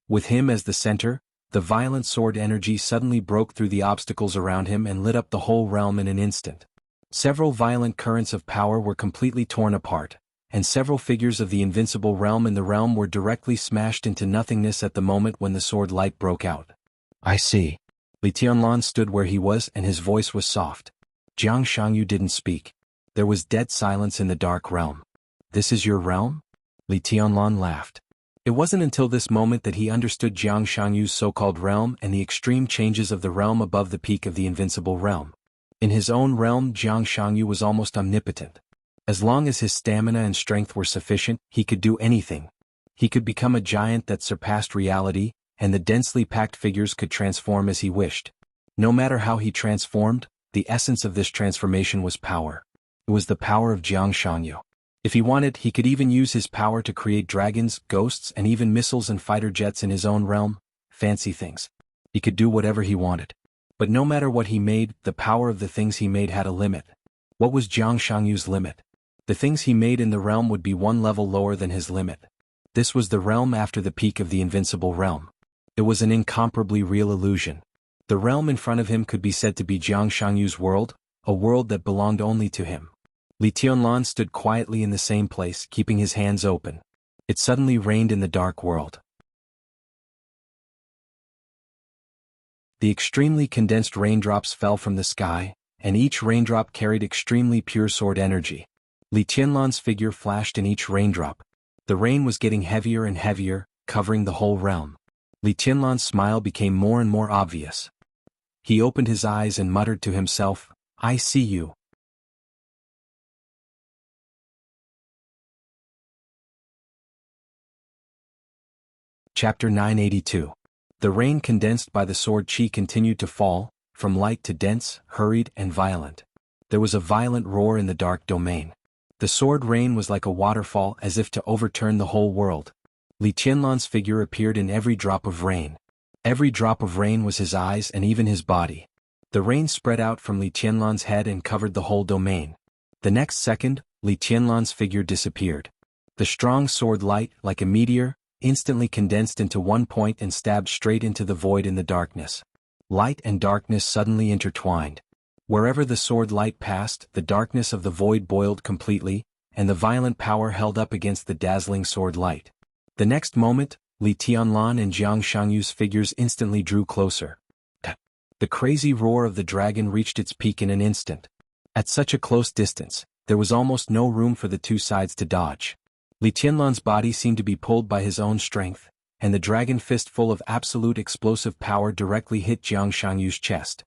[SPEAKER 1] With him as the center, the violent sword energy suddenly broke through the obstacles around him and lit up the whole realm in an instant. Several violent currents of power were completely torn apart, and several figures of the invincible realm in the realm were directly smashed into nothingness at the moment when the sword light broke out. I see. Li Tianlan stood where he was and his voice was soft. Jiang Shangyu didn't speak. There was dead silence in the dark realm. This is your realm? Li Tianlan laughed. It wasn't until this moment that he understood Jiang Shangyu's so-called realm and the extreme changes of the realm above the peak of the invincible realm. In his own realm, Jiang Shangyu was almost omnipotent. As long as his stamina and strength were sufficient, he could do anything. He could become a giant that surpassed reality, and the densely packed figures could transform as he wished. No matter how he transformed, the essence of this transformation was power. It was the power of Jiang Shangyu. If he wanted, he could even use his power to create dragons, ghosts, and even missiles and fighter jets in his own realm. Fancy things. He could do whatever he wanted. But no matter what he made, the power of the things he made had a limit. What was Jiang Shangyu's limit? The things he made in the realm would be one level lower than his limit. This was the realm after the peak of the invincible realm. It was an incomparably real illusion. The realm in front of him could be said to be Jiang Shangyu's world, a world that belonged only to him. Li Tianlan stood quietly in the same place, keeping his hands open. It suddenly rained in the dark world. The extremely condensed raindrops fell from the sky, and each raindrop carried extremely pure sword energy. Li Tianlan's figure flashed in each raindrop. The rain was getting heavier and heavier, covering the whole realm. Li Tianlan's smile became more and more obvious. He opened his eyes and muttered to himself, "I see you." Chapter 982. The rain condensed by the sword chi continued to fall, from light to dense, hurried, and violent. There was a violent roar in the dark domain. The sword rain was like a waterfall as if to overturn the whole world. Li Tianlan's figure appeared in every drop of rain. Every drop of rain was his eyes and even his body. The rain spread out from Li Tianlan's head and covered the whole domain. The next second, Li Tianlan's figure disappeared. The strong sword light, like a meteor, instantly condensed into one point and stabbed straight into the void in the darkness. Light and darkness suddenly intertwined. Wherever the sword light passed, the darkness of the void boiled completely, and the violent power held up against the dazzling sword light. The next moment, Li Tianlan and Jiang Shangyu's figures instantly drew closer. The crazy roar of the dragon reached its peak in an instant. At such a close distance, there was almost no room for the two sides to dodge. Li Tianlan's body seemed to be pulled by his own strength, and the dragon fist full of absolute explosive power directly hit Jiang Shangyu's chest.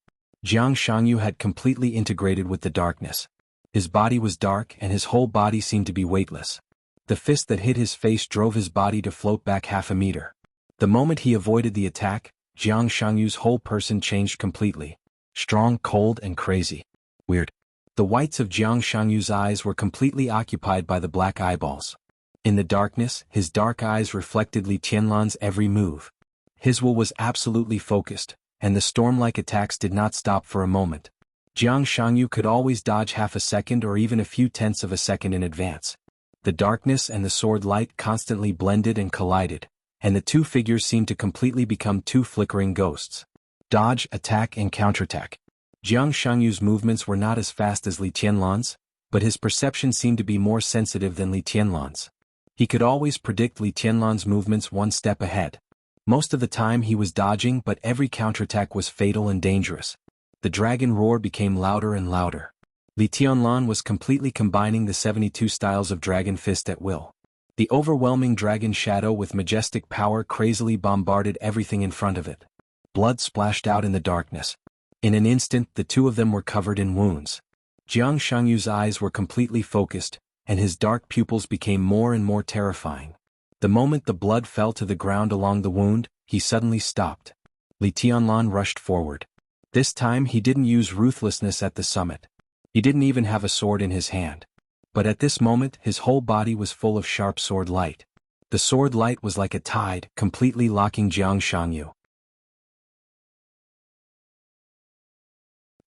[SPEAKER 1] Jiang Shangyu had completely integrated with the darkness. His body was dark and his whole body seemed to be weightless. The fist that hit his face drove his body to float back half a meter. The moment he avoided the attack, Jiang Shangyu's whole person changed completely. Strong, cold, and crazy. Weird. The whites of Jiang Shangyu's eyes were completely occupied by the black eyeballs. In the darkness, his dark eyes reflected Li Tianlan's every move. His will was absolutely focused, and the storm-like attacks did not stop for a moment. Jiang Shangyu could always dodge half a second or even a few tenths of a second in advance. The darkness and the sword light constantly blended and collided, and the two figures seemed to completely become two flickering ghosts. Dodge, attack, and counterattack. Jiang Shangyu's movements were not as fast as Li Tianlan's, but his perception seemed to be more sensitive than Li Tianlan's. He could always predict Li Tianlan's movements one step ahead. Most of the time he was dodging, but every counterattack was fatal and dangerous. The dragon roar became louder and louder. Li Tianlan was completely combining the 72 styles of dragon fist at will. The overwhelming dragon shadow with majestic power crazily bombarded everything in front of it. Blood splashed out in the darkness. In an instant, the two of them were covered in wounds. Jiang Shangyu's eyes were completely focused, and his dark pupils became more and more terrifying. The moment the blood fell to the ground along the wound, he suddenly stopped. Li Tianlan rushed forward. This time he didn't use ruthlessness at the summit. He didn't even have a sword in his hand. But at this moment his whole body was full of sharp sword light. The sword light was like a tide, completely locking Jiang Shangyu.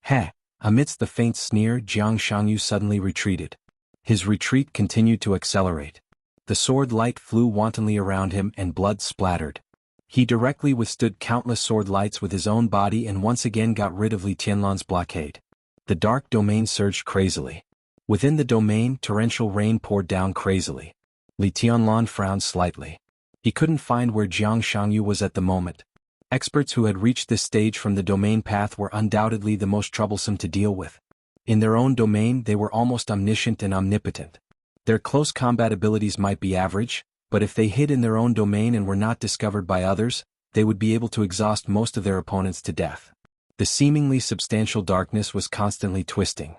[SPEAKER 1] Heh! Amidst the faint sneer, Jiang Shangyu suddenly retreated. His retreat continued to accelerate. The sword light flew wantonly around him and blood splattered. He directly withstood countless sword lights with his own body and once again got rid of Li Tianlan's blockade. The dark domain surged crazily. Within the domain, torrential rain poured down crazily. Li Tianlan frowned slightly. He couldn't find where Jiang Shangyu was at the moment. Experts who had reached this stage from the domain path were undoubtedly the most troublesome to deal with. In their own domain they were almost omniscient and omnipotent. Their close combat abilities might be average, but if they hid in their own domain and were not discovered by others, they would be able to exhaust most of their opponents to death. The seemingly substantial darkness was constantly twisting.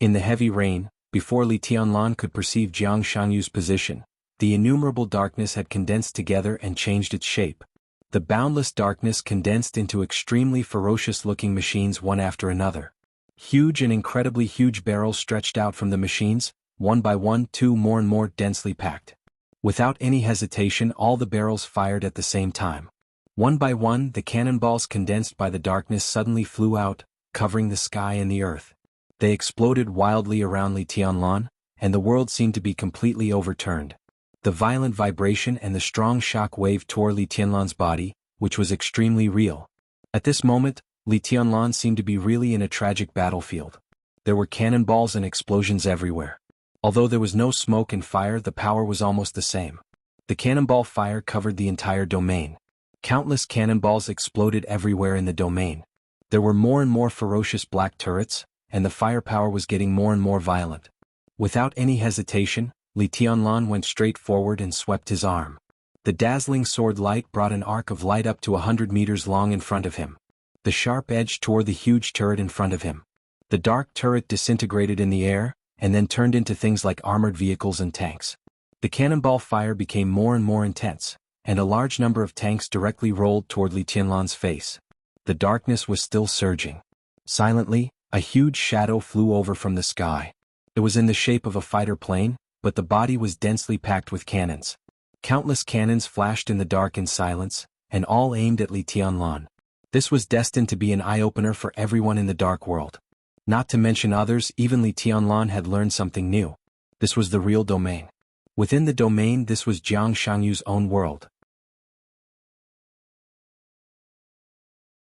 [SPEAKER 1] In the heavy rain, before Li Tianlan could perceive Jiang Shangyu's position, the innumerable darkness had condensed together and changed its shape. The boundless darkness condensed into extremely ferocious-looking machines one after another. Huge and incredibly huge barrels stretched out from the machines, one by one, two more and more densely packed. Without any hesitation, all the barrels fired at the same time. One by one, the cannonballs condensed by the darkness suddenly flew out, covering the sky and the earth. They exploded wildly around Li Tianlan, and the world seemed to be completely overturned. The violent vibration and the strong shock wave tore Li Tianlan's body, which was extremely real. At this moment, Li Tianlan seemed to be really in a tragic battlefield. There were cannonballs and explosions everywhere. Although there was no smoke and fire, the power was almost the same. The cannonball fire covered the entire domain. Countless cannonballs exploded everywhere in the domain. There were more and more ferocious black turrets, and the firepower was getting more and more violent. Without any hesitation, Li Tianlan went straight forward and swept his arm. The dazzling sword light brought an arc of light up to 100 meters long in front of him. The sharp edge tore the huge turret in front of him. The dark turret disintegrated in the air, and then turned into things like armored vehicles and tanks. The cannonball fire became more and more intense, and a large number of tanks directly rolled toward Li Tianlan's face. The darkness was still surging. Silently, a huge shadow flew over from the sky. It was in the shape of a fighter plane, but the body was densely packed with cannons. Countless cannons flashed in the dark in silence, and all aimed at Li Tianlan. This was destined to be an eye-opener for everyone in the dark world. Not to mention others, even Li Tianlan had learned something new. This was the real domain. Within the domain, this was Jiang Shangyu's own world.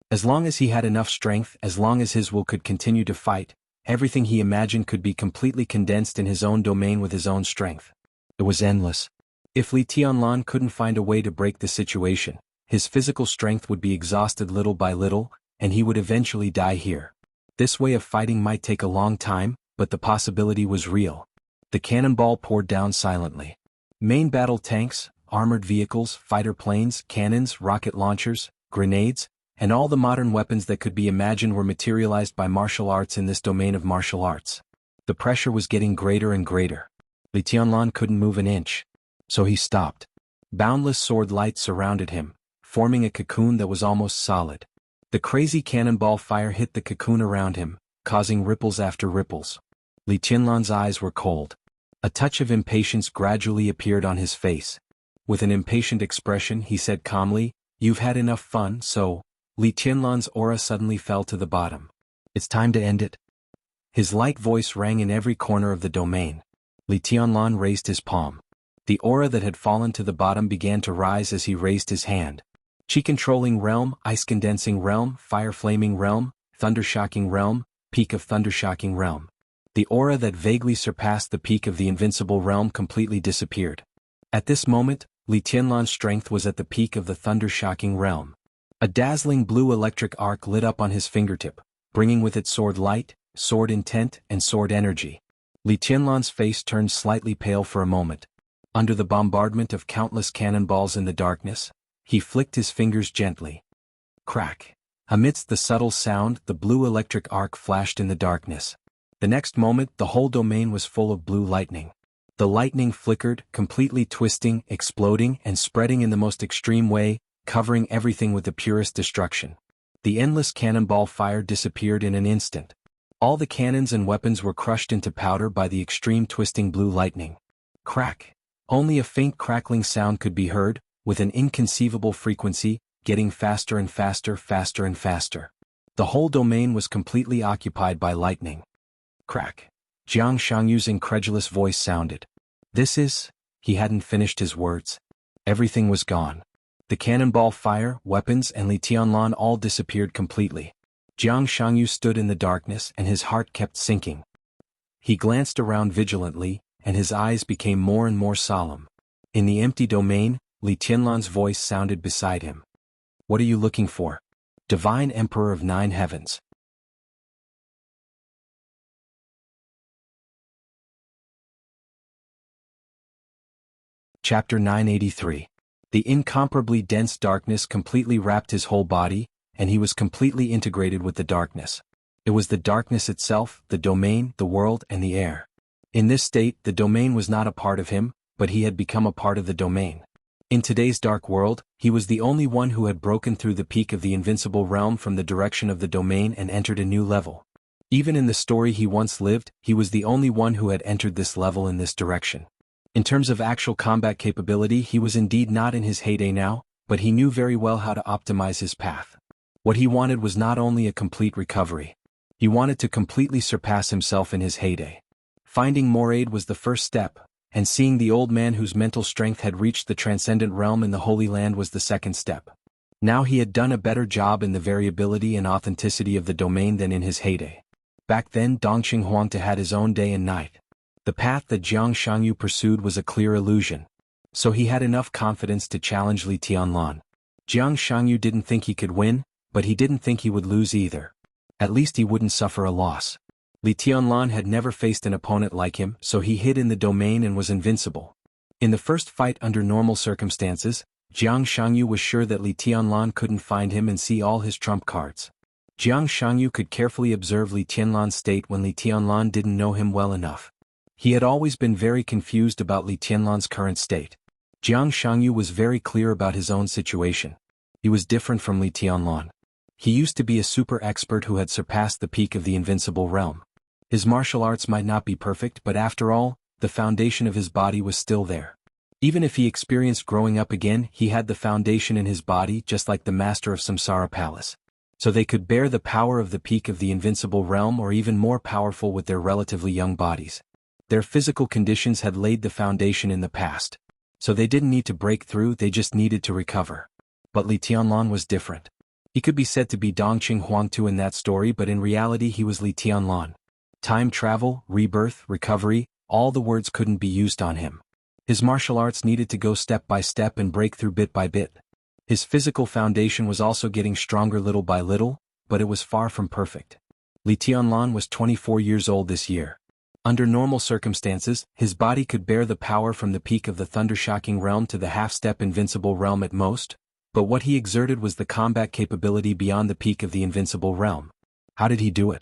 [SPEAKER 1] As long as he had enough strength, as long as his will could continue to fight, everything he imagined could be completely condensed in his own domain with his own strength. It was endless. If Li Tianlan couldn't find a way to break the situation, his physical strength would be exhausted little by little, and he would eventually die here. This way of fighting might take a long time, but the possibility was real. The cannonball poured down silently. Main battle tanks, armored vehicles, fighter planes, cannons, rocket launchers, grenades, and all the modern weapons that could be imagined were materialized by martial arts in this domain of martial arts. The pressure was getting greater and greater. Li Tianlan couldn't move an inch. So he stopped. Boundless sword light surrounded him, forming a cocoon that was almost solid. The crazy cannonball fire hit the cocoon around him, causing ripples after ripples. Li Tianlan's eyes were cold. A touch of impatience gradually appeared on his face. With an impatient expression he said calmly, "You've had enough fun, so..." Li Tianlan's aura suddenly fell to the bottom. "It's time to end it." His light voice rang in every corner of the domain. Li Tianlan raised his palm. The aura that had fallen to the bottom began to rise as he raised his hand. Chi-controlling realm, ice-condensing realm, fire-flaming realm, thunder-shocking realm, peak of thunder-shocking realm. The aura that vaguely surpassed the peak of the invincible realm completely disappeared. At this moment, Li Tianlan's strength was at the peak of the thunder-shocking realm. A dazzling blue electric arc lit up on his fingertip, bringing with it sword light, sword intent, and sword energy. Li Tianlan's face turned slightly pale for a moment. Under the bombardment of countless cannonballs in the darkness, he flicked his fingers gently. Crack. Amidst the subtle sound, the blue electric arc flashed in the darkness. The next moment, the whole domain was full of blue lightning. The lightning flickered, completely twisting, exploding, and spreading in the most extreme way, covering everything with the purest destruction. The endless cannonball fire disappeared in an instant. All the cannons and weapons were crushed into powder by the extreme twisting blue lightning. Crack! Only a faint crackling sound could be heard, with an inconceivable frequency, getting faster and faster, faster and faster. The whole domain was completely occupied by lightning. Crack! Jiang Shangyu's incredulous voice sounded. This is... He hadn't finished his words. Everything was gone. The cannonball fire, weapons, and Li Tianlan all disappeared completely. Jiang Shangyu stood in the darkness and his heart kept sinking. He glanced around vigilantly, and his eyes became more and more solemn. In the empty domain, Li Tianlan's voice sounded beside him. What are you looking for? Divine Emperor of Nine Heavens. Chapter 983. The incomparably dense darkness completely wrapped his whole body, and he was completely integrated with the darkness. It was the darkness itself, the domain, the world, and the air. In this state, the domain was not a part of him, but he had become a part of the domain. In today's dark world, he was the only one who had broken through the peak of the invincible realm from the direction of the domain and entered a new level. Even in the story he once lived, he was the only one who had entered this level in this direction. In terms of actual combat capability, he was indeed not in his heyday now, but he knew very well how to optimize his path. What he wanted was not only a complete recovery. He wanted to completely surpass himself in his heyday. Finding more aid was the first step, and seeing the old man whose mental strength had reached the transcendent realm in the Holy Land was the second step. Now he had done a better job in the variability and authenticity of the domain than in his heyday. Back then Dongqing Huangtu had his own day and night. The path that Jiang Shangyu pursued was a clear illusion. So he had enough confidence to challenge Li Tianlan. Jiang Shangyu didn't think he could win, but he didn't think he would lose either. At least he wouldn't suffer a loss. Li Tianlan had never faced an opponent like him, so he hid in the domain and was invincible. In the first fight under normal circumstances, Jiang Shangyu was sure that Li Tianlan couldn't find him and see all his trump cards. Jiang Shangyu could carefully observe Li Tianlan's state when Li Tianlan didn't know him well enough. He had always been very confused about Li Tianlan's current state. Jiang Shangyu was very clear about his own situation. He was different from Li Tianlan. He used to be a super expert who had surpassed the peak of the invincible realm. His martial arts might not be perfect, but after all, the foundation of his body was still there. Even if he experienced growing up again, he had the foundation in his body just like the master of Samsara Palace. So they could bear the power of the peak of the invincible realm or even more powerful with their relatively young bodies. Their physical conditions had laid the foundation in the past. So they didn't need to break through, they just needed to recover. But Li Tianlan was different. He could be said to be Dongqing Huangtu in that story, but in reality he was Li Tianlan. Time travel, rebirth, recovery, all the words couldn't be used on him. His martial arts needed to go step by step and break through bit by bit. His physical foundation was also getting stronger little by little, but it was far from perfect. Li Tianlan was 24 years old this year. Under normal circumstances, his body could bear the power from the peak of the thundershocking realm to the half-step invincible realm at most, but what he exerted was the combat capability beyond the peak of the invincible realm. How did he do it?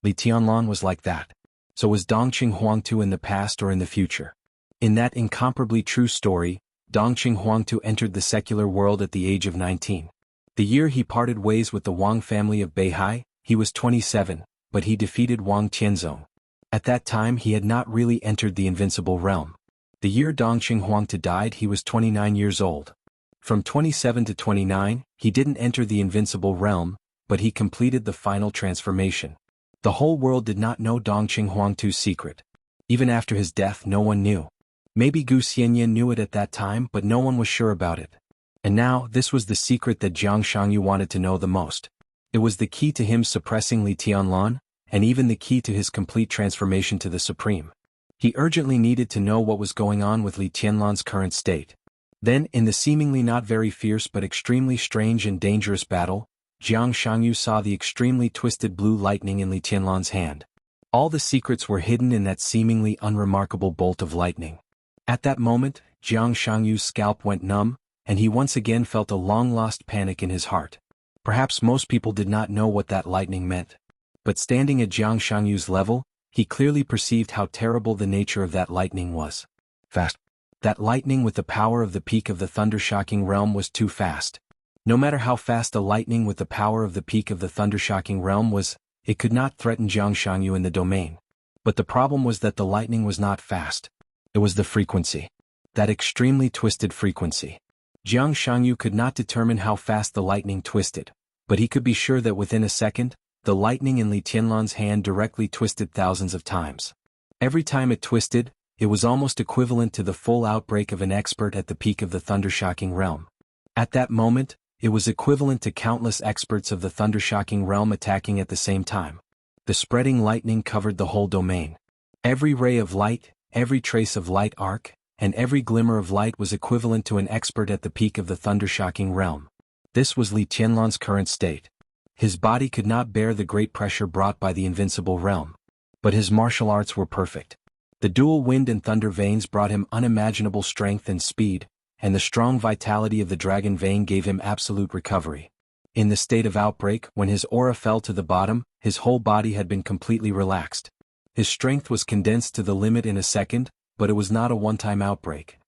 [SPEAKER 1] Li Tianlan was like that. So was Dongqing Huangtu in the past or in the future. In that incomparably true story, Dongqing Huangtu entered the secular world at the age of 19. The year he parted ways with the Wang family of Beihai, he was 27, but he defeated Wang Tianzong. At that time he had not really entered the invincible realm. The year Dongqing Huangtu died he was 29 years old. From 27 to 29, he didn't enter the invincible realm, but he completed the final transformation. The whole world did not know Dongqing Huangtu's secret. Even after his death no one knew. Maybe Gu Xianyan knew it at that time, but no one was sure about it. And now, this was the secret that Jiang Shangyu wanted to know the most. It was the key to him suppressing Li Tianlan, and even the key to his complete transformation to the Supreme. He urgently needed to know what was going on with Li Tianlan's current state. Then, in the seemingly not very fierce but extremely strange and dangerous battle, Jiang Shangyu saw the extremely twisted blue lightning in Li Tianlan's hand. All the secrets were hidden in that seemingly unremarkable bolt of lightning. At that moment, Jiang Shangyu's scalp went numb, and he once again felt a long-lost panic in his heart. Perhaps most people did not know what that lightning meant. But standing at Jiang Shangyu's level, he clearly perceived how terrible the nature of that lightning was. Fast. That lightning with the power of the peak of the thunder-shocking realm was too fast. No matter how fast a lightning with the power of the peak of the thunder-shocking realm was, it could not threaten Jiang Shangyu in the domain. But the problem was that the lightning was not fast. It was the frequency. That extremely twisted frequency. Jiang Shangyu could not determine how fast the lightning twisted, but he could be sure that within a second, the lightning in Li Tianlan's hand directly twisted thousands of times. Every time it twisted, it was almost equivalent to the full outbreak of an expert at the peak of the thunder-shocking realm. At that moment, it was equivalent to countless experts of the thunder-shocking realm attacking at the same time. The spreading lightning covered the whole domain. Every ray of light, every trace of light arc, and every glimmer of light was equivalent to an expert at the peak of the thunder-shocking realm. This was Li Tianlan's current state. His body could not bear the great pressure brought by the invincible realm. But his martial arts were perfect. The dual wind and thunder veins brought him unimaginable strength and speed, and the strong vitality of the dragon vein gave him absolute recovery. In the state of outbreak, when his aura fell to the bottom, his whole body had been completely relaxed. His strength was condensed to the limit in a second, but it was not a one-time outbreak.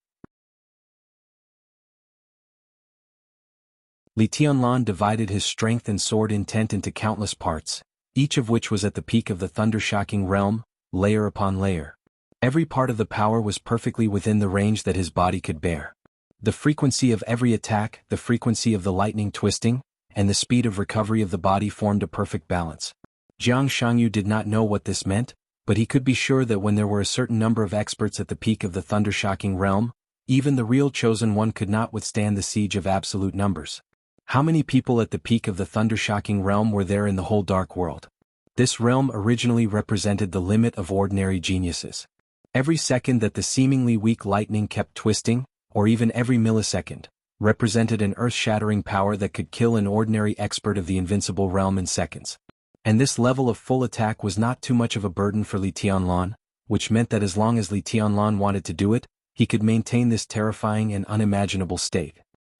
[SPEAKER 1] Li Tianlan divided his strength and sword intent into countless parts, each of which was at the peak of the thunder-shocking realm, layer upon layer. Every part of the power was perfectly within the range that his body could bear. The frequency of every attack, the frequency of the lightning twisting, and the speed of recovery of the body formed a perfect balance. Jiang Shangyu did not know what this meant, but he could be sure that when there were a certain number of experts at the peak of the thunder-shocking realm, even the real chosen one could not withstand the siege of absolute numbers. How many people at the peak of the thunder-shocking realm were there in the whole dark world? This realm originally represented the limit of ordinary geniuses. Every second that the seemingly weak lightning kept twisting, or even every millisecond, represented an earth-shattering power that could kill an ordinary expert of the invincible realm in seconds. And this level of full attack was not too much of a burden for Li Tianlan, which meant that as long as Li Tianlan wanted to do it, he could maintain this terrifying and unimaginable state.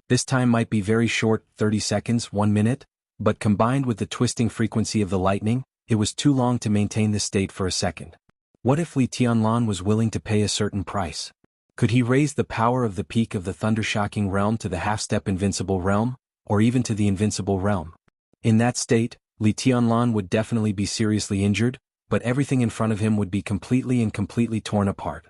[SPEAKER 1] This time might be very short, 30 seconds, 1 minute, but combined with the twisting frequency of the lightning, it was too long to maintain this state for a second. What if Li Tianlan was willing to pay a certain price? Could he raise the power of the peak of the thunder-shocking realm to the half-step invincible realm, or even to the invincible realm? In that state, Li Tianlan would definitely be seriously injured, but everything in front of him would be completely torn apart.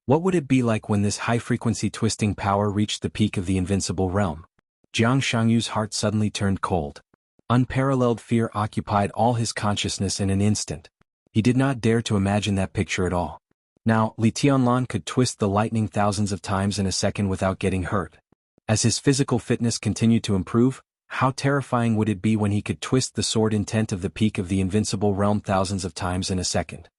[SPEAKER 1] What would it be like when this high-frequency twisting power reached the peak of the invincible realm? Jiang Shangyu's heart suddenly turned cold. Unparalleled fear occupied all his consciousness in an instant. He did not dare to imagine that picture at all. Now, Li Tianlan could twist the lightning thousands of times in a second without getting hurt. As his physical fitness continued to improve, how terrifying would it be when he could twist the sword intent of the peak of the invincible realm thousands of times in a second?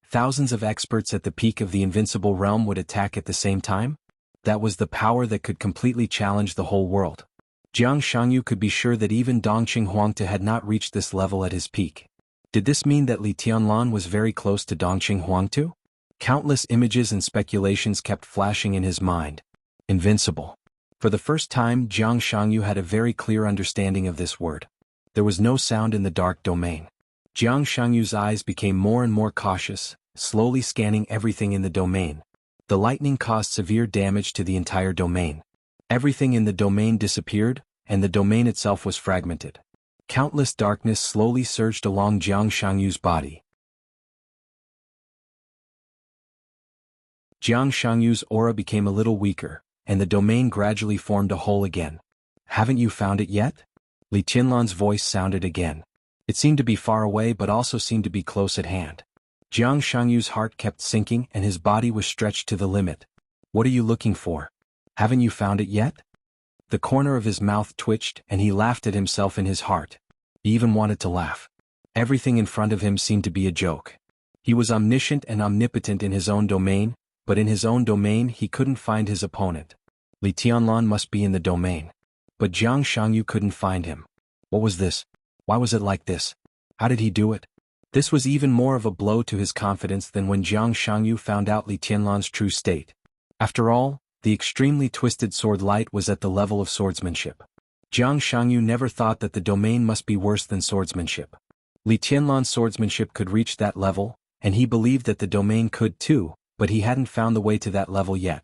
[SPEAKER 1] Thousands of experts at the peak of the invincible realm would attack at the same time? That was the power that could completely challenge the whole world. Jiang Shangyu could be sure that even Dongqing Huangtu had not reached this level at his peak. Did this mean that Li Tianlan was very close to Dongqing Huangtu? Countless images and speculations kept flashing in his mind. Invincible. For the first time, Jiang Shangyu had a very clear understanding of this word. There was no sound in the dark domain. Jiang Shangyu's eyes became more and more cautious, slowly scanning everything in the domain. The lightning caused severe damage to the entire domain. Everything in the domain disappeared, and the domain itself was fragmented. Countless darkness slowly surged along Jiang Shangyu's body. Jiang Shangyu's aura became a little weaker, and the domain gradually formed a hole again. Haven't you found it yet? Li Tianlan's voice sounded again. It seemed to be far away but also seemed to be close at hand. Jiang Shangyu's heart kept sinking and his body was stretched to the limit. What are you looking for? Haven't you found it yet? The corner of his mouth twitched and he laughed at himself in his heart. He even wanted to laugh. Everything in front of him seemed to be a joke. He was omniscient and omnipotent in his own domain, but in his own domain he couldn't find his opponent. Li Tianlan must be in the domain. But Jiang Shangyu couldn't find him. What was this? Why was it like this? How did he do it? This was even more of a blow to his confidence than when Jiang Shangyu found out Li Tianlan's true state. After all, the extremely twisted sword light was at the level of swordsmanship. Jiang Shangyu never thought that the domain must be worse than swordsmanship. Li Tianlan's swordsmanship could reach that level, and he believed that the domain could too, but he hadn't found the way to that level yet.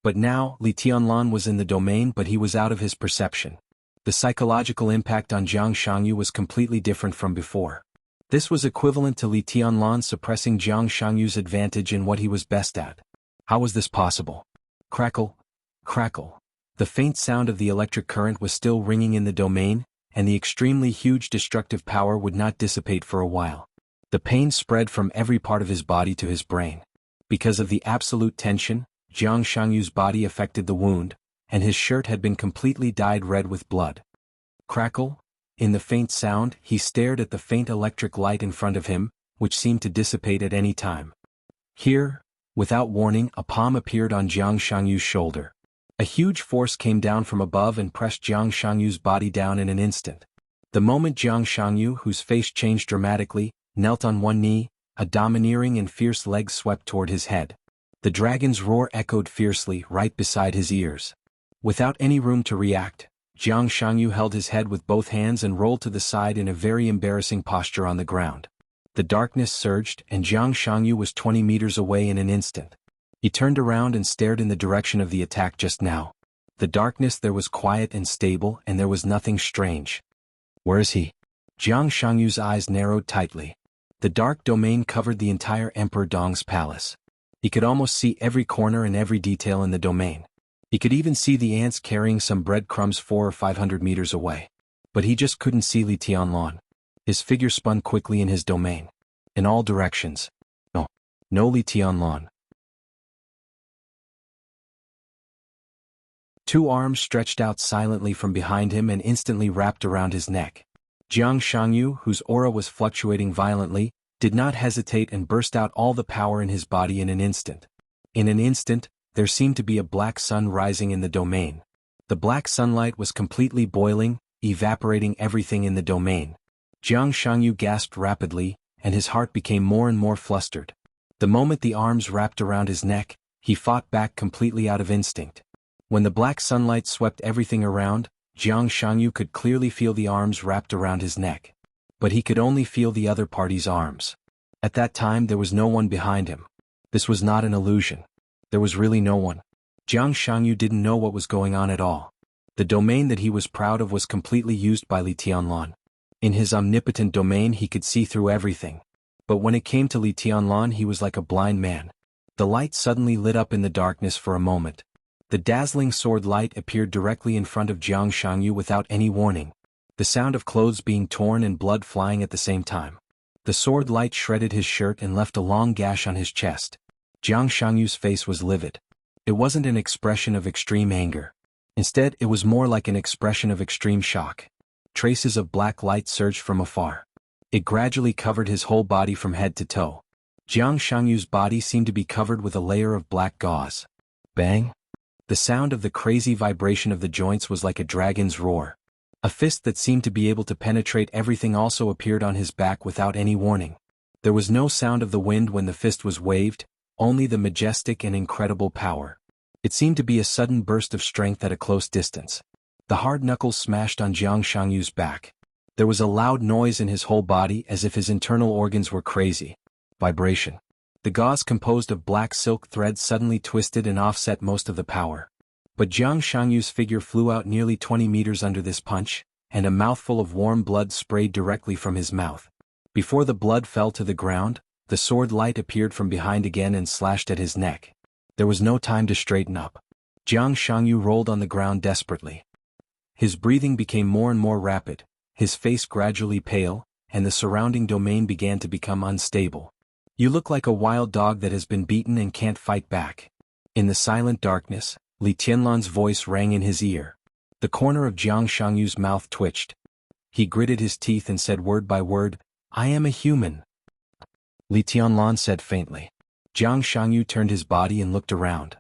[SPEAKER 1] But now, Li Tianlan was in the domain, but he was out of his perception. The psychological impact on Jiang Shangyu was completely different from before. This was equivalent to Li Tianlan suppressing Jiang Shangyu's advantage in what he was best at. How was this possible? Crackle, crackle. The faint sound of the electric current was still ringing in the domain, and the extremely huge destructive power would not dissipate for a while. The pain spread from every part of his body to his brain. Because of the absolute tension, Jiang Shangyu's body affected the wound, and his shirt had been completely dyed red with blood. Crackle? In the faint sound, he stared at the faint electric light in front of him, which seemed to dissipate at any time. Here, without warning, a palm appeared on Jiang Shangyu's shoulder. A huge force came down from above and pressed Jiang Shangyu's body down in an instant. The moment Jiang Shangyu, whose face changed dramatically, knelt on one knee, a domineering and fierce leg swept toward his head. The dragon's roar echoed fiercely right beside his ears. Without any room to react, Jiang Shangyu held his head with both hands and rolled to the side in a very embarrassing posture on the ground. The darkness surged, and Jiang Shangyu was 20 meters away in an instant. He turned around and stared in the direction of the attack just now. The darkness there was quiet and stable, and there was nothing strange. Where is he? Jiang Shangyu's eyes narrowed tightly. The dark domain covered the entire Emperor Dong's palace. He could almost see every corner and every detail in the domain. He could even see the ants carrying some breadcrumbs 400 or 500 meters away. But he just couldn't see Li Tianlan. His figure spun quickly in his domain. In all directions. No Li Tianlan. Two arms stretched out silently from behind him and instantly wrapped around his neck. Jiang Shangyu, whose aura was fluctuating violently, did not hesitate and burst out all the power in his body in an instant. In an instant, there seemed to be a black sun rising in the domain. The black sunlight was completely boiling, evaporating everything in the domain. Jiang Shangyu gasped rapidly, and his heart became more and more flustered. The moment the arms wrapped around his neck, he fought back completely out of instinct. When the black sunlight swept everything around, Jiang Shangyu could clearly feel the arms wrapped around his neck. But he could only feel the other party's arms. At that time there was no one behind him. This was not an illusion. There was really no one. Jiang Shangyu didn't know what was going on at all. The domain that he was proud of was completely used by Li Tianlan. In his omnipotent domain he could see through everything. But when it came to Li Tianlan he was like a blind man. The light suddenly lit up in the darkness for a moment. The dazzling sword light appeared directly in front of Jiang Shangyu without any warning. The sound of clothes being torn and blood flying at the same time. The sword light shredded his shirt and left a long gash on his chest. Jiang Shangyu's face was livid. It wasn't an expression of extreme anger. Instead, it was more like an expression of extreme shock. Traces of black light surged from afar. It gradually covered his whole body from head to toe. Jiang Shangyu's body seemed to be covered with a layer of black gauze. Bang! The sound of the crazy vibration of the joints was like a dragon's roar. A fist that seemed to be able to penetrate everything also appeared on his back without any warning. There was no sound of the wind when the fist was waved, only the majestic and incredible power. It seemed to be a sudden burst of strength at a close distance. The hard knuckles smashed on Jiang Shangyu's back. There was a loud noise in his whole body as if his internal organs were crazy. Vibration. The gauze composed of black silk threads suddenly twisted and offset most of the power. But Jiang Shangyu's figure flew out nearly 20 meters under this punch, and a mouthful of warm blood sprayed directly from his mouth. Before the blood fell to the ground, the sword light appeared from behind again and slashed at his neck. There was no time to straighten up. Jiang Shangyu rolled on the ground desperately. His breathing became more and more rapid, his face gradually pale, and the surrounding domain began to become unstable. You look like a wild dog that has been beaten and can't fight back. In the silent darkness, Li Tianlan's voice rang in his ear. The corner of Jiang Shangyu's mouth twitched. He gritted his teeth and said word by word, "I am a human." Li Tianlan said faintly. Jiang Shangyu turned his body and looked around.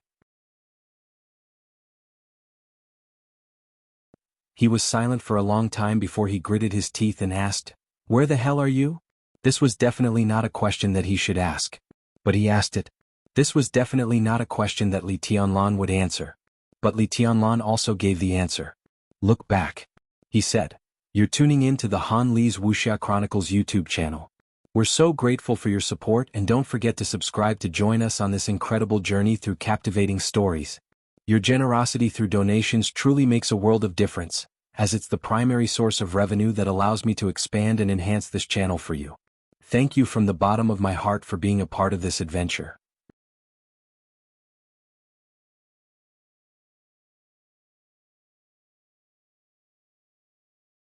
[SPEAKER 1] He was silent for a long time before he gritted his teeth and asked, "Where the hell are you?" This was definitely not a question that he should ask. But he asked it. This was definitely not a question that Li Tianlan would answer. But Li Tianlan also gave the answer. "Look back," he said. "You're tuning in to the Han Li's Wuxia Chronicles YouTube channel. We're so grateful for your support, and don't forget to subscribe to join us on this incredible journey through captivating stories. Your generosity through donations truly makes a world of difference, as it's the primary source of revenue that allows me to expand and enhance this channel for you. Thank you from the bottom of my heart for being a part of this adventure.